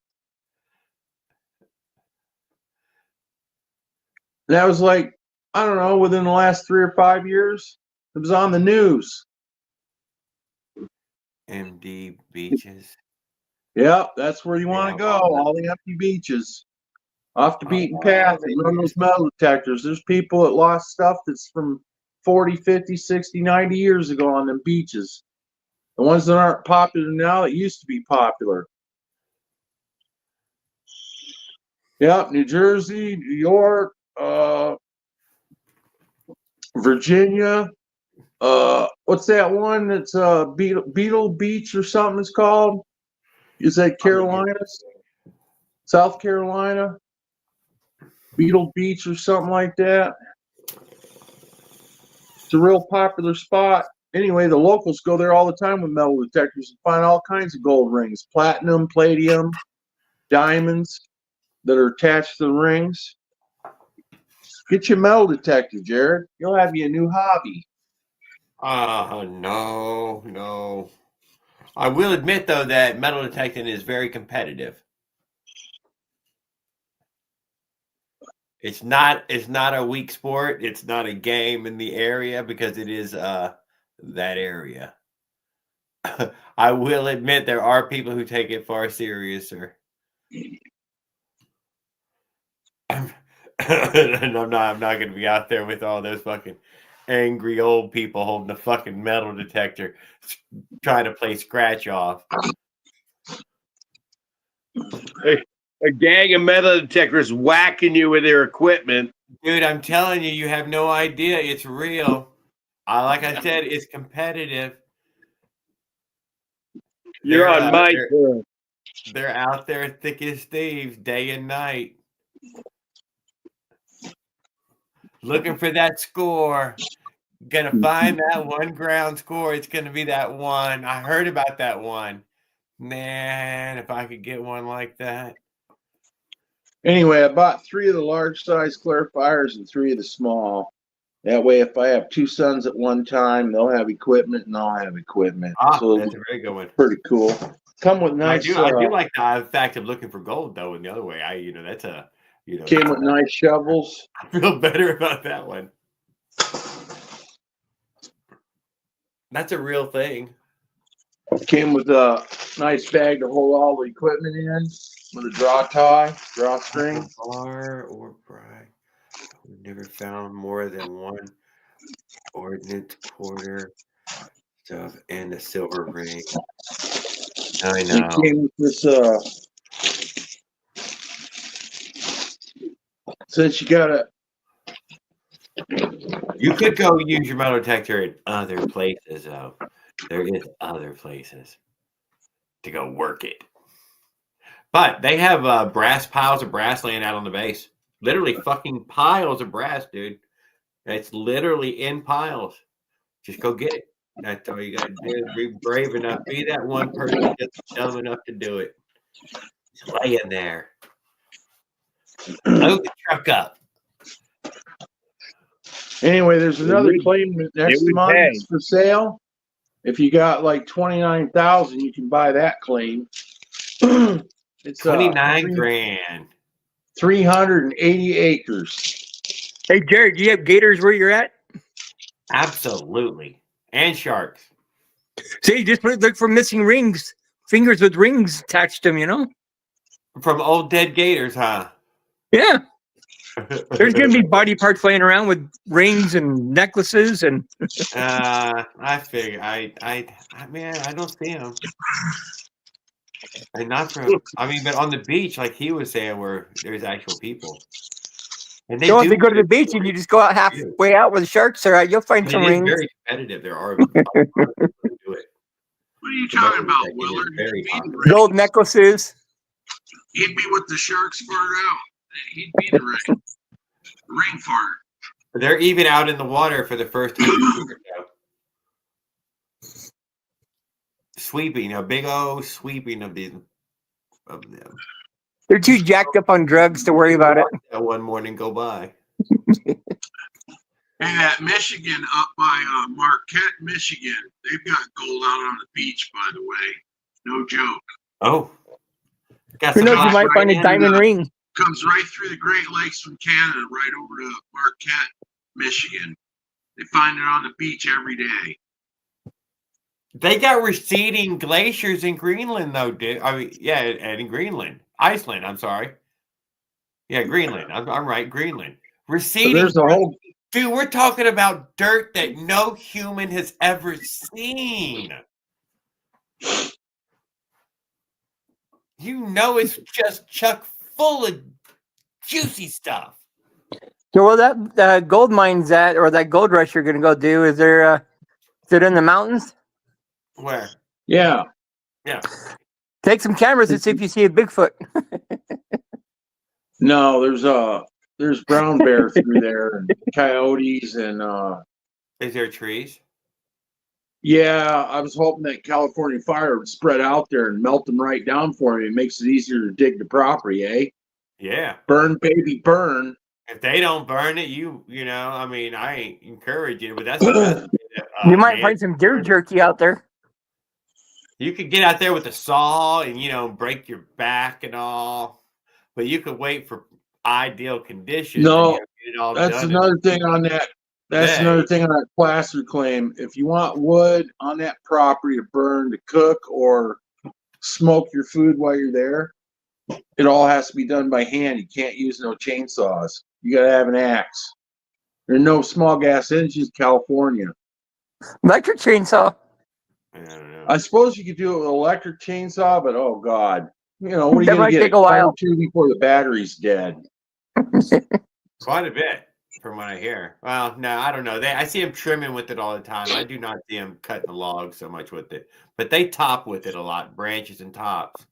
That was like, I don't know, within the last 3 or 5 years. It was on the news. MD beaches. Yeah, that's where you want to go. All the empty beaches. off the beaten path and run those metal detectors. There's people that lost stuff that's from 40, 50, 60, 90 years ago on them beaches. The ones that aren't popular now that used to be popular. Yep, New Jersey, New York, Virginia. What's that one that's Beetle Beach or something it's called? Is that Carolina? South Carolina? Beetle Beach or something like that. It's a real popular spot. Anyway, the locals go there all the time with metal detectors and find all kinds of gold rings, platinum, palladium, diamonds that are attached to the rings. Get your metal detector, Jared. You'll have you a new hobby. No. I will admit, though, that metal detecting is very competitive. It's not a weak sport. It's not a game in the area because it is that area. I will admit there are people who take it far seriouser. And I'm not going to be out there with all those fucking angry old people holding a fucking metal detector trying to play scratch off. Hey, a gang of metal detectors whacking you with their equipment. Dude, I'm telling you, you have no idea. It's real. Like I said, it's competitive. You're on my turn. They're out there thick as thieves day and night. Looking for that score. Gonna find that one ground score. It's gonna be that one. I heard about that one. Man, if I could get one like that. Anyway, I bought 3 of the large size clarifiers and 3 of the small. That way, if I have 2 sons at one time, they'll have equipment and I'll have equipment. So That's a very good one. Pretty cool. Come with nice. I do like the fact of looking for gold though. In the other way, that's a came with nice shovels. I feel better about that one. That's a real thing. Came with a nice bag to hold all the equipment in with a drawstring. Bar or bride. We've never found more than one ordnance quarter stuff and a silver ring. I know. It came with this, since you gotta. You could go use your metal detector in other places, though. There is other places to go work it. But they have brass piles of brass laying out on the base. Literally fucking piles of brass, dude. It's literally in piles. Just go get it. That's all you got to do. Be brave enough. Be that one person that's dumb enough to do it. Just lay in there. Load the truck up. Anyway, there's another claim next month pay. for sale. If you got like 29,000, you can buy that claim. It's 29 grand. 380 acres. Hey, Jared, do you have gators where you're at? Absolutely. And sharks. See, just look for missing rings. Fingers with rings attached to them, you know? From old dead gators, huh? Yeah. There's going to be body parts laying around with rings and necklaces and. I figure I don't see them. And not from. But on the beach, like he was saying, where there's actual people. And if you go to the beach and you just go out halfway out where the sharks are at, you'll find some rings. Very competitive. There are people who do it. What are you talking about, Willard? Gold necklaces. He'd be with the sharks far out. He'd be the ring fart. They're even out in the water for the first time. Sweeping, a big old sweeping of them. They're too jacked up on drugs to worry about it. That one morning go by. And at Michigan, up by Marquette, Michigan, they've got gold out on the beach, by the way. No joke. Oh. Who knows, you might find a diamond ring. Comes right through the Great Lakes from Canada, right over to Marquette, Michigan. They find it on the beach every day. They got receding glaciers in Greenland, though, dude. And in Greenland. Iceland, I'm sorry. Yeah, Greenland. I'm right. Greenland. So Receding. there's a whole. Dude, we're talking about dirt that no human has ever seen. You know, it's just chock full of juicy stuff. So where that gold mine's at, or that gold rush you're gonna go do, is it in the mountains? Where? Yeah. Yeah. Take some cameras and see if you see a Bigfoot. No, there's brown bear through there and coyotes and Is there trees? yeah, I was hoping that California fire would spread out there and melt them right down for me. It makes it easier to dig the property, eh? Yeah. Burn, baby, burn. If they don't burn it, you know, I mean, I ain't encourage you, but that's the best. You might man. find some deer jerky out there. You could get out there with a saw and, you know, break your back and all, but you could wait for ideal conditions. No, and get it all that's done another thing on that. That's day. another thing on that placer claim. If you want wood on that property to burn, to cook, or smoke your food while you're there, it all has to be done by hand. You can't use no chainsaws. You gotta have an axe. There are no small gas engines, California. Electric chainsaw. I don't know. I suppose you could do it with an electric chainsaw, but oh god, you know what are you That gonna might get take a while. to before the battery's dead? Quite a bit, from what I hear. Well, no, I don't know. I see them trimming with it all the time. I do not see them cutting the logs so much with it, but they top with it a lot, branches and tops.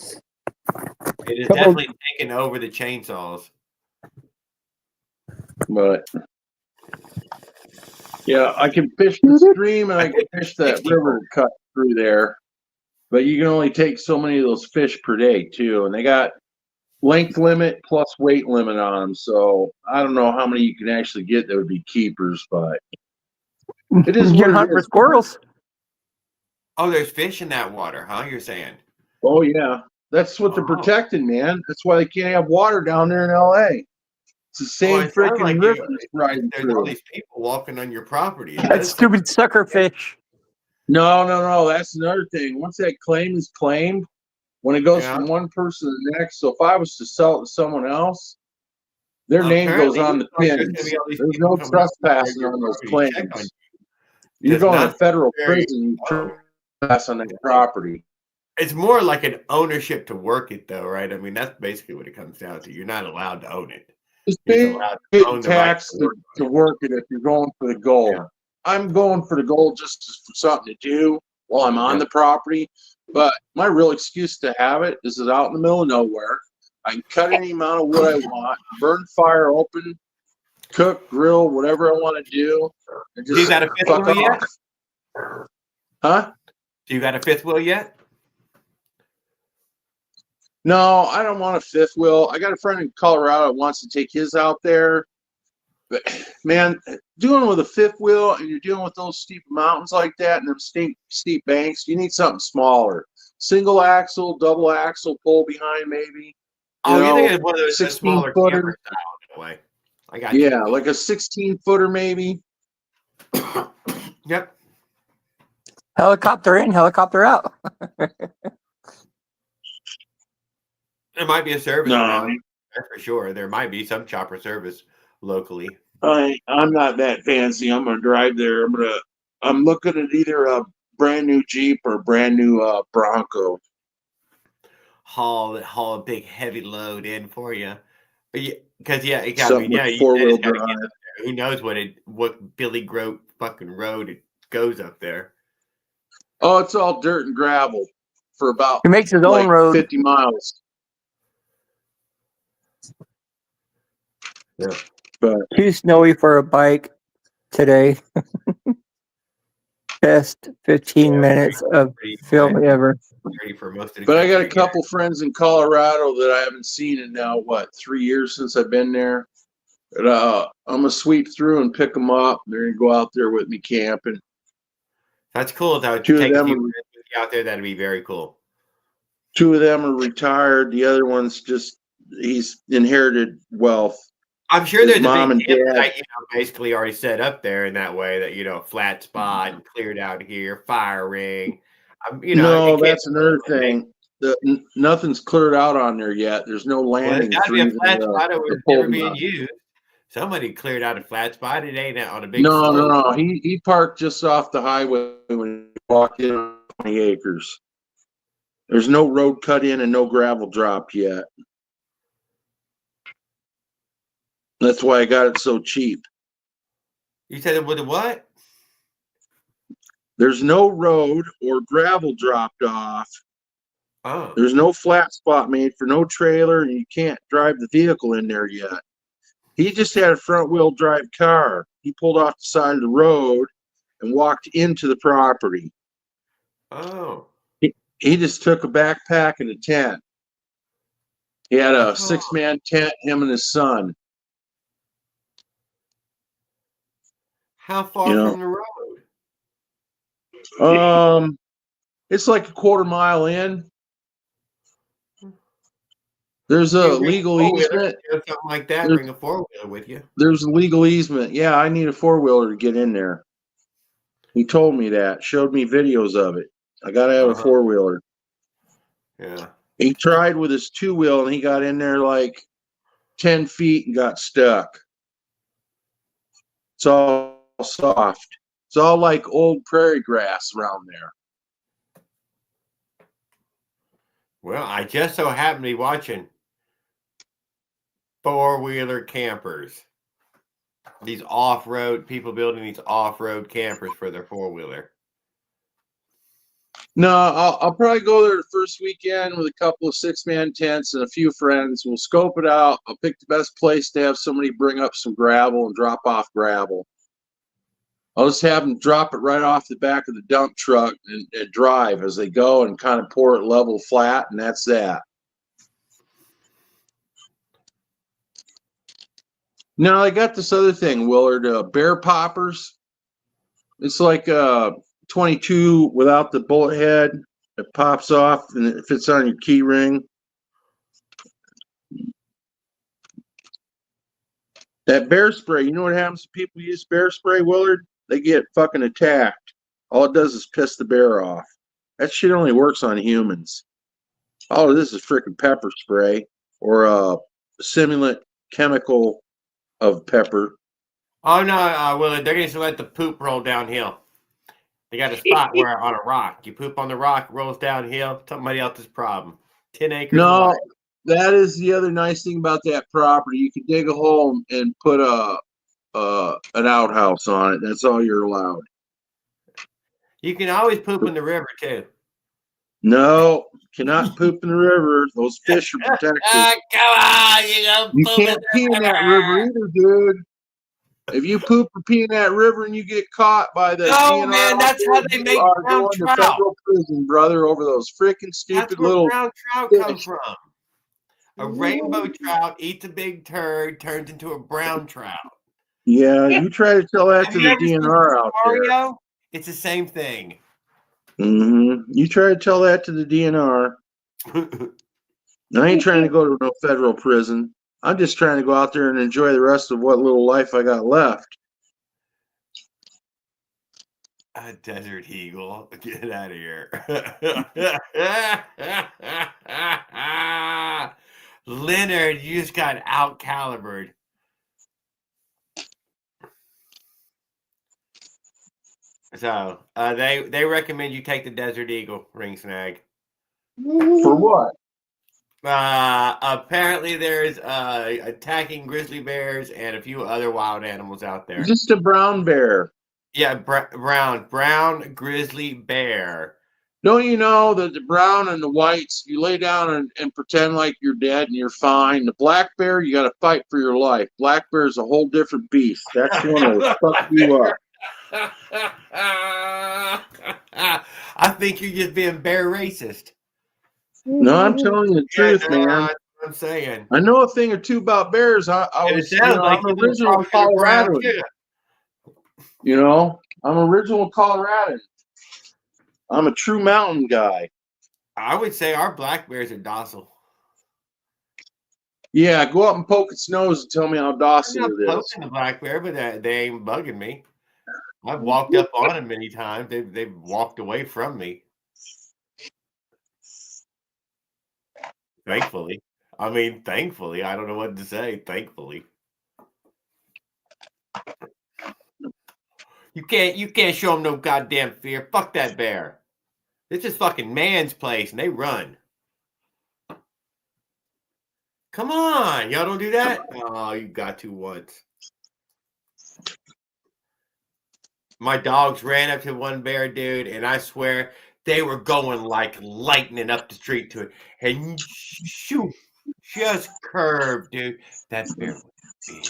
It is definitely taking over the chainsaws. But yeah, I can fish the stream and I can fish that river cut through there, but you can only take so many of those fish per day too, and they got length limit plus weight limit on them. So I don't know how many you can actually get that would be keepers, but it is You what can it hunt for is. squirrels. Oh, there's fish in that water, huh? You're saying? Oh yeah, that's what they're protecting, man. That's why they can't have water down there in LA. It's the same Well, it sounds freaking like river that's riding there's all through. these people walking on your property. That stupid sucker fish. No. That's another thing. Once that claim is claimed, when it goes Yeah. from one person to the next, so if I was to sell it to someone else, their name goes Apparently, on the there's gonna pins. be all these There's people no coming up there trespassing your on those property to check on claims. you. You're Does going to not federal very prison. You low. trespass on that property. It's more like an ownership to work it, though, right? I mean, that's basically what it comes down to. You're not allowed to own it. It's You're being just allowed to own the right taxed to work it if you're going for the gold. Yeah. I'm going for the gold just for something to do while I'm on Yeah. the property. But my real excuse to have it is out in the middle of nowhere. I can cut any amount of wood I want, burn fire open, cook, grill, whatever I want to do, and Do you just got a fifth fuck wheel yet? off. Huh? Do you got a fifth wheel yet? No, I don't want a fifth wheel. I got a friend in Colorado that wants to take his out there. But man, doing with a fifth wheel and you're dealing with those steep mountains like that and them steep banks, you need something smaller. Single axle, double axle, pull behind maybe. Oh, You you're know, thinking of one of those 16 smaller footer. camper style in a way. I got you. Yeah, like a 16-footer maybe. Yep. Helicopter in, helicopter out. There might be a service No. around. That's for sure. There might be some chopper service locally. I'm not that fancy. I'm gonna drive there. I'm looking at either a brand new Jeep or a brand new Bronco. Haul a big heavy load in for you. Because it got Something with you four-wheel just gotta drive. get up there. Who knows what Billy Groat fucking road it goes up there. Oh, it's all dirt and gravel for about He makes his own road. 50 miles. Yeah. But Too snowy for a bike today. Best 15 minutes of film ever. Ready for most of the But I got a country. couple friends in Colorado that I haven't seen in now, 3 years since I've been there. But, I'm gonna sweep through and pick them up. They're gonna go out there with me camping. That's cool though. Two of Take a them few are- friends with you out there. That'd be very cool. 2 of them are retired. The other one's he's inherited wealth. I'm sure His there's mom a and big dad. campsite, basically already set up there in that way that flat spot and cleared out here, fire ring. No, that's another thing. Nothing's cleared out on there yet. There's no Well, there's landing. got to for be a even flat the- spot that the was pole never being nut. used. Somebody cleared out a flat spot. It ain't on a big No, slope. no. He parked just off the highway when he walked in on 20 acres. There's no road cut in and no gravel drop yet. That's why I got it so cheap. You said it with a what? There's no road or gravel dropped off. Oh. There's no flat spot made for no trailer, and you can't drive the vehicle in there yet. He just had a front wheel drive car. He pulled off the side of the road and walked into the property. Oh. He just took a backpack and a tent. He had a 6-man tent, him and his son. How far You know. from the road? It's like a quarter mile in. There's a You bring legal four-wheeler, easement. do something like that. There's- Bring a 4-wheeler with you. There's a legal easement. Yeah, I need a 4-wheeler to get in there. He told me that. Showed me videos of it. I gotta have a 4-wheeler. Yeah. He tried with his 2-wheel and he got in there like 10 feet and got stuck. It's all soft. It's all like old prairie grass around there. Well, I just so happen to be watching 4-wheeler campers. These off-road people building these off-road campers for their 4-wheeler. No, I'll probably go there the first weekend with a couple of 6-man tents and a few friends. We'll scope it out. I'll pick the best place to have somebody bring up some gravel and drop off gravel. I'll just have them drop it right off the back of the dump truck and drive as they go and kind of pour it level flat, and that's that. Now I got this other thing, Willard, bear poppers. It's like 22 without the bullet head. It pops off and it fits on your key ring. That bear spray, you know what happens to people who use bear spray, Willard? They get fucking attacked. All it does is piss the bear off. That shit only works on humans. All this is freaking pepper spray or a simulant chemical of pepper. Oh no, Willard, they're going to let the poop roll downhill. They got a spot where on a rock. You poop on the rock, it rolls downhill. Somebody else's problem. 10 acres. No, that is the other nice thing about that property. You can dig a hole and put an outhouse on it. That's all you're allowed. You can always poop in the river too. No, cannot poop in the river. Those fish are protected. Come on, You can't pee in that river either, dude. If you poop or pee in that river and you get caught by the No, DNR, man, that's how they you make are brown going to trout. federal prison, brother, over those freaking That's stupid where little brown trout fish. come from. A rainbow trout eats a big turd, turns into a brown trout. Yeah, you try to tell that Have to you the ever seen DNR out there. Mario? It's the same thing. You try to tell that to the DNR. I ain't trying to go to no federal prison. I'm just trying to go out there and enjoy the rest of what little life I got left. A desert eagle. Get out of here. Leonard, you just got out calibered. So they recommend you take the Desert Eagle ring snag. For what? Apparently there's attacking grizzly bears and a few other wild animals out there. Just a brown bear. Yeah, brown grizzly bear. Don't you know that the brown and the whites, you lay down and pretend like you're dead and you're fine. The black bear, you got to fight for your life. Black bear is a whole different beast. That's the one that'll fuck you up. I think you're just being bear racist. No, I'm telling you the truth, no, man. that's what I'm saying. I know a thing or two about bears. I And was, it sounds like I'm you're original probably around Coloradan. too. You know, I'm original Coloradan. I'm a true mountain guy. I would say our black bears are docile. Yeah, go up and poke its nose and tell me how I'm docile not it is. poking the black bear, but they ain't bugging me. I've walked up on them many times. They've walked away from me. Thankfully. I mean, thankfully. I don't know what to say. Thankfully. You can't show them no goddamn fear. Fuck that bear. This is fucking man's place and they run. Come on. Y'all don't do that? Oh, you got to once. My dogs ran up to one bear, dude, and I swear they were going like lightning up the street to it. And shoot, just curved, dude. That bear was big.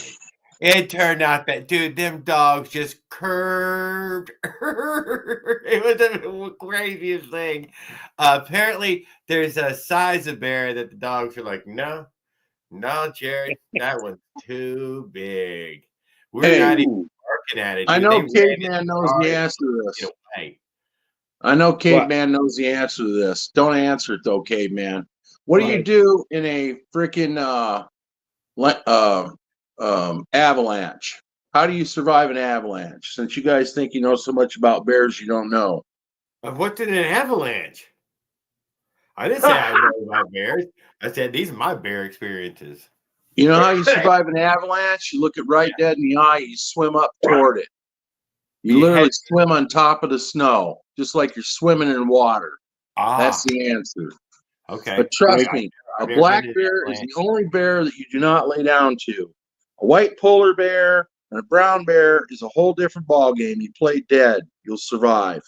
It turned out that, dude, them dogs just curved. It was the craziest thing. Apparently, there's a size of bear that the dogs are like, no, Jared, that one's too big. We're not even working at it. I dude. know They ran Caveman it knows hard the answer to this. to get away. I know Caveman knows the answer to this. Don't answer it though, Caveman. What do you do in a freaking avalanche? How do you survive an avalanche? Since you guys think you know so much about bears, you don't know. What's in an avalanche? I didn't say I know about bears. I said these are my bear experiences. You know how you survive an avalanche? You look it right dead in the eye. You swim up toward it. You literally swim on top of the snow, just like you're swimming in water. That's the answer. Okay. But trust me, a black bear is the only bear that you do not lay down to. A white polar bear and a brown bear is a whole different ball game. You play dead, you'll survive.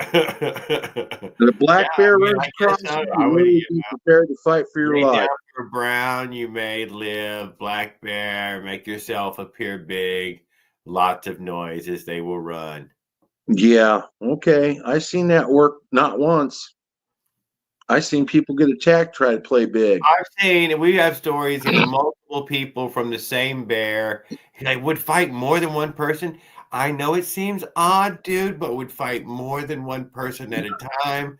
The black bear runs across you, you really be prepared to fight for your life. For brown, you may live. Black bear, make yourself appear big. Lots of noises. They will run. Yeah, okay. I seen that work not once. I seen people get attacked try to play big. I've seen, we have stories of multiple people from the same bear. They would fight more than one person. I know it seems odd, dude, but would fight more than one person at a time.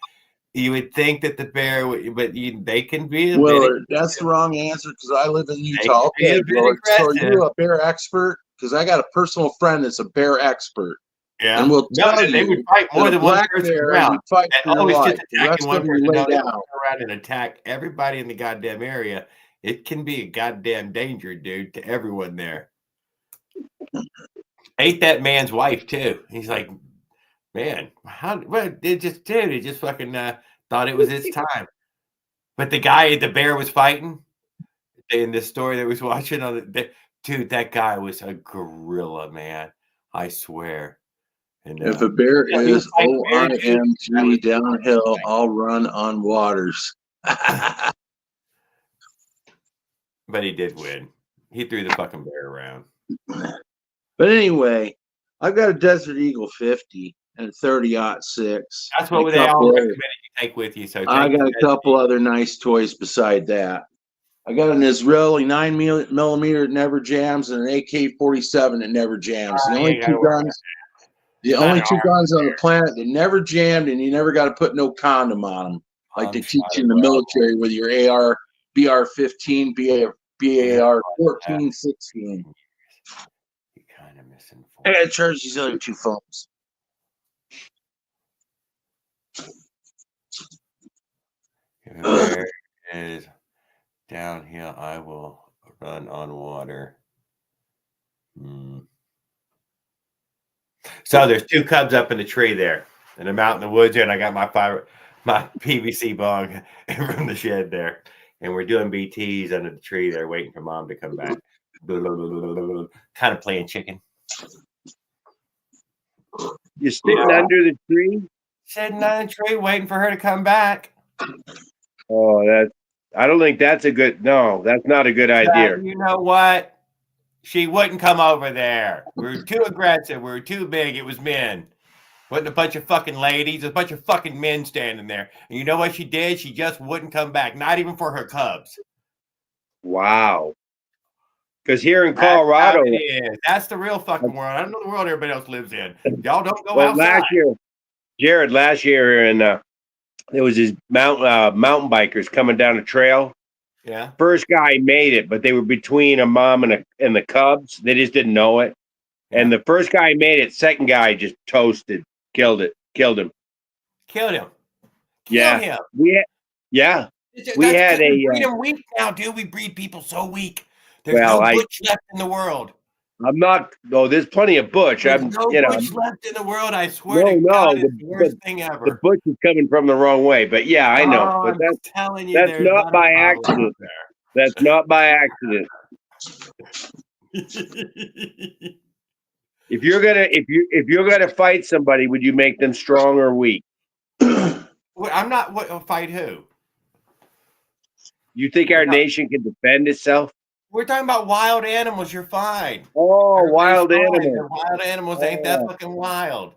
You would think that the bear would, but they can be a bit. That's the wrong answer because I live in Utah. Okay, George, so are you a bear expert? Because I got a personal friend that's a bear expert. Yeah, and we'll tell they would fight more than one person around. Fight And for your always life. just The rest attacking one of you person. lay No, they down. would turn around and attack everybody in the goddamn area. It can be a goddamn danger, dude, to everyone there. Ate that man's wife too. He's like, man, how? Well, it just did. It just fucking thought it was its time. But the guy, the bear was fighting in the story that was watching on the dude. That guy was a gorilla, man. I swear. And, If a bear is OIMG downhill, I'll run on waters. But he did win. He threw the fucking bear around. But anyway, I've got a Desert Eagle 50 and a 30-06. That's what they all recommended you take with you. So I got a couple other nice toys beside that. I got an Israeli 9mm that never jams and an AK-47 that never jams. The only two guns on the planet that never jammed, and you never got to put no condom on them, like they teach you in the military with your AR, BR-15, BAR-14, 16. I gotta charge these other two phones. If there is downhill, I will run on water. So there's two cubs up in the tree there, and I'm out in the woods here, and I got my PVC bong from the shed there, and we're doing BTs under the tree there, waiting for mom to come back. Kind of playing chicken. You're sitting under the tree? Sitting on the tree, waiting for her to come back. Oh, I don't think that's that's not a good idea. You know what? She wouldn't come over there. We were too aggressive. We were too big. It was men. Wasn't a bunch of fucking ladies. A bunch of fucking men standing there. And you know what she did? She just wouldn't come back. Not even for her cubs. Wow. Because here in Colorado, that's the real fucking world. I don't know the world everybody else lives in. Y'all don't go outside. Last year, and there was these mountain bikers coming down a trail. Yeah. First guy made it, but they were between a mom and the cubs. They just didn't know it. And the first guy made it. Second guy just toasted, killed him. Killed him. Yeah. him. Yeah. That's We had we a, breed them weak now, dude. We breed people so weak. There's well, no butch left in the world. I'm not, no, there's plenty of butch. There's I'm, no you know, butch left in the world. I swear no, to God, no, it's the worst thing the ever. butch is coming from the wrong way. But yeah, I know. Oh, But I'm that's telling you, that's there's not not a by problem out accident. That's not by accident. there. If you're gonna fight somebody, would you make them strong or weak? What, I'm not. What fight who? You think our nation can defend itself? We're talking about wild animals. You're fine. Oh, wild Everybody's fine. animals. They're wild animals ain't that fucking wild.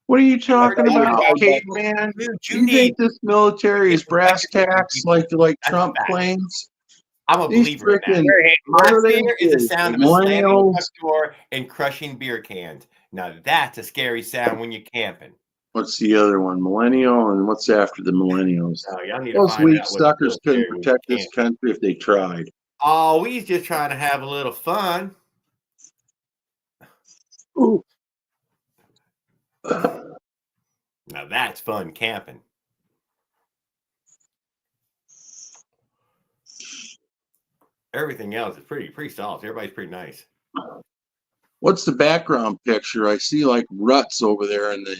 What are you talking Everybody's about, wild. caveman? Dude, You think this military is brass tacks like Trump fact. claims? I'm a These believer in frickin' that. what My are they? fear is the sound of a slamming Millennials. truck door and crushing beer cans. Now that's a scary sound when you're camping. What's the other one? Millennial, and what's after the millennials? Oh, y'all need to Those find weak out what's suckers couldn't scary when protect you this camp. country if they tried. Oh, we just trying to have a little fun. Ooh. Now that's fun camping. Everything else is pretty solid. Everybody's pretty nice. What's the background picture? I see like ruts over there in the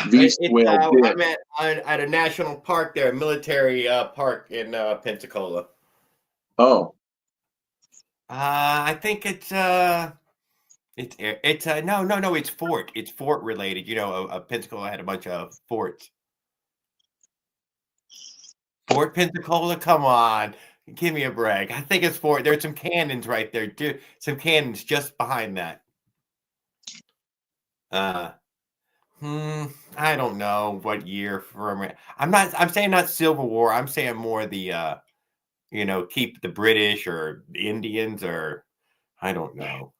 Beast Whale I'm Ditch. at a national park there, military park in Pensacola. Oh, I think it's no, it's fort. It's fort related. You know, Pensacola had a bunch of forts. Fort Pensacola, come on, give me a break. I think it's fort. There's some cannons right there, dude. Some cannons just behind that. I don't know what year from. I'm saying not Civil War. I'm saying more the keep the British or the Indians or I don't know.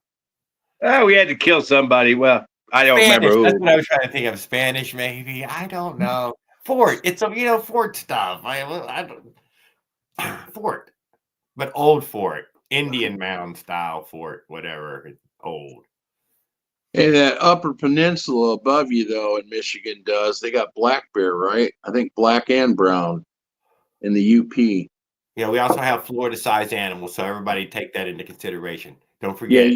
Oh, we had to kill somebody. Well, I don't Spanish. remember That's who. what I was trying to think of. Spanish, maybe. I don't know. Fort. It's a fort stuff. I don't fort, but old fort, Indian mound style fort, whatever. Old. hey, that Upper Peninsula above you, though, in Michigan does. They got black bear, right? I think black and brown in the UP. Yeah, we also have Florida-sized animals, so everybody take that into consideration. Don't Yeah, forget.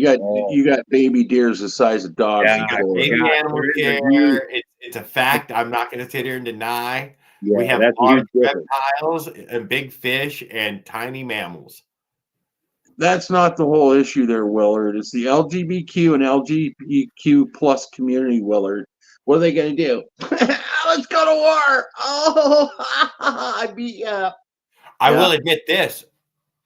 you got baby deers the size of dogs Yeah, in Florida. Baby animals there is a here. It's a fact. I'm not going to sit here and deny. We Yeah, have that's a large huge difference. reptiles and big fish and tiny mammals. That's not the whole issue there, Willard. It's the LGBTQ and LGBTQ plus community, Willard. What are they going to do? Let's go to war. Oh, I beat you up. I Yeah. will admit this.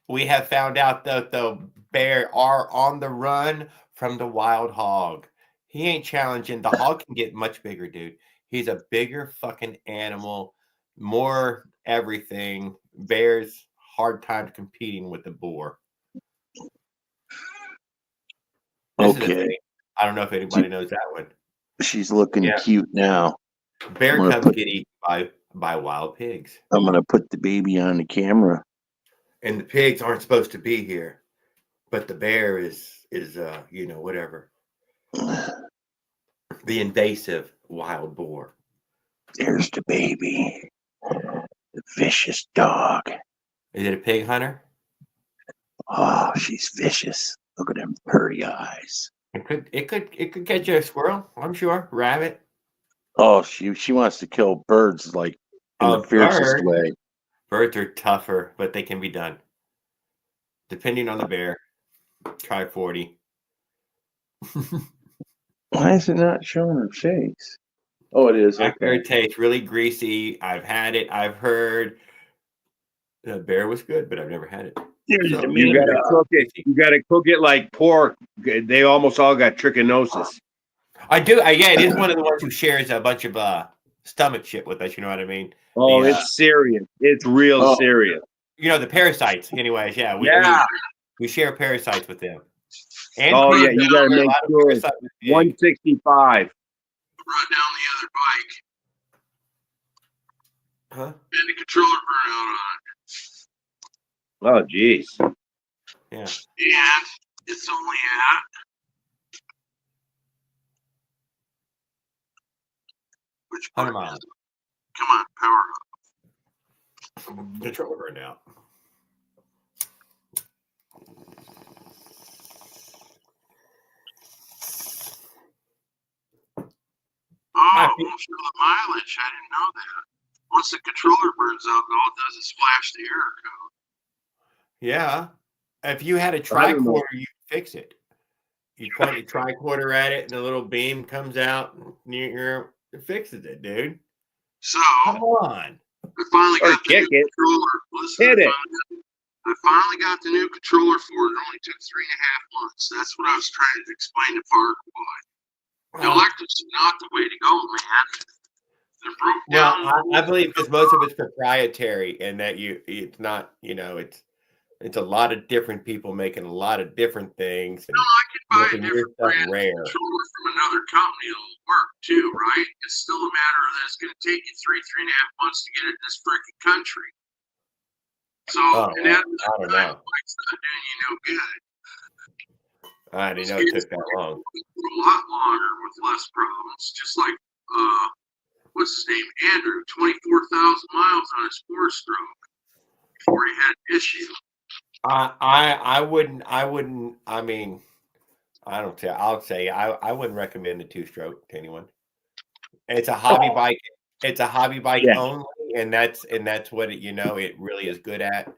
We have found out that the bear are on the run from the wild hog. He ain't challenging. The hog can get much bigger, dude. He's a bigger fucking animal, more everything. Bears hard time competing with the boar. This is the Okay. thing. I don't know if anybody knows that one. She's looking Yeah. cute now. Bear I'm gonna cubs put- get eaten by wild pigs. I'm going to put the baby on the camera. And the pigs aren't supposed to be here. But the bear is whatever. The invasive wild boar. There's the baby. The vicious dog. Is it a pig hunter? Oh, she's vicious. Look at them purty eyes. It could catch a squirrel, I'm sure. Rabbit. Oh, she wants to kill birds like in the fiercest bird. way. Birds are tougher, but they can be done. Depending on the bear. Try 40. Why is it not showing her face? Oh, it is. Black bear Okay. tastes really greasy. I've had it. I've heard the bear was good, but I've never had it. There's So, the You meat. gotta cook it. You gotta cook it like pork. They almost all got trichinosis. I do. Yeah, it is one of the ones who shares a bunch of stomach shit with us. You know what I mean? Oh, The, it's serious. It's real Oh. serious. the parasites. Anyways, yeah. We share parasites with them. And Oh pigs, yeah, you gotta we share a make lot of sure parasites with pigs. 165. Brought down the other bike. Huh? And the controller burned out on Oh geez. Yeah. it. And it's only at 100 miles. Come on, power up. Control burnout. Oh, it won't show the mileage. I didn't know that. Once the controller burns out, all it does is flash the error code. Yeah. If you had a I don't know. tricorder, you fix it. You point a tricorder at it, and the little beam comes out, and it fixes it, dude. So Come on. I finally Or got the kick new it. controller. Listen, Hit it. I finally got the new controller for it. It only took 3.5 months. That's what I was trying to explain to Farquaad. The electric's not the way to go, man. They're broke down. Well, I believe because most of it's proprietary, and that it's not, it's a lot of different people making a lot of different things. And No, I could buy a making your different stuff brand rare. controller from another company. It'll work too, right? It's still a matter of that it's going to take you 3.5 months to get it in this freaking country. So, and that I don't know. it's not doing you no good. I didn't know it took that long. A lot longer with less problems. Just like what's his name, Andrew, 24,000 miles on his 4-stroke before he had an issue. I wouldn't. I mean, I don't say. I'll say I wouldn't recommend a 2-stroke to anyone. It's a hobby bike. It's a hobby bike Yeah. only, and that's what it really is good at.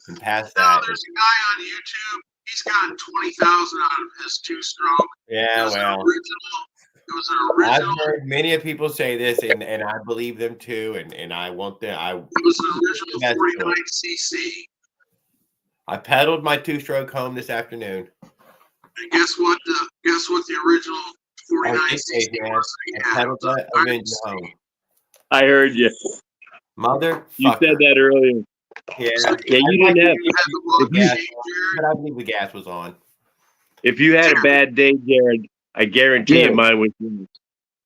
And past Now that, there's a guy on YouTube. He's gotten 20,000 out of his 2-stroke. yeah, It was well, an original. It was an I've original. heard many of people say this, and I believe them too, and I want them. It was an original That's 49 cc. I pedaled my 2-stroke home this afternoon. And guess what? The original 49 cc man. was that he I had? pedaled It was that a Avenger home. I heard you. Mother, You said that earlier. yeah, Yeah, you didn't have. You had the walk If you- machine, Jared? but I believe the gas was on. If you had a bad day, Jared, I guarantee you mine was yours.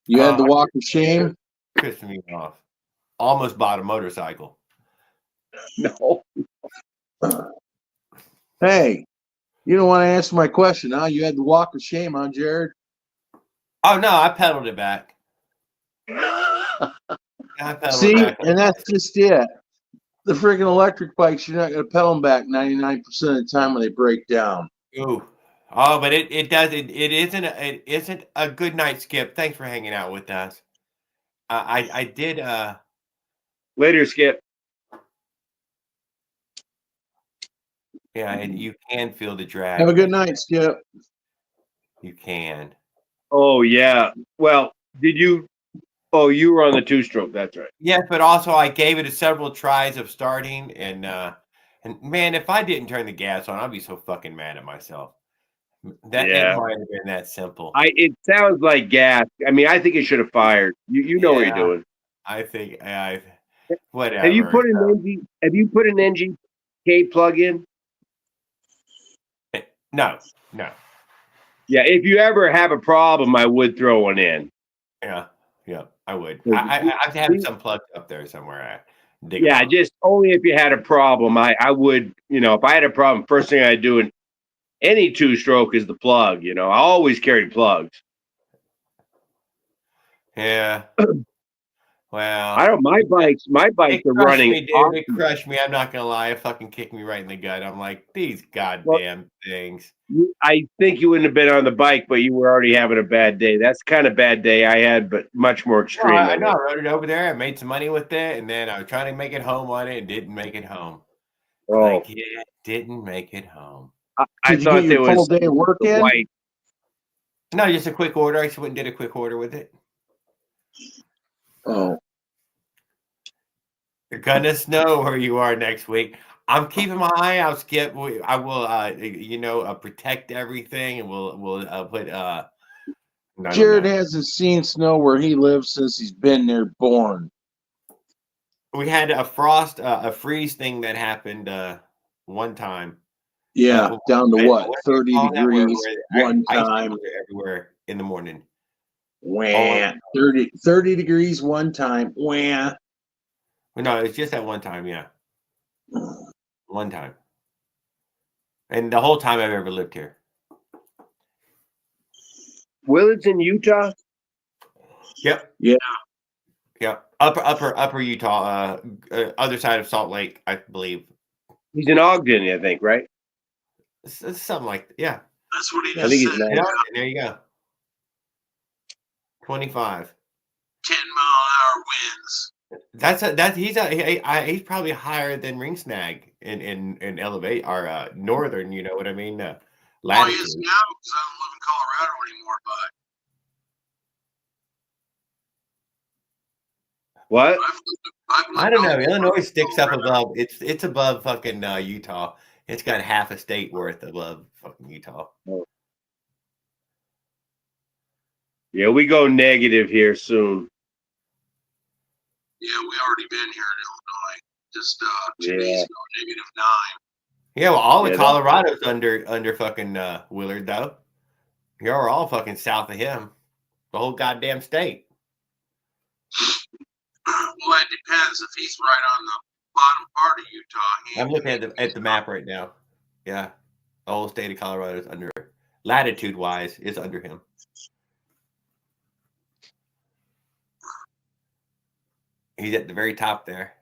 You had the walk of shame? Pissed me off. Almost bought a motorcycle. No. Hey, you don't want to answer my question, huh? You had the walk of shame on Jared? Oh no, I pedaled it back. I pedaled See, it back. and that's just it. The freaking electric bikes, you're not going to pedal them back 99% of the time when they break down. Ooh. Oh, but it isn't a good night, Skip. Thanks for hanging out with us. I did Later, Skip. yeah, and you can feel the drag. Have a good night, Skip. You can. Oh yeah. Well, did you? Oh, you were on the 2-stroke. That's right. Yes, but also I gave it several tries of starting, and man, if I didn't turn the gas on, I'd be so fucking mad at myself. That Yeah. it might have been that simple. It sounds like gas. I mean, I think it should have fired. You know what Yeah. you're doing. I think whatever. Have you put an NGK plug in? No. Yeah. If you ever have a problem, I would throw one in. Yeah, I would. I have some plugged up there somewhere. Yeah, just only if you had a problem. I would, if I had a problem, first thing I'd do in any 2-stroke is the plug. I always carry plugs. Yeah. Well, I don't. My bikes it are crushed running. me, dude. It crushed me. I'm not gonna lie. It fucking kicked me right in the gut. I'm like, these goddamn things. I think you wouldn't have been on the bike, but you were already having a bad day. That's the kind of bad day I had, but much more extreme. I know. I rode it over there. I made some money with it, and then I was trying to make it home on it, and didn't make it home. Oh, Didn't make it home. I thought there was full day of work the in? white. No, just a quick order. I just went and did a quick order with it. Oh. You're gonna snow where you are next week. I'm keeping my eye out, Skip. I will, protect everything, and we'll put. Jared hasn't seen snow where he lives since he's been there born. We had a freeze thing that happened one time. Yeah, down to what? 30 call that, degrees where one ice time. was everywhere in the morning. Wah. 30 degrees one time. Wah. No, it's just that one time. Yeah, one time, and the whole time I've ever lived here. Willard's in Utah. Yep. Yeah. Yeah, upper Utah, other side of Salt Lake, I believe. He's in Ogden, I think, right? It's something like yeah. That's what he I just think he's said. in Yeah, Ogden. there you go. 25. 10-mile-an-hour winds. He's probably higher than Ring Snag in elevate or northern. You know what I mean? Oh, he Latitude. is now because I don't live in Colorado anymore. But What? I've I lived don't know. all over Illinois sticks up Colorado. above. It's above fucking Utah. It's got half a state worth above fucking Utah. Yeah, we go negative here soon. Yeah, we already been here in Illinois. Just 2 Yeah. days ago, -9. Yeah, well, all Yeah, of that- Colorado's under fucking Willard though. You're all fucking south of him. The whole goddamn state. Well, that depends. If he's right on the bottom part of Utah, he I'm looking at the map right now. Yeah, the whole state of Colorado is under latitude wise is under him. He's at the very top there.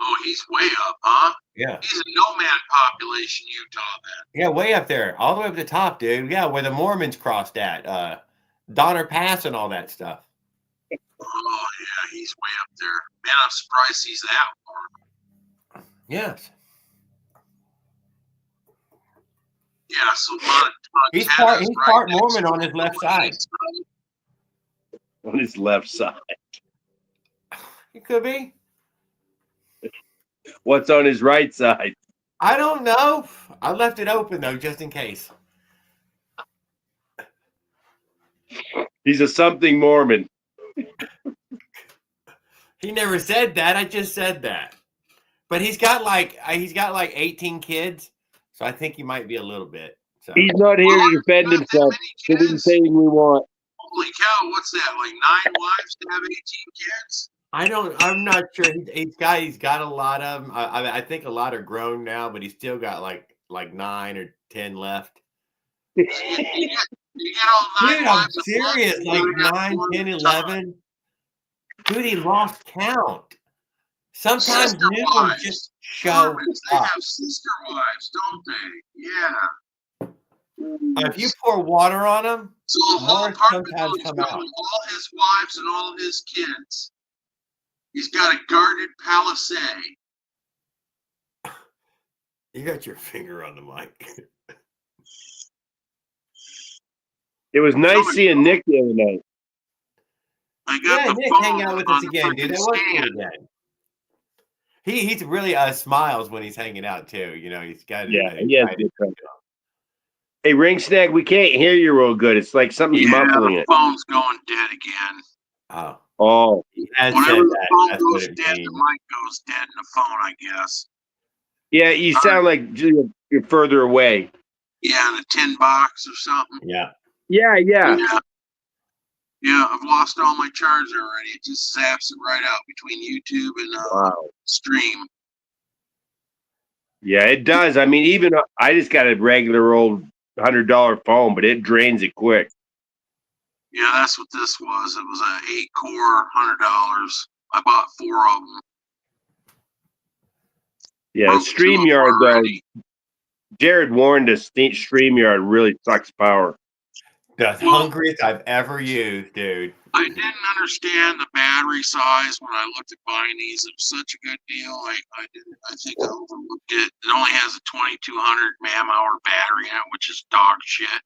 Oh, he's way up, huh? Yeah. He's a nomad population, Utah, then. Yeah, way up there, all the way up the top, dude. Yeah, where the Mormons crossed at, Donner Pass and all that stuff. Oh, yeah, he's way up there. Man, I'm surprised he's that warm. Yes. Yeah, so He's Montana's part next Mormon to on his left side. On his left side. He could be. What's on his right side? I don't know. I left it open though, just in case. He's a something Mormon. He never said that. I just said that. But he's got like 18 kids, so I think he might be a little bit. So. He's not here to defend himself. He didn't say anything we want. Holy cow, what's that? Like 9 wives to have 18 kids? I'm not sure. He's got a lot of them. I think a lot are grown now, but he's still got like 9 or 10 left. You get all 9 Dude, I'm wives. serious. Like 9, 10, 11. Dude, he lost count. Sometimes Sister new wives. ones just show Mormons, they up. have sister wives, don't they? Yeah. If you pour water on them, So the whole more apartment sometimes building's come got out. all his wives and all his kids. He's got a guarded palisade. You got your finger on the mic. It was nice seeing Nick the other night. I got Yeah, the Nick, phone hang out with on us the again, dude. freaking That was cool stand. again. He's really smiles when he's hanging out too. You know, he's got Yeah, he has good friends. Hey, Ring Snag, we can't hear you real good. It's like something's Yeah, muffling the it. phone's going dead again. Oh, he has Whenever said the that. phone That's what goes it dead, means. the mic goes dead in the phone, I guess. yeah, you sound like you're further away. Yeah, in a tin box or something. Yeah. Yeah. Yeah, I've lost all my charger already. It just zaps it right out between YouTube and stream. Yeah, it does. I mean, even I just got a regular old $100 phone, but it drains it quick. Yeah, that's what this was. It was a 8-core, $100. I bought 4 of them. Yeah, Broke 2 of 'em StreamYard, though. already. Jared warned us, StreamYard really sucks power. The hungriest I've ever used, dude. I didn't understand the battery size when I looked at buying these. It was such a good deal. I think I overlooked it. It only has a 2200 mAh battery in it, which is dog shit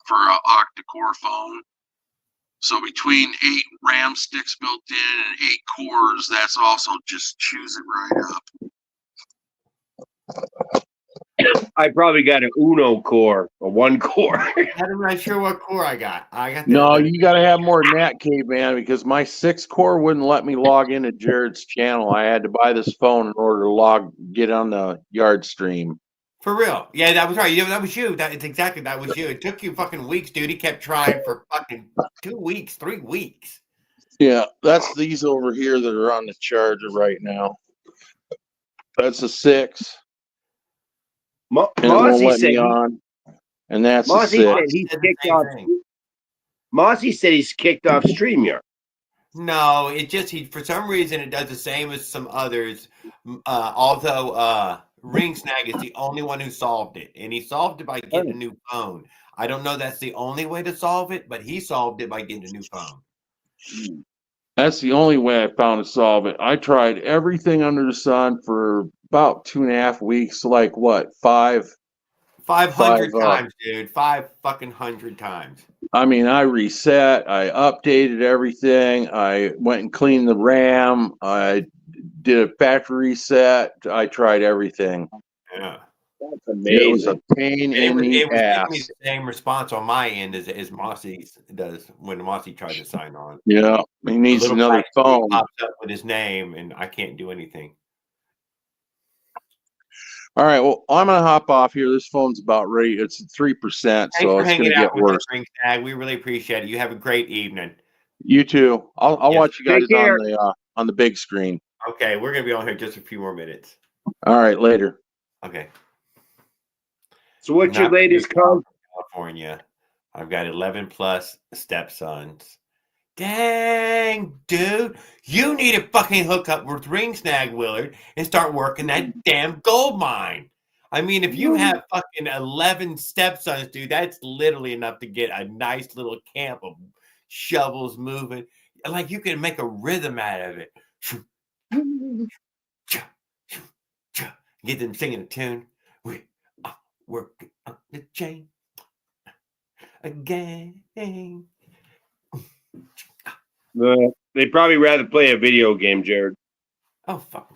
for an octa-core phone. So between 8 RAM sticks built in and 8 cores, that's also just chews it right up. I probably got an Uno core, a 1 core. I'm not sure what core I got. I got No, you got to have more than that, K-Man, because my 6-core wouldn't let me log into Jared's channel. I had to buy this phone in order to get on the yard stream. For real. Yeah, that was right. Yeah, that was you. That was you. It took you fucking weeks, dude. He kept trying for fucking 2 weeks, 3 weeks. Yeah, that's these over here that are on the charger right now. That's a 6. And it won't Mossy let said me on. And that's a Mossy 6. said he's kicked off. Mossy said he's kicked off StreamYard. No, it just for some reason it does the same as some others. Although Ring Snag is the only one who solved it, and he solved it by getting a new phone. I don't know that's the only way to solve it, but he solved it by getting a new phone. That's the only way I found to solve it. I tried everything under the sun for about 2.5 weeks. Like what? 500 times, dude. 500 times. I mean, I reset, I updated everything, I went and cleaned the RAM, I did a factory reset, I tried everything. Yeah. That's It was a amazing. pain in the It was giving me ass. the same response on my end as Mossy does when Mossy tries to sign on. Yeah, he needs The little another guy phone. pops up with his name, and I can't do anything. All right, well, I'm gonna hop off here. This phone's about ready. It's at 3%, Thanks so for it's hanging gonna out get with worse. us, Ring Snag. We really appreciate it. You have a great evening. You too. I'll Yes. watch you guys Take care. on the big screen. Okay, we're gonna be on here just a few more minutes. All right, later. Okay. So what's your Not from latest call? California. I've got 11 plus stepsons. Dang, dude, you need to fucking hook up with Ring Snag, Willard, and start working that damn gold mine. I mean, if you have fucking 11 stepsons, dude, that's literally enough to get a nice little camp of shovels moving. Like you can make a rhythm out of it. Get them singing a tune. We are working on the chain again. They'd probably rather play a video game, Jared. Oh fuck!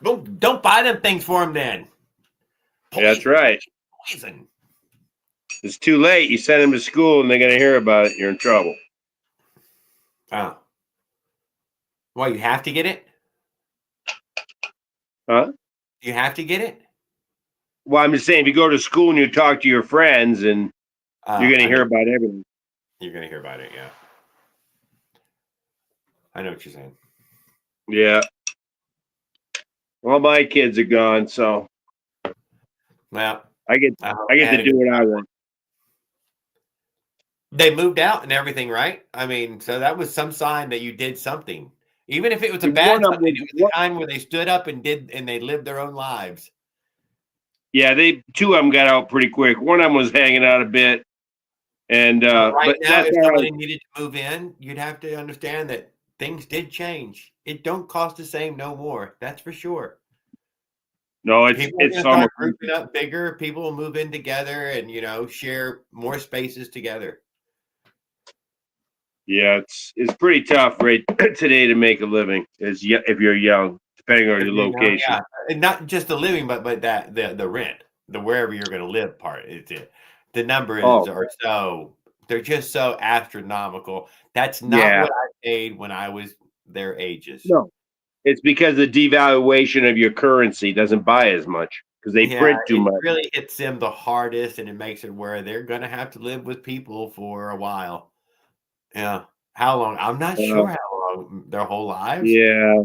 Don't buy them things for them then. Yeah, that's right. Poison. It's too late. You send them to school and they're going to hear about it. You're in trouble. Oh. Why, you have to get it? Huh? You have to get it? Well, I'm just saying, if you go to school and you talk to your friends and you're going to hear about everything. You're going to hear about it, yeah. I know what you're saying. Yeah. Well, my kids are gone, so Well, I get to do what I want. They moved out and everything, right? I mean, so that was some sign that you did something. Even if it was a bad sign, it was the time where they stood up and they lived their own lives. Yeah, two of them got out pretty quick. One of them was hanging out a bit, and right but now, that's if all somebody right. needed to move in, you'd have to understand that things did change. It don't cost the same no more. That's for sure. No, People are it's gonna start almost grouping up bigger. People will move in together and share more spaces together. yeah, it's pretty tough right today to make a living if you're young, depending on your location. Yeah, and not just the living, but that the rent, the wherever you're going to live part. The numbers are so they're just so astronomical. That's not what I paid when I was their ages. No, it's because the devaluation of your currency doesn't buy as much because they print too much. It really hits them the hardest, and it makes it where they're going to have to live with people for a while. Yeah. How long? I'm not sure how long. Their whole lives? Yeah.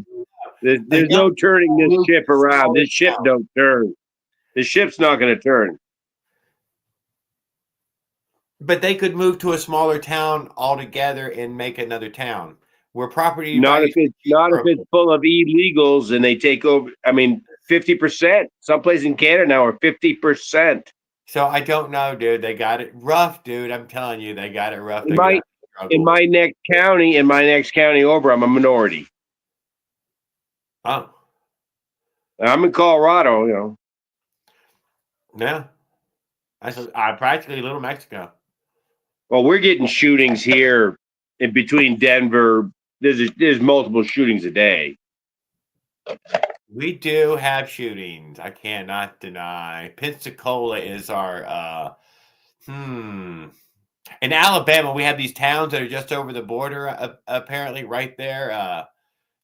There's no turning this ship around. This ship don't turn. The ship's not going to turn. But they could move to a smaller town altogether and make another town where property. Not if it's full of illegals and they take over. I mean, 50%. Some places in Canada now are 50%. So I don't know, dude. They got it rough, dude. I'm telling you, they got it rough. In my next county over, I'm a minority. Oh. I'm in Colorado, Yeah. I'm practically Little Mexico. Well, we're getting shootings here in between Denver. There's multiple shootings a day. We do have shootings. I cannot deny. Pensacola is our In Alabama, we have these towns that are just over the border, apparently right there,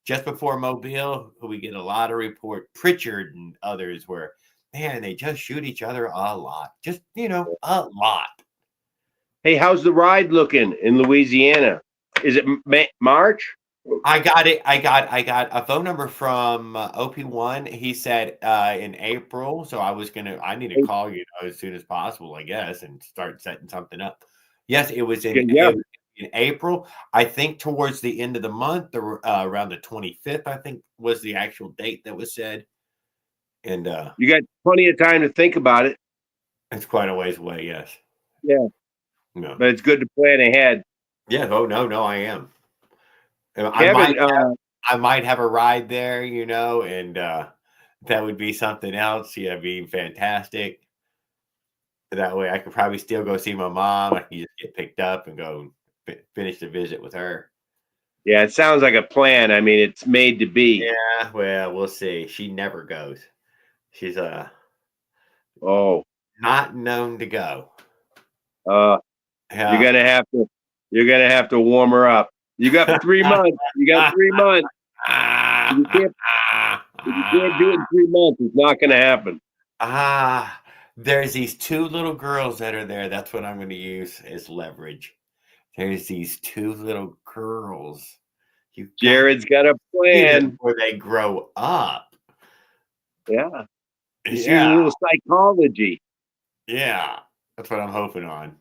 just before Mobile. We get a lot of report. Pritchard and others where, man, they just shoot each other a lot. Just, a lot. Hey, how's the ride looking in Louisiana? Is it March? I got it. I got a phone number from OP1. He said in April. So I need to call you as soon as possible, I guess, and start setting something up. Yes, it was in in April. I think towards the end of the month, or around the 25th, I think was the actual date that was said. And you got plenty of time to think about it. it's quite a ways away, yes. Yeah. No. But it's good to plan ahead. Yeah. Oh no, I am. Kevin, I might have a ride there, you know, and that would be something else. Yeah, be fantastic. That way, I could probably still go see my mom. I can just get picked up and go finish the visit with her. Yeah, it sounds like a plan. I mean, it's made to be. Yeah, well, we'll see. She never goes. She's not known to go. You're gonna have to warm her up. You got 3 months. You got 3 months. If you can't do it in 3 months, it's not gonna happen. There's these 2 little girls that are there. That's what I'm going to use as leverage. There's these 2 little girls. Jared's got a plan where they grow up. Yeah. It's your little psychology. Yeah. That's what I'm hoping on.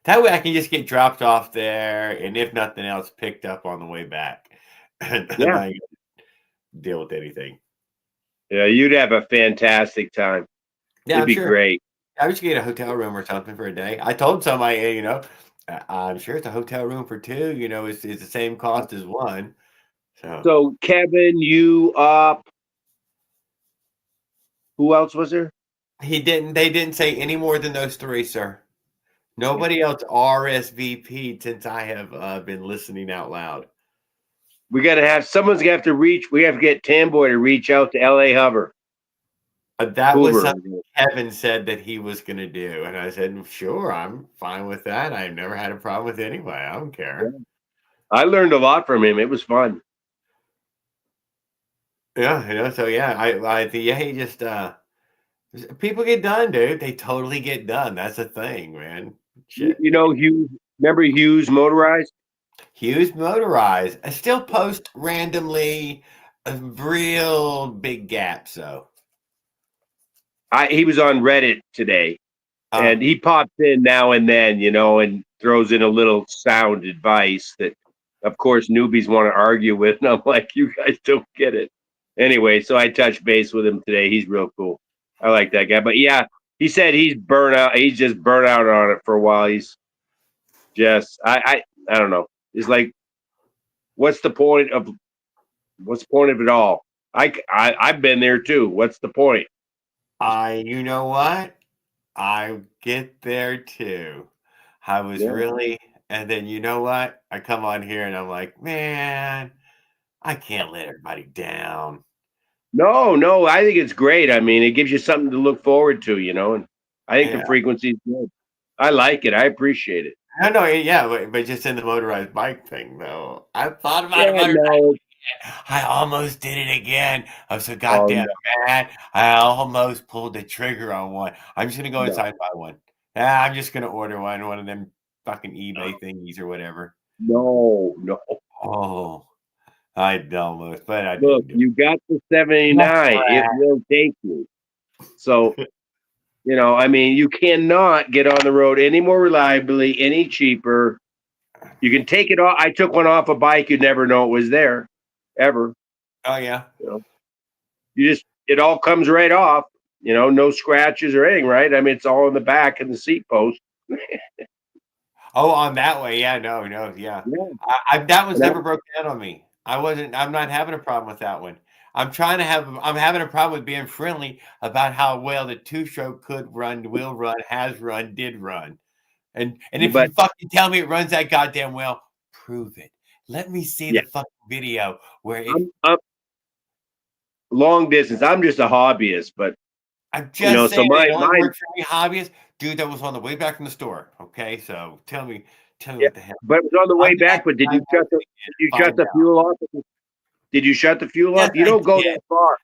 That way I can just get dropped off there, and if nothing else, picked up on the way back. And I deal with anything. Yeah, you'd have a fantastic time. Yeah, It'd be great. I would get a hotel room or something for a day. I told somebody, you know, I'm sure it's a hotel room for 2. You know, it's the same cost as 1. So Kevin, you who else was there? They didn't say any more than those 3, sir. Nobody else RSVP'd since I have been listening out loud. We got to have someone's got to reach. We have to get Tamboy to reach out to LA Hover. That was something Kevin said that he was going to do, and I said, "Sure, I'm fine with that. I've never had a problem with it anyway. I don't care." Yeah. I learned a lot from him. It was fun. Yeah, you know. So yeah, I think he just people get done, dude. They totally get done. That's the thing, man. Shit. You know, Hughes. Remember Hughes Motorized? Hughes Motorized. I still post randomly real big gaps, though. He was on Reddit today, and he pops in now and then, you know, and throws in a little sound advice that, of course, newbies want to argue with. And I'm like, you guys don't get it. Anyway, so I touched base with him today. He's real cool. I like that guy. But yeah, he said he's burnt out. He's just burnt out on it for a while. He's just, I don't know. It's like, what's the point of it all? I've been there too. What's the point? You know what? I get there too. I was really, and then you know what? I come on here and I'm like, man, I can't let everybody down. No, I think it's great. I mean, it gives you something to look forward to, you know, and I think the frequency is good. I like it. I appreciate it. I know, yeah, but just in the motorized bike thing, though. I thought about it. I almost did it again. I was so goddamn mad. I almost pulled the trigger on one. I'm just gonna go inside and buy one. I'm just gonna order one of them fucking eBay thingies or whatever. No. Oh, I almost, but I look. You got the 79. It will take you. So, you know, I mean, you cannot get on the road any more reliably, any cheaper. You can take it off. I took one off a bike. You'd never know it was there, ever. Oh yeah. You know, it all comes right off. You know, no scratches or anything, right? I mean, it's all in the back and the seat post. Oh, on that way, yeah, no, yeah. That was never broke down on me. I'm not having a problem with that one. I'm having a problem with being friendly about how well the 2-stroke could run, will run, has run, did run. And if you fucking tell me it runs that goddamn well, prove it. Let me see the fucking video where I'm long distance. I'm just a hobbyist, but I'm just saying, the only word for me, hobbyist, dude, that was on the way back from the store. Okay, so tell me what the hell. But it was on the way back. But did you shut the fuel off? Did you shut the fuel off? You don't go that far.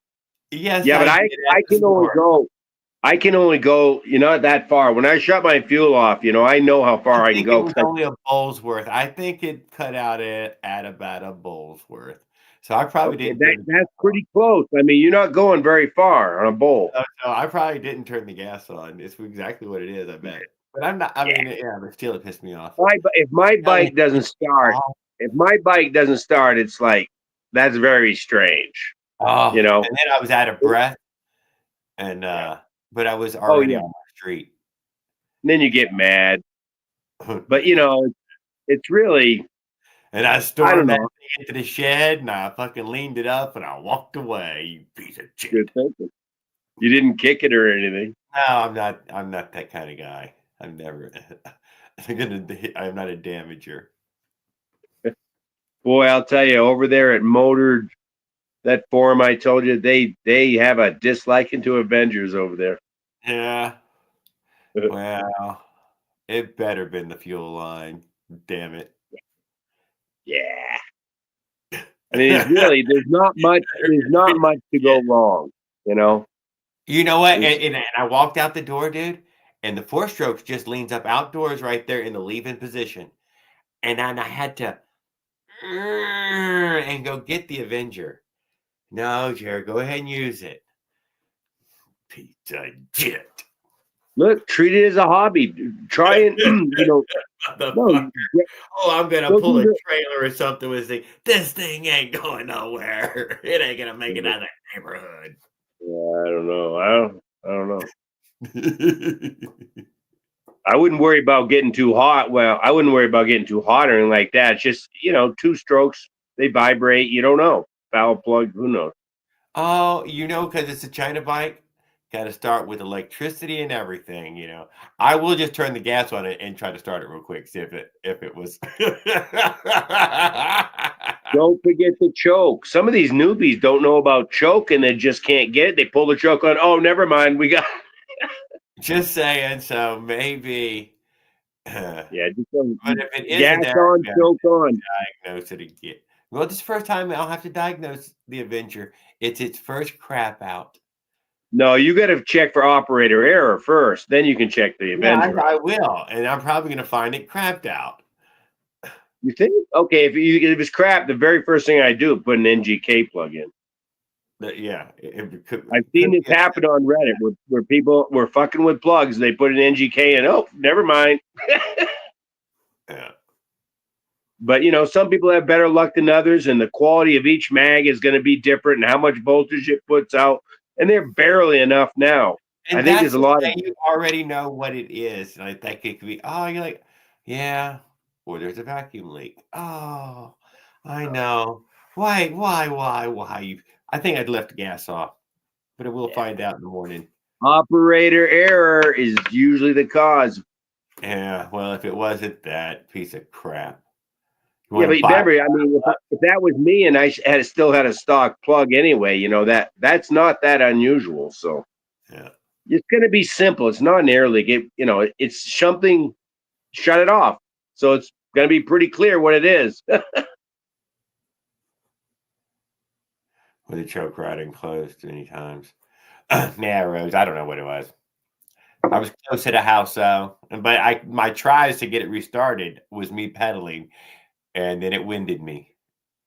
Yes. Yeah, but I can only go. I can only go, not that far. When I shut my fuel off, I know how far I can go. It was only a Bullsworth. I think it cut out at about a Bullsworth. So I probably didn't. That's pretty close. I mean, you're not going very far on a Bull. No, I probably didn't turn the gas on. It's exactly what it is, I bet. But I'm not. I mean, yeah, but still, it pissed me off. If my bike doesn't start, it's like that's very strange. Oh, You know. and then I was out of breath, and but I was already on the street. And then you get mad, but you know, it's really. And I stormed that thing into the shed, and I fucking leaned it up, and I walked away. You piece of shit. Good thinking. You didn't kick it or anything. No, I'm not. I'm not that kind of guy. I'm never. I'm not a damager. Boy, I'll tell you, over there at Motor, that forum I told you, they have a disliking to Avengers over there. Yeah. Well, it better been the fuel line. Damn it. Yeah. I mean, it's really there's not much to go wrong, you know. You know what? And I walked out the door, dude, and the 4-strokes just leans up outdoors right there in the leaving position. And then I had to and go get the Avenger. No, Jared, go ahead and use it. Piece of shit. Look, treat it as a hobby. Try and you know. No, I'm gonna pull a trailer or something with this thing ain't going nowhere. It ain't gonna make it out of that neighborhood. Yeah, I don't know. I don't know. I wouldn't worry about getting too hot. Well, I wouldn't worry about getting too hot or anything like that. It's just, you know, 2 strokes, they vibrate. You don't know. Foul plug, who knows? Oh, you know, because it's a China bike, got to start with electricity and everything. You know, I will just turn the gas on it and try to start it real quick. See if it was. Don't forget the choke. Some of these newbies don't know about choke and they just can't get it. They pull the choke on. Oh, never mind. We got. Just saying. So maybe. Yeah, just but if it gas isn't there, on, choke on. Diagnose it again. Well, this is the first time I'll have to diagnose the Avenger. It's its first crap out. No, you got to check for operator error first. Then you can check the Avenger. Yeah, I will, and I'm probably going to find it crapped out. You think? Okay, if it's crap, the very first thing I do is put an NGK plug in. Yeah, I've seen this happen on Reddit where people were fucking with plugs. They put an NGK in. Oh, never mind. Yeah. But you know, some people have better luck than others, and the quality of each mag is going to be different, and how much voltage it puts out. And they're barely enough now. And I think there's a lot of you already know what it is. Like that it could be, oh, you're like, yeah, or there's a vacuum leak. Oh, I know. Why? I think I'd left the gas off, but we'll find out in the morning. Operator error is usually the cause. Yeah, well, if it wasn't that piece of crap. Yeah, but remember, I mean, if that was me and I still had a stock plug anyway, you know, that's not that unusual. So yeah, it's going to be simple. It's not an air leak. You know, it's something. Shut it off. So it's going to be pretty clear what it is. With the choke riding closed many times. Narrows. I don't know what it was. I was close to the house though, but my tries to get it restarted was me pedaling, and then it winded me,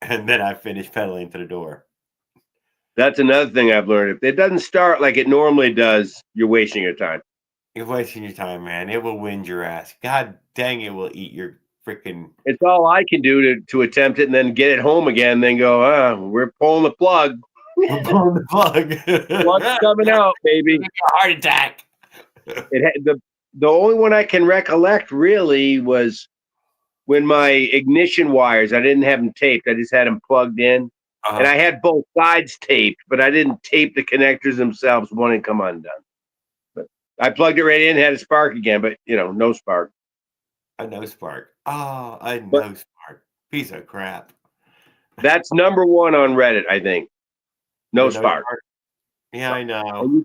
and then I finished pedaling to the door. That's another thing I've learned. If it doesn't start like it normally does, you're wasting your time. You're wasting your time, man. It will wind your ass. God dang, it will eat your freaking. It's all I can do to attempt it and then get it home again. And then go, we're pulling the plug. We're pulling the plug. Plug's coming out, baby. Heart attack. The only one I can recollect really was when my ignition wires, I didn't have them taped. I just had them plugged in. And I had both sides taped, but I didn't tape the connectors themselves. One had come undone. But I plugged it right in, had a spark again, but you know, no spark. A no spark. Oh, a no spark. Piece of crap. That's number one on Reddit, I think. No spark. Yeah, I know.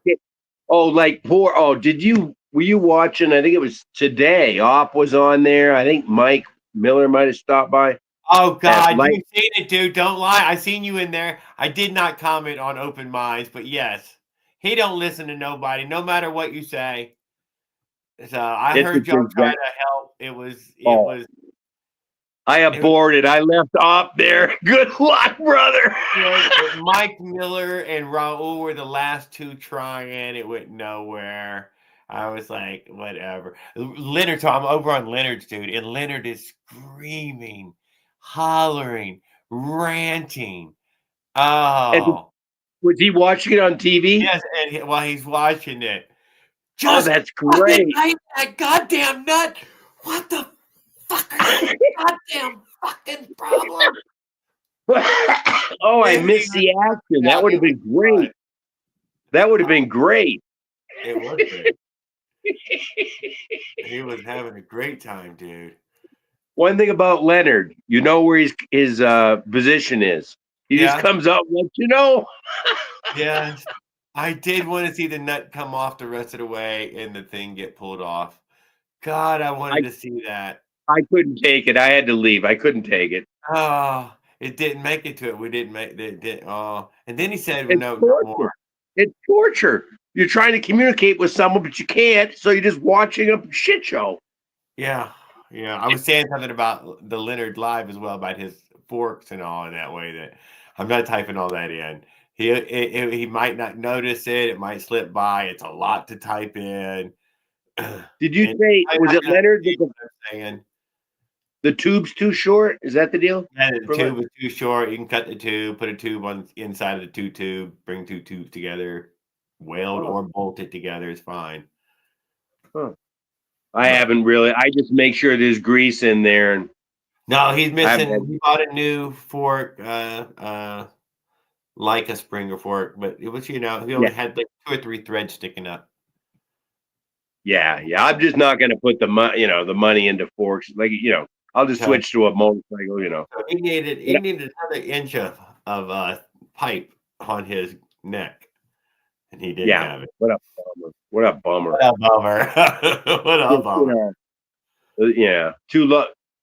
Were you watching? I think it was today. Op was on there. I think Mike Miller might have stopped by. Oh God, you've seen it, dude. Don't lie. I seen you in there. I did not comment on Open Minds, but yes, he don't listen to nobody, no matter what you say. So I heard y'all trying to help. It was. I aborted. I left Op there. Good luck, brother. Mike Miller and Raul were the last two trying. It went nowhere. I was like, whatever. Leonard, so I'm over on Leonard's, dude, and Leonard is screaming, hollering, ranting. Oh, Was he watching it on TV? yes, and while he's watching it, Oh, just that's fucking great. bite that goddamn nut. What the fuck are your goddamn fucking problem? Oh, I missed the action. That would have been great. That would have been great. It would have been. He was having a great time, dude. One thing about Leonard, you know where his position is. He Yeah. just comes out and lets you know. Yes. I did want to see the nut come off the rest of the way and the thing get pulled off. God, I wanted to see that. I couldn't take it. I had to leave. I couldn't take it. Oh, it didn't make it to it. We didn't make it. Did, oh, and then he said, It's no torture. more. It's torture. You're trying to communicate with someone, but you can't. So you're just watching a shit show. Yeah. Yeah. I was saying something about the Leonard Live as well, about his forks and all in that way that I'm not typing all that in. He might not notice it. It might slip by. It's a lot to type in. Did you And say, I- was I it gotta Leonard? see what I'm saying. The tube's too short? Is that the deal? Yeah, the For tube is too short. You can cut the tube, put a tube on inside of the two tube, bring two tubes together, weld or bolt it together is fine. I haven't really. I just make sure there's grease in there. And No, he's missing. haven't- He bought a new fork, like a Springer fork, but it was, he only had like 2 or 3 threads sticking up. yeah. I'm just not going to put the money into forks. Like, I'll just Okay. switch to a motorcycle, So he needed another inch of pipe on his neck, and he didn't Yeah. have it. What a bummer. What a bummer. What a bummer. What a bummer. Yeah.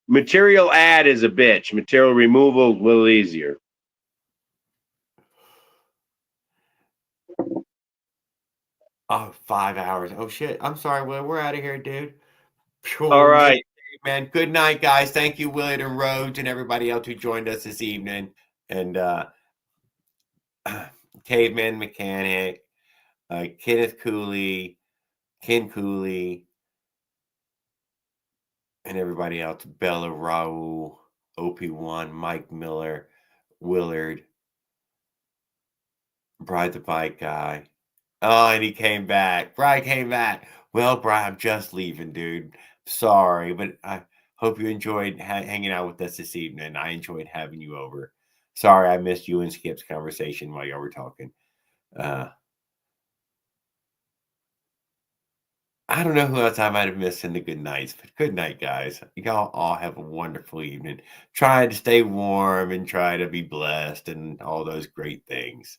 Material add is a bitch. Material removal, a little easier. Oh, 5 hours. Oh shit. I'm sorry, Will. We're out of here, dude. All right. Man. Good night, guys. Thank you, Willard and Rhodes, and everybody else who joined us this evening. And Caveman Mechanic, Kenneth Cooley, Ken Cooley, and everybody else. Bella Raul, OP1, Mike Miller, Willard, Bride the Bike Guy. Oh, and he came back. Brian came back. Well, Brian, I'm just leaving, dude. Sorry, but I hope you enjoyed hanging out with us this evening. I enjoyed having you over. Sorry, I missed you and Skip's conversation while y'all were talking. I don't know who else I might have missed in the good nights, but good night, guys. Y'all all have a wonderful evening. Try to stay warm and try to be blessed and all those great things.